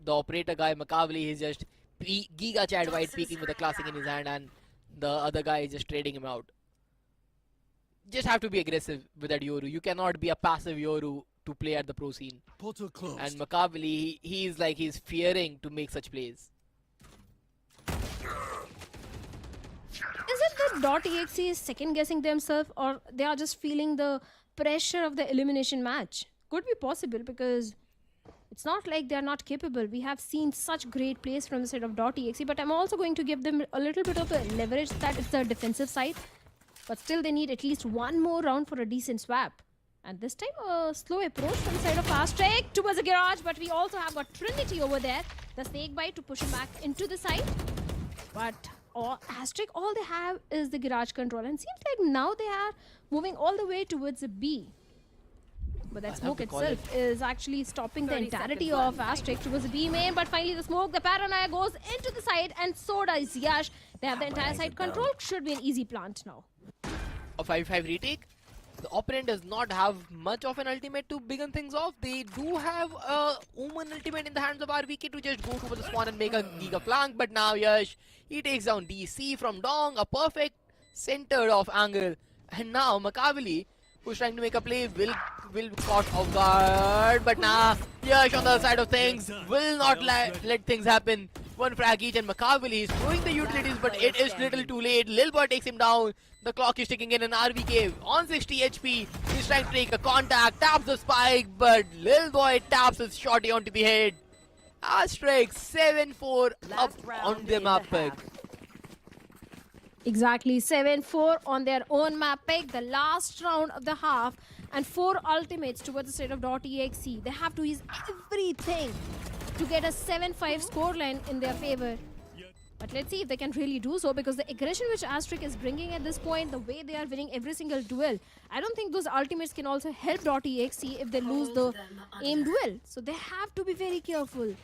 the operator guy, Makaveli, is just Giga Chad wide peeking with a classic in his hand, and the other guy is just trading him out. Just have to be aggressive with that Yoru. You cannot be a passive Yoru to play at the pro scene. And Makaveli, he's fearing to make such plays. Is it that .exe is second guessing themselves, or they are just feeling the pressure of the elimination match? Could be possible, because it's not like they're not capable. We have seen such great plays from the side of .exe, but I'm also going to give them a little bit of a leverage that it's the defensive side. But still they need at least one more round for a decent swap. And this time a slow approach from the side of Asterisk towards the garage, but we also have got Trinity over there. The snake bite to push him back into the side. But Asterisk, all they have is the garage control, and seems like now they are moving all the way towards the B. But that smoke itself is actually stopping the entirety of Asterisk towards the B main. But finally the smoke, the paranoia goes into the side, and so does Yash. They have the entire side control. Should be an easy plant now. A 5-5 retake. The opponent does not have much of an ultimate to begin things off. They do have a Omen ultimate in the hands of RVK to just go for the spawn and make a giga flank. But now Yash, he takes down DC from Dong, a perfect centered off angle. And now Makaveli, who's trying to make a play, will caught off guard. But now Yash on the other side of things will not let things happen. One frag each and Makaveli is throwing the utilities, but it is little too late. Lil Boy takes him down. The clock is ticking in, and RVK on 60 HP. He's trying to take a contact, taps the spike, but Lil Boy taps his shotty onto the head. Asterisk 7-4 up on the map pick. Exactly, 7-4 on their own map pick. The last round of the half and 4 ultimates towards the state of .exe. They have to use everything to get a 7-5 scoreline in their favor. But let's see if they can really do so, because the aggression which Asterisk is bringing at this point, the way they are winning every single duel, I don't think those ultimates can also help .exe if they lose the aim duel. So they have to be very careful.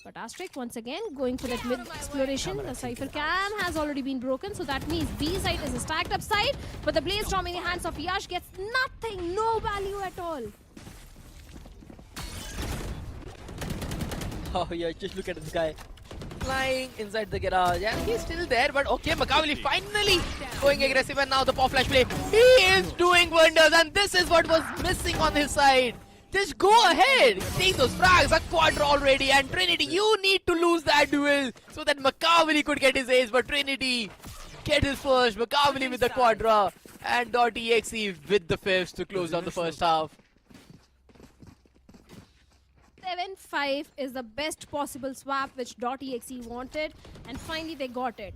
But Asterisk once again going for that mid exploration. The Cypher cam has already been broken, so that means B side is a stacked up side. But the Blaze Storm in the hands of Yash gets nothing, no value at all. Oh yeah, just look at this guy. Flying inside the garage, and he's still there, but okay, Makaveli finally going aggressive, and now the pop flash play. He is doing wonders, and this is what was missing on his side. Just go ahead, take those frags, a quadra already, and Trinity, you need to lose that duel so that Makaveli could get his ace, but Trinity get his first, Makaveli with the quadra, and .exe with the fifth to close down the first half. 7-5 is the best possible swap which .exe wanted, and finally they got it.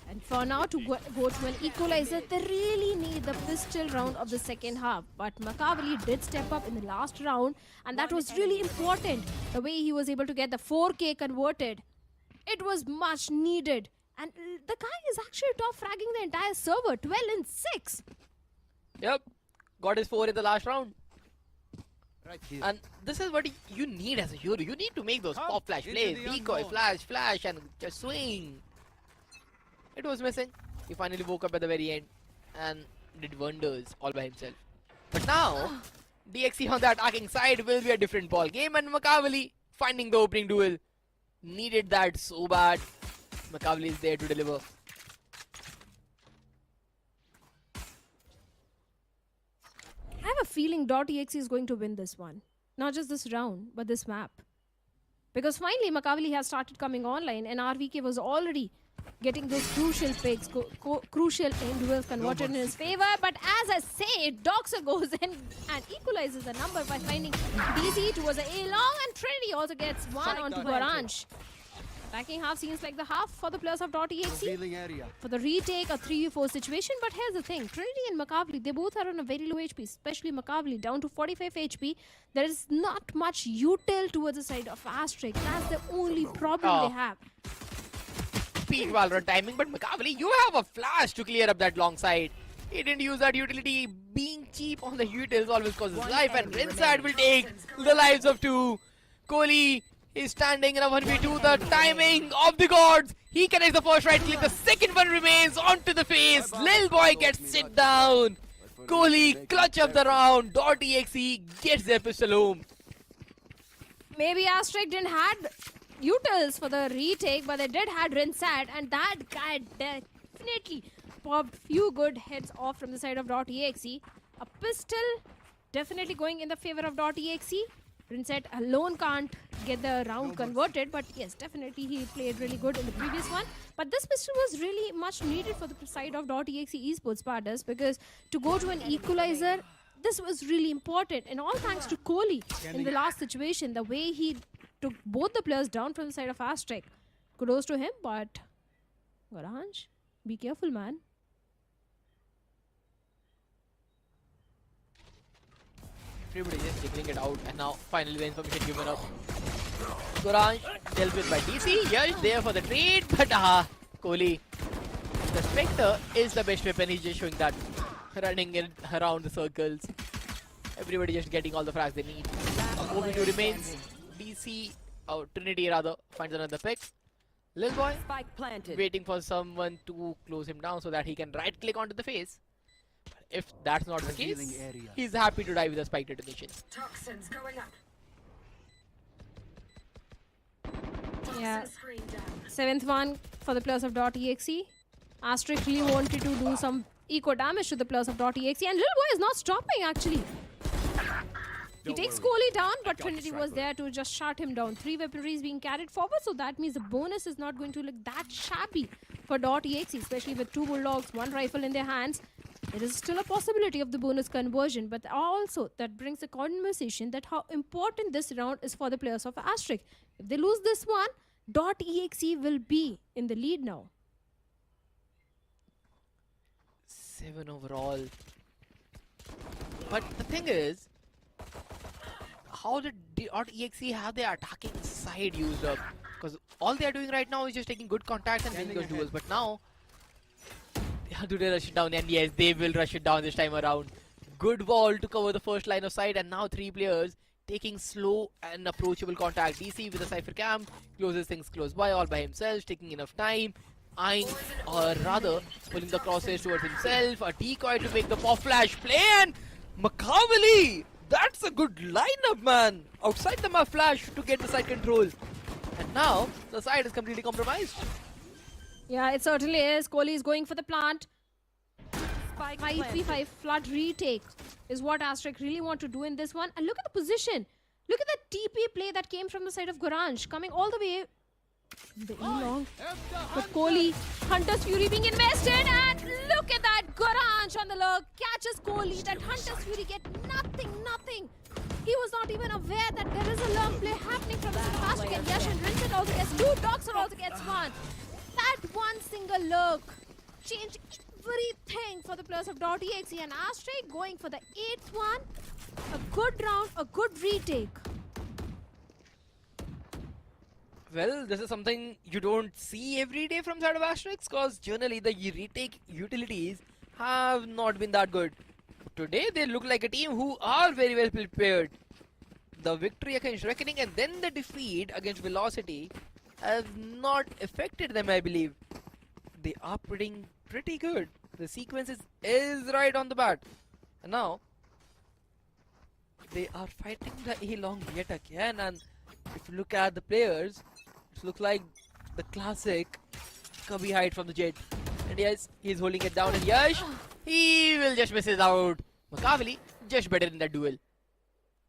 And for now to go to an equalizer, they really need the pistol round of the second half. But Makaveli did step up in the last round, and that was really important. The way he was able to get the 4K converted, it was much needed. And the guy is actually top fragging the entire server, 12 and 6. Yep, got his 4 in the last round. Right here. And this is what you need as a hero. You need to make those pop flash plays, decoy, flash, and just swing. It was missing. He finally woke up at the very end and did wonders all by himself. But now, DXE on the attacking side will be a different ball game, and Makaveli finding the opening duel. Needed that so bad. Makaveli is there to deliver. I have a feeling .exe is going to win this one. Not just this round, but this map. Because finally Makaveli has started coming online, and RVK was already getting those crucial picks, crucial aim duels converted in his favor. But as I say, Doxer goes in and equalizes the number by finding DC towards the A-long, and Trinity also gets one onto Varanch. Attacking half seems like the half for the players of .exe for the retake, a 3v4 situation. But here's the thing, Trinity and Makaveli, they both are on a very low HP, especially Makaveli down to 45 HP. There is not much util towards the side of Asterisk. That's the only problem they have. Peak Valorant timing, but Makaveli, you have a flash to clear up that long side. He didn't use that utility. Being cheap on the utils always causes life, and Rinside will take the lives of 2. Kohli is standing in a 1v2. The timing of the gods. He connects the first right click. The second one remains onto the face. Lil Boy gets sit down. Kohli clutch up the round. .exe gets their pistol home. Maybe Asterisk didn't have utils for the retake, but they did had Rinsat, and that guy definitely popped few good heads off from the side of .exe. A pistol definitely going in the favor of .exe. Rinsat alone can't get the round converted, but yes, definitely he played really good in the previous one. But this pistol was really much needed for the side of .exe Esports partners, because to go to an equalizer, this was really important. And all thanks to Kohli in the last situation, the way he took both the players down from the side of Asterisk. Kudos to him, but Varanch, be careful, man. Everybody just jiggling it out, and now finally the information given up. Goranj dealt with by DC. Yash there for the trade, but Kohli. The Spectre is the best weapon. He's just showing that, running in around the circles. Everybody just getting all the frags they need. OB2 remains. DC, Trinity rather, finds another pick. Lil Boy waiting for someone to close him down so that he can right click onto the face. But if that's not the case, he's happy to die with a spike detonation. Toxins going up. Yeah. 7th one for the players of .exe. Asterisk really wanted to do some eco damage to the players of .exe, and Little Boy is not stopping actually. He takes Kohli down, but Trinity was there to just shut him down. 3 weaponry is being carried forward, so that means the bonus is not going to look that shabby for .exe, especially with 2 bulldogs, 1 rifle in their hands. There is still a possibility of the bonus conversion, but also that brings a conversation that how important this round is for the players of Asterisk. If they lose this one, .exe will be in the lead now. 7 overall. But the thing is, how did .exe have their attacking side used up? Because all they are doing right now is just taking good contacts and winning those duels. But now, do they rush it down? And yes, they will rush it down this time around. Good wall to cover the first line of sight, and now 3 players taking slow and approachable contact. DC with a Cypher Cam, closes things close by, all by himself, taking enough time. Eyeing, or rather, pulling the crosshairs towards himself. A decoy to make the pop flash play, and Makavali! That's a good lineup, man! Outside the map flash to get the side control. And now, the side is completely compromised. Yeah, it certainly is. Kohli is going for the plant. 5v5 flood retake is what Asterisk really want to do in this one. And look at the position. Look at the TP play that came from the side of Goranj, coming all the way the long. But Kohli, Hunter's Fury being invested, and look at that, Goranj on the lurk catches Kohli. That Hunter's Fury get nothing. He was not even aware that there is a lurk play happening from the side of Asterisk, and Yash and Vincent also gets 2, Doxer also gets 1. That one single lurk changed everything for the players of .exe, and Asterisk going for the 8th one. A good round, a good retake. Well, this is something you don't see every day from side of Asterisk, because generally the retake utilities have not been that good. Today they look like a team who are very well prepared. The victory against Reckoning and then the defeat against Velocity have not affected them, I believe. They are pretty good. The sequence is right on the bat. And now, they are fighting the A-long yet again, and if you look at the players, it looks like the classic Cubby hide from the jet. And yes, he's holding it down, and Yash, he will just miss it out. Makavali, just better in that duel.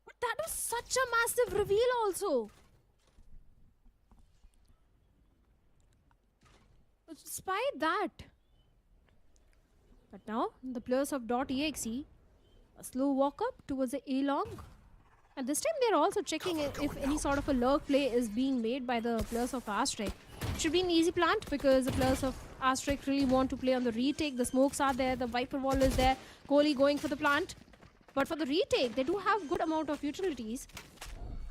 But that was such a massive reveal also. But despite that. But now, the players of .exe, a slow walk up towards the A-long. And this time they're also checking if any sort of a lurk play is being made by the players of Asterisk. It should be an easy plant because the players of Asterisk really want to play on the retake. The smokes are there, the Viper wall is there, Kohli going for the plant. But for the retake, they do have good amount of utilities.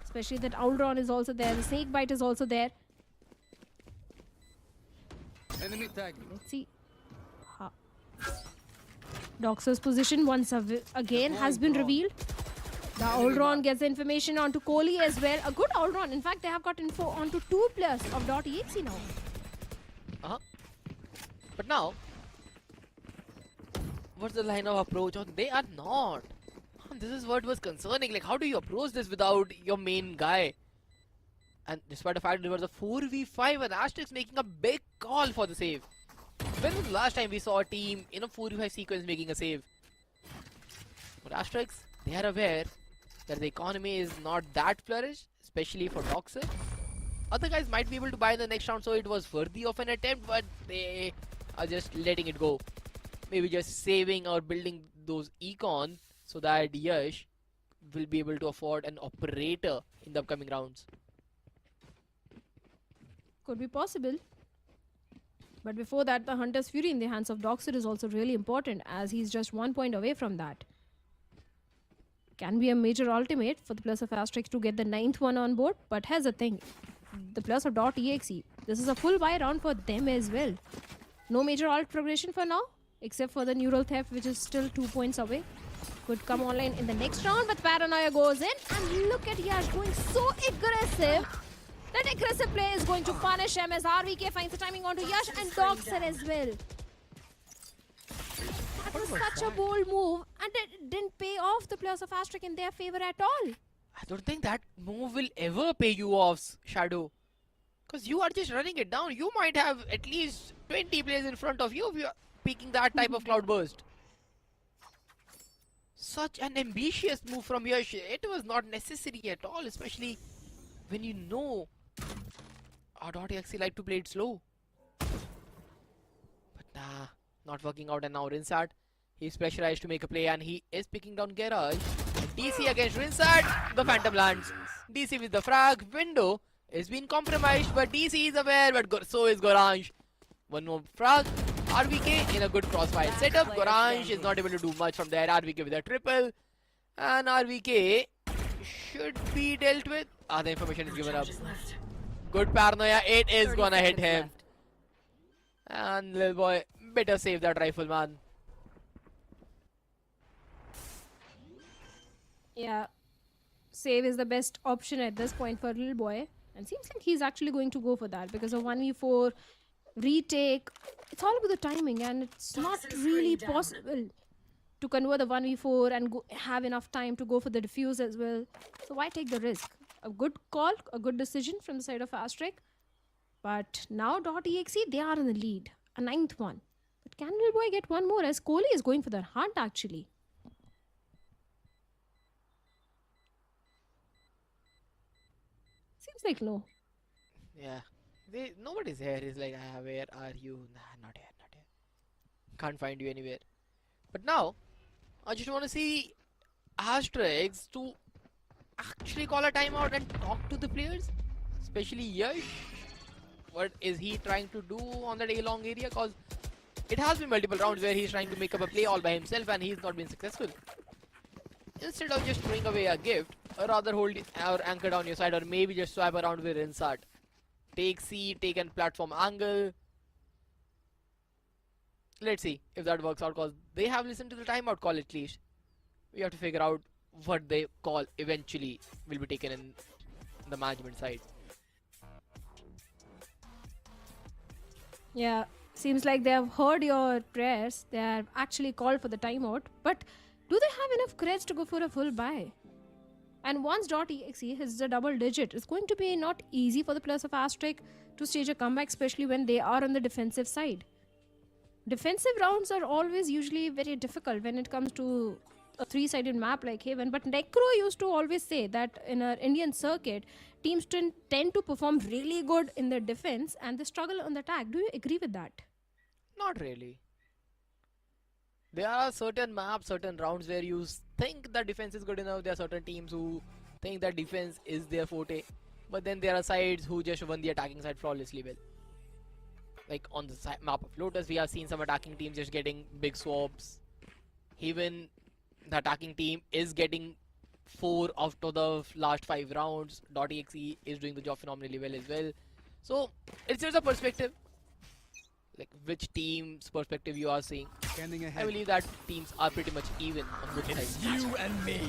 Especially that Auldron is also there, the Snake Bite is also there. Enemy tag. Let's see. Doxer's position once again has been revealed. The Auldron gets the information onto Kohli as well. A good Auldron. In fact, they have got info onto 2 players of .exe now. But now, what's the line of approach? They are not. This is what was concerning. Like, how do you approach this without your main guy? And despite the fact it was a 4v5 and Asterisk making a big call for the save. When was the last time we saw a team in a 4v5 sequence making a save? But Asterisk, they are aware that the economy is not that flourished, especially for Doxer. Other guys might be able to buy in the next round, so it was worthy of an attempt, but they are just letting it go. Maybe just saving or building those econ so that Yash will be able to afford an operator in the upcoming rounds. Could be possible. But before that, the Hunter's Fury in the hands of Doxer is also really important, as he's just 1 point away from that. Can be a major ultimate for the players of Asterisk to get the 9th one on board. But here's the thing, the players of .exe, this is a full buy round for them as well. No major alt progression for now, except for the Neural Theft, which is still 2 points away. Could come online in the next round, but Paranoia goes in, and look at Yash going so aggressive. That aggressive play is going to punish him as RVK finds the timing onto Yash and Doxer as well. That was was such a bold move and it didn't pay off the players of Asterisk in their favor at all. I don't think that move will ever pay you off, Shadow. Because you are just running it down. You might have at least 20 players in front of you if you are picking that type of cloudburst. Such an ambitious move from Yash. It was not necessary at all, especially when you know our .exe like to play it slow. But nah, not working out, and now Rinsat, he's pressurized to make a play and he is picking down Garage. DC against Rinsat, the Phantom lands. DC with the frag, window is being compromised, but DC is aware, but so is Gorange. One more frag, RVK in a good crossfire setup. Gorange is not able to do much from there. RVK with a triple, and RVK should be dealt with. The information is given up. Good paranoia, it is gonna hit him. And little boy, better save that rifle, man. Yeah, save is the best option at this point for little boy. And seems like he's actually going to go for that because of 1v4 retake. It's all about the timing, and it's not really possible to convert the 1v4 and have enough time to go for the defuse as well. So why take the risk? A good call, a good decision from the side of Asterisk. But now .exe, they are in the lead. A 9th one. But can little boy get one more as Kohli is going for the hunt actually? Seems like no. Yeah. Nobody's here. He's like, where are you? Nah, not here, not here. Can't find you anywhere. But now, I just want to see Asterisk to actually call a timeout and talk to the players. Especially Yash. What is he trying to do on that A-long area? Because it has been multiple rounds where he's trying to make up a play all by himself and he's not been successful. Instead of just throwing away a gift, or rather hold or anchor down your side, or maybe just swap around with Rinsat. Take C, take an platform angle. Let's see if that works out, because they have listened to the timeout call at least. We have to figure out what they call eventually will be taken in the management side. Yeah, seems like they have heard your prayers. They have actually called for the timeout. But do they have enough creds to go for a full buy? And once .exe hits the double digit, it's going to be not easy for the players of Asterisk to stage a comeback, especially when they are on the defensive side. Defensive rounds are always usually very difficult when it comes to a three-sided map like Haven. But Necro used to always say that in our Indian circuit, teams tend to perform really good in the defense and they struggle on the attack. Do you agree with that? Not really. There are certain maps, certain rounds where you think that defense is good enough. There are certain teams who think that defense is their forte. But then there are sides who just won the attacking side flawlessly well. Like on the map of Lotus, we have seen some attacking teams just getting big swaps. Even the attacking team is getting 4 out of the last 5 rounds. .exe is doing the job phenomenally well as well. So it's just a perspective. Like which team's perspective you are seeing. I believe that teams are pretty much even on both sides. You and me.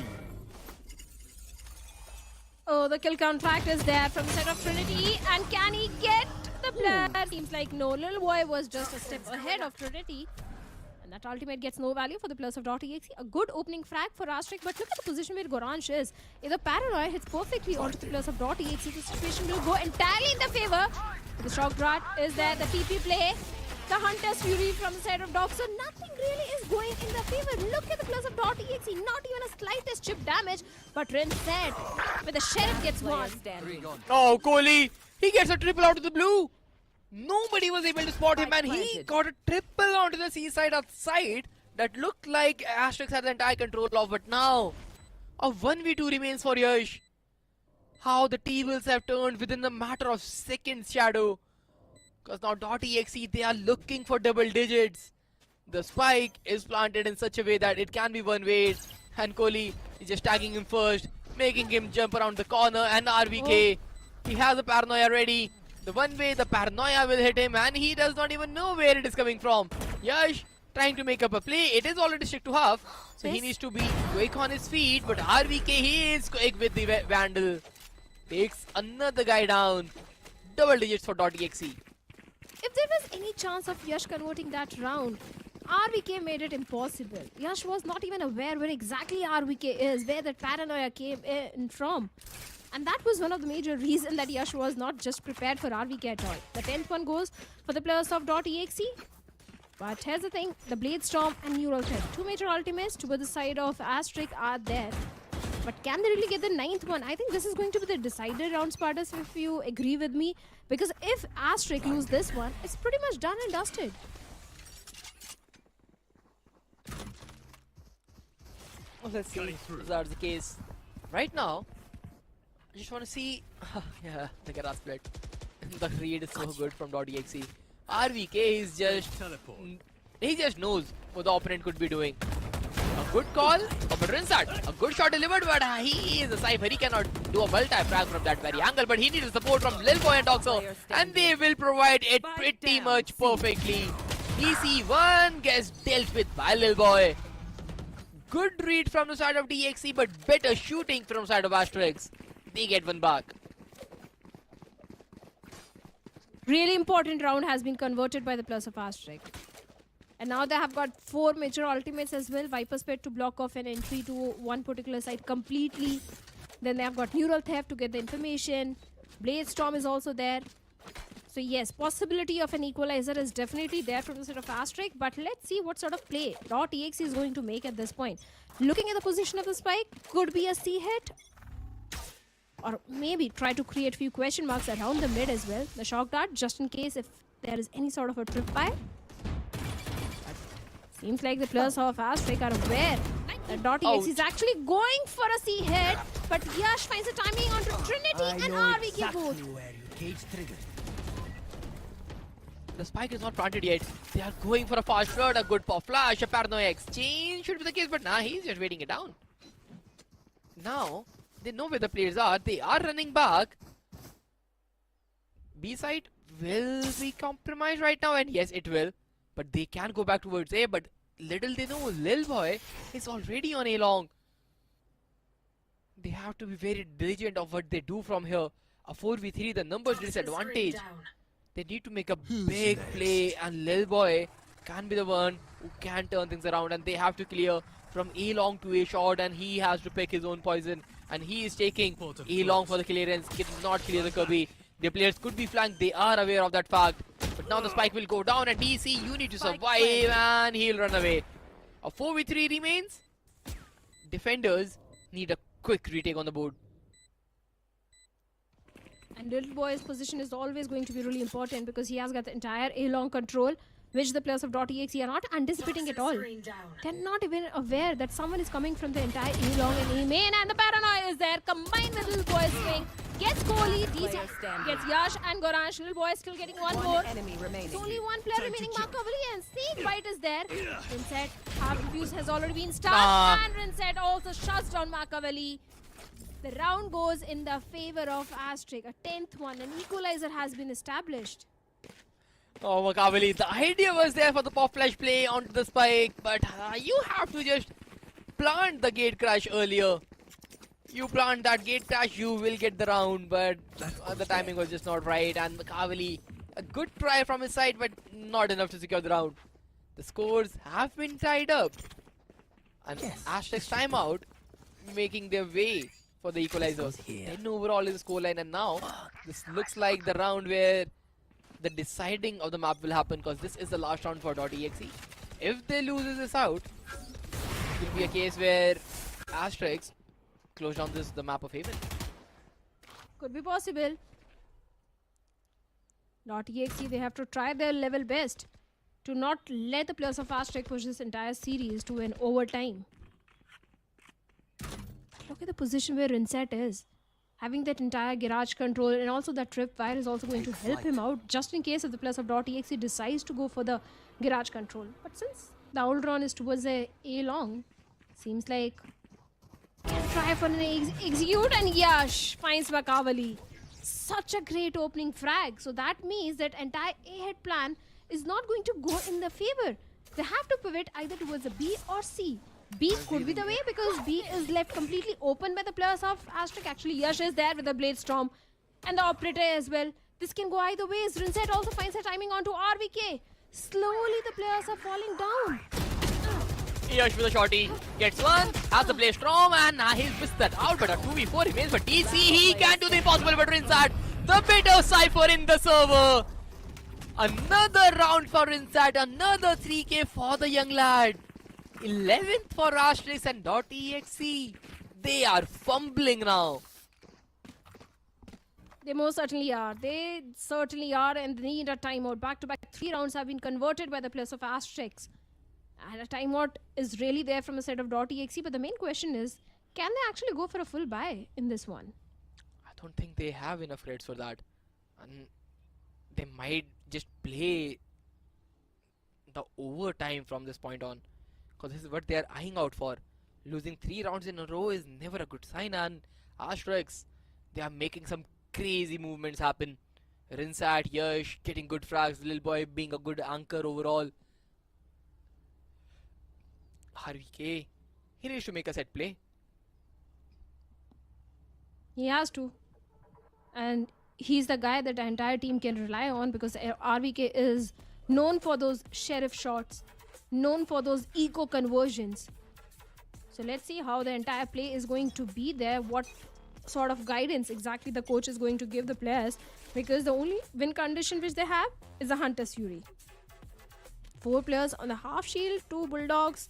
Oh, the kill contract is there from the side of Trinity. And can he get the player? Seems like no. Little boy was just a step ahead of Trinity. And that ultimate gets no value for the players of .exe. A good opening frag for Asterisk, but look at the position where Gorange is. If the paranoia hits perfectly onto the players of .exe, the situation will go entirely in their favor. The shock dart is there, the TP play. The Hunter's Fury from the side of Dog. So nothing really is going in their favor. Look at the players of .exe. Not even a slightest chip damage. But Rin said, where the Sheriff gets one. Oh, Kohli! He gets a triple out of the blue. Nobody was able to spot him, and he got a triple onto the seaside outside that looked like Asterisk had the entire control of. But now, a 1v2 remains for Yash. How the tables have turned within a matter of seconds, Shadow. Because now .exe, they are looking for double digits. The spike is planted in such a way that it can be one way. And Kohli is just tagging him first, making him jump around the corner. And RVK, he has a paranoia ready. The one way the paranoia will hit him, and he does not even know where it is coming from. Yash trying to make up a play. It is already stick to half, so he needs to be quick on his feet. But RVK, he is quick with the Vandal. Takes another guy down. Double digits for .exe. If there was any chance of Yash converting that round, RVK made it impossible. Yash was not even aware where exactly RVK is, where that paranoia came in from. And that was one of the major reasons that Yash was not just prepared for RVK at all. The 10th one goes for the players of .exe. But here's the thing, the Blade Storm and Neural Thread, two major ultimates towards the side of Asterisk are there. But can they really get the 9th one? I think this is going to be the decider round, Spartus, if you agree with me. Because if Asterisk lose this one, it's pretty much done and dusted. Well, let's see if that's the case. Right now, I just want to see... yeah, the Garage split. The read is so good from .exe. RVK is just... he just knows what the opponent could be doing. A good call, but Rinsat, a good shot delivered, but he is a Cypher. He cannot do a multi-frag from that very angle, but he needs support from Lil Boy and Doxo, and they will provide it pretty much perfectly. EC1 gets dealt with by Lil Boy. Good read from the side of DXC, but better shooting from the side of Asterisk. They get one back. Really important round has been converted by the plus of Asterisk. And now they have got 4 major ultimates as well. Viper's Pet to block off an entry to one particular side completely. Then they have got Neural Theft to get the information. Blade Storm is also there. So yes, possibility of an equalizer is definitely there from the side of Asterisk. But let's see what sort of play .exe is going to make at this point. Looking at the position of the spike, could be a C hit. Or maybe try to create few question marks around the mid as well. The shock dart, just in case if there is any sort of a tripwire. Seems like the players of Asterisk are aware that .exe is actually going for a C hit, but Yash finds the timing onto Trinity and RVK both. The spike is not planted yet. They are going for a fast shot, a good pop flash, a paranoia exchange should be the case, but nah, he's just waiting it down. Now, they know where the players are. They are running back. B side will be compromised right now, and yes, it will. But they can go back towards A, but little they know, Lil Boy is already on A long. They have to be very diligent of what they do from here. A 4v3, the numbers disadvantage. They need to make a big play, and Lil Boy can be the one who can turn things around, and they have to clear from A long to A short, and he has to pick his own poison, and he is taking A long for the clearance. He cannot clear the Kirby. The players could be flanked, they are aware of that fact. But now the spike will go down, and DC, you need to survive, and he'll run away. A 4v3 remains. Defenders need a quick retake on the board. And Little Boy's position is always going to be really important because he has got the entire A-long control, which the players of .exe are not anticipating at all. They're not even aware that someone is coming from the entire A-long and A-main, and the paranoia is there, combined with Little Boy's swing. Gets Kohli, DC gets Yash and Goransh. Little Boy is still getting one more. There's only one player remaining, Makavali, and Snake Bite is there. Rinset, half fuse has already been started, and Rinset also shuts down Makavali. The round goes in the favor of Asterisk. A 10th one, an equalizer has been established. Oh, Makavali, the idea was there for the pop flash play onto the spike, but you have to just plant the gate crash earlier. You plant that gate crash, you will get the round, but the timing was just not right. And Makavali, a good try from his side, but not enough to secure the round. The scores have been tied up, and Asterisk timeout making their way for the equalizer. 10 overall is the scoreline, and now this looks like the round where the deciding of the map will happen, because this is the last round for .exe. If they lose this out, it will be a case where Asterisk close down the map of Haven. Could be possible. .exe, they have to try their level best to not let the players of Asterisk push this entire series to an overtime. Look at the position where Rinset is. Having that entire garage control and also that tripwire is also going to help him out, just in case if the players of .exe decides to go for the garage control. But since the old run is towards a long, seems like try for an execute, and Yash finds Makavali. Such a great opening frag. So that means that entire A-head plan is not going to go in the favor. They have to pivot either towards a B or C. B could be the way because B is left completely open by the players of Asterisk. Actually, Yash is there with the Blade Storm and the Operator as well. This can go either ways. Rinset also finds a timing onto RVK. Slowly the players are falling down. Yash with a shorty. Gets one. Has the play strong and he's missed that out. But a 2v4 remains for TC. He can do the impossible but Rinsat. The bitter Cypher in the server. Another round for Rinsat. Another 3k for the young lad. 11th for Asterisk and .exe. They are fumbling now. They most certainly are. They certainly are, and they need a timeout. Back-to-back 3 rounds have been converted by the players of Asterisk. And a timeout is really there from the side of .exe, but the main question is, can they actually go for a full buy in this one? I don't think they have enough rates for that. And they might just play the overtime from this point on. Because this is what they are eyeing out for. Losing 3 rounds in a row is never a good sign, and Asterisk, they are making some crazy movements happen. Rinsat, Yash getting good frags, Lil Boy being a good anchor overall. RVK, he needs to make a set play. He has to. And he's the guy that the entire team can rely on, because RVK is known for those sheriff shots, known for those eco conversions. So let's see how the entire play is going to be there, what sort of guidance exactly the coach is going to give the players, because the only win condition which they have is a Hunter's Fury. 4 players on the half shield, 2 Bulldogs.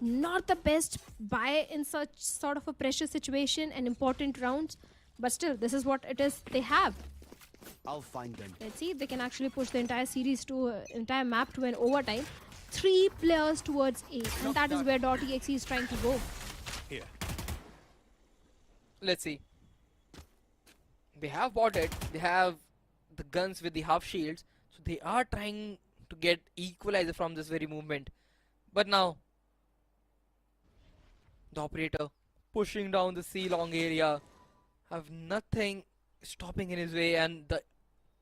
Not the best buy in such sort of a pressure situation and important rounds, but still, this is what it is they have. I'll find them. Let's see if they can actually push the entire series to entire map to an overtime. 3 players towards A, and that is where .exe is trying to go. Here. Let's see. They have bought it. They have the guns with the half shields, so they are trying to get equalizer from this very movement. But now, the operator pushing down the C long area, have nothing stopping in his way, and the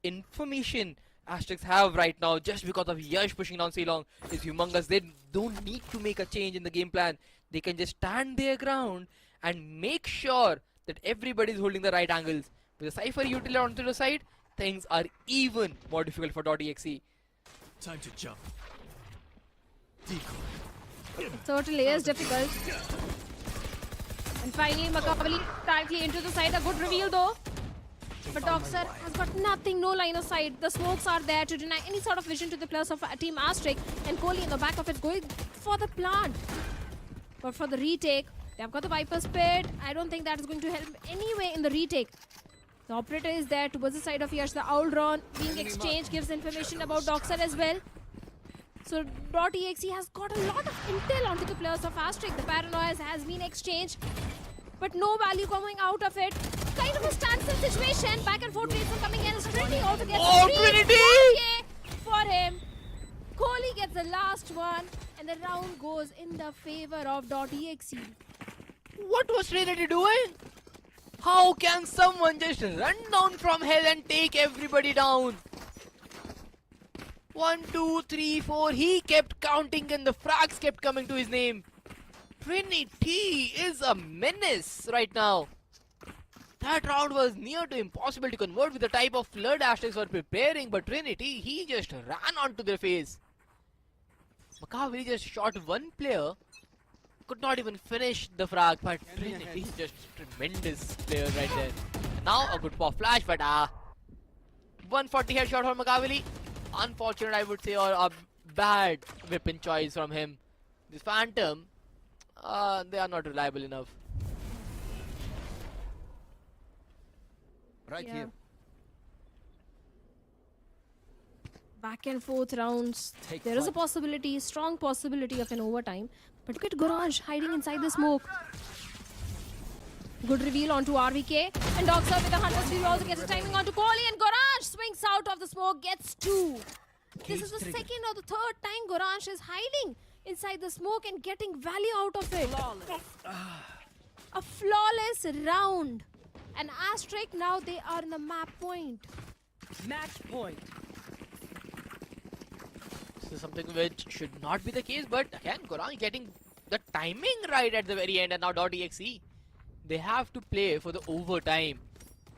information Asterisk have right now, just because of Yash pushing down C long, is humongous. They don't need to make a change in the game plan. They can just stand their ground and make sure that everybody is holding the right angles. With the Cypher utility onto the side, things are even more difficult for .exe. Time to jump. It certainly is difficult. And finally, Makavali directly into the side. A good reveal though. But Doxer has got nothing, no line of sight. The smokes are there to deny any sort of vision to the players of Team Asterisk. And Kohli in the back of it going for the plant. But for the retake, they have got the Viper's Pit. I don't think that is going to help anyway in the retake. The operator is there towards the side of Yash. The Owl Drone being exchanged gives information about Doxer as well. So .exe has got a lot of intel onto the players of Asterisk. The paranoia has been exchanged, but no value coming out of it. Kind of a standstill situation. Back and forth races coming in. Trinity also gets Trinity! for him. Kohli gets the last one, and the round goes in the favor of .exe. What was Trinity doing? How can someone just run down from hell and take everybody down? 1, 2, 3, 4. He kept counting and the frags kept coming to his name. Trinity is a menace right now. That round was near to impossible to convert with the type of flood Asterisk were preparing, but Trinity, he just ran onto their face. Makavali just shot one player, could not even finish the frag, but Trinity is just tremendous player right there. And now a good pop flash, but 140 headshot for Makavali. Unfortunate, I would say, or a bad weapon choice from him. This Phantom, they are not reliable enough. Right here. Back and forth rounds. There is a possibility, strong possibility of an overtime. But look at Gorange hiding inside the smoke. Good reveal onto RVK. And Doxer with the Hunter's Fury also gets a timing onto Kohli. And Gorange swings out of the smoke, gets 2. This is the second or the third time Gorange is hiding inside the smoke and getting value out of it. A flawless round. And Asterisk, now they are in the map point. Match point. This is something which should not be the case, but again, Gorange getting the timing right at the very end, and now .exe. They have to play for the overtime,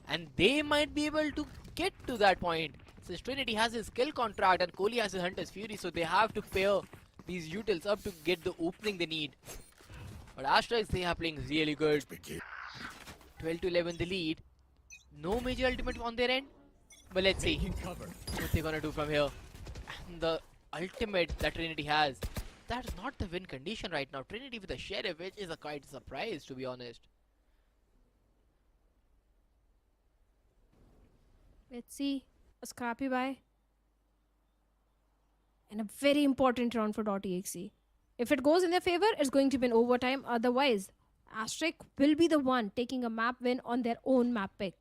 and they might be able to get to that point. Since Trinity has his skill contract and Kohli has his Hunter's Fury, so they have to pair these utils up to get the opening they need. But Asterisk, they are playing really good. 12 to 11 the lead. No major ultimate on their end. But let's see what they're gonna do from here. And the ultimate that Trinity has, that's not the win condition right now. Trinity with a Sheriff, which is a quite surprise, to be honest. Let's see. A scrappy buy. And a very important round for .exe. If it goes in their favor, it's going to be an overtime. Otherwise, Asterisk will be the one taking a map win on their own map pick.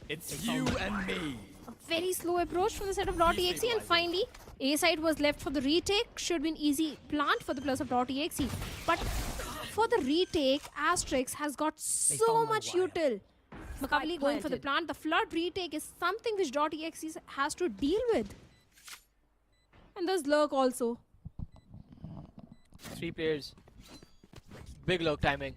It's you and me. A very slow approach from the set of .exe, and finally, A side was left for the retake. Should be an easy plant for the players of .exe. But for the retake, Asterisk has got so much util. Makavali going for the plant. The flood retake is something which .exe has to deal with. And there's Lurk also. 3 players. Big Lurk timing.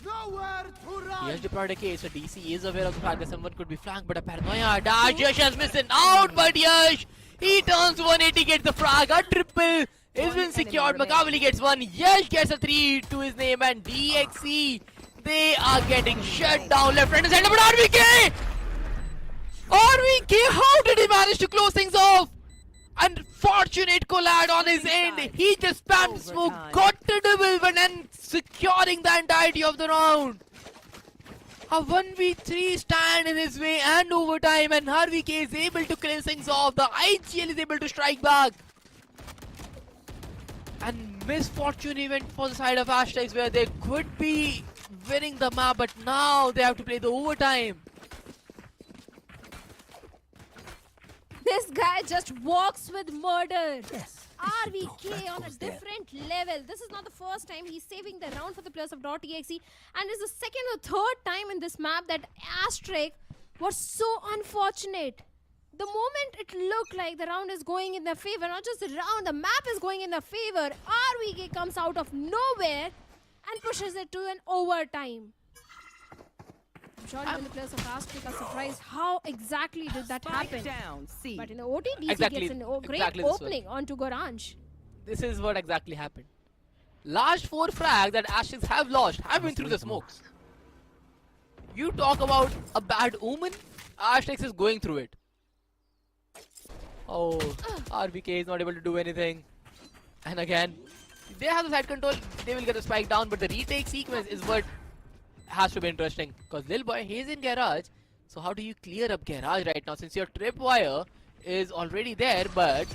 He has deployed a case, so DC is aware of the fact that someone could be flanked, but a paranoia dash. Yash has missing out, but Yash, he turns 180, gets the frag. A triple has been secured. Makavali gets 1. Yash gets a 3 to his name, and DXE, they are getting shut down left, right, and center. But RVK! RVK, how did he manage to close things off? Unfortunate collide on his end. He just spammed smoke, got the double one, and securing the entirety of the round. A 1v3 stand in his way and overtime, and RVK is able to clear things off. The IGL is able to strike back. And misfortune event for the side of Asterisk, where they could be winning the map, but now they have to play the overtime. This guy just walks with murder. Yes. RVK on a different level. This is not the first time he's saving the round for the players of .exe, and it's the second or third time in this map that Asterisk was so unfortunate. The moment it looked like the round is going in their favor, not just the round, the map is going in their favor, RVK comes out of nowhere and pushes it to an overtime. I'm sure even the players of Asterisk are surprised how exactly did that happen. But in the OT, DC gets a great opening onto Goranj. This is what exactly happened. Last 4 frags that Asterisk have lost have been through the smokes. You talk about a bad omen, Asterisk is going through it. Oh, RVK is not able to do anything. And again, they have the side control, they will get the spike down, but the retake sequence is what has to be interesting, because Lil Boy, he's in garage. So how do you clear up garage right now, since your tripwire is already there, but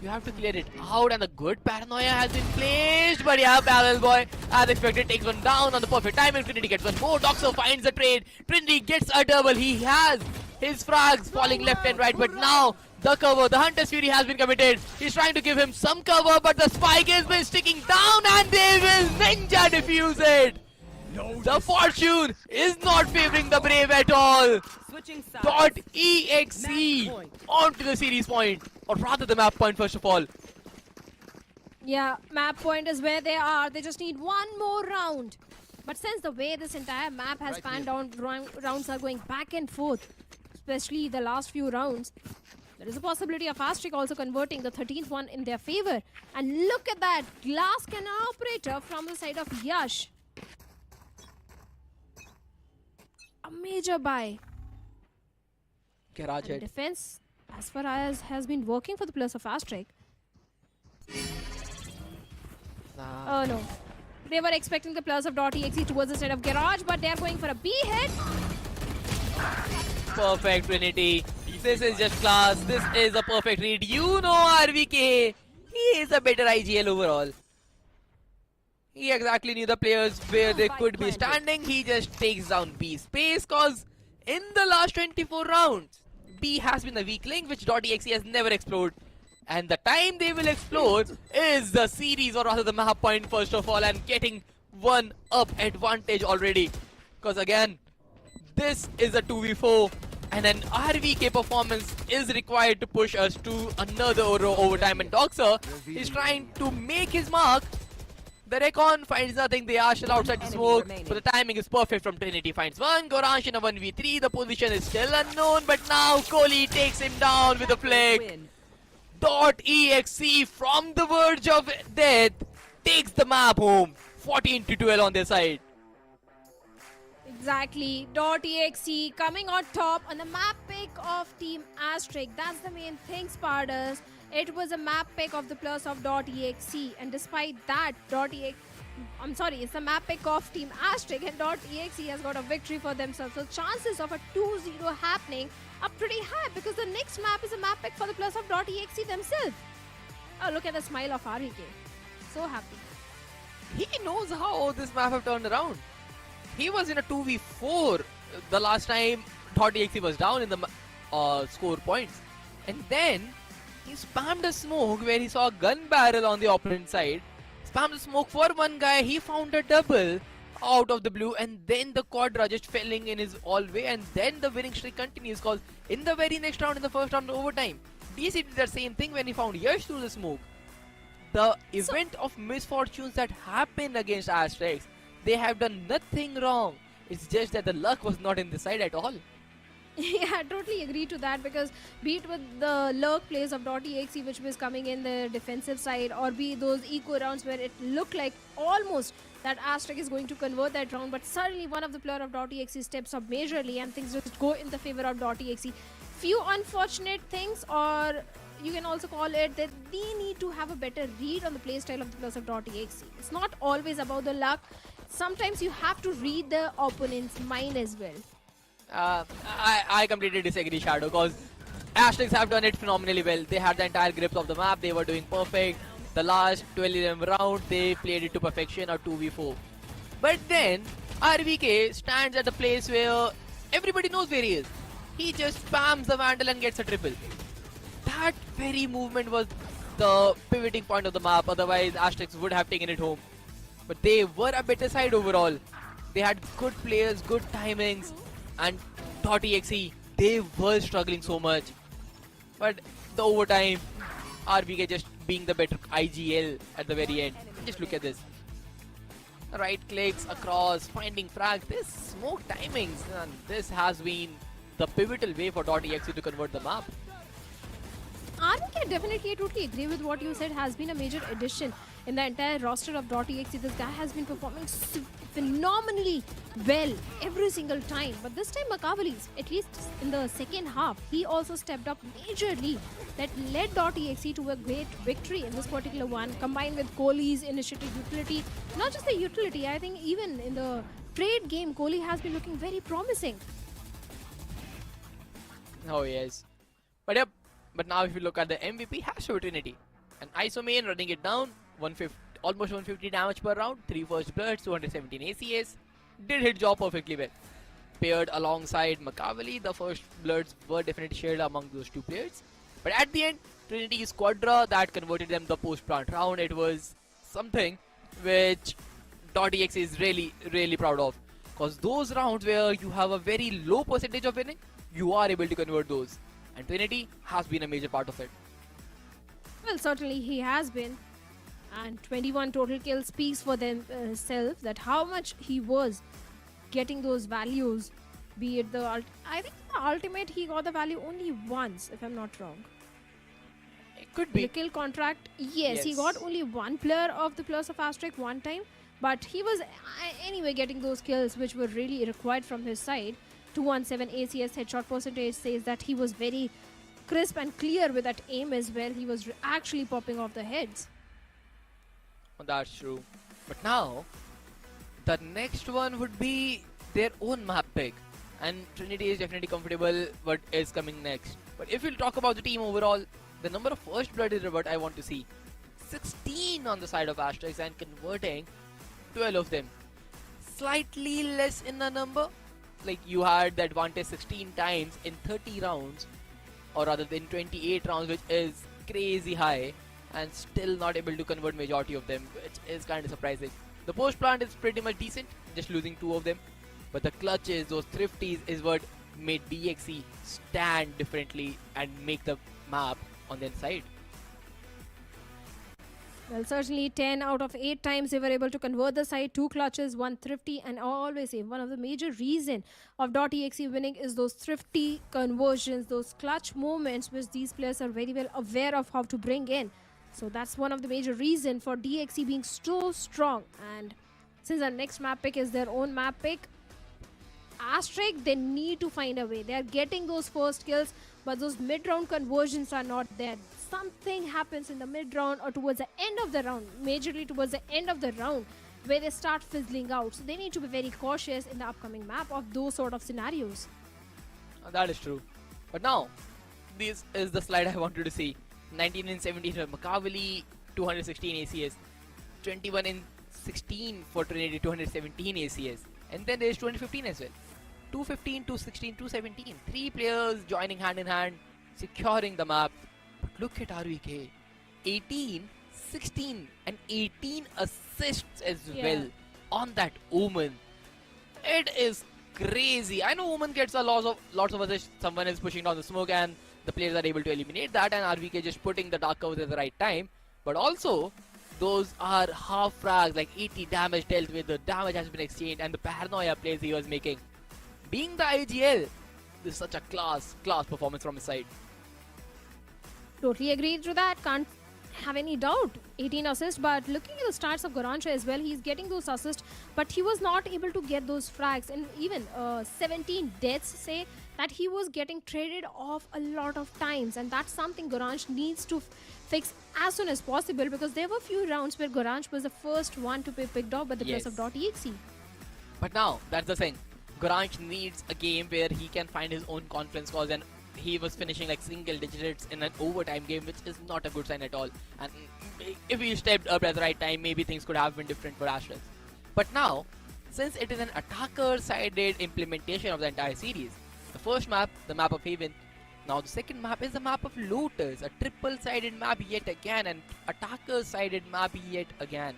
you have to clear it out, and the good paranoia has been placed. But yeah, Lil Boy, as expected, takes one down on the perfect time, and Trinity gets one more. Doxo finds the trade. Trinity gets a double. He has his frags falling left and right, but now the cover, the Hunter's Fury has been committed. He's trying to give him some cover, but the spike has been sticking down, and they will ninja defuse it. The fortune is not favoring the Brave at all. .exe onto the series point, or rather the map point first of all. Yeah, map point is where they are. They just need one more round. But since the way this entire map has panned out, rounds are going back and forth, especially the last few rounds, there is a possibility of Asterisk also converting the 13th one in their favor. And look at that glass cannon operator from the side of Yash. A major buy. Garage hit. Defense, as far as has been working for the players of Asterisk. Oh no. They were expecting the players of .exe towards the side of Garage, but they are going for a B hit. Perfect, Trinity. This is just class. This is a perfect read. You know RVK. He is a better IGL overall. He exactly knew the players where they could be standing. He just takes down B space, cause in the last 24 rounds, B has been the weak link which .exe has never explored. And the time they will explode is the series, or rather the map point first of all, and getting one up advantage already. Cause again, this is a 2v4, and an RVK performance is required to push us to another overtime. And Doxer is trying to make his mark. The Recon finds nothing. They are still outside the smoke, but the timing is perfect from Trinity. Finds one. Goransh in a 1v3. The position is still unknown, but now Kohli takes him down with a flick. .exe from the verge of death takes the map home. 14-12 on their side. Exactly. .exe coming on top on the map pick of Team Asterisk. That's the main thing, Spartans. It was a map pick of the plus of .exe, and despite that, it's a map pick of Team Asterisk, and .exe has got a victory for themselves. So chances of a 2-0 happening are pretty high because the next map is a map pick for the plus of .exe themselves. Oh, look at the smile of RVK. So happy. He knows how this map have turned around. He was in a 2v4 the last time .exe was down in the score points. And then he spammed a smoke where he saw a gun barrel on the opponent side. Spammed the smoke for one guy. He found a double out of the blue, and then the quadra just filling in his all way, and then the winning streak continues because in the very next round, in the first round of overtime, DC did the same thing when he found Yash through the smoke. The event of misfortunes that happened against Asterisk, they have done nothing wrong. It's just that the luck was not in the side at all. Yeah, I totally agree to that, because be it with the lurk plays of .exe which was coming in the defensive side, or be those eco rounds where it looked like almost that Asterisk is going to convert that round, but suddenly one of the player of .exe steps up majorly and things just go in the favor of .exe. Few unfortunate things, or you can also call it that they need to have a better read on the playstyle of the plus of .exe. It's not always about the luck. Sometimes you have to read the opponent's mind as well. I completely disagree, Shadow, because Asterisk have done it phenomenally well. They had the entire grip of the map. They were doing perfect. The last 12-11 round, they played it to perfection, or 2v4. But then, RVK stands at a place where everybody knows where he is. He just spams the Vandal and gets a triple. That very movement was the pivoting point of the map. Otherwise, Asterisk would have taken it home. But they were a better side overall. They had good players, good timings, and .exe, they were struggling so much. But the overtime, RVK just being the better IGL at the very end. Just look at this. Right clicks across, finding frags. This smoke timings, and this has been the pivotal way for .exe to convert the map. RVK, definitely, I totally agree with what you said, has been a major addition in the entire roster of .exe. This guy has been performing phenomenally well every single time. But this time, Makavali's, at least in the second half, he also stepped up majorly. That led .exe to a great victory in this particular one, combined with Kohli's initiative utility. Not just the utility, I think even in the trade game, Kohli has been looking very promising. Oh yes. But yep. But now if you look at the MVP, has Trinity. And ISOMAIN running it down, almost 150 damage per round, 3 first bloods, 217 ACS. Did hit job perfectly well. Paired alongside Makavali, the first bloods were definitely shared among those two players. But at the end, Trinity's quadra that converted them the post-plant round, it was something which .exe is really, really proud of. Because those rounds where you have a very low percentage of winning, you are able to convert those. And Trinity has been a major part of it. Well, certainly he has been. And 21 total kills speaks for themselves, that how much he was getting those values. Be it the... I think the ultimate, he got the value only once, if I'm not wrong. It could be. The kill contract, yes, he got only one player of the plus of Asterisk one time. But he was anyway getting those kills which were really required from his side. 217 ACS headshot percentage says that he was very crisp and clear with that aim as well. He was actually popping off the heads. That's true. But now, the next one would be their own map pick. And Trinity is definitely comfortable what is coming next. But if we'll talk about the team overall, the number of first blood is what I want to see. 16 on the side of Asterisk and converting 12 of them. Slightly less in the number. Like you had the advantage 16 times in 30 rounds, or rather than 28 rounds, which is crazy high, and still not able to convert majority of them, which is kind of surprising. The post plant is pretty much decent, just losing 2 of them, but the clutches, those thrifties, is what made DXE stand differently and make the map on their side. Well, certainly 10 out of 8 times they were able to convert the side, 2 clutches, 1 thrifty, and I always say one of the major reason of .exe winning is those thrifty conversions, those clutch moments which these players are very well aware of how to bring in. So that's one of the major reason for DXE being so strong. And since our next map pick is their own map pick, Asterisk, they need to find a way. They are getting those first kills, but those mid-round conversions are not there. Something happens in the mid-round or towards the end of the round, majorly towards the end of the round, where they start fizzling out. So they need to be very cautious in the upcoming map of those sort of scenarios. That is true. But now, this is the slide I wanted to see. 19 in 17 for Makaveli, 216 ACS. 21 in 16 for Trinity, 217 ACS. And then there is 215 as well. 215, 216, 217. 3 players joining hand in hand, securing the map. But look at RVK. 18, 16 and 18 assists as well on that Omen. It is crazy. I know Omen gets a lots of assists. Someone is pushing down the smoke and the players are able to eliminate that, and RVK just putting the dark covers at the right time. But also, those are half frags, like 80 damage dealt with, the damage has been exchanged, and the paranoia plays he was making. Being the IGL, this is such a class performance from his side. Totally agree to that. Can't have any doubt. 18 assists, but looking at the stats of Gorancha as well, he's getting those assists, but he was not able to get those frags, and even 17 deaths say that he was getting traded off a lot of times, and that's something Goranch needs to fix as soon as possible, because there were few rounds where Goranch was the first one to be picked off by the players of .exe. But now, that's the thing. Goranch needs a game where he can find his own confidence, cause and he was finishing like single digits in an overtime game, which is not a good sign at all. And if he stepped up at the right time, maybe things could have been different for Asterisk. But now, since it is an attacker-sided implementation of the entire series, the first map, the map of Haven, now the second map is the map of Lotus, a triple-sided map yet again, and attacker-sided map yet again.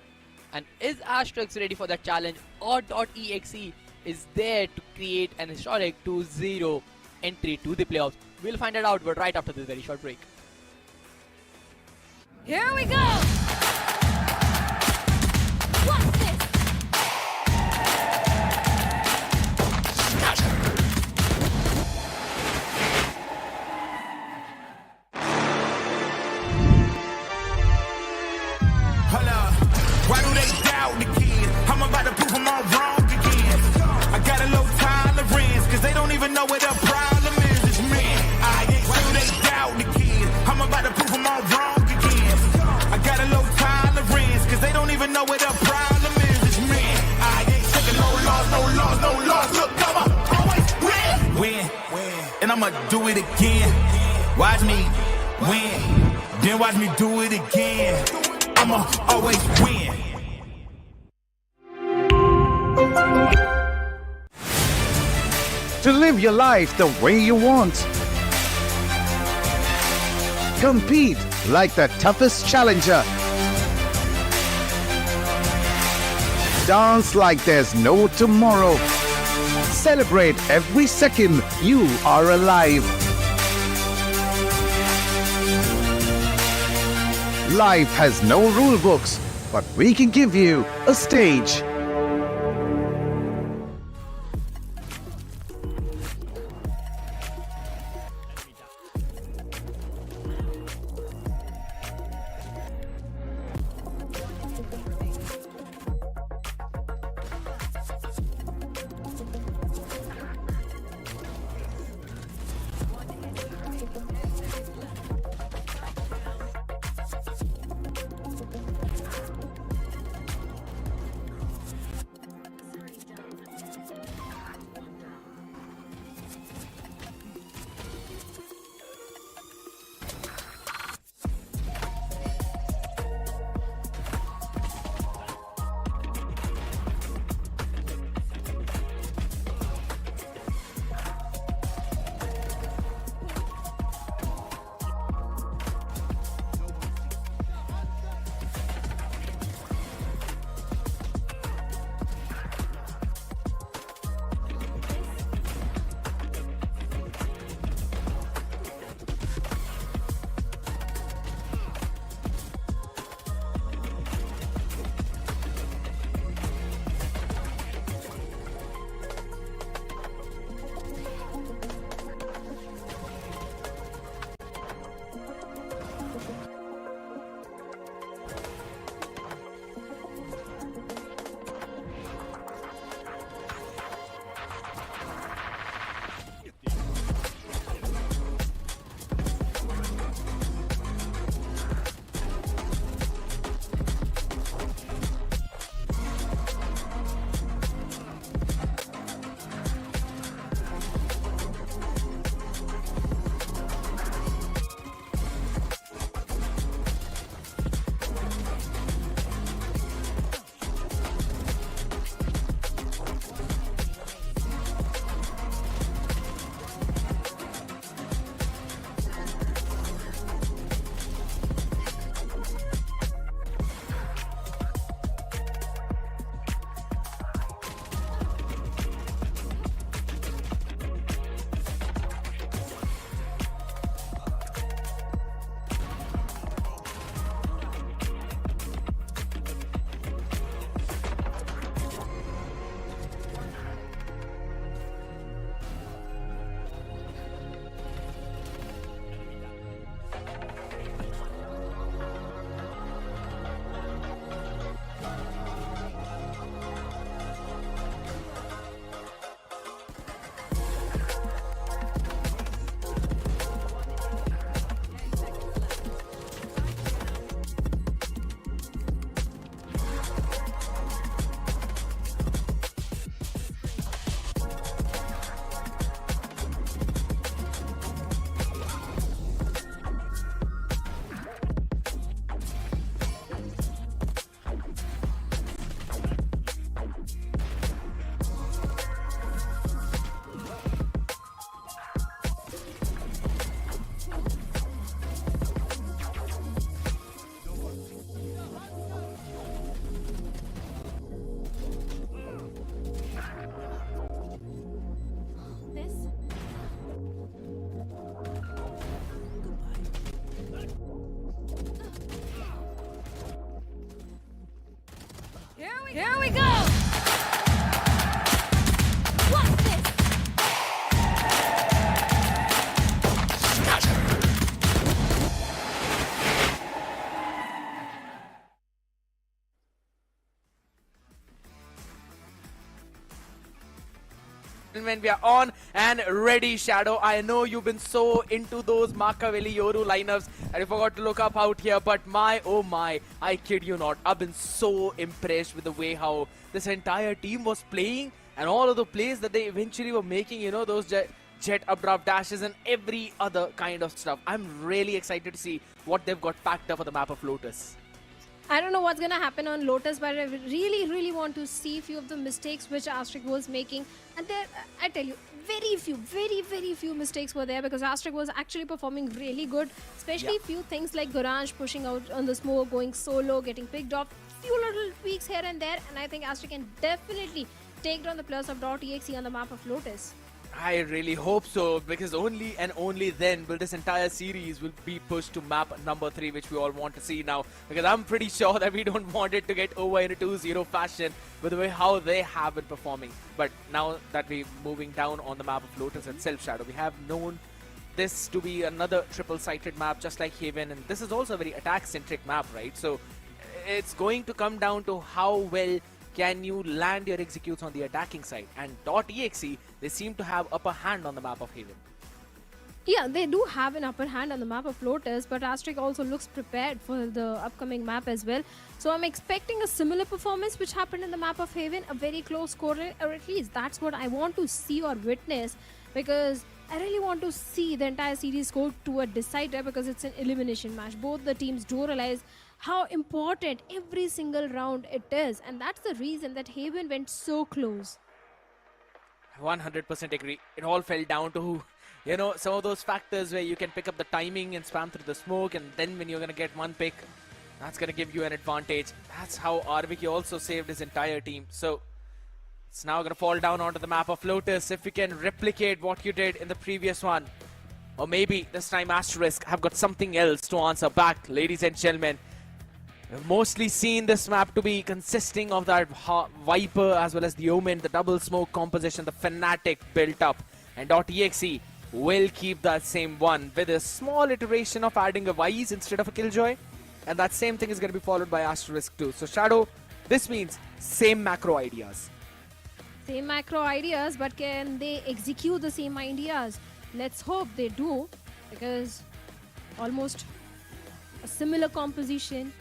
And is Asterisk ready for that challenge, or .exe is there to create an historic 2-0 entry to the playoffs? We'll find it out, but right after this very short break. Here we go! What's this? Hold up, why do they doubt the kid? I'm about to prove them all wrong again. I got a low tolerance, cause they don't even know what the problem is. It's me. Why do they doubt the kid? I'm about to prove them all wrong again. I got a low tolerance, cause they don't even know what the problem is. It's me. I ain't taking no loss. Look, I'ma always win. And I'ma do it again. Watch me win. Then watch me do it again. I'ma always win. To live your life the way you want. Compete like the toughest challenger. Dance like there's no tomorrow. Celebrate every second you are alive. Life has no rule books, but we can give you a stage. Here we go. What's this? When we are on and ready, Shadow. I know you've been so into those Machiavelli Yoru lineups and you forgot to look up out here, but my oh my, I kid you not, I've been so impressed with the way how this entire team was playing and all of the plays that they eventually were making, you know, those jet updraft dashes and every other kind of stuff. I'm really excited to see what they've got packed up for the map of Lotus. I don't know what's going to happen on Lotus, but I really want to see a few of the mistakes which Asterisk was making. And there, I tell you, very few mistakes were there because Asterisk was actually performing really good. Especially few things like Gorange pushing out on the smoke, going solo, getting picked off. Few little tweaks here and there. And I think Asterisk can definitely take down the players of .exe on the map of Lotus. I really hope so, because only and only then will this entire series will be pushed to map number 3, which we all want to see now. Because I'm pretty sure that we don't want it to get over in a 2-0 fashion with the way how they have been performing. But now that we're moving down on the map of Lotus itself, Shadow, we have known this to be another triple-sided map just like Haven, and this is also a very attack-centric map, right? So it's going to come down to how well can you land your executes on the attacking side, and .exe, they seem to have upper hand on the map of Haven. Yeah, they do have an upper hand on the map of Lotus, but Asterisk also looks prepared for the upcoming map as well. So I'm expecting a similar performance which happened in the map of Haven, a very close score, or at least that's what I want to see or witness, because I really want to see the entire series go to a decider because it's an elimination match. Both the teams do realize how important every single round it is, and that's the reason that Haven went so close. 100% agree. It all fell down to, you know, some of those factors where you can pick up the timing and spam through the smoke, and then when you're going to get one pick, that's going to give you an advantage. That's how RBK also saved his entire team. So it's now going to fall down onto the map of Lotus. If we can replicate what you did in the previous one, or maybe this time Asterisk have got something else to answer back, ladies and gentlemen. We've mostly seen this map to be consisting of that Viper as well as the Omen, the double smoke composition, the Fnatic built up. And .exe will keep that same one with a small iteration of adding a Vise instead of a Killjoy. And that same thing is going to be followed by Asterisk too. So Shadow, this means same macro ideas. Same macro ideas, but can they execute the same ideas? Let's hope they do, because almost a similar composition.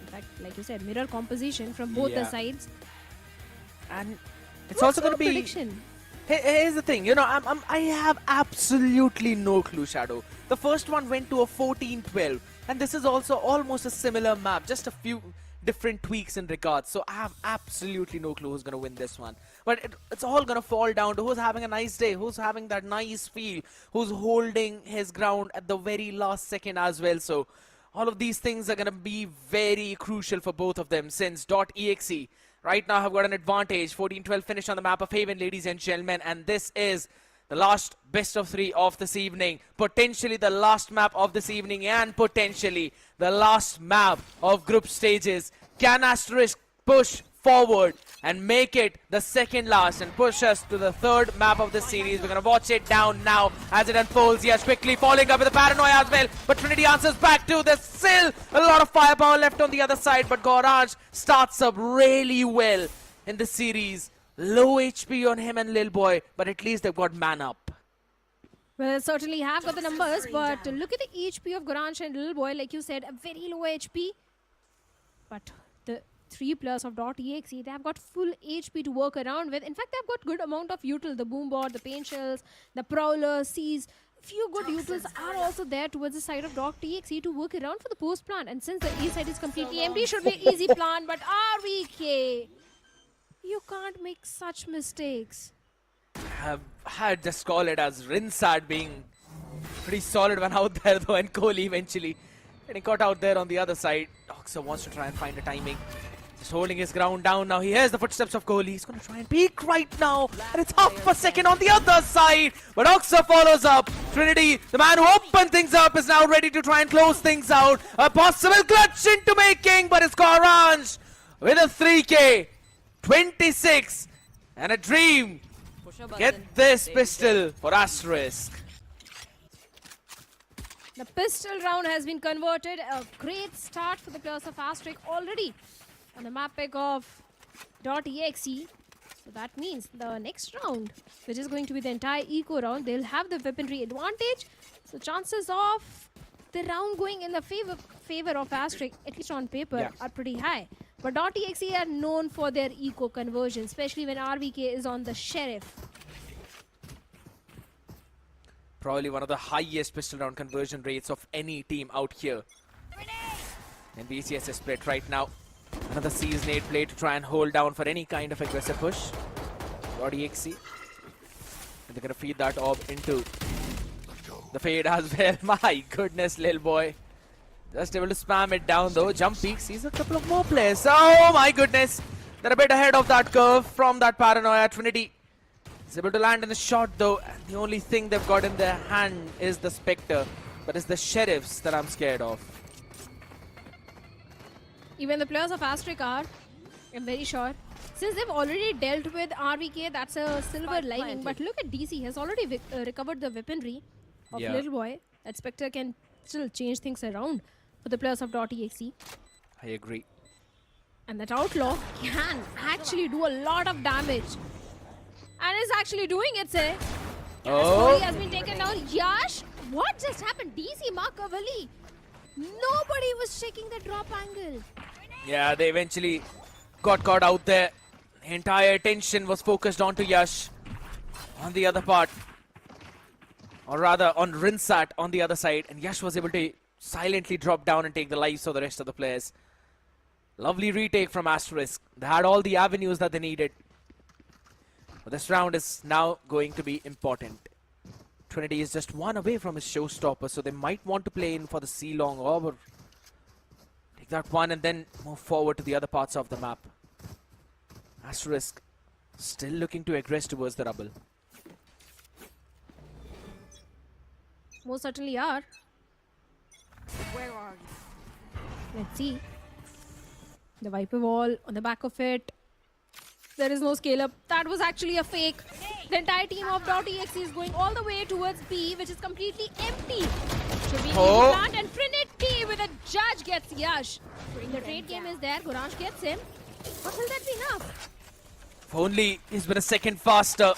In fact, like you said, mirror composition from both the sides. And it's also going to be... prediction? Here's the thing, you know, I have absolutely no clue, Shadow. The first one went to a 14-12, and this is also almost a similar map, just a few different tweaks in regards. So I have absolutely no clue who's going to win this one. But it's all going to fall down to who's having a nice day, who's having that nice feel, who's holding his ground at the very last second as well. So all of these things are going to be very crucial for both of them, since .exe right now have got an advantage. 14-12 finish on the map of Haven, ladies and gentlemen, and this is the last best of 3 of this evening. Potentially the last map of this evening, and potentially the last map of group stages. Can Asterisk push forward and make it the second last and push us to the third map of the series? We're going to watch it down now as it unfolds. Yes, quickly following up with the paranoia as well, but Trinity answers back too. There's still a lot of firepower left on the other side, but Gorange starts up really well in the series. Low HP on him and Lil Boy, but at least they've got man up. Well, certainly have got the numbers, but look at the HP of Gorange and Lil Boy. Like you said, a very low HP, but the 3 players of .exe, they have got full HP to work around with. In fact, they have got good amount of util. The Boombot, the Pain Shells, the Prowler, Seas. Few good utils are also there towards the side of .exe to work around for the post plant. And since the A side is completely empty, should be easy plan. But RVK, you can't make such mistakes. I'd just call it as Rinsad being pretty solid one out there though, and Kohli eventually getting caught out there on the other side. Oxa wants to try and find a timing. Just holding his ground down now. He hears the footsteps of Kohli. He's going to try and peek right now. And it's half a second on the other side. But Oxa follows up. Trinity, the man who opened things up, is now ready to try and close things out. A possible clutch into making, but it's Gorange with a 3K, 26, and a dream. Get this pistol for Asterisk. The pistol round has been converted. A great start for the players of Asterisk already on the map pick of .exe. So that means the next round, which is going to be the entire eco round, they'll have the weaponry advantage. So chances of the round going in the favor of Asterisk, at least on paper, are pretty high. But .exe are known for their eco conversion, especially when RVK is on the Sheriff. Probably one of the highest pistol round conversion rates of any team out here. And VCSA split right now. Another Seas nade play to try and hold down for any kind of aggressive push. .exe. And they're going to feed that orb into the fade as well. My goodness, little boy. Just able to spam it down though. Jump peak sees a couple of more players. Oh my goodness. They're a bit ahead of that curve from that paranoia. Trinity is able to land in the shot though. And the only thing they've got in their hand is the Spectre. But it's the Sheriffs that I'm scared of. Even the players of Asterisk are, I'm very sure. Since they've already dealt with RVK, that's a silver lining. But look at DC, has already recovered the weaponry of Little Boy. That Spectre can still change things around for the players of .exe. I agree. And that Outlaw can actually do a lot of damage. And is actually doing it, say. Oh. He has been taken down. Yash, what just happened? DC Makavali. Nobody was checking the drop angle. Yeah, they eventually got caught out there. The entire attention was focused onto Yash on the other part. Or rather, on Rinsat on the other side. And Yash was able to silently drop down and take the lives of the rest of the players. Lovely retake from Asterisk. They had all the avenues that they needed. But this round is now going to be important. Trinity is just one away from his showstopper, so they might want to play in for the C-long orb or take that one and then move forward to the other parts of the map. Asterisk still looking to aggress towards the rubble. Most certainly are. Where are you? Let's see. The Viper wall on the back of it. There is no scale up. That was actually a fake. The entire team of .exe is going all the way towards B, which is completely empty. Should be plant and Trinity with a judge gets Yash. The trade game is there. Goranj gets him. But will that be enough? If only he's been a second faster.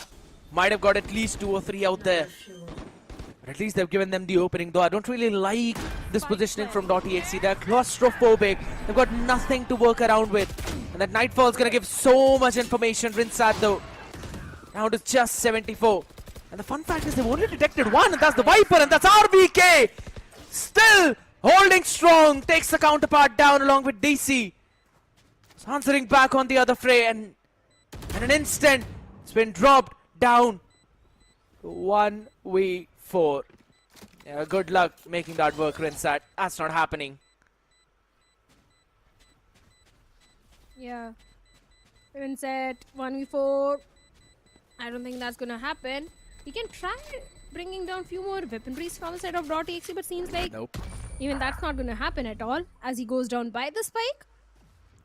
Might have got at least 2 or 3 out there. But at least they've given them the opening, though I don't really like this positioning from .exe. They're claustrophobic. They've got nothing to work around with. And that Nightfall is going to give so much information. Rinsat, though, down to just 74. And the fun fact is they've only detected one, and that's the Viper, and that's RBK. Still holding strong. Takes the counterpart down along with DC. It's answering back on the other fray, and in an instant, it's been dropped down to 1v4. Yeah, good luck making that work, Rinsat. That's not happening. Yeah. Rinsat 1v4. I don't think that's gonna happen. We can try bringing down few more weaponries from the side of .exe, but seems like even that's not gonna happen at all as he goes down by the spike.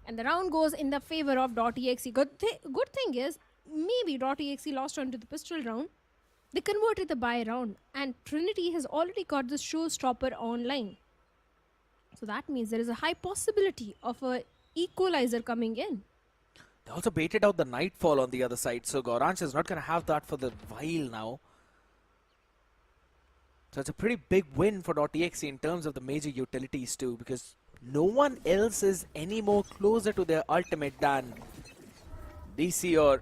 And the round goes in the favor of .exe. Good thing is, maybe .exe lost onto the pistol round. They converted the buy round, and Trinity has already got the showstopper online. So that means there is a high possibility of a equalizer coming in. They also baited out the Nightfall on the other side, so Goranj is not going to have that for the while now. So it's a pretty big win for .exe in terms of the major utilities too, because no one else is any more closer to their ultimate than DC or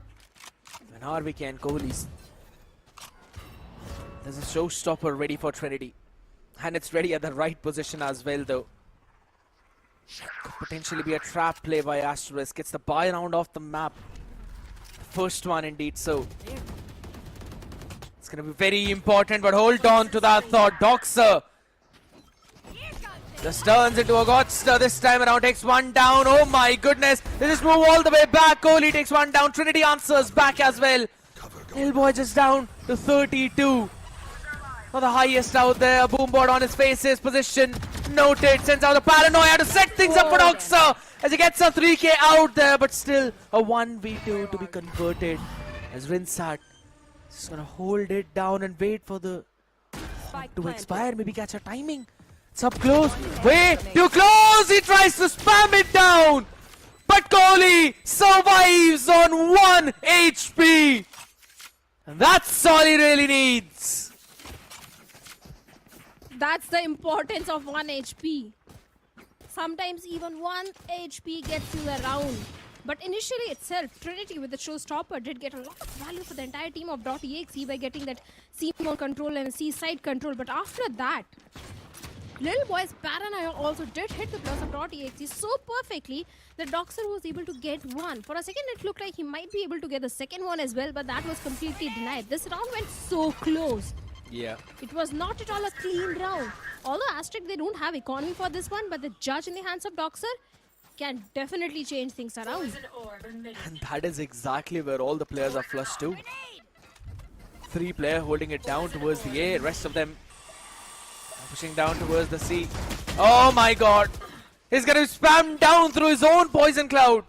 RVK and Kohli's. There's a showstopper ready for Trinity. And it's ready at the right position as well, though. Could potentially be a trap play by Asterisk. Gets the buy round off the map. First one indeed, so it's going to be very important, but hold on to that thought. Doxer just turns into a Godster this time around. Takes one down. Oh my goodness. They just move all the way back. Kohli takes one down. Trinity answers back as well. Little boy just down to 32. For the highest out there. Boombot on his face. His position Noted. Sends out the paranoia to set things up for Doxa as he gets a 3k out there, but still a 1v2 to be converted as Rinsat is gonna hold it down and wait for the to expire. Maybe catch a timing. It's up close. Way too close. He tries to spam it down, but Kohli survives on 1 HP. And that's all he really needs. That's the importance of 1 HP. Sometimes even 1 HP gets you the round. But initially itself, Trinity with the showstopper did get a lot of value for the entire team of .exe by getting that C-mode control and C-side control. But after that, Lil Boy's paranoia also did hit the plus of .exe so perfectly that Doxer was able to get one. For a second, it looked like he might be able to get the second one as well, but that was completely denied. This round went so close. Yeah. It was not at all a clean round. Although Asterisk, they don't have economy for this one, but the judge in the hands of Doxer can definitely change things around. And that is exactly where all the players are flushed to. 3 players holding it down towards the A, rest of them pushing down towards the C. Oh my god! He's gonna spam down through his own poison cloud.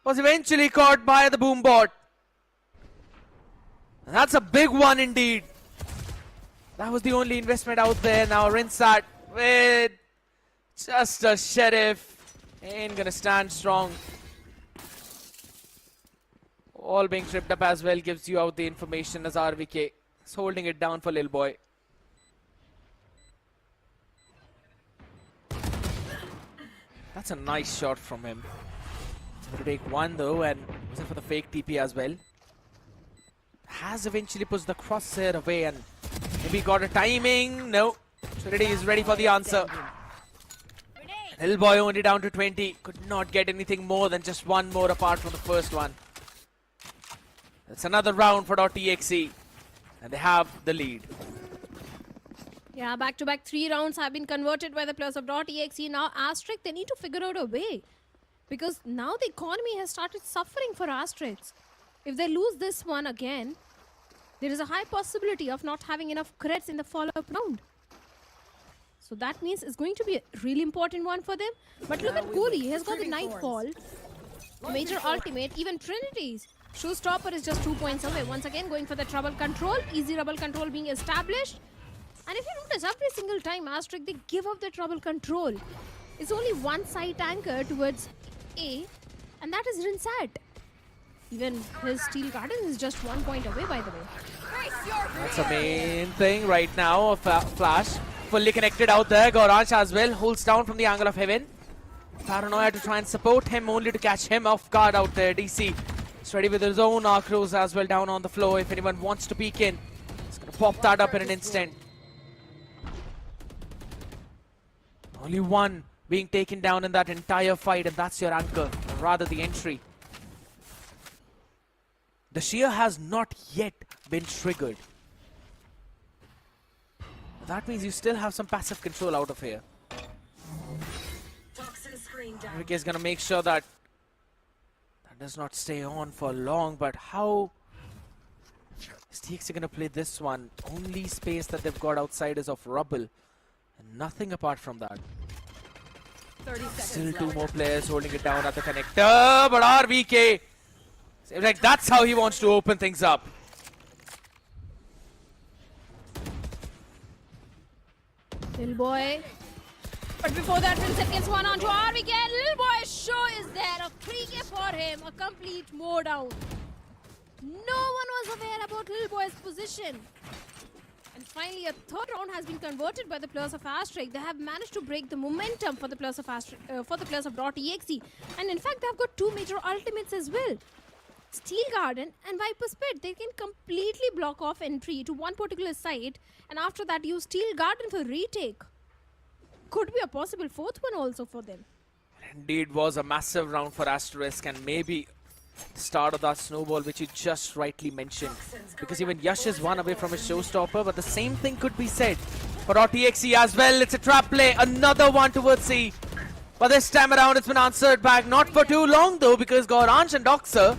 Was eventually caught by the boom bot. And that's a big one indeed. That was the only investment out there. Now Rinsat with just a sheriff. Ain't gonna stand strong. All being tripped up as well gives you out the information as RVK is holding it down for Lil Boy. That's a nice shot from him. To take one though, and was it for the fake TP as well? Has eventually pushed the crosshair away and maybe got a timing. No. Trinity is ready for the answer. Lil Boy only down to 20. Could not get anything more than just one more apart from the first one. That's another round for .exe. And they have the lead. Yeah, back-to-back 3 rounds have been converted by the players of .exe. Now Asterisk, they need to figure out a way. Because now the economy has started suffering for Asterisk. If they lose this one again, there is a high possibility of not having enough crits in the follow-up round. So that means it's going to be a really important one for them. But look at Kohli, he has got the Nightfall. Major ultimate, even Trinity's showstopper is just 2 points away. Once again, going for the trouble control. Easy trouble control being established. And if you notice, every single time Asterisk, they give up the trouble control. It's only one side anchor towards A, and that is Rinsat. Even his Steel Garden is just 1 point away, by the way. That's the main thing right now. Flash fully connected out there. Gauransh as well holds down from the angle of heaven. Paranoia to try and support him, only to catch him off guard out there. DC is ready with his own Arcros as well down on the floor. If anyone wants to peek in, he's going to pop that up in an instant. Only one being taken down in that entire fight, and that's your anchor, or rather the entry. The shear has not yet been triggered. That means you still have some passive control out of here. Rick is going to make sure that that does not stay on for long, but how is TXT going to play this one? Only space that they've got outside is of rubble. And nothing apart from that. Still 2 more players holding it down at the connector, but RVK seems like that's how he wants to open things up. Lil Boy. But before that, Rinsat gets one onto RVK. Lil Boy's show is there. A 3K for him. A complete mow down. No one was aware about Lil Boy's position. And finally, a 3rd round has been converted by the players of Asterisk. They have managed to break the momentum for the players of .exe. And in fact, they have got 2 major ultimates as well. Steel Garden and Viper Spit. They can completely block off entry to one particular site. And after that, use Steel Garden for retake. Could be a possible 4th one also for them. Indeed, was a massive round for Asterisk, and maybe the start of that snowball which you just rightly mentioned, because even Yash is 1 away from his showstopper, but the same thing could be said for .exe as well. It's a trap play, another one towards C, but this time around it's been answered back. Not for too long though, because Gauransh and Doxer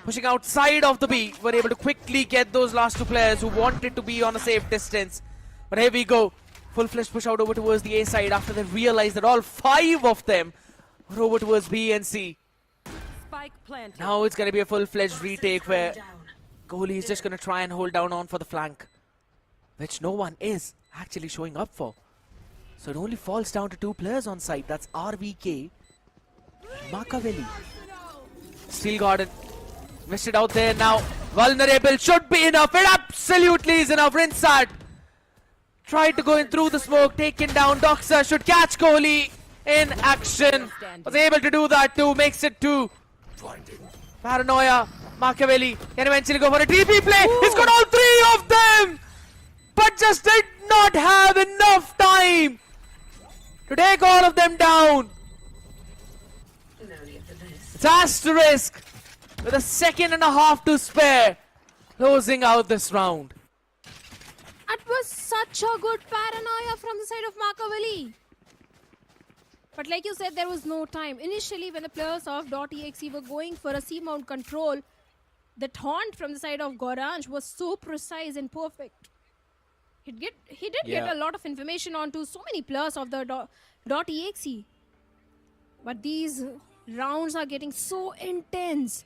pushing outside of the B were able to quickly get those last 2 players who wanted to be on a safe distance. But here we go, Full-fledged push out over towards the A side after they realize that all 5 of them are over towards B and C. Spike planted. Now it's going to be a full-fledged retake where goalie is just going to try and hold down on for the flank, which no one is actually showing up for. So it only falls down to 2 players on site. That's RVK and Makaveli. Steel Garden missed it out there now. Vulnerable should be enough. It absolutely is enough. Rinsat tried to go in through the smoke, taken down. Doxa should catch goalie in action. Was able to do that too. Makes it 2. Paranoia. Machiavelli can eventually go for a TP play. He's got all 3 of them, but just did not have enough time to take all of them down. It's Asterisk with a second and a half to spare, closing out this round. That was such a good paranoia from the side of Machiavelli. But like you said, there was no time. Initially, when the players of .exe were going for a C-mount control, the taunt from the side of Goranj was so precise and perfect. He did get a lot of information onto so many players of the .exe. But these rounds are getting so intense.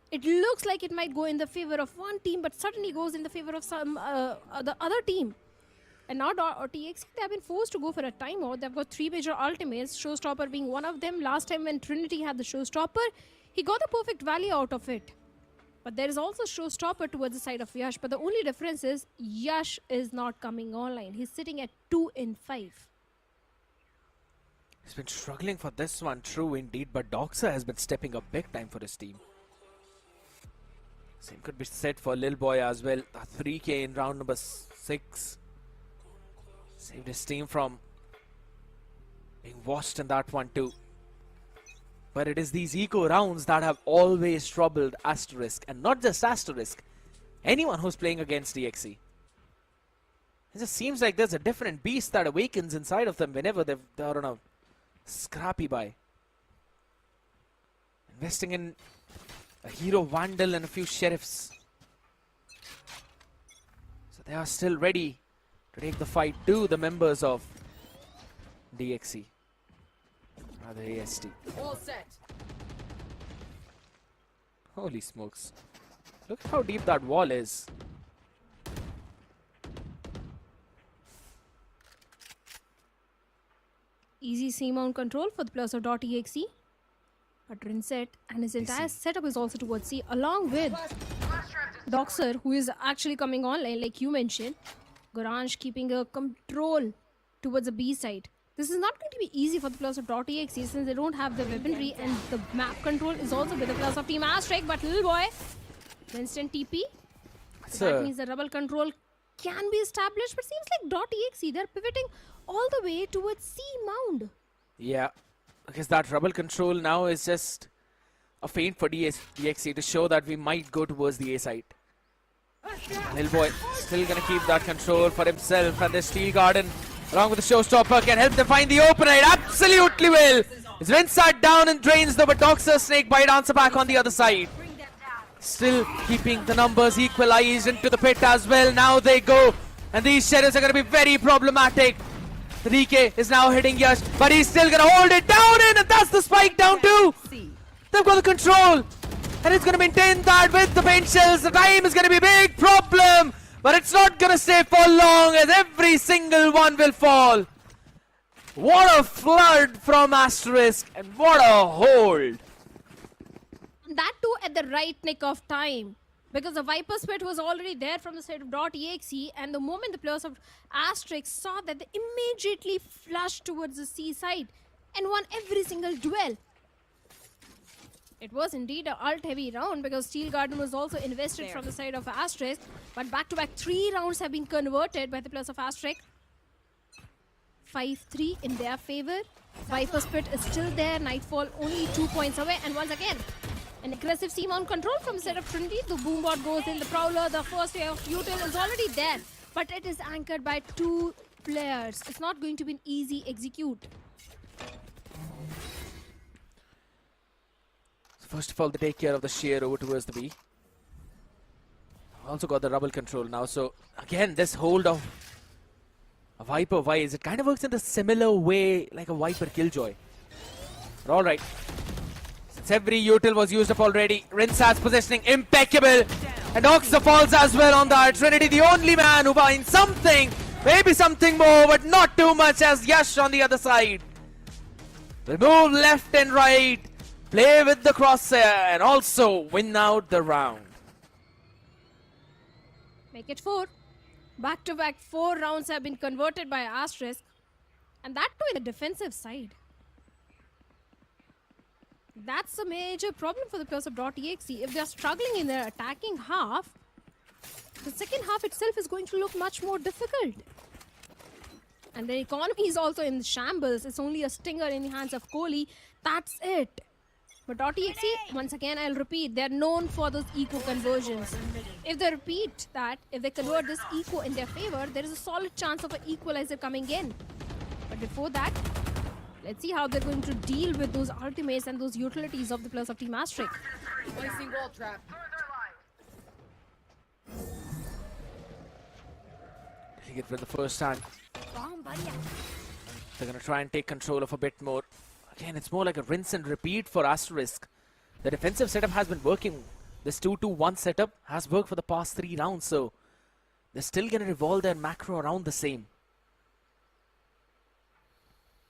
It looks like it might go in the favor of one team, but suddenly goes in the favor of some the other team. And now .exe, they have been forced to go for a timeout. They've got 3 major ultimates, Showstopper being one of them. Last time when Trinity had the Showstopper, he got the perfect value out of it. But there is also Showstopper towards the side of Yash. But the only difference is Yash is not coming online. He's sitting at 2 in 5. He's been struggling for this one, true indeed. But Doxa has been stepping up big time for his team. Same could be said for Lil Boy as well. A 3K in round number 6. Saved his team from being washed in that one too. But it is these eco rounds that have always troubled Asterisk. And not just Asterisk, anyone who's playing against DXE. It just seems like there's a different beast that awakens inside of them whenever they're on a scrappy buy. Investing in a hero Vandal and a few sheriffs. So they are still ready to take the fight to the members of DXE. Rather AST. All set. Holy smokes. Look how deep that wall is. Easy C-mount control for the players of .exe. But Rinset and his entire setup is also towards C, along with Doxer, who is actually coming online, like you mentioned. Goranj keeping a control towards the B side. This is not going to be easy for the players of .exe since they don't have the weaponry, and the map control is also with the players of Team Asterisk. But Lil Boy, instant TP. So that means the rebel control can be established, but seems like .exe, they're pivoting all the way towards C mount. Yeah, because that rebel control now is just a feint for DXE to show that we might go towards the A side. Lil Boy still gonna keep that control for himself, and the Steel Garden along with the Showstopper can help them find the opener. It absolutely will. His Rinsat down and drains the Doxer Snakebite answer back on the other side. Still keeping the numbers equalized into the pit as well. Now they go, and these sheriffs are gonna be very problematic. The DK is now hitting Yash, but he's still gonna hold it down in, and that's the spike down too. They've got the control, and it's gonna maintain that with the paint shells. The time is gonna be a big problem, but it's not gonna stay for long as every single one will fall. What a flood from Asterisk, and what a hold. That too at the right nick of time, because the Viper Spit was already there from the side of .exe, and the moment the players of Asterisk saw that, they immediately flushed towards the C side and won every single duel. It was indeed an alt-heavy round because Steel Garden was also invested from the side of Asterisk, but back-to-back 3 rounds have been converted by the players of Asterisk. 5-3 in their favor. Viper Spit is still there, Nightfall only 2 points away, and once again, an aggressive C-mount control from the side of Trinity. The Boombot goes in, the Prowler, the first wave of Util is already there, but it is anchored by 2 players. It's not going to be an easy execute. First of all, they take care of the shear over towards the B. Also got the rubble control now, so again this hold of A Viper Wise, it kind of works in the similar way like a Viper Killjoy. But alright. Since every util was used up already, Rinsat's positioning impeccable. And Oxa falls as well on that. Trinity the only man who finds something, maybe something more, but not too much as Yash on the other side. Will move left and right, play with the crosshair, and also win out the round. Make it 4. Back-to-back 4 rounds have been converted by Asterisk. And that too in the defensive side. That's a major problem for the players of .exe. If they are struggling in their attacking half, the second half itself is going to look much more difficult. And the economy is also in shambles. It's only a stinger in the hands of Kohli. That's it. But .exe, once again, I'll repeat, they're known for those eco conversions. If they repeat that, if they convert this eco in their favor, there is a solid chance of an equalizer coming in. But before that, let's see how they're going to deal with those ultimates and those utilities of the players of Team Asterisk. Placing wall trap. Take it for the first time. They're going to try and take control of a bit more. Again, it's more like a rinse and repeat for Asterisk. The defensive setup has been working. This 2-2-1 setup has worked for the past 3 rounds, so they're still going to revolve their macro around the same.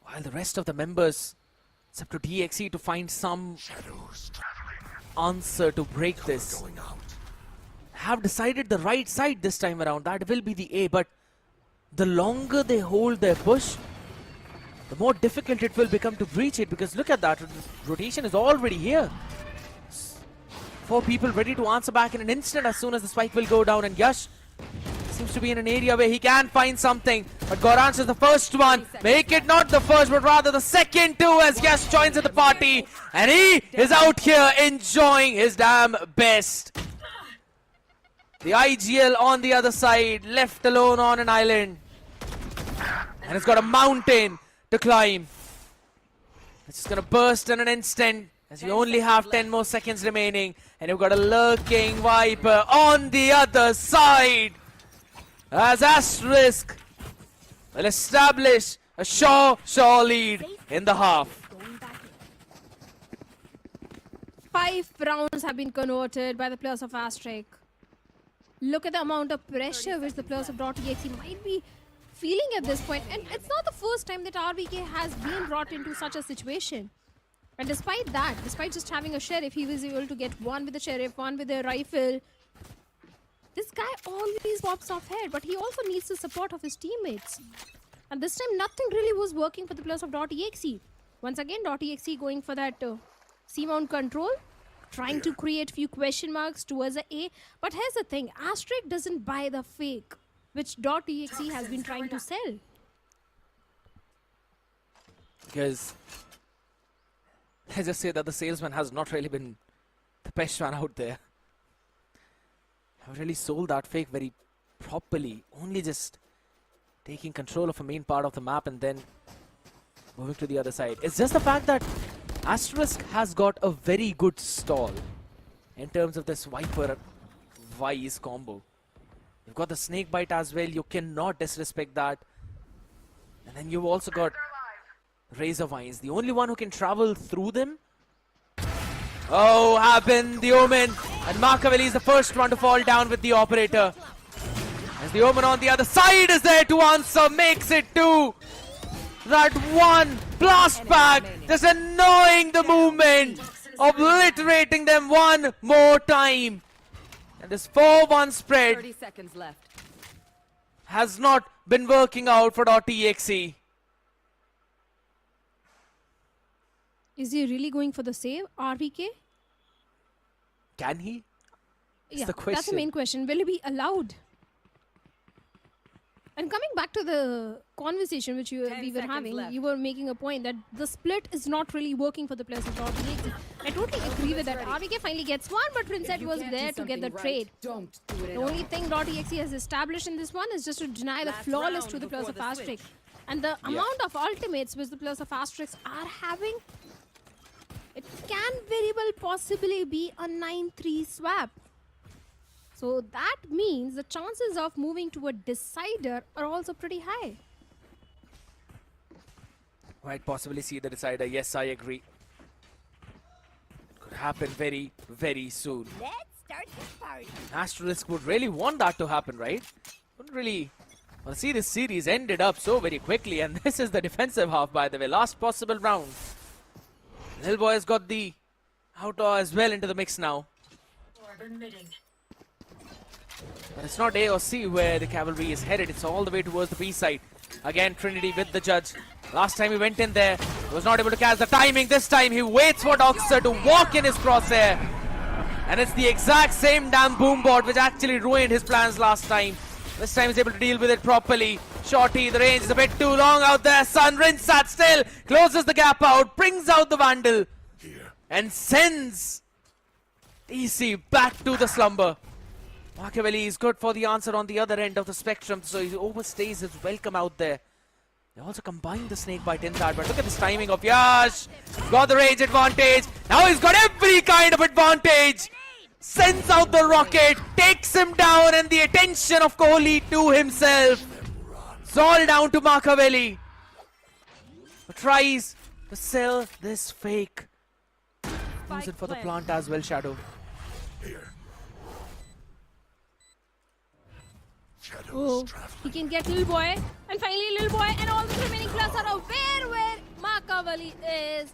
While the rest of the members, it's up to DXE to find some answer to break this. Have decided the right side this time around. That will be the A, but the longer they hold their push, the more difficult it will become to breach it, because look at that, rotation is already here. 4 people ready to answer back in an instant as soon as the spike will go down, and Yash seems to be in an area where he can find something, but Goranch is the first one. Make it not the first, but rather the second too, as Yash joins at the party, and he is out here enjoying his damn best. The IGL on the other side, left alone on an island, and it's got a mountain to climb. It's just gonna burst in an instant, as you only have 10 more seconds remaining, and you've got a lurking Viper on the other side, as Asterisk will establish a sure lead in the half. 5 rounds have been converted by the players of Asterisk. Look at the amount of pressure which the players of .exe might be feeling at this point, and it's not the first time that RVK has been brought into such a situation. And despite that, despite just having a sheriff, he was able to get 1 with the sheriff, 1 with the rifle. This guy always pops off here, but he also needs the support of his teammates. And this time nothing really was working for the players of .exe. Once again, .exe going for that C-mount control, trying to create few question marks towards the A. But here's the thing, Asterisk doesn't buy the fake, which .exe has been trying to sell. Because let's just say that the salesman has not really been the best one out there. I've really sold that fake very properly, only just taking control of a main part of the map and then moving to the other side. It's just the fact that Asterisk has got a very good stall in terms of this Viper Wise combo. You've got the snake bite as well, you cannot disrespect that. And then you've also got Razor Vines, the only one who can travel through them. Oh, happened, the Omen, and Makavelli is the first one to fall down with the operator. As the Omen on the other side is there to answer, makes it 2. That 1 blast back, just annoying the movement, obliterating them one more time. And this 4-1 spread 30 seconds left. has not been working out for .exe. Is he really going for the save, RVK? Can he? Yeah, the question. that's the main question. Will he be allowed? And coming back to the conversation which we were having, left. you were making a point that the split is not really working for the players of .exe. I totally agree with that. RVK finally gets 1, but Princet was there to get the trade. Don't do it The only thing .exe has established in this one is just to deny the flawless to the players of Asterisk. And the amount of ultimates which the players of Asterisk are having, it can very well possibly be a 9-3 swap. So that means the chances of moving to a decider are also pretty high. Might possibly see the decider. Yes, I agree. It could happen very, very soon. Let's start this party. Asterisk would really want that to happen, right? Wouldn't really want to see this series ended up so very quickly. And this is the defensive half, by the way. Last possible round. Lil Boy has got the outlaw as well into the mix now. But it's not A or C where the cavalry is headed. It's all the way towards the B side. Again, Trinity with the judge. Last time he went in there, he was not able to catch the timing. This time he waits for Doxer to walk in his crosshair. And it's the exact same damn boom board which actually ruined his plans last time. This time he's able to deal with it properly. Shorty, the range is a bit too long out there. Sun Rinsat still closes the gap out, brings out the Vandal, and sends EC back to the slumber. Machiavelli is good for the answer on the other end of the spectrum, so he overstays his welcome out there. They also combine the snakebite inside, but look at this timing of Yash. Got the range advantage. Now he's got every kind of advantage. Sends out the rocket, takes him down, and the attention of Kohli to himself. It's all down to Machiavelli. Tries to sell this fake. Use it for the plant as well, Shadow. Oh, he can get Lil Boy, and finally Lil Boy and all the remaining players are aware where Machiavelli is,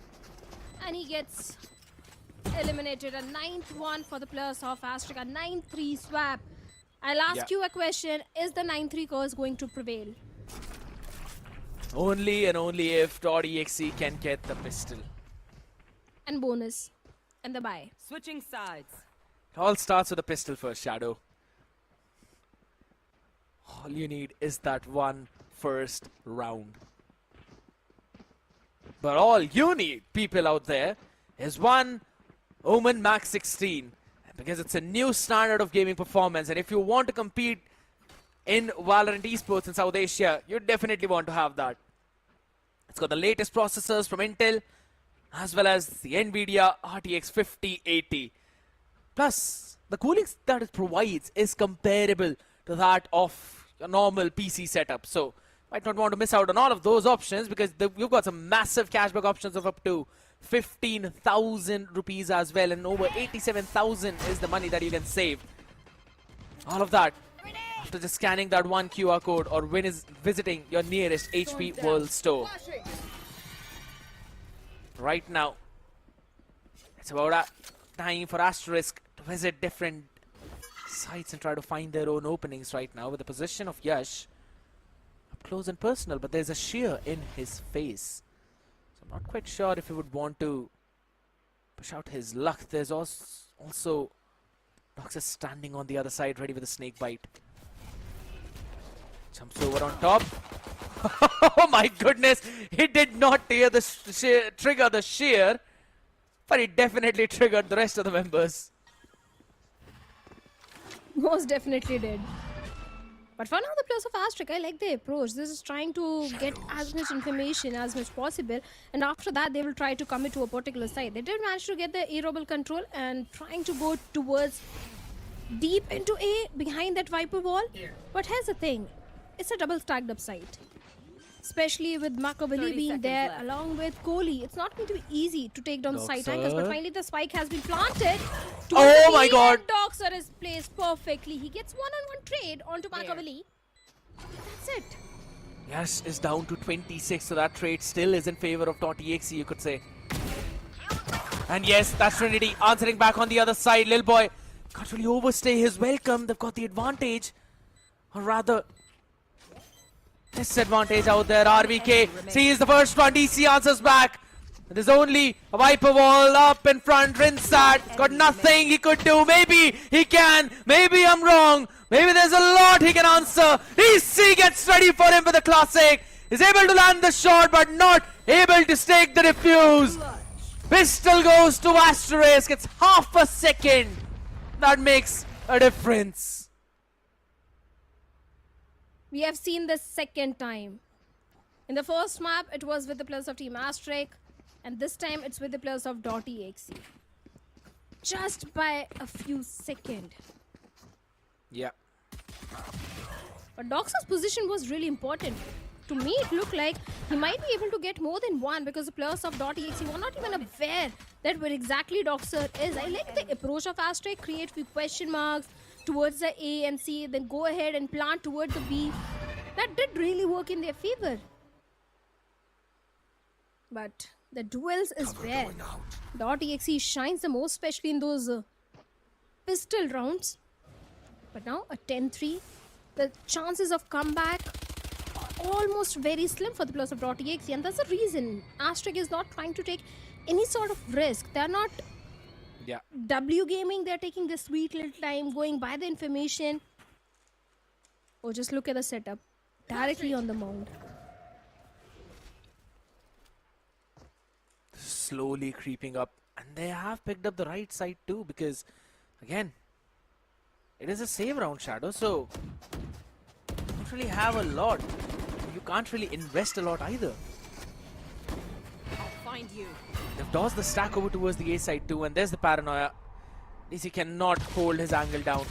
and he gets eliminated. A 9th one for the players of Asterisk, a 9-3 swap. I'll ask you a question: is the 9-3 course going to prevail? Only and only if .exe can get the pistol. And bonus, and the buy. Switching sides. It all starts with a pistol first, Shadow. All you need is that one first round. But all you need, people out there, is one Omen Max 16. Because it's a new standard of gaming performance. And if you want to compete in Valorant Esports in South Asia, you definitely want to have that. It's got the latest processors from Intel, as well as the NVIDIA RTX 5080. Plus, the cooling that it provides is comparable to that of a normal PC setup. So, might not want to miss out on all of those options, because you've got some massive cashback options of up to 15,000 rupees as well, and over 87,000 is the money that you can save. All of that after just scanning that one QR code or visiting your nearest HP World store. Right now, it's about time for Asterisk to visit different sites and try to find their own openings right now, with the position of Yash up close and personal, but there's a shear in his face. So I'm not quite sure if he would want to push out his luck. There's also Doxer standing on the other side, ready with a snake bite. Jumps over on top. Oh my goodness! He did not trigger the shear, but he definitely triggered the rest of the members. Most definitely did. But for now, the players of Asterisk, I like the approach. This is trying to get as much information as much possible, and after that they will try to commit to a particular side. They did manage to get the A rebel control and trying to go towards deep into A behind that Viper wall. But here's the thing, it's a double stacked up site. Especially with Machiavelli being there left, along with Kohli. It's not going to be easy to take down the side tankers, but finally the spike has been planted. Oh my god! Doxer is placed perfectly. He gets one-on-one trade onto Machiavelli. That's it. Yash is down to 26, so that trade still is in favor of .exe, you could say. And yes, that's Trinity answering back on the other side. Lil Boy can't really overstay his welcome. They've got the advantage. Or rather, disadvantage out there. RVK sees the first one. DC answers back. There's only a Viper wall up in front. Rinsat got nothing he could do. Maybe he can. Maybe I'm wrong. Maybe there's a lot he can answer. DC gets ready for him with the classic. Is able to land the shot, but not able to stake the defuse. Pistol goes to Asterisk. It's half a second. That makes a difference. We have seen this second time. In the first map, it was with the players of Team Asterisk, and this time it's with the players of .exe. Just by a few seconds. Yeah. But Doxer's position was really important. to me it looked like he might be able to get more than one, because the players of .exe were not even aware that where exactly Doxer is. I like the approach of Asterisk, create few question marks towards the A and C, then go ahead and plant towards the B. That did really work in their favor. But the duels is rare. .exe shines the most, especially in those pistol rounds. But now a 10-3, the chances of comeback are almost very slim for the players of .exe, and that's the reason Asterisk is not trying to take any sort of risk. They're not W gaming, they're taking this sweet little time, going by the information. Oh, just look at the setup. Directly on the mound. Slowly creeping up, and they have picked up the right side too, because again, it is a save round, Shadow, so you don't really have a lot. You can't really invest a lot either. I'll find you. They've tossed the stack over towards the A side too, and there's the paranoia. DC cannot hold his angle down.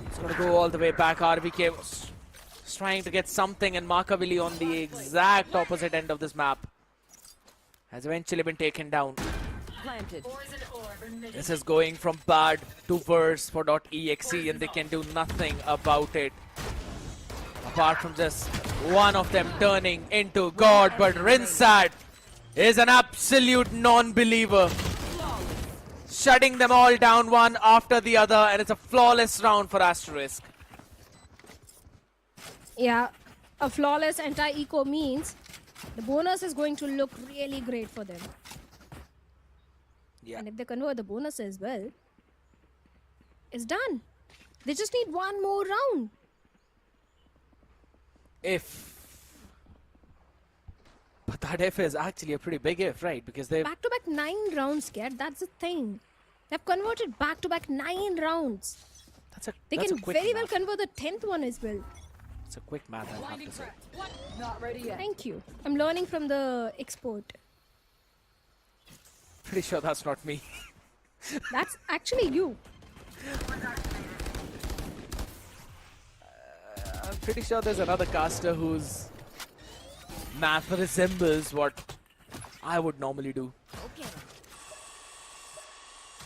He's going to go all the way back. RVK was trying to get something, and Markavilli on the exact opposite end of this map has eventually been taken down. Planted. This is going from bad to worse for .exe, and they can do nothing about it. Apart from just one of them turning into God, but Rinsat is an absolute non-believer. Shutting them all down one after the other, and it's a flawless round for Asterisk. Yeah, a flawless anti-eco means the bonus is going to look really great for them. Yeah. And if they convert the bonus as well, it's done. They just need one more round. But that if is actually a pretty big if, right? Because they've Back-to-back 9 rounds, Kat. That's the thing. They've converted back-to-back 9 rounds. They can very well convert the 10th one as well. It's a quick math, I have to say. Not ready yet. Thank you. I'm learning from the expert. Pretty sure that's not me. That's actually you. I'm pretty sure there's another caster whose math resembles what I would normally do. Okay.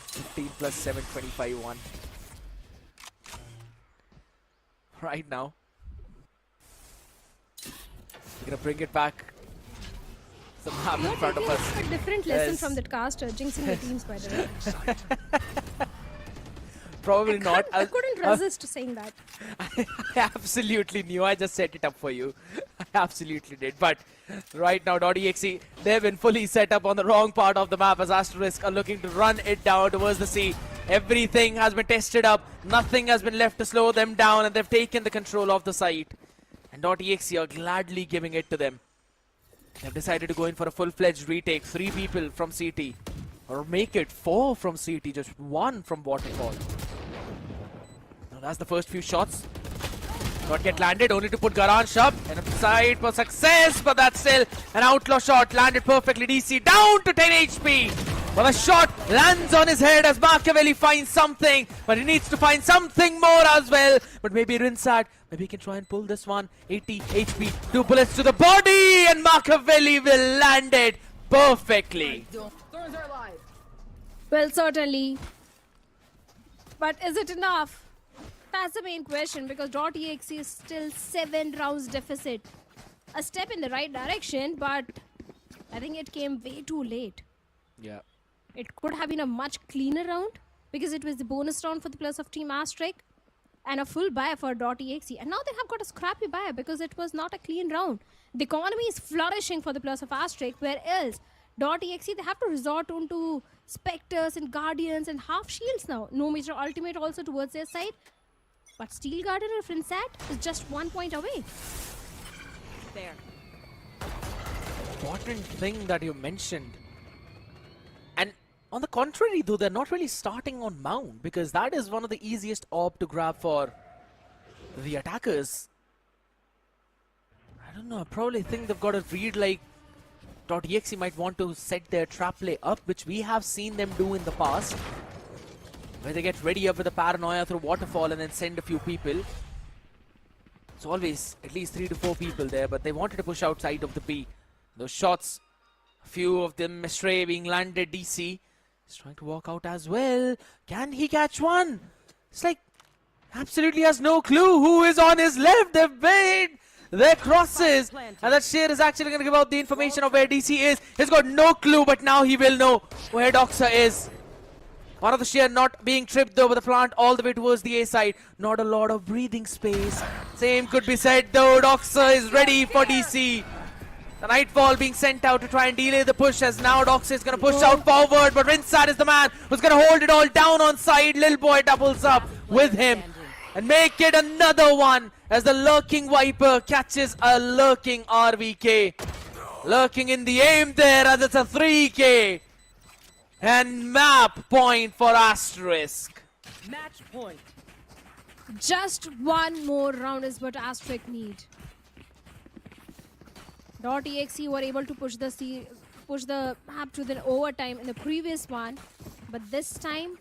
15 plus 7, 25, 1. Right now. We're gonna bring it back. The map in front of us. A different lesson from that caster, jinxing the teams, by the way. Probably not. I couldn't resist saying that. I absolutely knew. I just set it up for you. I absolutely did. But right now, .exe, they've been fully set up on the wrong part of the map as Asterisk are looking to run it down towards the sea. Everything has been tested up. Nothing has been left to slow them down, and they've taken the control of the site. And .exe are gladly giving it to them. They've decided to go in for a full-fledged retake. 3 people from CT. Or make it 4 from CT, just 1 from Waterfall. Now that's the first few shots. Not get landed, only to put Garansh up. And upside for success, but that's still an outlaw shot. Landed perfectly. DC down to 10 HP. But the shot lands on his head as Markavilli finds something. But he needs to find something more as well. But maybe Rinsat, maybe he can try and pull this one. 80 HP, 2 bullets to the body. And Markavilli will land it perfectly. Thorns are alive. Well, certainly. But is it enough? That's the main question, because .exe is still 7 rounds deficit. A step in the right direction, but I think it came way too late. Yeah. It could have been a much cleaner round, because it was the bonus round for the players of Team Asterisk and a full buy for .exe. And now they have got a scrappy buy because it was not a clean round. The economy is flourishing for the players of Asterisk, where else .exe, they have to resort onto Spectres and Guardians and half shields now. No major ultimate also towards their side. But Steel Guardian or Rinsat is just 1 point away. There. Important thing that you mentioned. And on the contrary, though, they're not really starting on Mound, because that is one of the easiest orb to grab for the attackers. I don't know, I probably think they've got a read like .exe might want to set their trap play up, which we have seen them do in the past, where they get ready up with a paranoia through Waterfall and then send a few people. It's always at least 3 to 4 people there, but they wanted to push outside of the B. Those shots, a few of them astray being landed. DC is trying to walk out as well. Can he catch one? It's like absolutely has no clue who is on his left. They've made their crosses, and that Sheer is actually going to give out the information of where DC is. He's got no clue, but now he will know where Doxa is. One of the Sheer not being tripped though, but the plant all the way towards the A side. Not a lot of breathing space. Same could be said though. Doxa is ready for DC. The Nightfall being sent out to try and delay the push, as now Doxa is going to push out forward, but Rinsat is the man who's going to hold it all down on side. Lil Boy doubles up with him and make it another one, as the Lurking Viper catches a Lurking RVK. Lurking in the aim there, as it's a 3K. And map point for Asterisk. Match point. Just one more round is what Asterisk need. .exe were able to push the map to the overtime in the previous one, but this time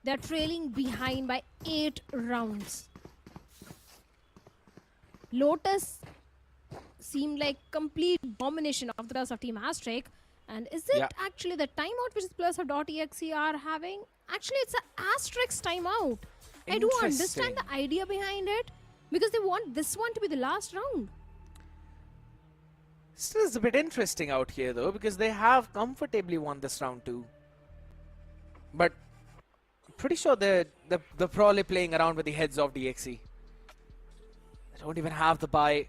they're trailing behind by 8 rounds. Lotus seemed like complete domination of the class of Team Asterisk. And is it actually the timeout which the players of .exe are having? Actually, it's an Asterisk timeout. I do understand the idea behind it, because they want this one to be the last round. Still is a bit interesting out here though, because they have comfortably won this round too. But I'm pretty sure they're probably playing around with the heads of DXE. They don't even have the buy.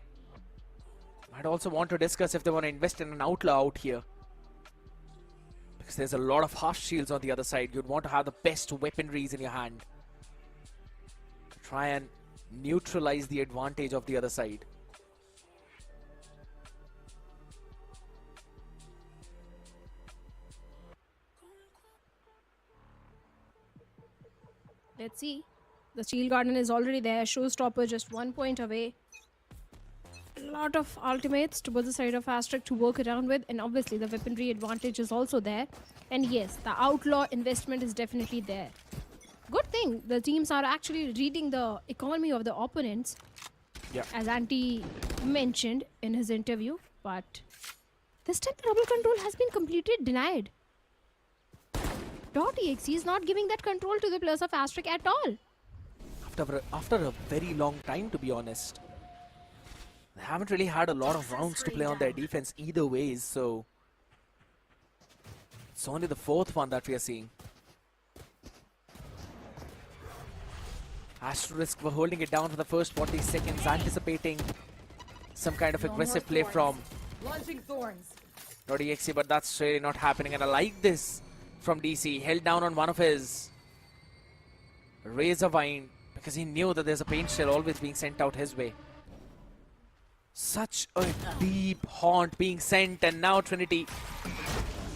Might also want to discuss if they want to invest in an outlaw out here, because there's a lot of half shields on the other side. You'd want to have the best weaponries in your hand to try and neutralize the advantage of the other side. Let's see. The Shield Garden is already there. Showstopper just 1 point away. A lot of ultimates to both the side of Asterisk to work around with, and obviously the weaponry advantage is also there. And yes, the outlaw investment is definitely there. Good thing the teams are actually reading the economy of the opponents, as Anti mentioned in his interview. But this time the double control has been completely denied. .exe is not giving that control to the players of Asterisk at all. After a very long time, to be honest. They haven't really had a lot of rounds to play on their defense either ways, so it's only the 4th one that we are seeing. Asterisk were holding it down for the first 40 seconds, anticipating some kind of aggressive play from .exe, but that's really not happening, and I like this from DC. Held down on one of his Razor Vine, because he knew that there's a paint shell always being sent out his way. Such a deep haunt being sent, and now Trinity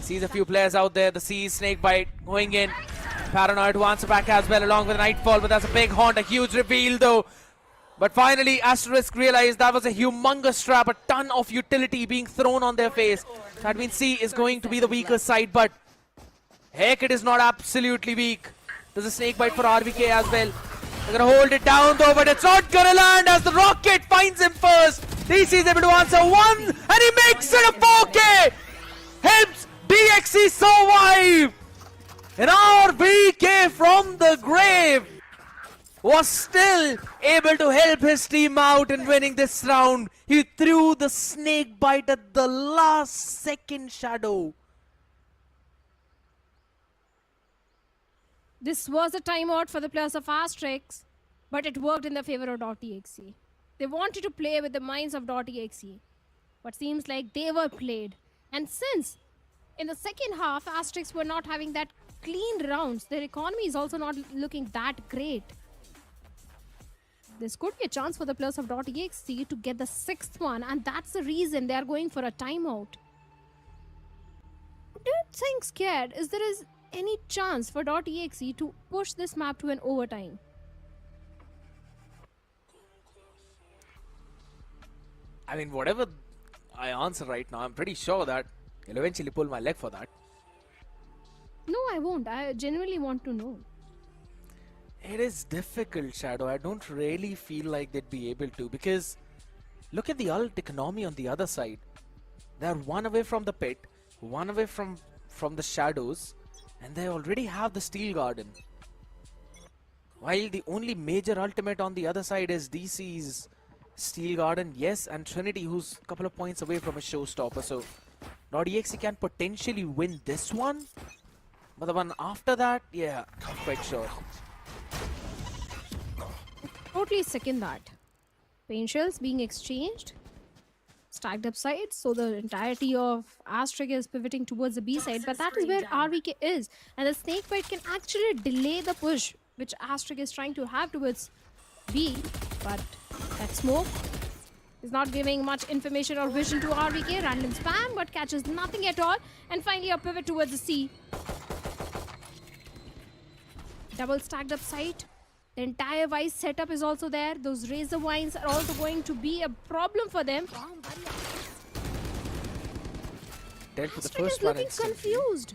sees a few players out there. The Sea Snakebite going in. Paranoid to answer back as well, along with Nightfall, but that's a big haunt, a huge reveal though. But finally Asterisk realized that was a humongous trap, a ton of utility being thrown on their face. That means C is going to be the weaker side, but heck, it is not absolutely weak. There's a Snakebite for RVK as well. They're gonna hold it down though, but it's not gonna land as the rocket finds him first. DC is able to answer one, and he makes it a 4K! Helps DXE survive! And RVK from the grave was still able to help his team out in winning this round. He threw the Snakebite at the last second shadow. This was a timeout for the players of Asterisk, but it worked in the favor of .exe. They wanted to play with the minds of .exe, but seems like they were played. And since in the second half, Asterisk were not having that clean rounds, their economy is also not looking that great. This could be a chance for the players of .exe to get the 6th one, and that's the reason they are going for a timeout. Don't think scared. Is there any chance for .exe to push this map to an overtime? I mean, whatever I answer right now, I'm pretty sure that he'll eventually pull my leg for that. No, I won't. I genuinely want to know. It is difficult, Shadow. I don't really feel like they'd be able to, because look at the ult economy on the other side. They're one away from the pit, one away from the shadows, and they already have the Steel Garden. While the only major ultimate on the other side is DC's Steel Garden, yes, and Trinity, who's a couple of points away from a showstopper. So .exe can potentially win this one, but the one after that, yeah, not quite sure. Totally second that. Pain shells being exchanged. Stacked up sides, so the entirety of Asterisk is pivoting towards the B side, but that is where RVK is. And the snake bite can actually delay the push, which Asterisk is trying to have towards B. But that smoke is not giving much information or vision to RVK. Random spam, but catches nothing at all. And finally a pivot towards the C. Double stacked up side. The entire Vice setup is also there. Those Razor Vines are also going to be a problem for them. Dealt with the Asterisk first is one looking instantly. confused.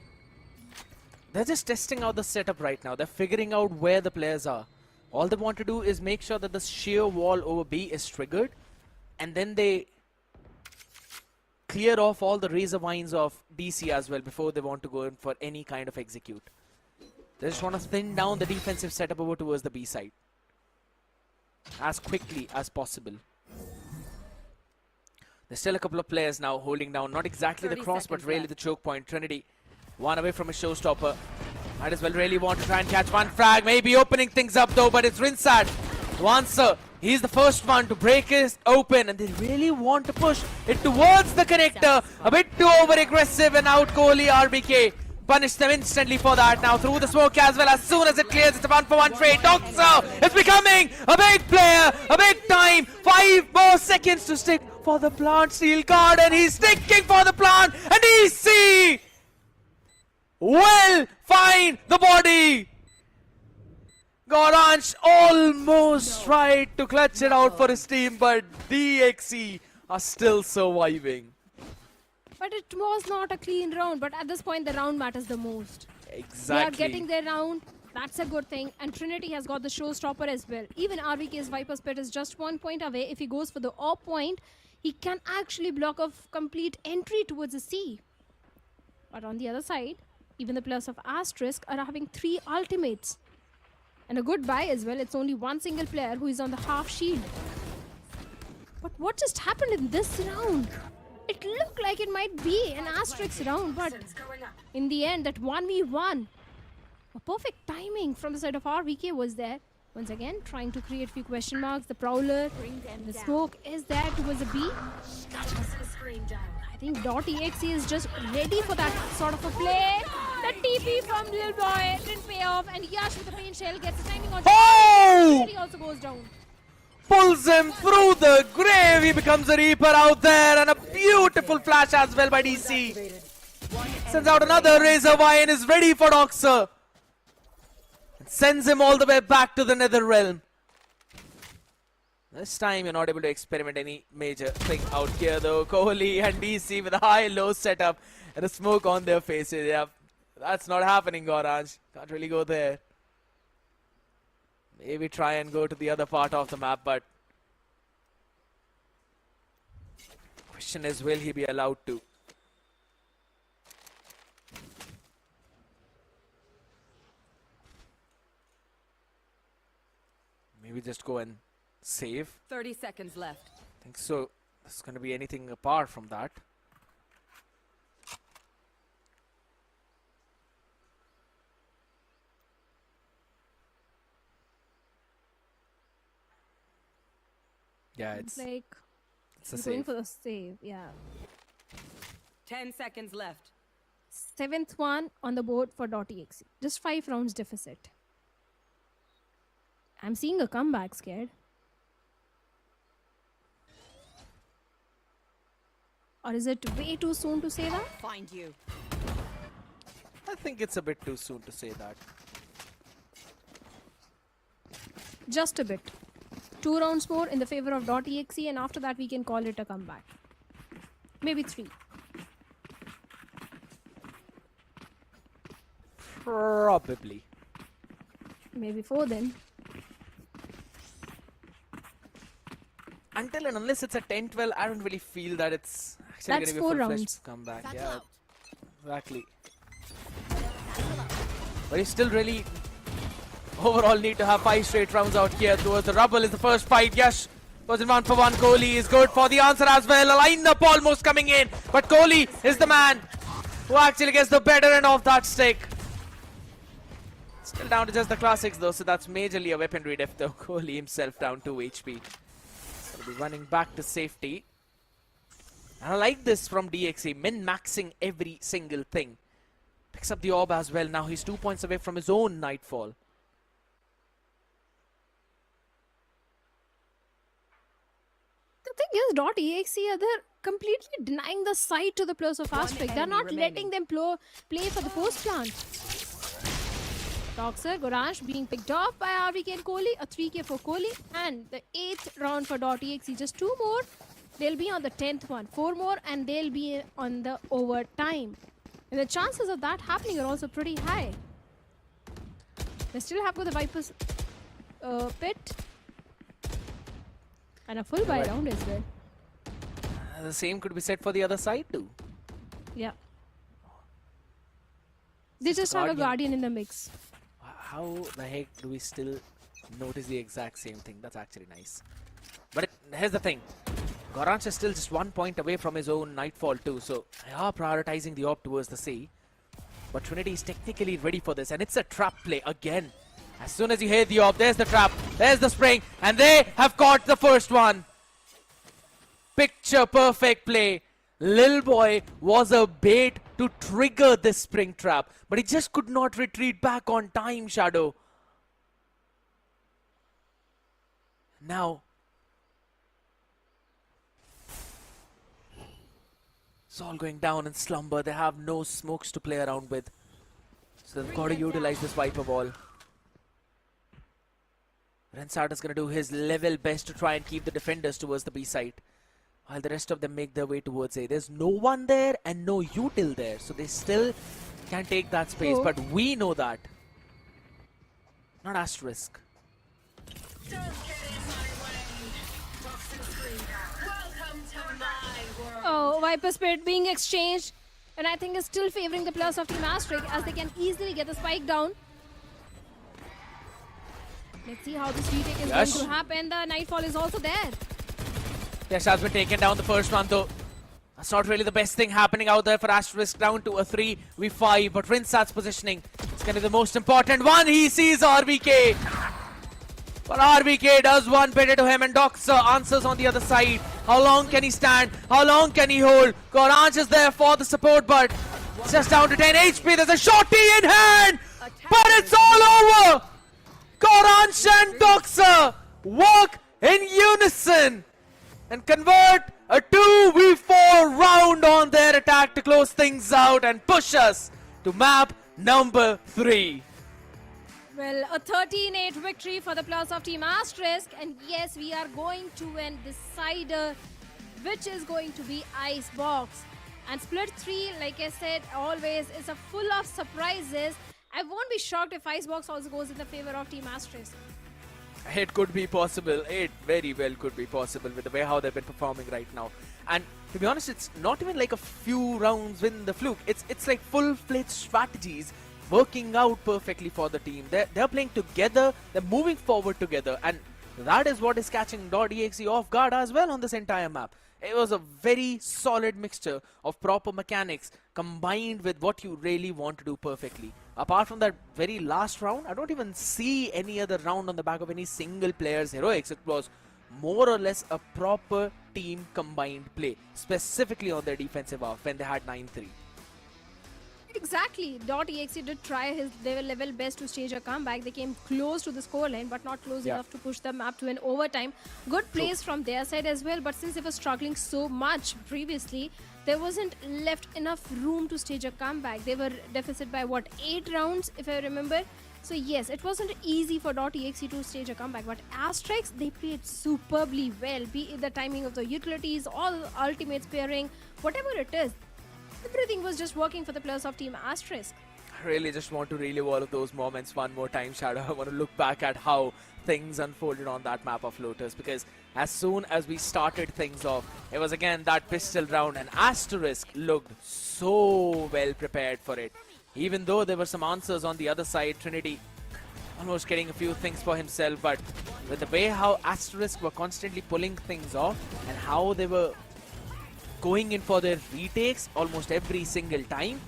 They're just testing out the setup right now. They're figuring out where the players are. All they want to do is make sure that the sheer wall over B is triggered, and then they clear off all the Razor Vines of DC as well before they want to go in for any kind of execute. They just want to thin down the defensive setup over towards the B side as quickly as possible. There's still a couple of players now holding down, not exactly the cross, but really the choke point. Trinity, one away from a showstopper. Might as well really want to try and catch one frag, maybe opening things up though, but it's Rinsat to answer. He's the first one to break it open, and they really want to push it towards the connector. A bit too over-aggressive, and out Kohli RBK. Punish them instantly for that. Now through the smoke as well. As soon as it clears, it's a 1-for-1 trade. Doxa is becoming a big player, a big time. 5 more seconds to stick for the plant. Steel Garden, he's sticking for the plant, and EC will find the body. Goranch almost tried to clutch it out for his team, but DXE are still surviving. But it was not a clean round, but at this point the round matters the most. Exactly. They are getting their round, that's a good thing, and Trinity has got the showstopper as well. Even RVK's Viper's Pit is just 1 point away. If he goes for the AWP point, he can actually block off complete entry towards the C. But on the other side, even the players of Asterisk are having 3 ultimates. And a good buy as well. It's only one single player who is on the half shield. But what just happened in this round? It looked like it might be an Asterisk round, but in the end, that 1v1, a perfect timing from the side of RVK was there. Once again, trying to create a few question marks. The Prowler, the smoke is there towards the B. I think .exe is just ready for that sort of a play. The TP from Lil Boy didn't pay off, and Yash with the pain shell gets the timing on. Oh! He also goes down. Pulls him through the grave. He becomes a Reaper out there, and a beautiful flash as well by DC. Sends out another Razor Vine, is ready for Doxa. And sends him all the way back to the Nether Realm. This time you're not able to experiment any major thing out here though. Kohli and DC with a high-low setup and a smoke on their faces. Yeah, that's not happening, Goranj. Can't really go there. Maybe try and go to the other part of the map, but question is, will he be allowed to? Maybe just go and save. 30 seconds left. I think so. There's going to be anything apart from that. Yeah, it's like it's a going save. for the save. Yeah. 10 seconds left. 7th one on the board for .exe. Just 5 rounds deficit. I'm seeing a comeback, scared. Or is it way too soon to say that? Find you. I think it's a bit too soon to say that. Just a bit. 2 rounds more in the favor of .exe, and after that we can call it a comeback. Maybe 3. Probably. Maybe 4 then. Until and unless it's a 10-12, I don't really feel that it's actually going That's to be a 4 full-fledged rounds. comeback. Yeah, exactly. But you still really overall need to have 5 straight rounds out here towards the rubble. Is the first fight. Yes, was in 1-for-1. Kohli is good for the answer as well. A line-up almost coming in, but Kohli is the man who actually gets the better end of that stick. Still down to just the classics though, so that's majorly a weaponry def though. Kohli himself down 2 HP. So he'll be running back to safety. And I like this from DXE, min-maxing every single thing. Picks up the orb as well. Now he's 2 points away from his own Nightfall. The thing is, .exe, they're completely denying the side to the players of Asterisk. They're not letting them play for the post plant. Toxer, Goransh being picked off by RVK and Kohli, a 3k for Kohli, and the 8th round for .exe. Just 2 more, they'll be on the 10th one. 4 more, and they'll be on the overtime. And the chances of that happening are also pretty high. They still have got the Viper's pit. And a full buy round as well. The same could be said for the other side too. Yeah. They just have a Guardian in the mix. How the heck do we still notice the exact same thing? That's actually nice. But here's the thing. Goransh is still just 1 point away from his own Nightfall too. So they are prioritizing the orb towards the sea. But Trinity is technically ready for this. And it's a trap play again. As soon as you hear the orb, there's the trap. There's the spring. And they have caught the first one. Picture perfect play. Lil Boy was a bait to trigger this spring trap, but he just could not retreat back on time, Shadow. Now, it's all going down in slumber. They have no smokes to play around with. So they've got to utilize this Viper ball. Rensart is going to do his level best to try and keep the defenders towards the B side, while the rest of them make their way towards A. There's no one there and no util there, so they still can take that space, but we know that. Not Asterisk. Oh, Viper Spirit being exchanged, and I think is still favoring the players of Team Asterisk as they can easily get the spike down. Let's see how this retake is going to happen. The Nightfall is also there. Yes, has been taken down the first one though. That's not really the best thing happening out there for Asterisk, down to a 3v5. But Rinsat's positioning is going to be the most important one. He sees RVK. But RVK does one better to him, and Doxer answers on the other side. How long can he stand? How long can he hold? Goransh is there for the support, but it's just down to 10 HP. There's a shorty in hand, but it's all over. Goransh and Doxer work in unison and convert a 2v4 round on their attack to close things out and push us to map number 3. Well, a 13-8 victory for the players of Team Asterisk, and yes, we are going to an decider, which is going to be Icebox. And Split 3, like I said, always is a full of surprises. I won't be shocked if Icebox also goes in the favor of Team Asterisk. It could be possible. It very well could be possible with the way how they've been performing right now. And to be honest, it's not even like a few rounds win the fluke. It's like full-fledged strategies working out perfectly for the team. They're playing together. They're moving forward together, and that is what is catching .exe off guard as well on this entire map. It was a very solid mixture of proper mechanics combined with what you really want to do perfectly. Apart from that very last round, I don't even see any other round on the back of any single player's heroics. It was more or less a proper team combined play, specifically on their defensive half when they had 9-3. Exactly. .exe did try their level best to stage a comeback. They came close to the scoreline, but not close enough to push the map to an overtime. Good plays from their side as well, but since they were struggling so much previously, there wasn't left enough room to stage a comeback. They were deficit by, what, 8 rounds, if I remember. So yes, it wasn't easy for .exe to stage a comeback, but Asterisk, they played superbly well, be it the timing of the utilities, all ultimates pairing, whatever it is. Everything was just working for the players of Team Asterisk. really just want to relive all of those moments one more time, Shadow. I want to look back at how things unfolded on that map of Lotus, because as soon as we started things off, it was again that pistol round, and Asterisk looked so well prepared for it. Even though there were some answers on the other side, Trinity almost getting a few things for himself, but with the way how Asterisk were constantly pulling things off and how they were going in for their retakes almost every single time,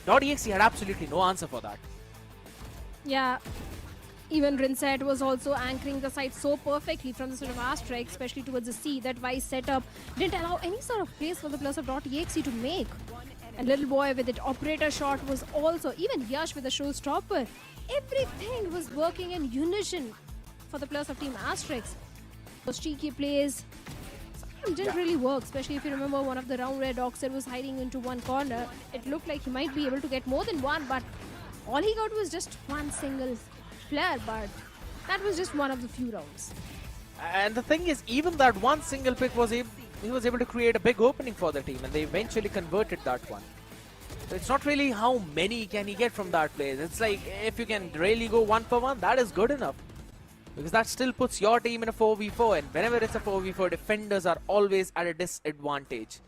.exe had absolutely no answer for that. Yeah, even Rinset was also anchoring the site so perfectly from the sort of Asterisk, especially towards the C, that Vice setup didn't allow any sort of place for the players of .exe to make. And Little Boy with it operator shot was also, even Yash with the showstopper, everything was working in unison for the players of Team Asterisk. Those cheeky plays didn't really work, especially if you remember one of the round where Doxer was hiding into one corner. It looked like he might be able to get more than one, but all he got was just one single flare, but that was just one of the few rounds. And the thing is, even that one single pick was he was able to create a big opening for the team, and they eventually converted that one. So it's not really how many can he get from that place. It's like if you can really go 1 for 1, that is good enough. Because that still puts your team in a 4v4, and whenever it's a 4v4, defenders are always at a disadvantage.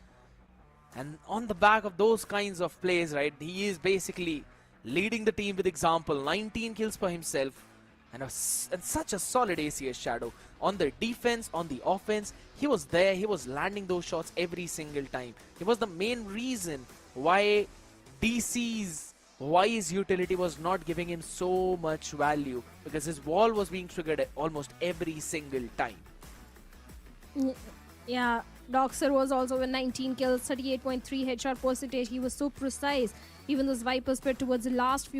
And on the back of those kinds of plays, right, he is basically leading the team with example. 19 kills for himself, and such a solid ACS Shadow. On the defense, on the offense, he was there, he was landing those shots every single time. He was the main reason why DC's Wise utility was not giving him so much value, because his wall was being triggered almost every single time. Yeah, Doxer was also with 19 kills, 38.3 headshot percentage. He was so precise. Even those Viper spread towards the last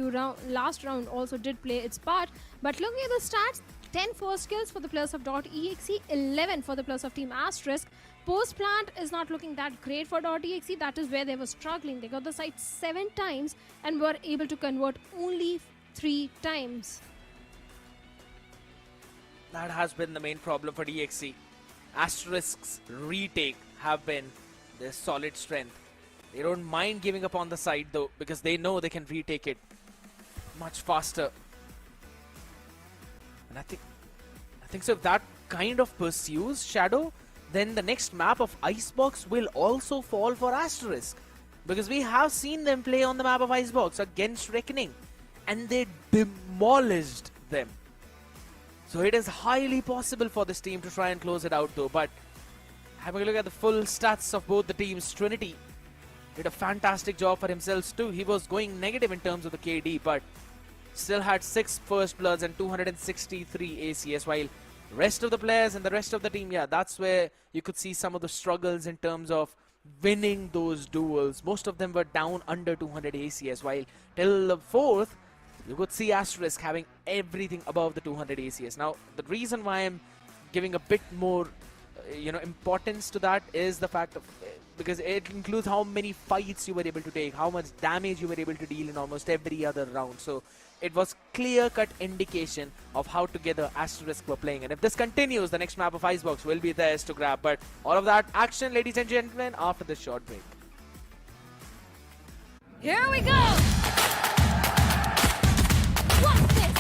round also did play its part. But looking at the stats, 10 first kills for the players of .exe, 11 for the players of Team Asterisk. Post plant is not looking that great for .exe. That is where they were struggling. They got the site 7 times and were able to convert only 3 times. That has been the main problem for DXC. Asterisk's retake have been their solid strength. They don't mind giving up on the side though, because they know they can retake it much faster. And I think so if that kind of pursues Shadow, then the next map of Icebox will also fall for Asterisk. Because we have seen them play on the map of Icebox against Reckoning, and they demolished them. So it is highly possible for this team to try and close it out though. But having a look at the full stats of both the teams, Trinity did a fantastic job for himself too. He was going negative in terms of the KD, but still had 6 first bloods and 263 ACS, while rest of the players and the rest of the team, yeah, that's where you could see some of the struggles in terms of winning those duels. Most of them were down under 200 ACS, while till the 4th, you could see Asterisk having everything above the 200 ACS. Now, the reason why I'm giving a bit more, importance to that is the fact of, because it includes how many fights you were able to take, how much damage you were able to deal in almost every other round. So it was clear-cut indication of how together Asterisk were playing. And if this continues, the next map of Icebox will be theirs to grab. But all of that action, ladies and gentlemen, after this short break. Here we go! What's this?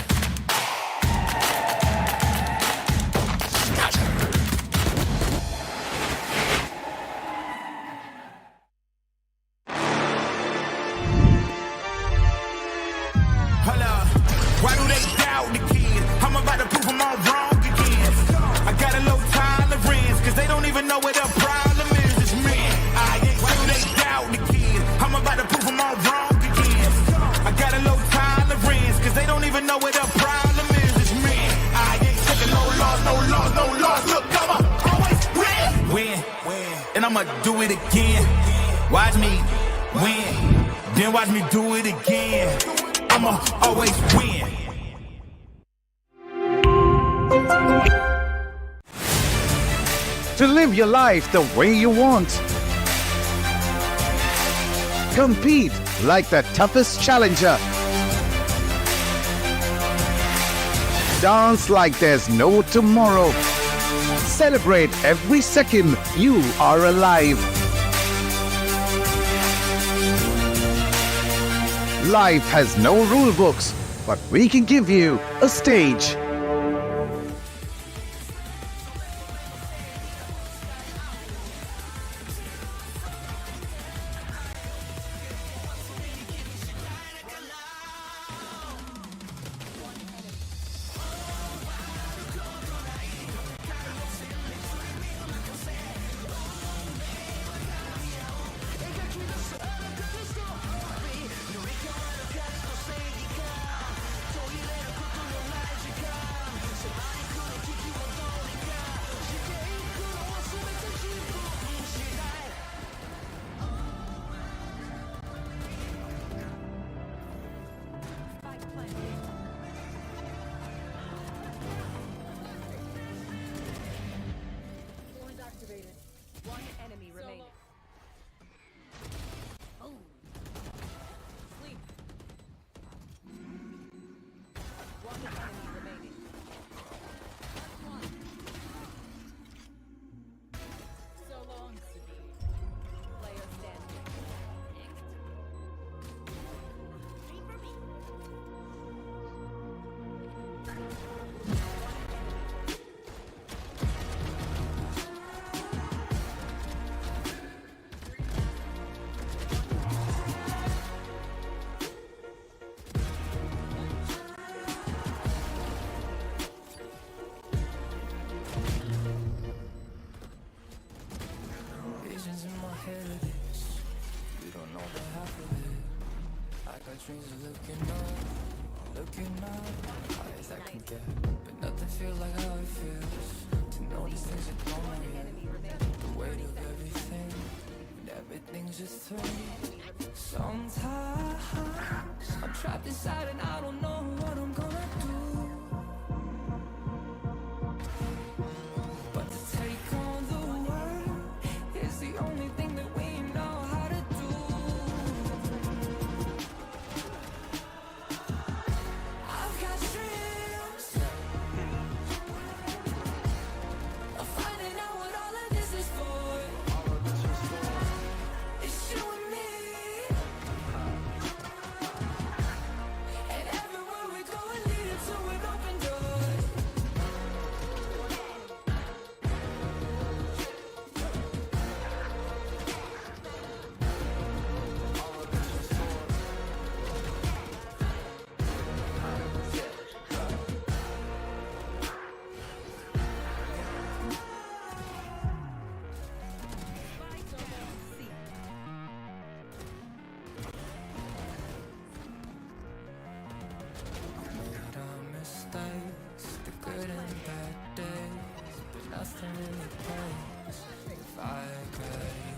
Why do they doubt the kid? I'm about to prove them all wrong again. I got a low tolerance, cause they don't even know what the problem is. It's me. Why do they doubt the kid? I'm about to prove them all wrong again. I got a low tolerance, cause they don't even know what the problem is. It's me. I ain't taking no loss. Look, I'ma always win. And I'ma do it again. Watch me win. Then watch me do it again. I'ma always win. To live your life the way you want. Compete like the toughest challenger. Dance like there's no tomorrow. Celebrate every second you are alive. Life has no rule books, but we can give you a stage. One enemy remaining. Oh. Sleep. One enemy remaining. So long, player standing. Visions in my head, you don't know the half of it. I got dreams of looking up, high as I can get, but nothing feels like how it feels. To know these things are on my head, the weight of everything, and everything's just through. Sometimes I'm trapped inside and I don't know what I'm gonna do. But to take on the world is the only thing that we know how to do. I've got dreams of finding out what all of this is for. It's you and me, and everywhere we go it leads to an open door. Made our mistakes, the good and bad days, but nothing really pays if I agree.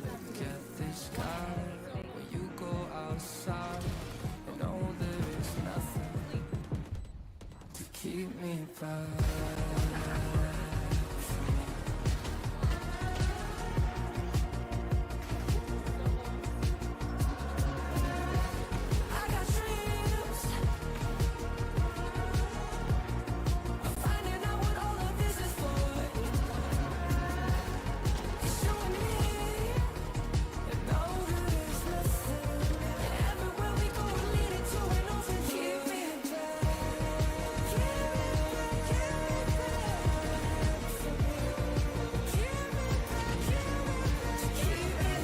Look at the sky when you go outside, and know there is nothing to keep me back. I got dreams of finding out what all of this is for. It's you and me, and know that there's nothing. And everywhere we go, we're leading to an open door. Keep me back, keep me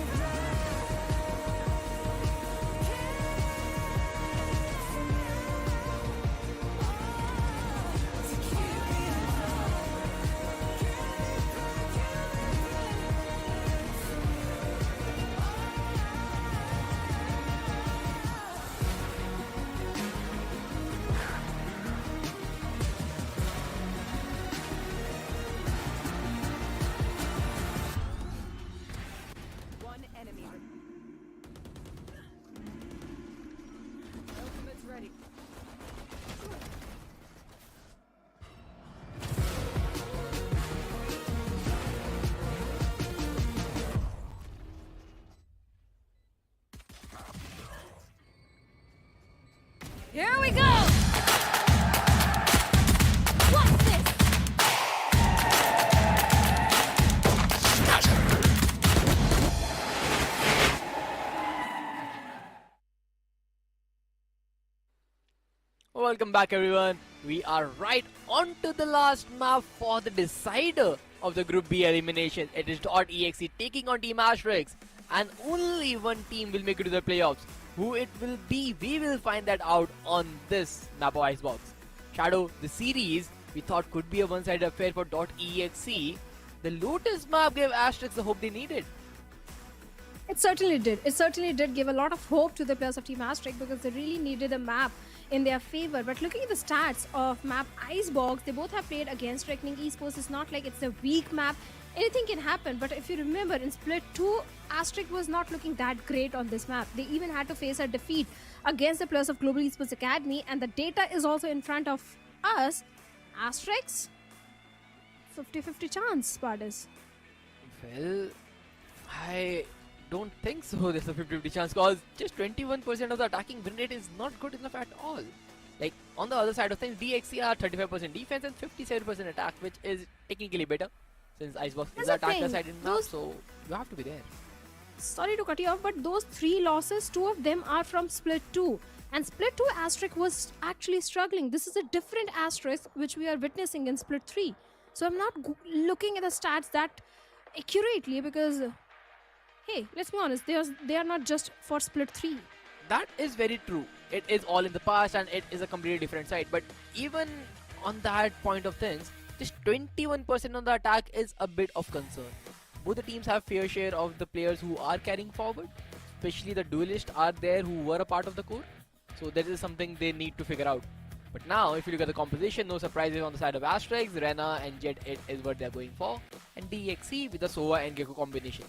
One enemy. Ultimate's ready. Here we go! What's this? Welcome back, everyone. We are right on to the last map for the decider of the Group B elimination. It is .exe taking on Team Asterisk, and only one team will make it to the playoffs. Who it will be, we will find that out on this map of Icebox. Shadow, the series we thought could be a one-sided affair for .exe. The Lotus map gave Asterisk the hope they needed. It certainly did. It certainly did give a lot of hope to the players of Team Asterisk because they really needed a map in their favor. But looking at the stats of map Icebox, they both have played against Revenant Esports. It's not like it's a weak map. Anything can happen. But if you remember, in Split 2, Asterisk was not looking that great on this map. They even had to face a defeat against the players of Global Esports Academy. And the data is also in front of us. Asterisk, 50-50 chance, Spartus. Well, I don't think so. There's a 50-50 chance because just 21% of the attacking win rate is not good enough at all. Like, on the other side of things, DXC are 35% defense and 57% attack, which is technically better since Icebox is the attacker side in now, so you have to be there. Sorry to cut you off, but those 3 losses, 2 of them are from Split 2. And Split 2 Asterisk was actually struggling. This is a different Asterisk which we are witnessing in Split 3. So I'm not looking at the stats that accurately because, hey, let's be honest, they are not just for Split 3. That is very true. It is all in the past and it is a completely different side. But even on that point of things, just 21% on the attack is a bit of concern. Both the teams have fair share of the players who are carrying forward. Especially the duelists are there who were a part of the core. So that is something they need to figure out. But now, if you look at the composition, no surprises on the side of Asterisk. Rena and Jet it is what they're going for. And DXC with the Sova and Gecko combination.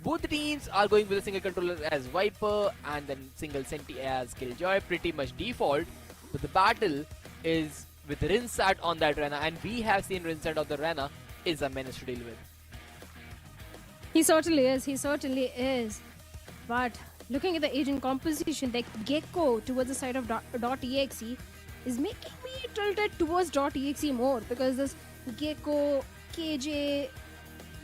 Both the teams are going with a single controller as Viper and then single Senti as Killjoy, pretty much default. But the battle is with Rinsat on that Rena, and we have seen Rinsat of the Rena is a menace to deal with. He certainly is. But looking at the agent composition, like Gecko towards the side of .exe is making me tilted towards .exe more because this Gecko, KJ,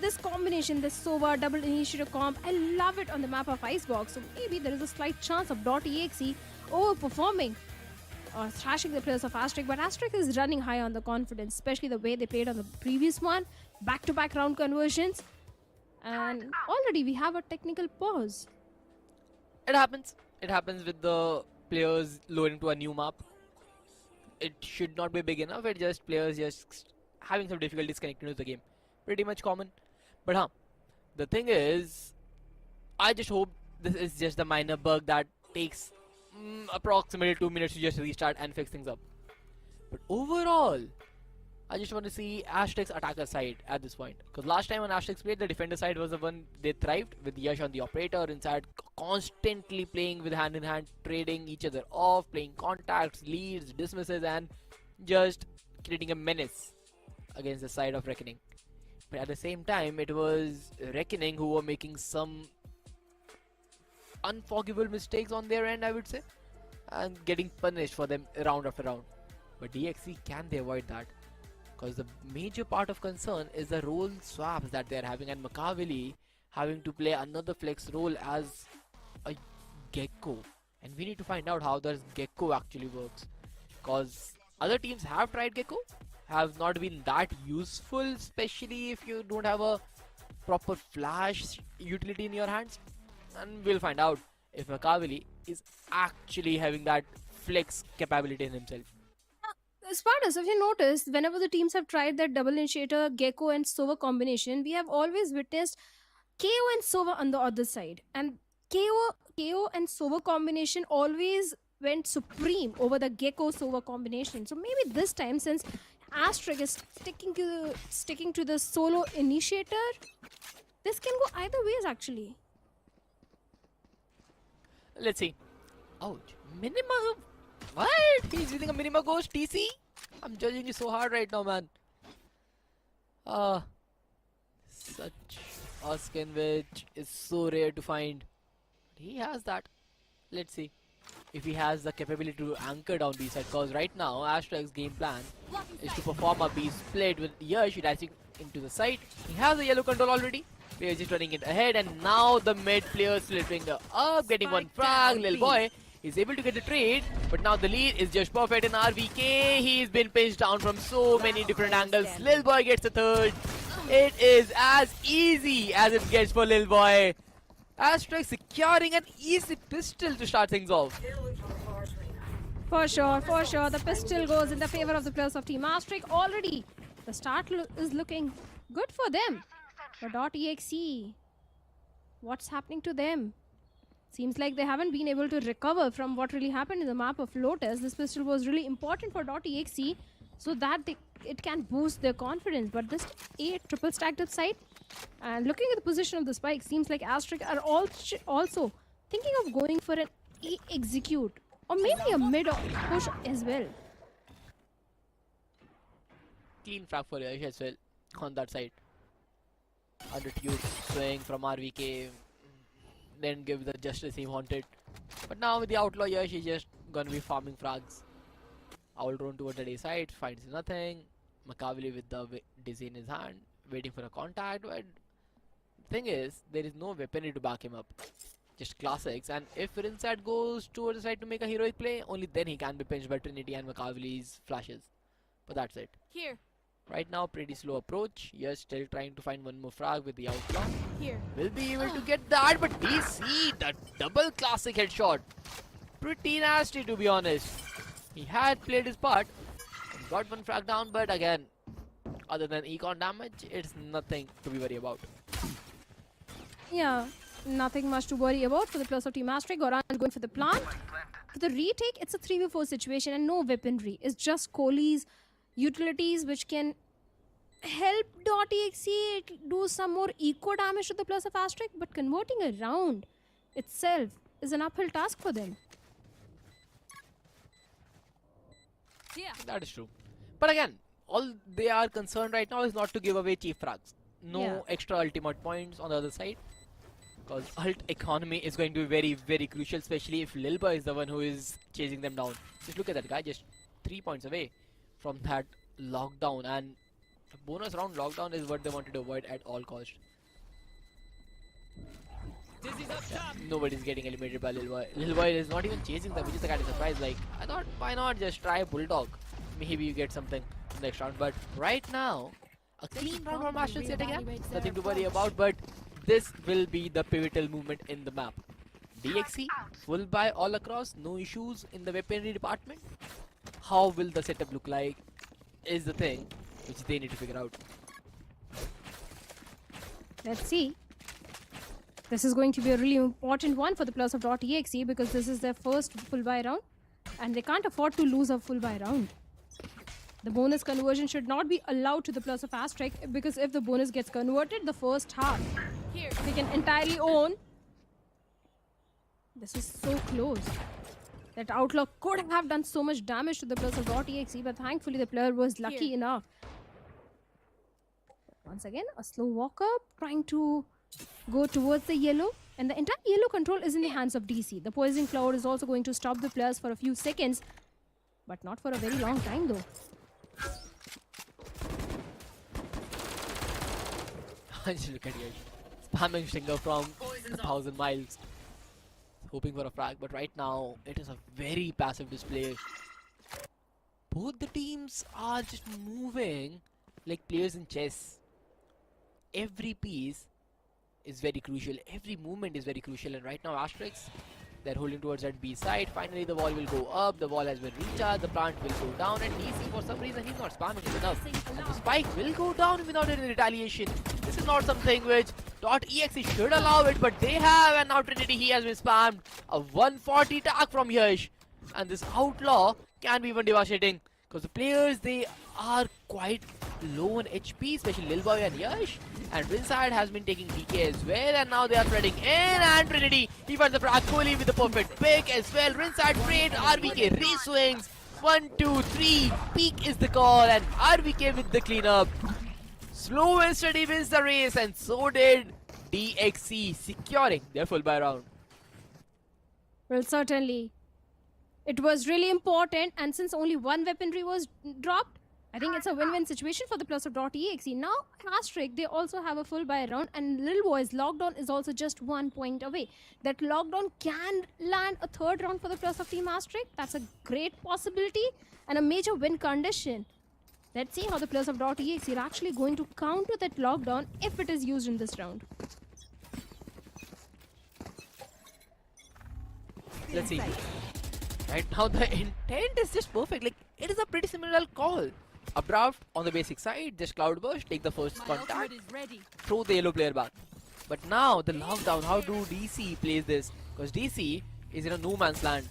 this combination, this Sova double initiative comp, I love it on the map of Icebox. So maybe there is a slight chance of .exe overperforming or thrashing the players of Asterisk. But Asterisk is running high on the confidence, especially the way they played on the previous one, back-to-back round conversions. And already we have a technical pause. It happens. It happens with the players loading to a new map. It should not be big enough. It's just players just having some difficulties connecting to the game. Pretty much common. But the thing is, I just hope this is just a minor bug that takes approximately 2 minutes to just restart and fix things up. But overall, I just want to see Asterisk's attacker side at this point. Because last time when Asterisk played, the defender side was the one they thrived with Yash on the operator inside, constantly playing with hand in hand, trading each other off, playing contacts, leads, dismisses, and just creating a menace against the side of Reckoning. But at the same time, it was Reckoning who were making some unforgivable mistakes on their end, I would say, and getting punished for them round after round. But DXC, can they avoid that? Because the major part of concern is the role swaps that they're having, and Makaveli having to play another flex role as a Gecko. And we need to find out how this Gecko actually works. Because other teams have tried Gecko, have not been that useful, especially if you don't have a proper flash utility in your hands. And we'll find out if Makaveli is actually having that flex capability in himself. Spartus, if you notice, whenever the teams have tried that double initiator, Gecko and Sova combination, we have always witnessed KO and Sova on the other side. And KO and Sova combination always went supreme over the Gecko-Sova combination. So maybe this time, since Asterisk is sticking to the solo initiator, this can go either ways actually. Let's see. Ouch. Minima. What? He's using a Minima Ghost TC? I'm judging you so hard right now, man. Such a skin which is so rare to find. He has that. Let's see if he has the capability to anchor down B side. Because right now, Asterisk's game plan is to perform a B split with Yash dashing into the side. He has a yellow control already. Players just running it ahead, and now the mid player slipping up, getting one frag. Lil boy He's able to get the trade, but now the lead is just perfect in RVK. He's been pinched down from so many different angles. Lil Boy gets the third. It is as easy as it gets for Lil Boy. Asterisk securing an easy pistol to start things off. For sure, for sure. The pistol goes in the favor of the players of Team Asterisk. Already, the start is looking good for them. But .exe, what's happening to them? Seems like they haven't been able to recover from what really happened in the map of Lotus. This pistol was really important for .exe so that it can boost their confidence. But this A triple stacked up side, and looking at the position of the spike, seems like Asterisk are also thinking of going for an A execute or maybe a mid push as well. Clean frag for Yash as well on that side. Under tube swing from RVK. Then give the justice he wanted. But now with the outlaw Yash, he's just gonna be farming frags. Owl drone towards the A side, finds nothing. Makaveli with the dizzy in his hand, waiting for a contact. But thing is, there is no weaponry to back him up. Just classics. And if Rinsat goes towards the side to make a heroic play, only then he can be pinched by Trinity and Makaveli's flashes. But that's it. Here. Right now, pretty slow approach. Yes, still trying to find one more frag with the outlaw. Here. Will be able to get that, but DC, the double classic headshot. Pretty nasty, to be honest. He had played his part and got one frag down, but again, other than econ damage, it's nothing to be worried about. Yeah, nothing much to worry about for the players of Team Asterisk. Goran is going for the plant. For the retake, it's a 3v4 situation and no weaponry. It's just Kohli's utilities which can help .exe do some more eco damage to the players of Asterisk, but converting a round itself is an uphill task for them. Yeah, that is true. But again, all they are concerned right now is not to give away cheap frags. No extra ultimate points on the other side. Because ult economy is going to be very, very crucial, especially if Lil Boy is the one who is chasing them down. Just look at that guy, just 3 points away from that lockdown, and bonus round lockdown is what they wanted to avoid at all cost. Nobody's getting eliminated by Lil Boy. Lil Boy is not even chasing them, which is a kind of surprise. Like, I thought, why not just try Bulldog? Maybe you get something in the next round. But right now, a clean round for Master set again. Nothing to worry about, but this will be the pivotal movement in the map. DXC, full buy all across, no issues in the weaponry department. How will the setup look like is the thing which they need to figure out. Let's see. This is going to be a really important one for the players of .exe because this is their first full buy round and they can't afford to lose a full buy round. The bonus conversion should not be allowed to the players of Asterisk because if the bonus gets converted, the first half they can entirely own. This is so close. That outlaw could have done so much damage to the players of .exe, but thankfully the player was lucky enough. Once again, a slow walk up, trying to go towards the yellow, and the entire yellow control is in the hands of DC. The poison cloud is also going to stop the players for a few seconds, but not for a very long time though. Just look at Yash, spamming Stinger from 1,000 miles, hoping for a frag, but right now it is a very passive display. Both the teams are just moving like players in chess. Every piece is very crucial, every movement is very crucial, and right now Asterisk, they're holding towards that B side. Finally the wall will go up, the wall has been recharged, the plant will go down, and DC for some reason he's not spamming it enough. And the spike will go down without any retaliation. This is not something which .exe should allow it, but they have, and now Trinity, he has been spammed. A 140 tag from Yash, and this outlaw can be even devastating because the players, they are quite low on HP, especially Lil Boy and Yash, and Rinside has been taking DK as well, and now they are threading in, and Trinity, he finds the frag, Kohli with the perfect pick as well. Rinside trade, RVK re-swings, 1, 2, 3, peak is the call, and RVK with the cleanup. Slow and steady wins the race, and so did DXC, securing their full buy round. Well, certainly. It was really important, and since only one weaponry was dropped, I think it's a win-win situation for the plus of .exe. Now, Asterisk, they also have a full buy round, and Lil Boy's lockdown is also just 1 point away. That lockdown can land a third round for the plus of Team Asterisk. That's a great possibility and a major win condition. Let's see how the plus of .exe are actually going to counter that lockdown if it is used in this round. Let's see. Right now, the intent is just perfect. Like, it is a pretty similar call. Abrupt on the basic side, just Cloudburst, take the first contact, throw the yellow player back. But now, the lockdown, how do DC plays this? Because DC is in a no man's land.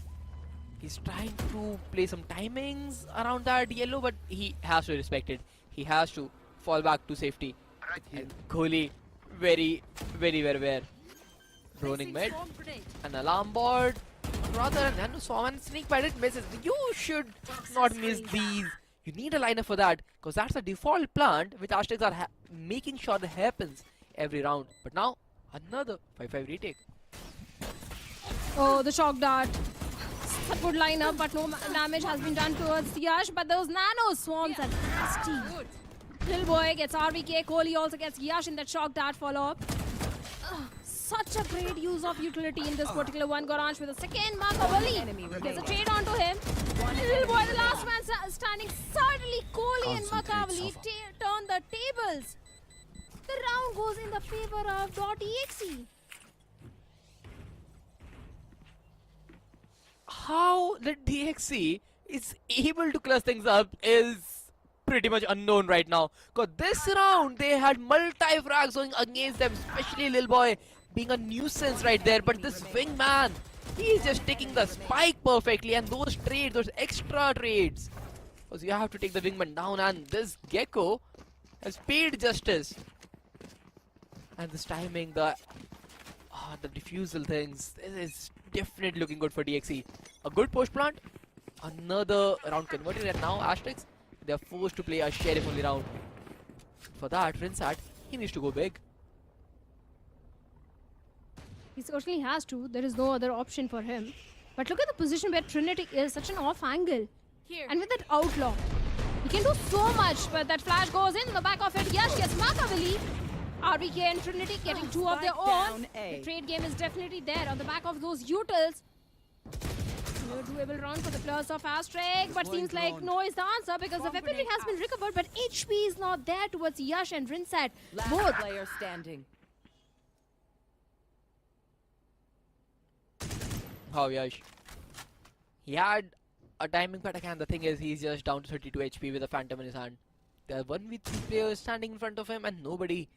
He's trying to play some timings around that yellow, but he has to respect it. He has to fall back to safety. And Kohli, very, very aware. Droning mid, an alarm board. Rather, and then Swan sneak by it misses. You should not miss these. You need a liner for that, because that's the default plant which Asterisk are making sure that happens every round. But now, another 5-5 retake. Oh, the shock dart. A good lineup, but no damage has been done towards Yash. But those nano swarms are nasty. Lil Boy gets RVK. Kohli also gets Yash in that shock dart follow-up. Such a great use of utility in this particular one. Gorange with a second Makavali. Gets a trade onto him. Lil Boy, the last man standing. Suddenly, Kohli and Makavali turn the tables. The round goes in the favor of .exe. How the DXC is able to clutch things up is pretty much unknown right now. Because this round, they had multi-frags going against them, especially Lil Boy being a nuisance right there. But this wingman, he is just taking the spike perfectly, and those trades, those extra trades. Because you have to take the wingman down, and this Gecko has paid justice. And this timing, the diffusal things, this is definitely looking good for DXC. A good push plant, another round converted, and now Asterisk, they are forced to play a sheriff only round. For that, Rinsat, he needs to go big. He certainly has to. There is no other option for him. But look at the position where Trinity is, such an off angle. And with that outlaw, he can do so much. But that flash goes in the back of it. Yash gets Makavali. RVK and Trinity getting two of their own. The trade game is definitely there on the back of those utils. No doable round for the plus of Asterisk, but seems like no is the answer because the weaponry has been recovered, but HP is not there towards Yash and Rinsat. Both player standing. How Yash? He had a timing attack, and the thing is, he's just down to 32 HP with a phantom in his hand. There are 1v3 players standing in front of him, and nobody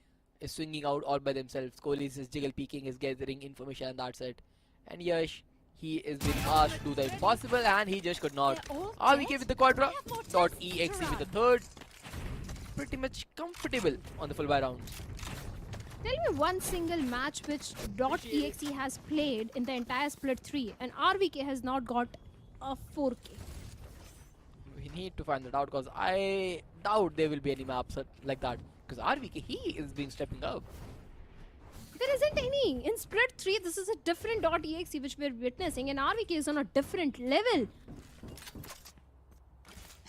is swinging out all by themselves. Kohli is jiggle peeking, is gathering information, and that's it. And Yash, he is being asked to do the impossible, and he just could not. RVK with the quadra, .exe with the third. Pretty much comfortable on the full buy round. Tell me one single match which .exe has played in the entire split 3 and RVK has not got a 4K. We need to find that out, because I doubt there will be any maps like that. Because RVK, he is being stepping up. There isn't any. In split 3, this is a different .exe which we're witnessing, and RVK is on a different level.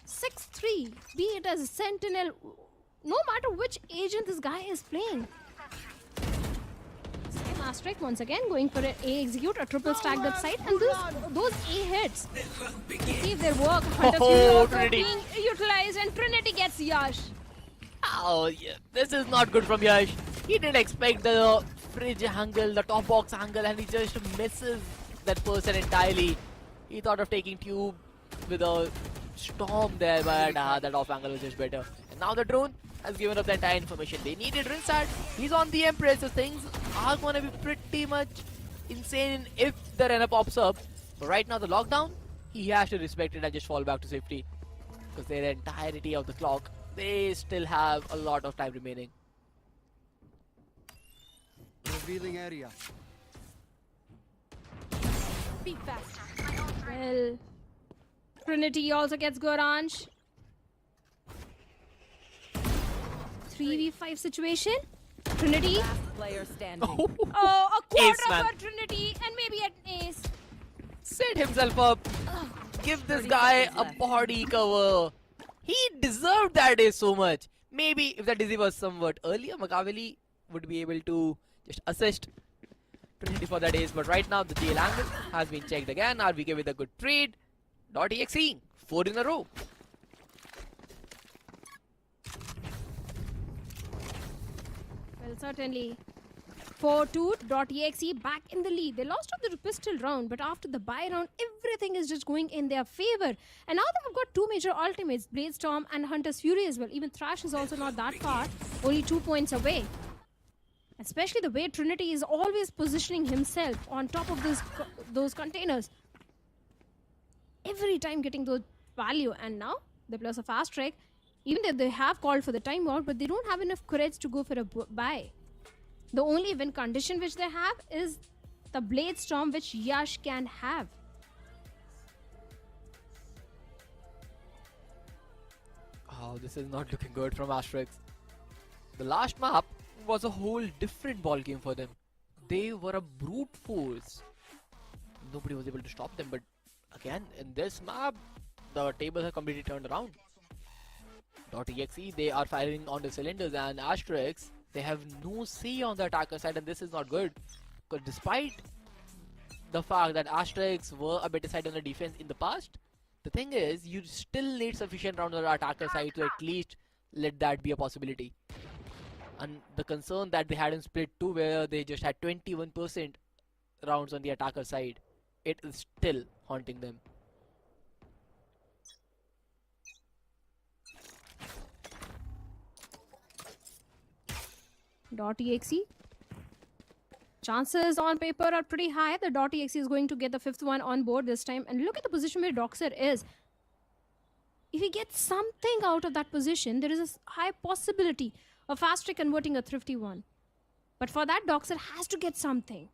6-3, be it as a sentinel, no matter which agent this guy is playing. Asterisk once again going for an A execute, a triple stacked up side, and those A hits see if their work. Hunter also being utilized, and Trinity gets Yash. Oh, yeah. This is not good from Yash. He didn't expect the fridge angle, the top box angle, and he just misses that person entirely. He thought of taking tube with a storm there, but that off angle was just better. And now the drone has given up the entire information. They needed Rinsat. He's on the Empress, so things are going to be pretty much insane if the runner pops up. But right now, the lockdown, he has to respect it and just fall back to safety. Because their entirety of the clock, they still have a lot of time remaining. Revealing area. Be fast. Well, Trinity also gets Gorange. 3v5 situation. Trinity. Last player standing. Oh, a quarter man. for Trinity and maybe an ace. Set himself up. Give this guy a body cover. He deserved that ace so much. Maybe if that dizzy was somewhat earlier, Makaveli would be able to just assist Trinity for that ace. But right now, the jail angle has been checked again. RVK with a good trade. .exe, 4 in a row. Well, certainly. 4-2.exe back in the lead. They lost out the pistol round, but after the buy round, everything is just going in their favor. And now they've got two major ultimates, Bladestorm and Hunter's Fury as well. Even Thrash is also not that far, only 2 points away. Especially the way Trinity is always positioning himself on top of those containers. Every time getting those value. And now, the players of Asterisk, even though they have called for the timeout, but they don't have enough courage to go for a buy. The only win condition which they have is the Bladestorm, which Yash can have. Oh, this is not looking good from Asterisk. The last map was a whole different ball game for them. They were a brute force. Nobody was able to stop them, but again, in this map, the tables have completely turned around. .exe, they are firing on the cylinders, and Asterisk, they have no say on the attacker side, and this is not good. Because despite the fact that Asterisk were a better side on the defense in the past, the thing is, you still need sufficient rounds on the attacker side to at least let that be a possibility. And the concern that they had in Split 2, where they just had 21% rounds on the attacker side, it is still haunting them. .exe. Chances on paper are pretty high. The .exe is going to get the 5th one on board this time. And look at the position where Doxer is. If he gets something out of that position, there is a high possibility of Asterisk converting a thrifty one. But for that, Doxer has to get something.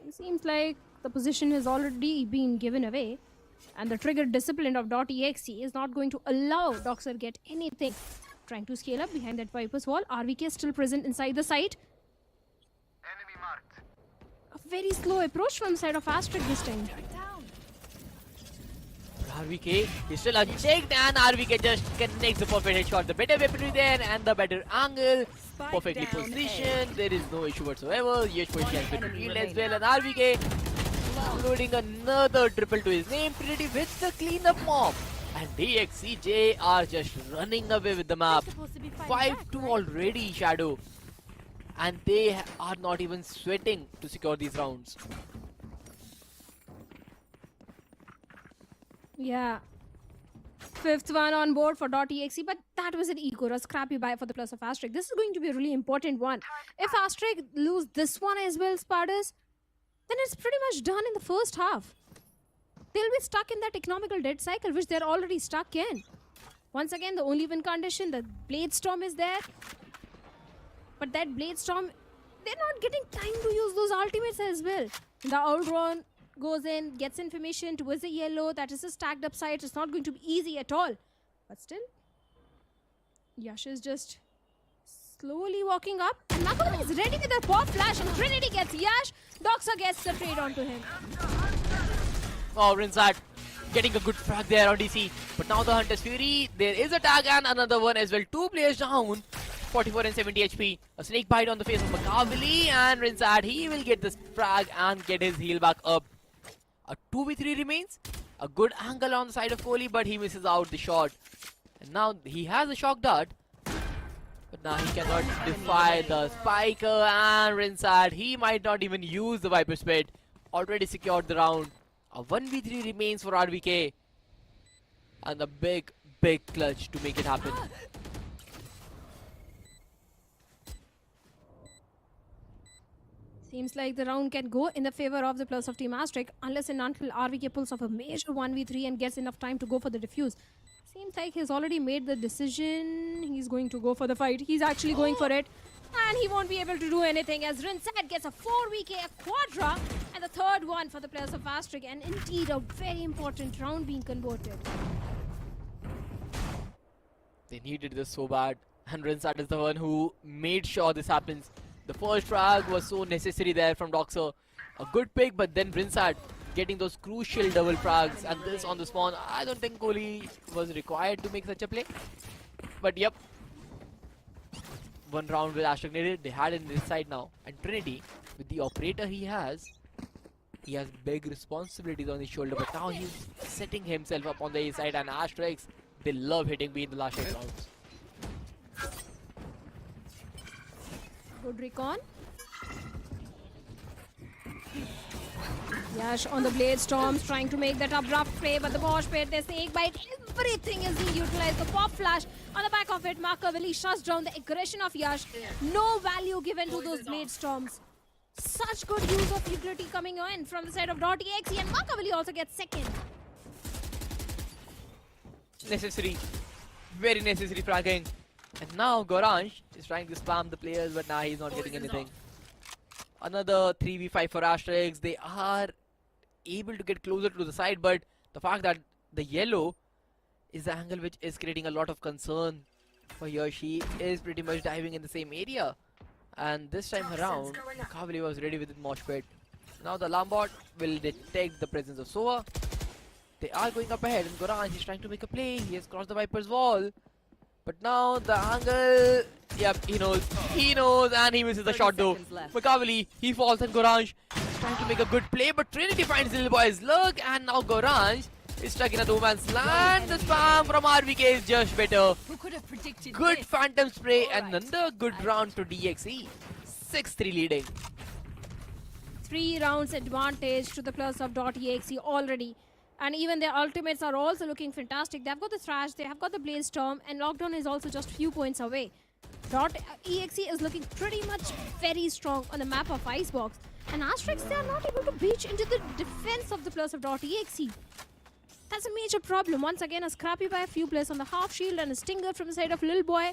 It seems like the position has already been given away. And the trigger discipline of .exe is not going to allow Doxer get anything. Trying to scale up behind that Viper's wall. RVK is still present inside the site. Enemy marked. A very slow approach from the side of Asterisk this time. RVK is still unchecked, and RVK just connects the perfect headshot. The better weaponry there and the better angle. Perfectly positioned. There is no issue whatsoever. Yash position has been killed as well, and RVK loading another triple to his name. Trinity with the cleanup mob. And DXCJ are just running away with the map. 5-2 already, Shadow. And they are not even sweating to secure these rounds. Yeah. 5th one on board for .exe, but that was an eco, a scrappy buy for the plus of Asterisk. This is going to be a really important one. If Asterisk lose this one as well, Spartans, then it's pretty much done in the first half. They'll be stuck in that economical dead cycle, which they're already stuck in. Once again, the only win condition, the Bladestorm is there. But that Bladestorm, they're not getting time to use those ultimates as well. The Outrun goes in, gets information towards the yellow. That is a stacked up site. It's not going to be easy at all. But still, Yash is just slowly walking up. And Nakam is ready with a pop flash, and Trinity gets Yash. Doxer gets the trade onto him. Oh, Rinsat getting a good frag there on DC. But now the Hunter's Fury, there is a tag and another one as well. 2 players down, 44 and 70 HP. A snake bite on the face of Makaveli, and Rinsat, he will get this frag and get his heal back up. A 2v3 remains. A good angle on the side of Kohli, but he misses out the shot. And now he has a shock dart. But now he cannot defy the spiker, and Rinsat, he might not even use the Viper Spit. Already secured the round. A 1v3 remains for RVK. And a big clutch to make it happen. Seems like the round can go in the favor of the plus of Team Asterisk unless and until RVK pulls off a major 1v3 and gets enough time to go for the defuse. Seems like he's already made the decision. He's going to go for the fight. He's actually going for it. And he won't be able to do anything as Rinsat gets a 4vk, a quadra, and the third one for the players of Asterisk. And indeed a very important round being converted. They needed this so bad. And Rinsat is the one who made sure this happens. The first frag was so necessary there from Doxer. A good pick, but then Rinsat getting those crucial double frags, and this on the spawn. I don't think Kohli was required to make such a play. But yep, one round with Asterisk needed. They had it in this side now. And Trinity, with the operator he has big responsibilities on his shoulder. But now he's setting himself up on the A side, and Asterisk, they love hitting B in the last 8 rounds. Good recon. Yash on the Blade Storms trying to make that abrupt play, but the Bosch pit, the snake bite, everything is being utilized. The pop flash on the back of it, Makaveli shuts down the aggression of Yash. No value given to those Blade Storms. Such good use of utility coming in from the side of .exe, and Makaveli also gets second. Necessary, very necessary fragging. And now Goranj is trying to spam the players, but now he's not getting anything. Another 3v5 for Asterisk. They are able to get closer to the side, but the fact that the yellow is the angle which is creating a lot of concern for Yoshi is pretty much diving in the same area. And this time around, Kavali was ready with the mosh pit. Now the Lambot will detect the presence of Sova. They are going up ahead, and Goranj is trying to make a play. He has crossed the Viper's wall. But now the angle, yep, he knows, and he misses the shot though. Makaveli, he falls, and Goranj is trying to make a good play, but Trinity finds Little Boy's luck, and now Goranj is stuck in a no-man's land. The spam from RVK is just better. Who could have predicted Good this? phantom spray, and another good round to DXE. 6-3 leading. 3 rounds advantage to the plus of .exe already. And even their ultimates are also looking fantastic. They've got the Thrash, they have got the Blaze Storm, and Lockdown is also just few points away. .exe is looking pretty much very strong on the map of Icebox. And Asterisk, they are not able to breach into the defense of the plus of .exe. That's a major problem. Once again, a scrappy by a few players on the half shield and a stinger from the side of Lil Boy.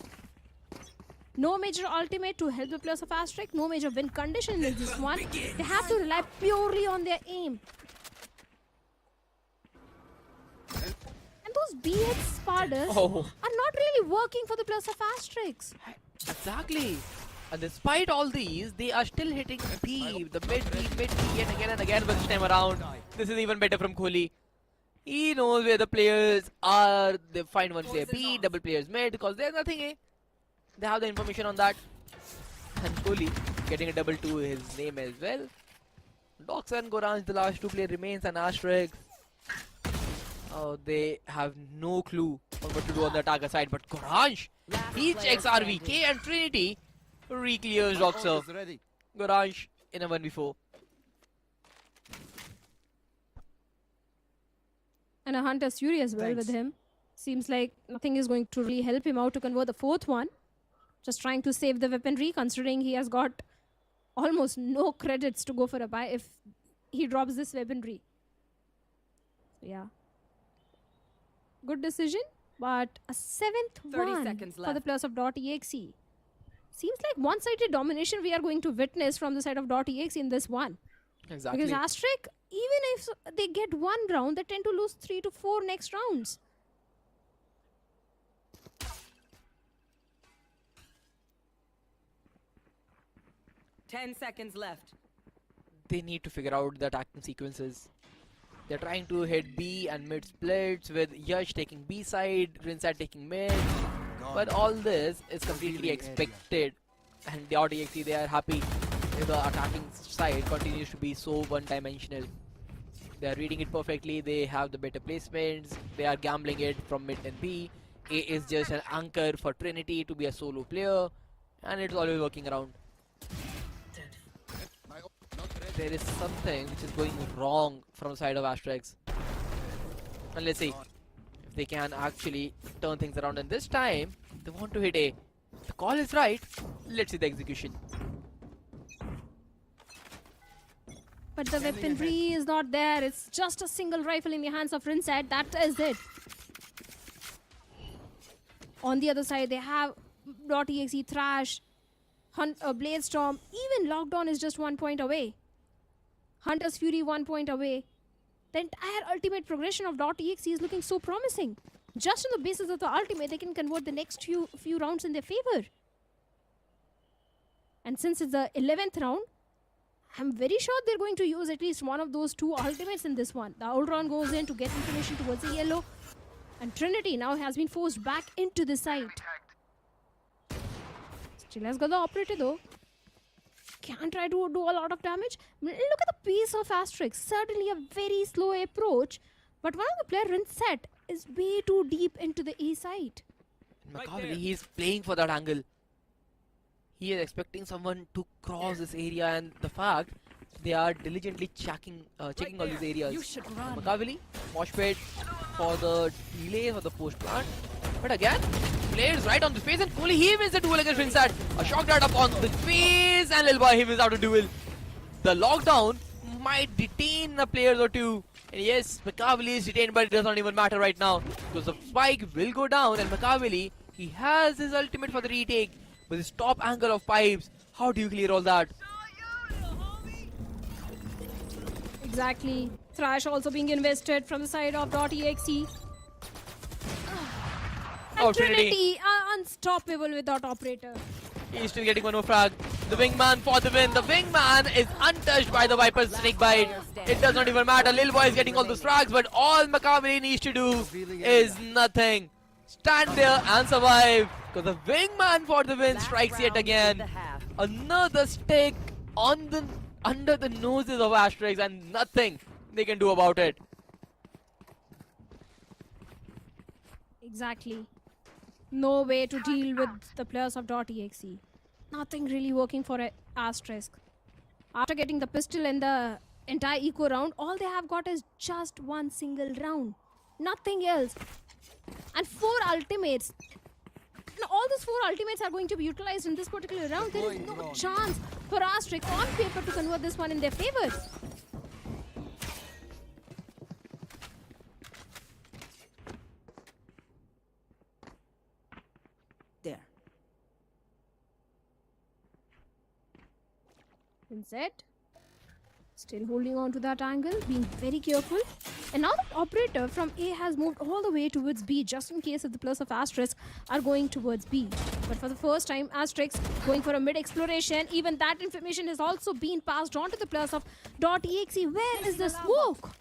No major ultimate to help the players of Asterisk. No major win condition in this one. They have to rely purely on their aim. And those BX Spardas are not really working for the players of Asterisk. Exactly. And despite all these, they are still hitting B, the mid B, and again, but this time around, this is even better from Kohli. He knows where the players are. They find one player B, double players mid, because there's nothing A. They have the information on that. And Kohli getting a double to his name as well. Dox and Goranj, the last 2 player remains, and Asterisk. Oh, they have no clue on what to do on the attacker side, but Goranj, he checks RVK, and Trinity re-clears Doxer. Goranj in a 1v4. And a Hunter's Fury as well with him. Seems like nothing is going to really help him out to convert the 4th one. Just trying to save the weaponry, considering he has got almost no credits to go for a buy if he drops this weaponry. So yeah. Good decision, but a 7th 30 one seconds for the left. plus of .exe. Seems like one-sided domination we are going to witness from the side of .exe in this one. Exactly. Because Asterisk, even if they get 1 round, they tend to lose 3 to 4 next rounds. Ten seconds left. They need to figure out the attacking sequences. They're trying to hit B and mid splits with Yash taking B side, Rinsat taking mid. But all this is completely expected. And the .exe, they are happy if the attacking side continues to be so one-dimensional. They are reading it perfectly, they have the better placements, they are gambling it from mid and B. A is just an anchor for Trinity to be a solo player, and it's always working around. There is something which is going wrong from the side of Asterisk. And let's see if they can actually turn things around. And this time, they want to hit A. The call is right. Let's see the execution. But the weaponry is not there. It's just a single rifle in the hands of Rinsat. That is it. On the other side, they have .exe, Thrash, Blade Storm. Even Lockdown is just 1 point away. Hunter's Fury 1 point away. The entire ultimate progression of .exe is looking so promising. Just on the basis of the ultimate, they can convert the next few rounds in their favor. And since it's the 11th round, I'm very sure they're going to use at least one of those two ultimates in this one. The Ultron goes in to get information towards the yellow. And Trinity now has been forced back into the site. Still has got the operator though. Can try to do a lot of damage. Look at the pace of Asterisk. Certainly a very slow approach. But one of the player Rinset is way too deep into the A site. Macaulay, he's playing for that angle. He is expecting someone to cross this area, and the fact they are diligently checking all these areas. You should run. Macaulay, mosh pit for the delay for the post plant. But again, players right on the face, and Kohli, he wins the duel against Rinsat. A shock dart upon the face, and Lil Boy, he wins out a duel. The lockdown might detain a player or two. And yes, Macaulay is detained, but it does not even matter right now. Because the spike will go down, and Macaulay, he has his ultimate for the retake. With his top angle of pipes, how do you clear all that? Exactly. Thrash also being invested from the side of .exe. And Trinity unstoppable without operator. He's still getting one more frag. The wingman for the win. The wingman is untouched by the Viper's snake bite. It does not even matter. Lil Boy is getting all those frags, but all Macaulay needs to do is nothing. Stand there and survive. Because the wingman for the win strikes yet again. Another stick on the under the noses of Asterisk, and nothing they can do about it. Exactly. No way to deal with the players of .exe. Nothing really working for Asterisk. After getting the pistol in the entire eco round, all they have got is just one single round. Nothing else. And 4 ultimates. And all these 4 ultimates are going to be utilized in this particular round. There is no chance for Asterisk on paper to convert this one in their favor. There. Inset. Still holding on to that angle, being very careful. And now the operator from A has moved all the way towards B, just in case if the players of Asterisk are going towards B. But for the first time, Asterisk going for a mid-exploration. Even that information has also been passed on to the players of .exe. Where is the smoke?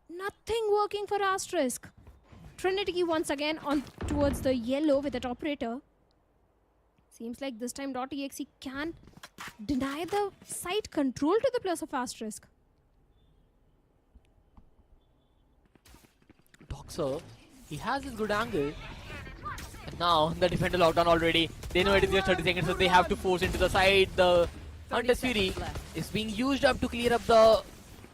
Nothing working for Asterisk. Trinity once again on towards the yellow with that operator. Seems like this time .exe can deny the site control to the players of Asterisk. Doxer, he has his good angle. And now the defender locked down already. They know it is just 30 seconds, so they have to force into the side. The Hunter's Fury is being used up to clear up the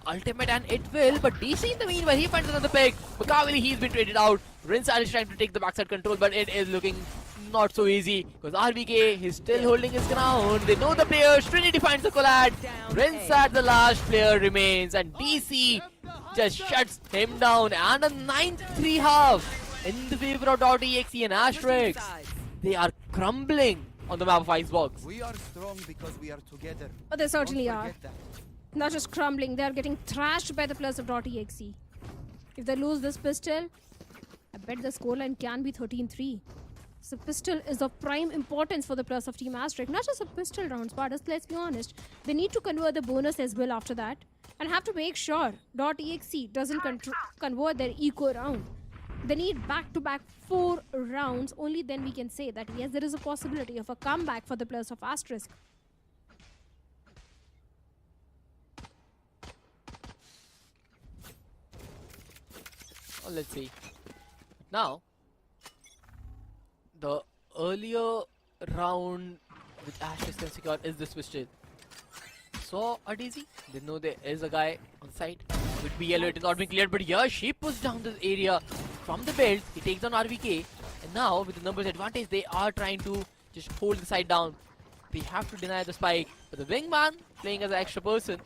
ultimate, and it will, but DC in the meanwhile, he finds another pick. Macaulay, he's been traded out. Rinsat is trying to take the backside control, but it is looking not so easy because RVK, he's still holding his ground. They know the players. Trinity finds the collide. Rinsat, the last player, remains, and DC just shuts him down. And a 9-3 half in the favor of .exe and Asterisk. They are crumbling on the map of Icebox. We are strong because we are together. Oh, they certainly are. Not just crumbling, they are getting thrashed by the players of .exe. If they lose this pistol, I bet the scoreline can be 13-3. So pistol is of prime importance for the players of Team Asterisk. Not just a pistol rounds, but let's be honest, they need to convert the bonus as well after that. And have to make sure .exe doesn't convert their eco round. They need back-to-back 4 rounds. Only then we can say that yes, there is a possibility of a comeback for the players of Asterisk. Let's see. Now, the earlier round which Asterisk can secure is this pistol. So, Adizi, they know there is a guy on site. With BLO, it is not been cleared, but yeah, she pushed down this area from the belt. He takes down RVK, and now with the numbers advantage, they are trying to just hold the side down. They have to deny the spike, but the wingman, playing as an extra person,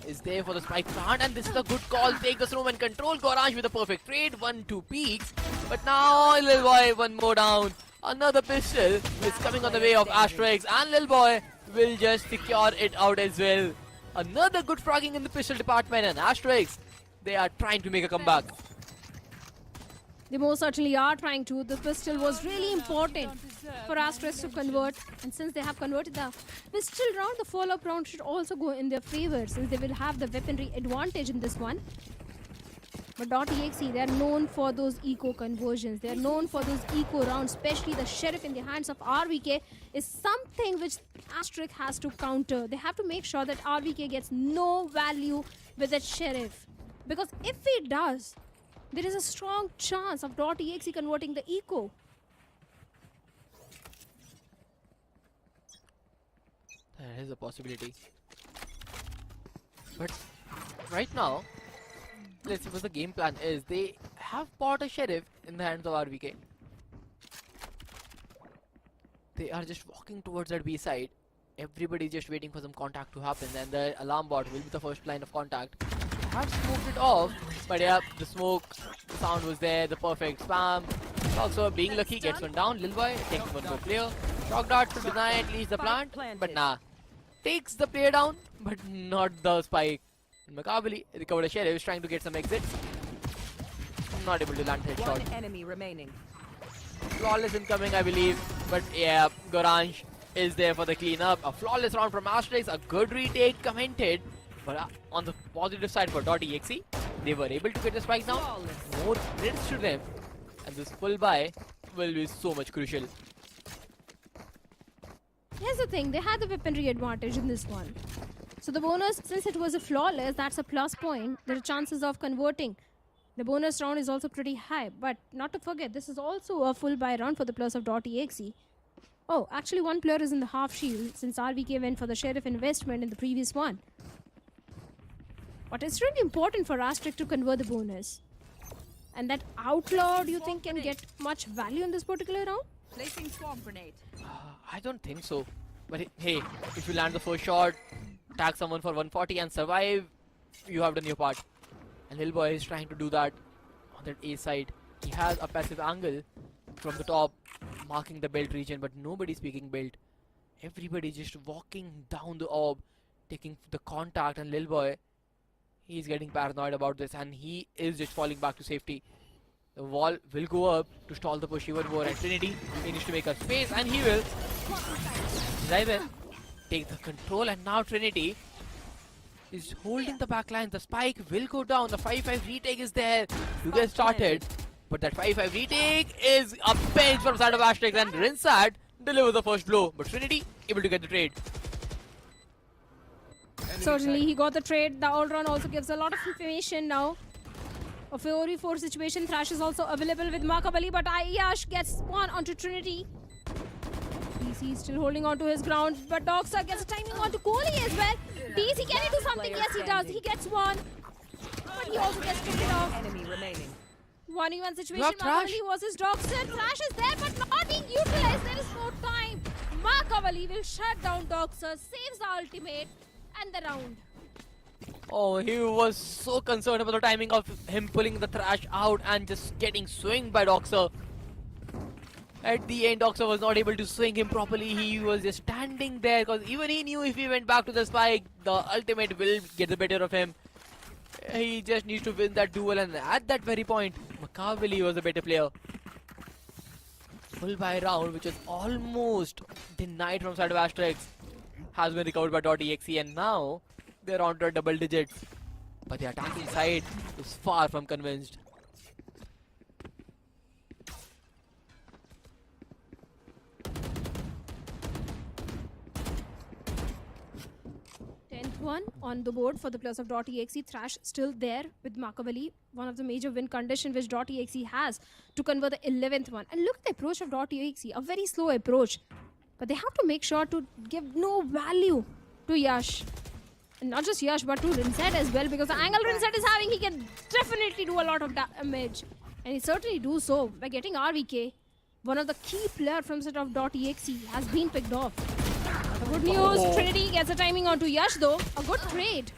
is there for the spike plant, and this is a good call. Take the room and control Gorange with a perfect trade. 1-2 peaks, but now Lil Boy, one more down. Another pistol is coming on the way of Asterisk, and Lil Boy will just secure it out as well. Another good fragging in the pistol department, and Asterisk, they are trying to make a comeback. They most certainly are trying to. The pistol was really important for Asterisk to convert. And since they have converted the pistol round, the follow-up round should also go in their favor since they will have the weaponry advantage in this one. But .exe, they are known for those eco conversions. They are known for those eco rounds, especially the Sheriff in the hands of RVK is something which Asterisk has to counter. They have to make sure that RVK gets no value with that Sheriff. Because if he does, there is a strong chance of .exe converting the eco. There is a possibility. But right now, let's see what the game plan is. They have bought a Sheriff in the hands of RVK. They are just walking towards that B side. Everybody just waiting for some contact to happen, and the alarm bot will be the first line of contact. They have smoked it off, but yeah, the smoke, the sound was there, the perfect spam. Also, being lucky, gets one down. Lil Boy takes one more player. Shock dart to deny at least the plant, but nah. Takes the player down, but not the spike. Makabali recovered a Sheriff, trying to get some exits. Not able to land headshot. One enemy remaining. Flawless incoming, I believe. But yeah, Gorange is there for the cleanup. A flawless round from Asterisk, a good retake commented. But on the positive side for .exe, they were able to get the spike down. More credits to them. And this full buy will be so much crucial. Here's the thing, they had the weaponry advantage in this one. So the bonus, since it was a flawless, that's a plus point. There are chances of converting. The bonus round is also pretty high. But not to forget, this is also a full buy round for the plus of .exe. Oh, actually one player is in the half shield since RVK went for the Sheriff investment in the previous one. But it's really important for Asterisk to convert the bonus. And that Outlaw, do you think can get much value in this particular round? Placing swarm grenade. I don't think so. But hey, if you land the first shot, tag someone for 140 and survive, you have done your part. And Lil Boy is trying to do that on that A side. He has a passive angle from the top, marking the belt region, but nobody's picking belt. Everybody just walking down the orb, taking the contact, and Lil Boy, he's getting paranoid about this, and he is just falling back to safety. The wall will go up to stall the push even more, and Trinity needs to make a space, and he will. Zyben take the control, and now Trinity is holding the backline. The spike will go down. The 5-5 retake is there to get started, but that 5-5 retake is a bench from side of Asterisk, and Rinsat delivers the first blow, but Trinity able to get the trade. Certainly, he got the trade. The all-round also gives a lot of information now. A 4v4 situation. Thrash is also available with Makabali, but Ayash gets one onto Trinity. DC still holding on to his ground, but Doxa gets a timing onto Kohli as well. DC, can he do something? Yes, he does. He gets one, but he also gets traded off. Enemy remaining. 1v1 situation. Makabali versus Doxa. Thrash is there, but not being utilized. There is no time. Makabali will shut down Doxa, saves the ultimate and the round. Oh, he was so concerned about the timing of him pulling the Thrash out and just getting swinged by Doxa. At the end, Doxa was not able to swing him properly. He was just standing there because even he knew if he went back to the spike, the ultimate will get the better of him. He just needs to win that duel, and at that very point, Makaveli was a better player. Full buy round, which was almost denied from side of Asterisk, has been recovered by .exe, and now they're on to double digits. But the attacking side is far from convinced. One on the board for the plus of .exe. Thrash still there with Makavali, one of the major win conditions which .exe has to convert the 11th one. And look at the approach of .exe, a very slow approach. But they have to make sure to give no value to Yash. And not just Yash, but to Rinsat as well, because the angle Rinsat is having, he can definitely do a lot of damage. And he certainly do so by getting RVK. One of the key players from set of .exe has been picked off. Good news, Trinity gets a timing onto Yash though. A good trade.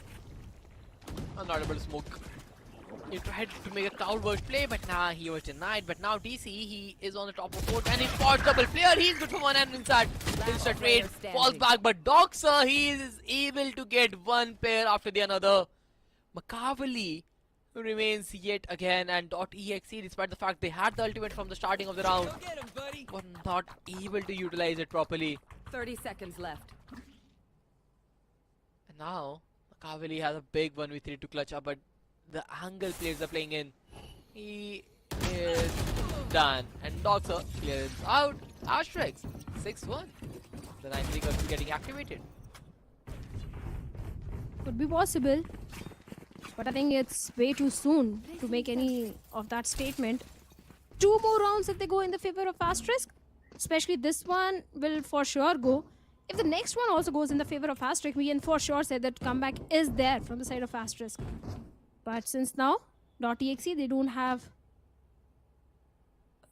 I'm not able to smoke. He tried to make a cloudburst play, but nah, he was denied. But now DC, he is on the top of court, and he spots double player. He's good for one, and inside trade falls back. But Doxa, he is able to get one pair after the another. Makavali remains yet again, and .exe, despite the fact they had the ultimate from the starting of the round, were not able to utilize it properly. 30 seconds left. And now, Makaveli has a big 1v3 to clutch up, but the angle players are playing in. He is done. And Doxer clears out. Asterisk 6-1. The 9-3 curse is getting activated. Could be possible, but I think it's way too soon to make any of that statement. 2 more rounds if they go in the favor of Asterisk, especially this one will for sure go. If the next one also goes in the favor of Asterisk, we can for sure say that comeback is there from the side of Asterisk. But since now, .exe, they don't have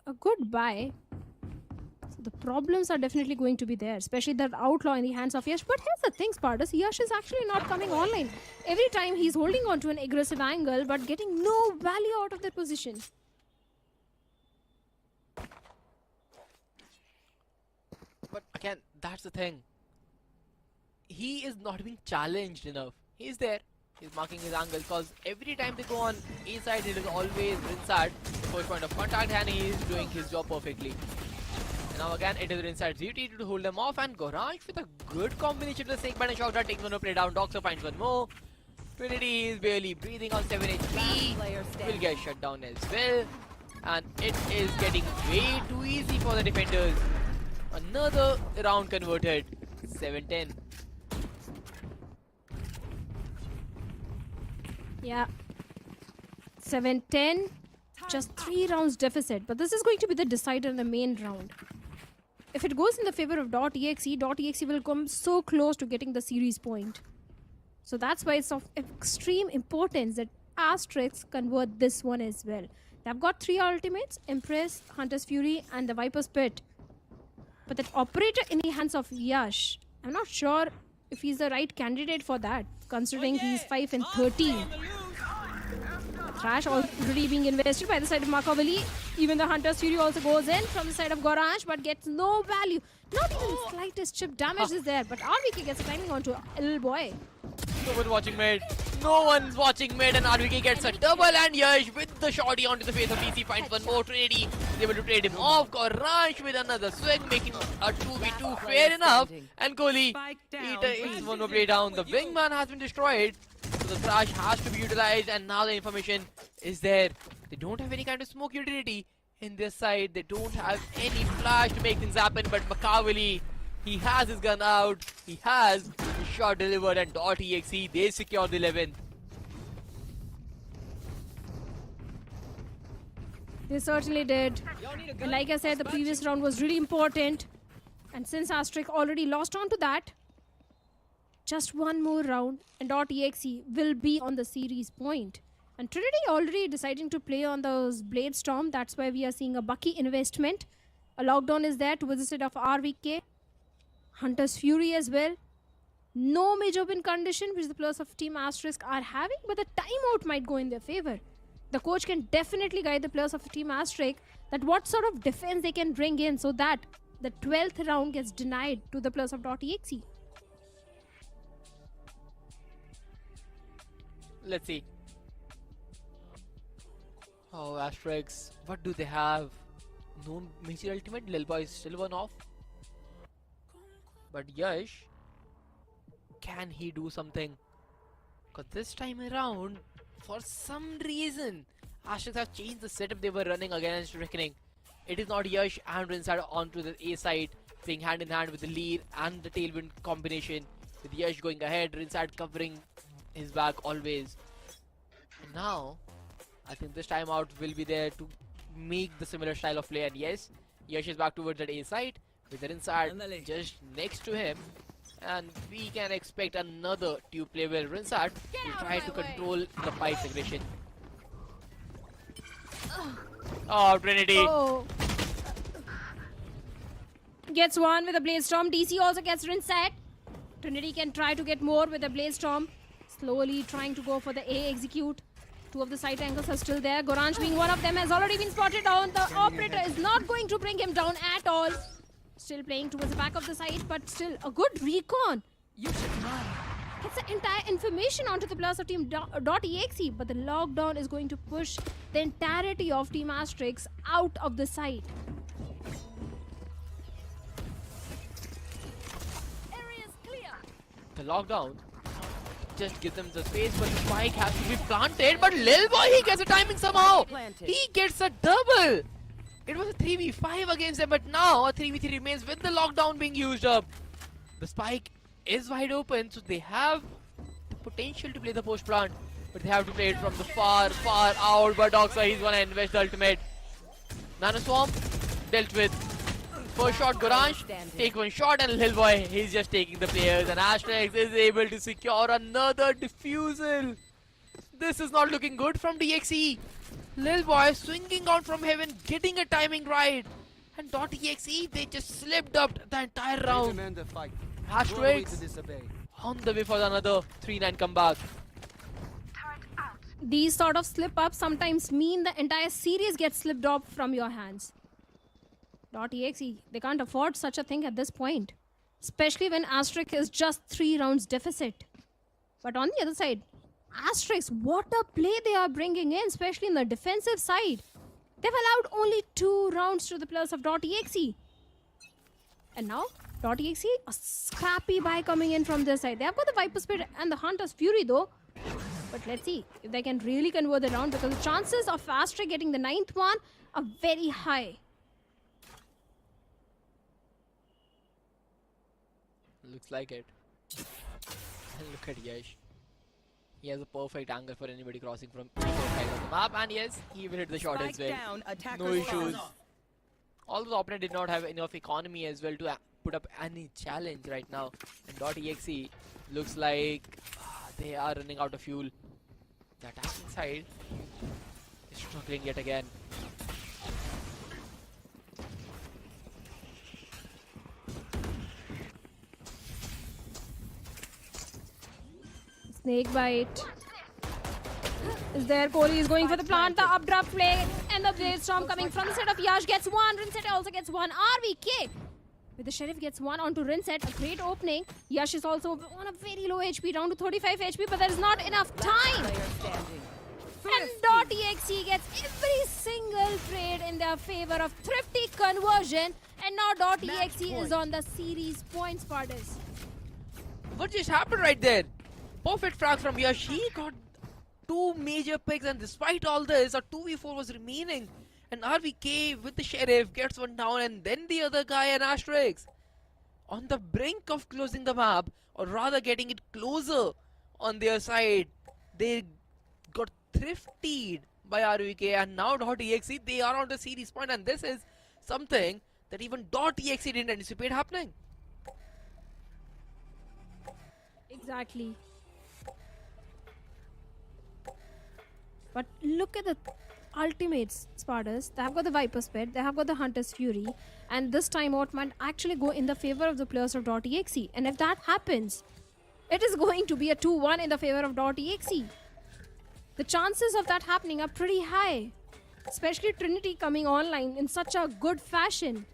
a good buy. So the problems are definitely going to be there, especially that outlaw in the hands of Yash. But here's the thing, Spartus, Yash is actually not coming online. Every time he's holding on to an aggressive angle, but getting no value out of that position. But again, that's the thing. He is not being challenged enough. He's there. He's marking his angle because every time they go on A side, it is always Rinsad, the first point of contact, and he is doing his job perfectly. And now again, it is Rinsad's duty to hold them off, and Goranj with a good combination to the snake bite and shout out, takes one more play down. Doxer finds one more. Trinity is barely breathing on 7 HP. Will get shut down as well. And it is getting way too easy for the defenders. Another round converted. 7-10. Yeah. 7-10. Just 3 rounds deficit. But this is going to be the decider in the main round. If it goes in the favor of .exe will come so close to getting the series point. So that's why it's of extreme importance that Asterisk convert this one as well. They've got 3 ultimates, Impress, Hunter's Fury, and the Viper's Pit. But that operator in the hands of Yash, I'm not sure if he's the right candidate for that, considering he's 5 and 13. Thrash already being invested by the side of Makaveli. Even the Hunter's Fury also goes in from the side of Goranj, but gets no value. Not even the slightest chip damage is there, but RVK gets timing onto a little boy. No one watching mid. No one's watching mid, and RVK gets a double, and Yash with the shorty onto the face of DC finds one more. Trinity is able to trade him off. Goranj with another swing, making a 2v2 fair enough. And Kohli is one more play down. The wingman has been destroyed. So the Thrash has to be utilized, and now the information is there. They don't have any kind of smoke utility in this side. They don't have any flash to make things happen, but Makaveli, he has his gun out. He has the shot delivered, and .exe, they secure the 11th. They certainly did. And like I said, the previous round was really important. And since Asterisk already lost on to that, just one more round and .exe will be on the series point. And Trinity already deciding to play on those Blade Storm. That's why we are seeing a Bucky investment. A lockdown is there towards the side of RVK. Hunter's Fury as well. No major win condition which the players of Team Asterisk are having, but the timeout might go in their favor. The coach can definitely guide the players of Team Asterisk that what sort of defense they can bring in so that the 12th round gets denied to the players of .exe. Let's see. Oh, Asterisk, what do they have? No major ultimate. Lilboy is still one off. But Yash, can he do something? Because this time around, for some reason, Asterisk have changed the setup they were running against Reckoning. It is not Yash and Rinsad onto the A side, playing hand in hand with the lead and the tailwind combination. With Yash going ahead, Rinsad covering his back always. And now, I think this timeout will be there to make the similar style of play. And yes, Yash is back towards that A side with the Rinsad just next to him. And we can expect another tube play where Rinsad will try to control the Pipe's aggression. Oh, Trinity! Oh. Gets one with a Blade Storm. DC also gets Rinsad. Trinity can try to get more with a Blade Storm. Slowly trying to go for the A execute. 2 of the side angles are still there. Goranj being one of them has already been spotted down. The operator is not going to bring him down at all. Still playing towards the back of the site, but still a good recon. You should run. gets the entire information onto the players of team .exe, but the lockdown is going to push the entirety of team Asterisk out of the site. The lockdown just give them the space, but the spike has to be planted. But Lil Boy, he gets a timing somehow. He gets a double. It was a 3v5 against them, but now a 3v3 remains with the lockdown being used up. The spike is wide open, so they have the potential to play the post plant, but they have to play it from the far out. But Doxa, he's gonna invest the ultimate. Nano Swarm dealt with. First shot, Gorange, take one shot, and Lil Boy, he's just taking the players, and Asterisk is able to secure another defusal. This is not looking good from DXE. Lil Boy swinging out from heaven, getting a timing right, and .exe, they just slipped up the entire round. Asterisk on the way for another 3-9 comeback. These sort of slip-ups sometimes mean the entire series gets slipped off from your hands. .exe, they can't afford such a thing at this point, especially when Asterisk is just 3 rounds deficit. But on the other side, Asterisk, what a play they are bringing in, especially in the defensive side. They've allowed only 2 rounds to the players of .exe. And now, .exe, a scrappy buy coming in from their side. They have got the Viper Spirit and the Hunter's Fury though. But let's see if they can really convert the round, because the chances of Asterisk getting the 9th one are very high. Looks like it. Look at Yash. He has a perfect angle for anybody crossing from either side of the map, and yes, he will hit the shot as well. No issues. Although the opponent did not have enough economy as well to put up any challenge right now, and .exe looks like they are running out of fuel. The attacking side is struggling yet again. Snake bite is there. Kohli is going for the plant, the updraft play, and the Blade Storm coming from the side of Yash gets one. Rinset also gets one. RVK with the Sheriff gets one onto Rinset. A great opening. Yash is also on a very low HP, down to 35 HP, but there is not enough time. And .exe gets every single trade in their favor of thrifty conversion, and now .exe is on the series points parties. What just happened right there? Perfect frag from Yash. He got 2 major picks, and despite all this, a 2v4 was remaining. And RVK with the Sheriff gets one down, and then the other guy, and Asterisk on the brink of closing the map, or rather getting it closer on their side. They got thriftied by RVK, and now .exe, they are on the series point, and this is something that even .exe didn't anticipate happening. Exactly. But look at the ultimates, Spartans. They have got the Viper Spirit, they have got the Hunter's Fury, and this time out might actually go in the favor of the players of .exe. And if that happens, it is going to be a 2-1 in the favor of .exe. The chances of that happening are pretty high, especially Trinity coming online in such a good fashion.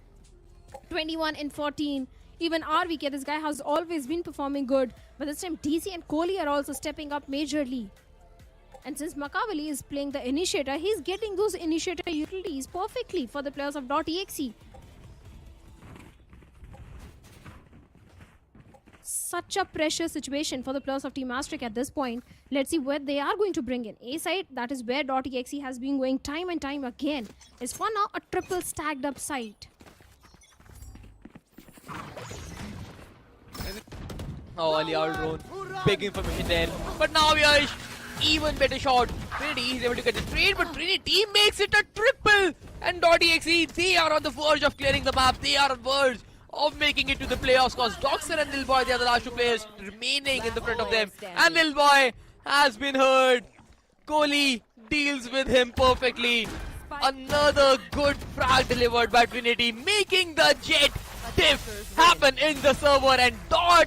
21 and 14. Even RVK, this guy has always been performing good, but this time DC and Kohli are also stepping up majorly. And since Makavali is playing the initiator, he's getting those initiator utilities perfectly for the players of .exe. Such a pressure situation for the players of Team Asterisk at this point. Let's see where they are going to bring in. A side, that is where .exe has been going time and time again. Is for now a triple stacked up site. Oh, Ali out drone. Big information there. But now Yash, even better shot. Trinity is able to get the trade, but Trinity makes it a triple. And .exe, they are on the verge of clearing the map. They are on the verge of making it to the playoffs, because Doxer and Lil Boy, they are the last 2 players remaining in the front of them. And Lil Boy has been hurt. Kohli deals with him perfectly. Another good frag delivered by Trinity, making the jet diff happen in the server, and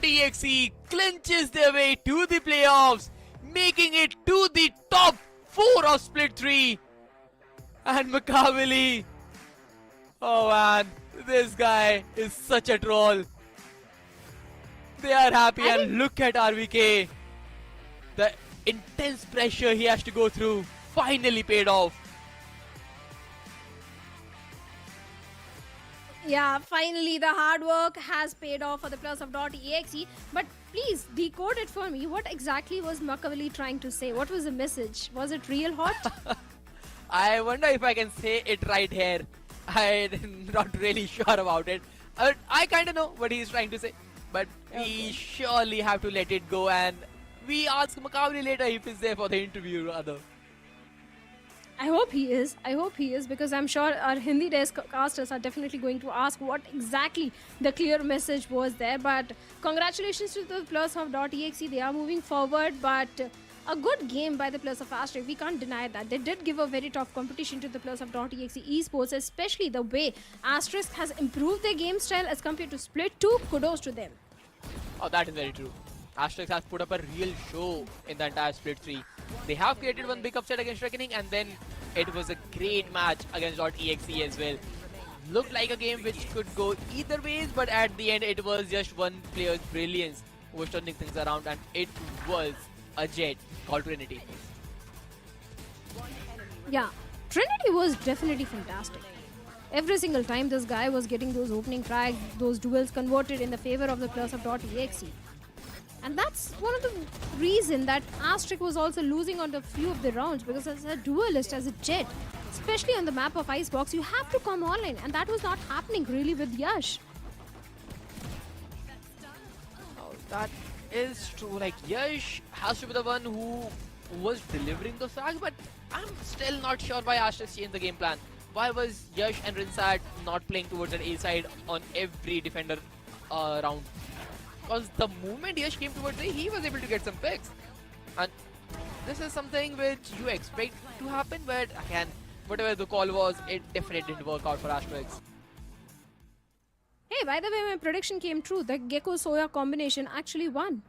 .exe clinches their way to the playoffs, making it to the top 4 of Split 3. And Makavali, oh man, this guy is such a troll. They are happy, and look at RVK. The intense pressure he has to go through finally paid off. Yeah, finally the hard work has paid off for the players of .exe. But please decode it for me. What exactly was Makavali trying to say? What was the message? Was it real hot? I wonder if I can say it right here. I'm not really sure about it. I kind of know what he's trying to say, but we surely have to let it go, and we ask Makavali later if he's there for the interview rather. I hope he is. I hope he is, because I'm sure our Hindi desk casters are definitely going to ask what exactly the clear message was there. But congratulations to the players of .exe. They are moving forward, but a good game by the players of Asterisk. We can't deny that. They did give a very tough competition to the players of .exe Esports, especially the way Asterisk has improved their game style as compared to Split 2. Kudos to them. Oh, that is very true. Asterisk has put up a real show in the entire Split 3. They have created one big upset against Reckoning, and then it was a great match against .exe as well. Looked like a game which could go either ways, but at the end it was just one player's brilliance who was turning things around, and it was a Jet called Trinity. Yeah, Trinity was definitely fantastic. Every single time this guy was getting those opening frags, those duels converted in the favor of the players of .exe. And that's one of the reason that Asterisk was also losing on a few of the rounds, because as a duelist, as a Jet, especially on the map of Icebox, you have to come online, and that was not happening really with Yash. Oh, that is true. Like, Yash has to be the one who was delivering the frags, but I'm still not sure why Asterisk changed the game plan. Why was Yash and Rinsat not playing towards an A side on every defender round? Because the moment Yash came towards A, he was able to get some picks. And this is something which you expect to happen, but again, whatever the call was, it definitely didn't work out for Asterisk. Hey, by the way, my prediction came true. The Gecko-Soya combination actually won.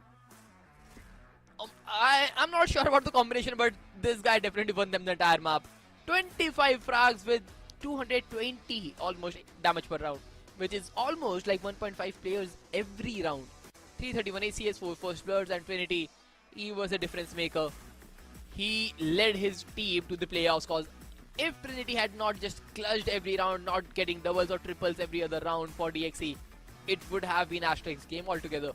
I'm not sure about the combination, but this guy definitely won them the entire map. 25 frags with 220 almost damage per round, which is almost like 1.5 players every round. 331 ACS for First Bloods and Trinity. He was a difference maker. He led his team to the playoffs, because if Trinity had not just clutched every round, not getting doubles or triples every other round for DXE, it would have been Asterisk's game altogether.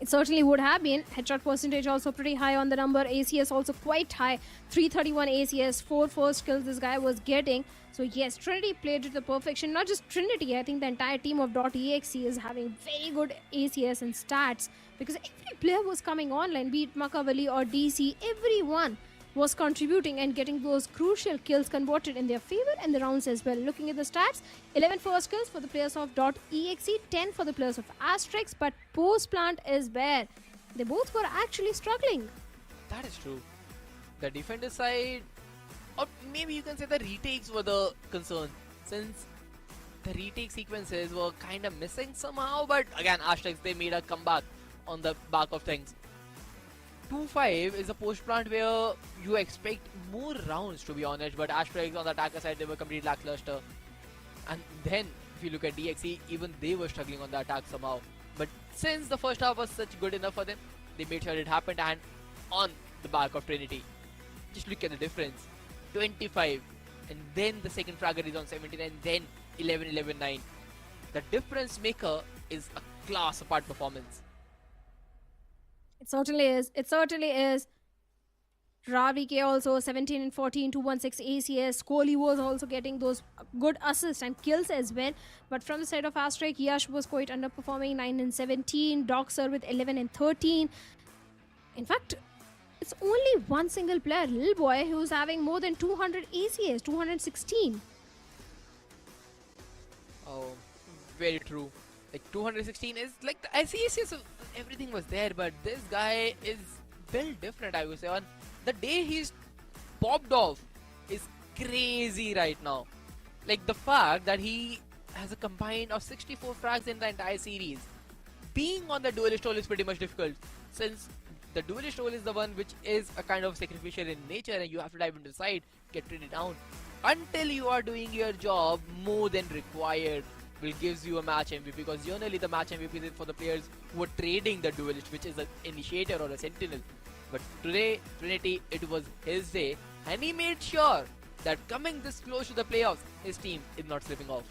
It certainly would have been. Headshot percentage also pretty high on the number. ACS also quite high. 331 ACS, 4 first kills this guy was getting. So yes, Trinity played to the perfection. Not just Trinity, I think the entire team of .exe is having very good ACS and stats, because every player was coming online, be it Makavali or DC, everyone was contributing and getting those crucial kills converted in their favor in the rounds as well. Looking at the stats, 11 first kills for the players of .exe, 10 for the players of Asterisk, but post plant is where they both were actually struggling. That is true. The defender side, or maybe you can say the retakes were the concern, since the retake sequences were kind of missing somehow, but again, Asterisk, they made a comeback on the back of things. 2-5 is a post plant where you expect more rounds, to be honest, but Asterisk on the attacker side, they were completely lackluster. And then if you look at DXE, even they were struggling on the attack somehow. But since the first half was such good enough for them, they made sure it happened, and on the back of Trinity. Just look at the difference. 25, and then the second fragger is on 17, and then 11-11-9. The difference maker is a class apart performance. It certainly is. It certainly is. Ravi K also 17 and 14, 216 ACS. Kohli was also getting those good assists and kills as well. But from the side of Asterisk, Yash was quite underperforming, 9 and 17. Doxer with 11 and 13. In fact, it's only one single player, Lil Boy, who's having more than 200 ACS, 216. Oh, very true. Like 216 is like the ACS, everything was there, but this guy is built different, I would say. On the day he's popped off is crazy right now. Like the fact that he has a combined of 64 frags in the entire series. Being on the duelist role is pretty much difficult, since the duelist role is the one which is a kind of sacrificial in nature, and you have to dive into the side, get Trinity down. Until you are doing your job more than required, will gives you a match MVP, because generally the match MVP is for the players who are trading the duelist, which is an initiator or a sentinel. But today, Trinity, it was his day, and he made sure that coming this close to the playoffs, his team is not slipping off.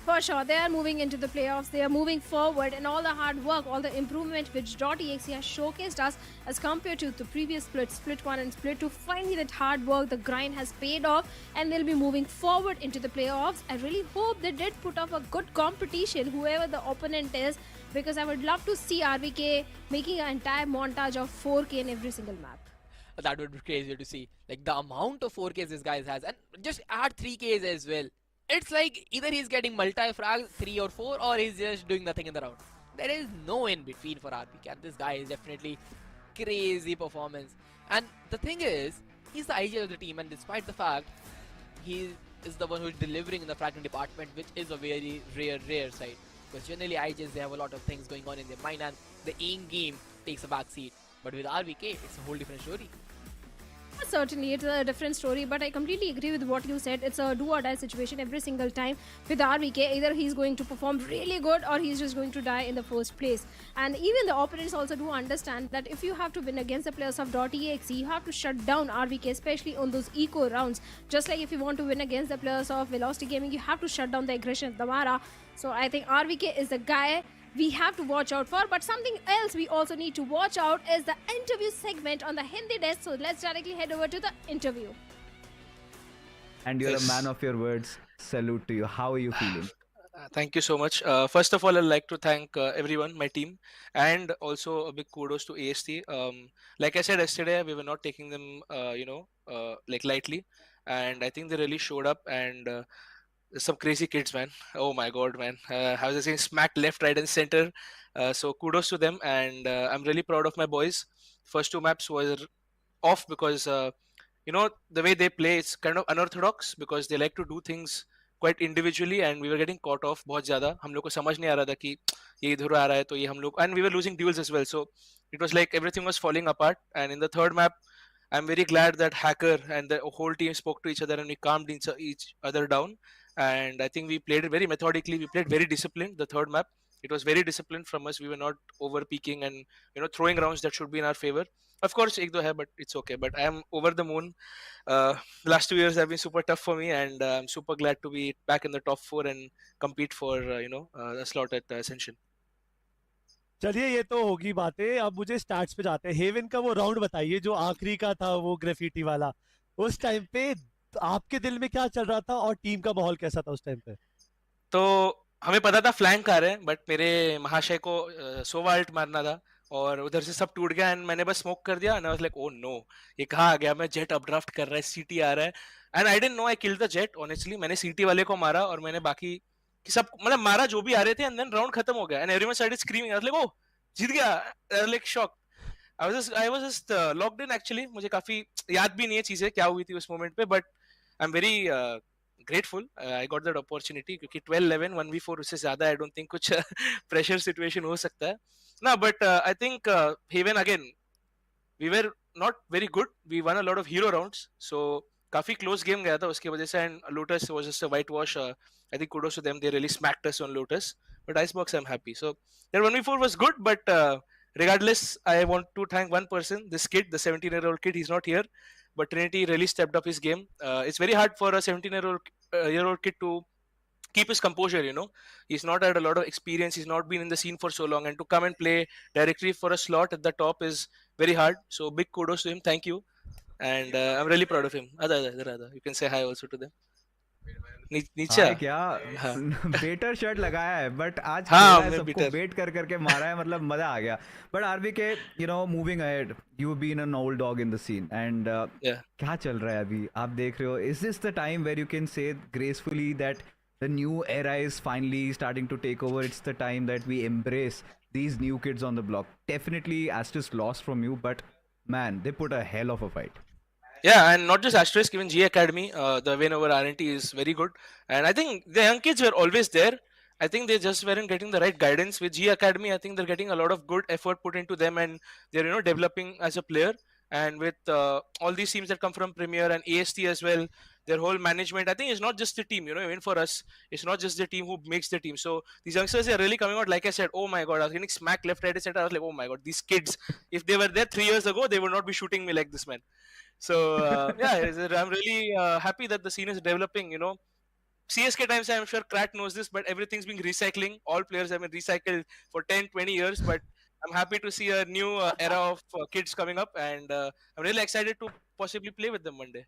For sure, they are moving into the playoffs, they are moving forward, and all the hard work, all the improvement which .exe has showcased us as compared to the previous split 1 and split 2, finally that hard work, the grind has paid off, and they'll be moving forward into the playoffs. I really hope they did put up a good competition, whoever the opponent is, because I would love to see RVK making an entire montage of 4K in every single map. That would be crazy to see. Like the amount of 4Ks this guy has, and just add 3Ks as well. It's like either he's getting multi-frag 3 or 4, or he's just doing nothing in the round. There is no in between for RPK, and this guy is definitely crazy performance. And the thing is, he's the IGL of the team, and despite the fact he is the one who's delivering in the fragging department, which is a very rare sight. Because generally IGLs, they have a lot of things going on in their mind, and the aim game takes a back seat. But with RVK, it's a whole different story. Certainly, it's a different story, but I completely agree with what you said. It's a do or die situation every single time with RVK. Either he's going to perform really good or he's just going to die in the first place. And even the opponents also do understand that if you have to win against the players of .exe, you have to shut down RVK, especially on those eco rounds. Just like if you want to win against the players of Velocity Gaming, you have to shut down the aggression, Damara. So I think RVK is the guy we have to watch out for. But something else we also need to watch out is the interview segment on the Hindi desk. So let's directly head over to the interview. And you're a man of your words. Salute to you. How are you feeling? Thank you so much. First of all, I'd like to thank everyone, my team, and also a big kudos to AST. Like I said yesterday, we were not taking them, like lightly, and I think they really showed up. And some crazy kids, man. Oh my god, man. I was saying smacked left, right, and center. So kudos to them, and I'm really proud of my boys. First 2 maps were off because the way they play, it's kind of unorthodox because they like to do things quite individually, and we were getting caught off बहुत ज़्यादा. हम लोग को समझ नहीं आ रहा था कि ये इधर आ रहा है तो ये हम लोग, and we were losing duels as well. So it was like everything was falling apart. And in the 3rd map, I'm very glad that Hacker and the whole team spoke to each other and we calmed each other down. And I think we played it very methodically. We played very disciplined. The 3rd map, it was very disciplined from us. We were not over peaking and throwing rounds that should be in our favor. Of course, ek do hai, but it's okay. But I am over the moon. Last 2 years have been super tough for me, and I'm super glad to be back in the top 4 and compete for a slot at Ascension. चलिए, ये तो होगी बातें. अब मुझे starts पे जाते हैं. हेवन का वो राउंड बताइए जो आखिरी का था, वो ग्रेफिटी वाला. उस टाइम पे आपके दिल में क्या चल रहा था और टीम का माहौल कैसा था उस टाइम पे? तो हमें पता था फ्लैंक आ रहे हैं, बट मेरे महाशय को सोवा अल्ट मारना था और उधर से सब टूट गया. एंड मैंने बस स्मोक कर दिया. And I was like, oh no, ये कहाँ आ गया? मैं जेट अपड्राफ्ट कर रहा है, सीटी आ रहा है. And I didn't know I killed the jet. Honestly मैंने सीटी वाले को मारा और मैंने बाकी सब मतलब मारा जो भी आ रहे थे. एंड देन राउंड खत्म हो गया. And everyone started screaming. I was like, ओ जीत गया. I was like shock. I was just locked in actually. मुझे काफी याद भी नहीं है चीजें क्या हुई थी उस मोमेंट पे, but I'm very grateful. I got that opportunity क्योंकि 12-11 1v4 उससे ज्यादा I don't think कुछ pressure situation हो सकता है ना. But I think Haven again, we were not very good. We won a lot of hero rounds, so काफी close game गया था उसकी वजह से. And Lotus was just a whitewash. I think kudos to them. They really smacked us on Lotus. But Icebox, I'm happy. So that 1v4 was good, but regardless, I want to thank one person. This kid, the 17-year-old kid, he's not here. But Trinity really stepped up his game. It's very hard for a 17-year-old kid to keep his composure, He's not had a lot of experience. He's not been in the scene for so long. And to come and play directly for a slot at the top is very hard. So big kudos to him. Thank you. And I'm really proud of him. Ada. You can say hi also to them. नीचे क्या better shirt लगाया है, but आज सबको बेट कर करके मारा है, मतलब मजा आ गया. But RBK moving ahead, you been an old dog in the scene, and क्या चल रहा है अभी आप देख रहे हो? Is this the time where you can say gracefully that the new era is finally starting to take over? It's the time that we embrace these new kids on the block. Definitely Asterisk lost from you, but man, they put a hell of a fight. Yeah, and not just Asterisk, even G Academy, the win over RNT is very good. And I think the young kids were always there. I think they just weren't getting the right guidance. With G Academy, I think they're getting a lot of good effort put into them, and they're developing as a player. And with all these teams that come from Premier and AST as well, their whole management. I think it's not just the team, you know, even for us, it's not just the team who makes the team. So these youngsters are really coming out. Like I said, oh my god, I was getting smacked left, right, etc. I was like, oh my god, these kids, if they were there 3 years ago, they would not be shooting me like this, man. So I'm really happy that the scene is developing, you know. CSK times, I'm sure Krat knows this, but everything's been recycling. All players have been recycled for 10, 20 years, but I'm happy to see a new era of kids coming up, and I'm really excited to possibly play with them one day.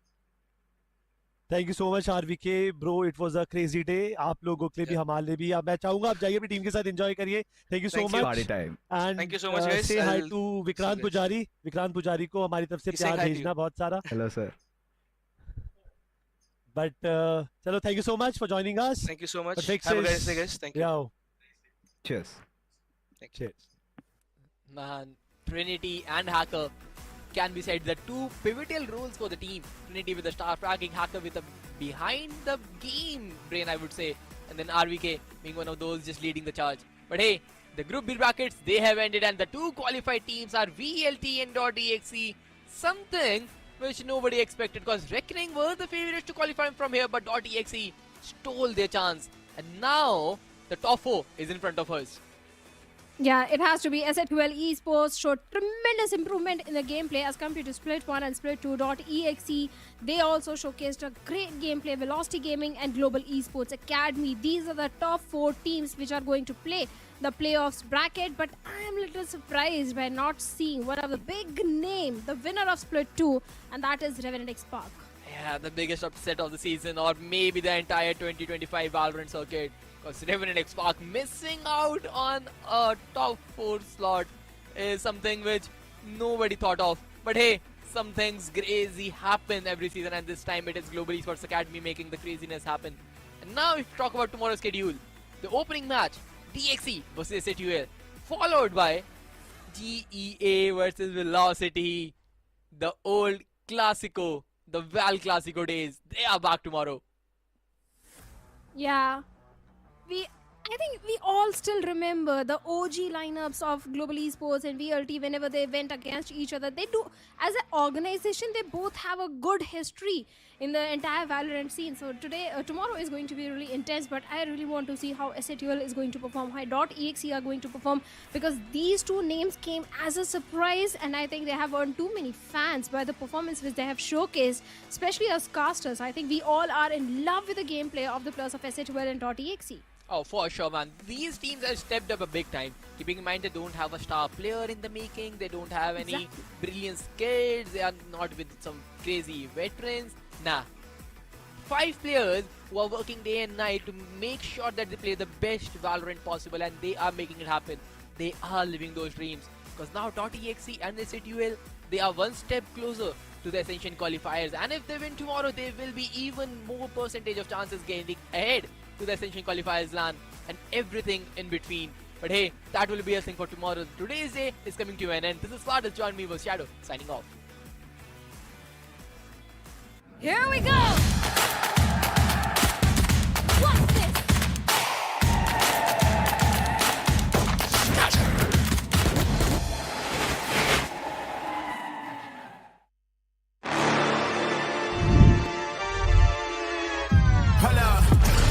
Thank you so much RVK bro, it was a crazy day. आप लोगों के लिए भी हमारे लिए भी. अब मैं चाहूंगा आप जाइए अपनी टीम के साथ enjoy करिए. Thank you so much. Party time. And thank you so much, guys. Say hi to Vikrant पुजारी. विक्रांत पुजारी को हमारी तरफ से प्यार भेजना बहुत सारा. Hello sir. But chalo, thank you so much for joining us. Thank you so much. Perfect Have a nice day, guys. Thank you. Yo. Cheers. Cheers. Man, Trinity and Hacker can be said the two pivotal roles for the team. Trinity with the star fracking, Hacker with a behind the game brain, I would say. And then RVK being one of those just leading the charge. But hey, the Group B brackets, they have ended and the two qualified teams are VLT and .exe. Something which nobody expected, because Reckoning were the favorites to qualify from here, but .exe stole their chance. And now the top 4 is in front of us. Yeah, it has to be. Exe Esports showed tremendous improvement in the gameplay as compared to Split 1 and Split 2. .exe, they also showcased a great gameplay. Velocity Gaming and Global Esports Academy, these are the top 4 teams which are going to play the playoffs bracket. But I am a little surprised by not seeing one of the big name, the winner of Split 2, and that is Revenant XSpark. Yeah, the biggest upset of the season, or maybe the entire 2025 Valorant circuit. Because Revenant XSpark missing out on a top 4 slot is something which nobody thought of. But hey, some things crazy happen every season, and this time it is Global Esports Academy making the craziness happen. And now if you talk about tomorrow's schedule, the opening match, DXE versus SATUL, followed by GEA versus Velocity, the old Classico, the Val Classico days. They are back tomorrow. Yeah. I think we all still remember the OG lineups of Global Esports and VLT whenever they went against each other. They do, as an organization, they both have a good history in the entire Valorant scene. So tomorrow is going to be really intense, but I really want to see how SATUL is going to perform, how .exe are going to perform, because these two names came as a surprise, and I think they have earned too many fans by the performance which they have showcased, especially as casters. I think we all are in love with the gameplay of the players of SATUL and .exe. Oh, for sure, man. These teams have stepped up a big time. Keeping in mind they don't have a star player in the making, they don't have any brilliant skills, they are not with some crazy veterans. Nah. 5 players who are working day and night to make sure that they play the best Valorant possible, and they are making it happen. They are living those dreams. Because now .exe and SATUL, they are one step closer to the Ascension qualifiers. And if they win tomorrow, they will be even more percentage of chances gaining ahead to the Ascension qualifiers LAN and everything in between. But hey, that will be a thing for tomorrow. Today's day is coming to an end. This is Spartus, join me was Shadow, signing off. Here we go! What's this?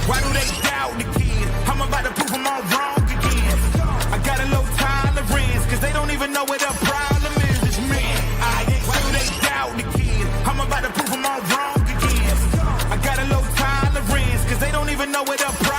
Why do they doubt the kid? I'm about to prove them all wrong again. I got a low tolerance, cause they don't even know what the problem is. It's me. Why do they doubt the kid? I'm about to prove them all wrong again. I got a low tolerance, cause they don't even know what the problem is.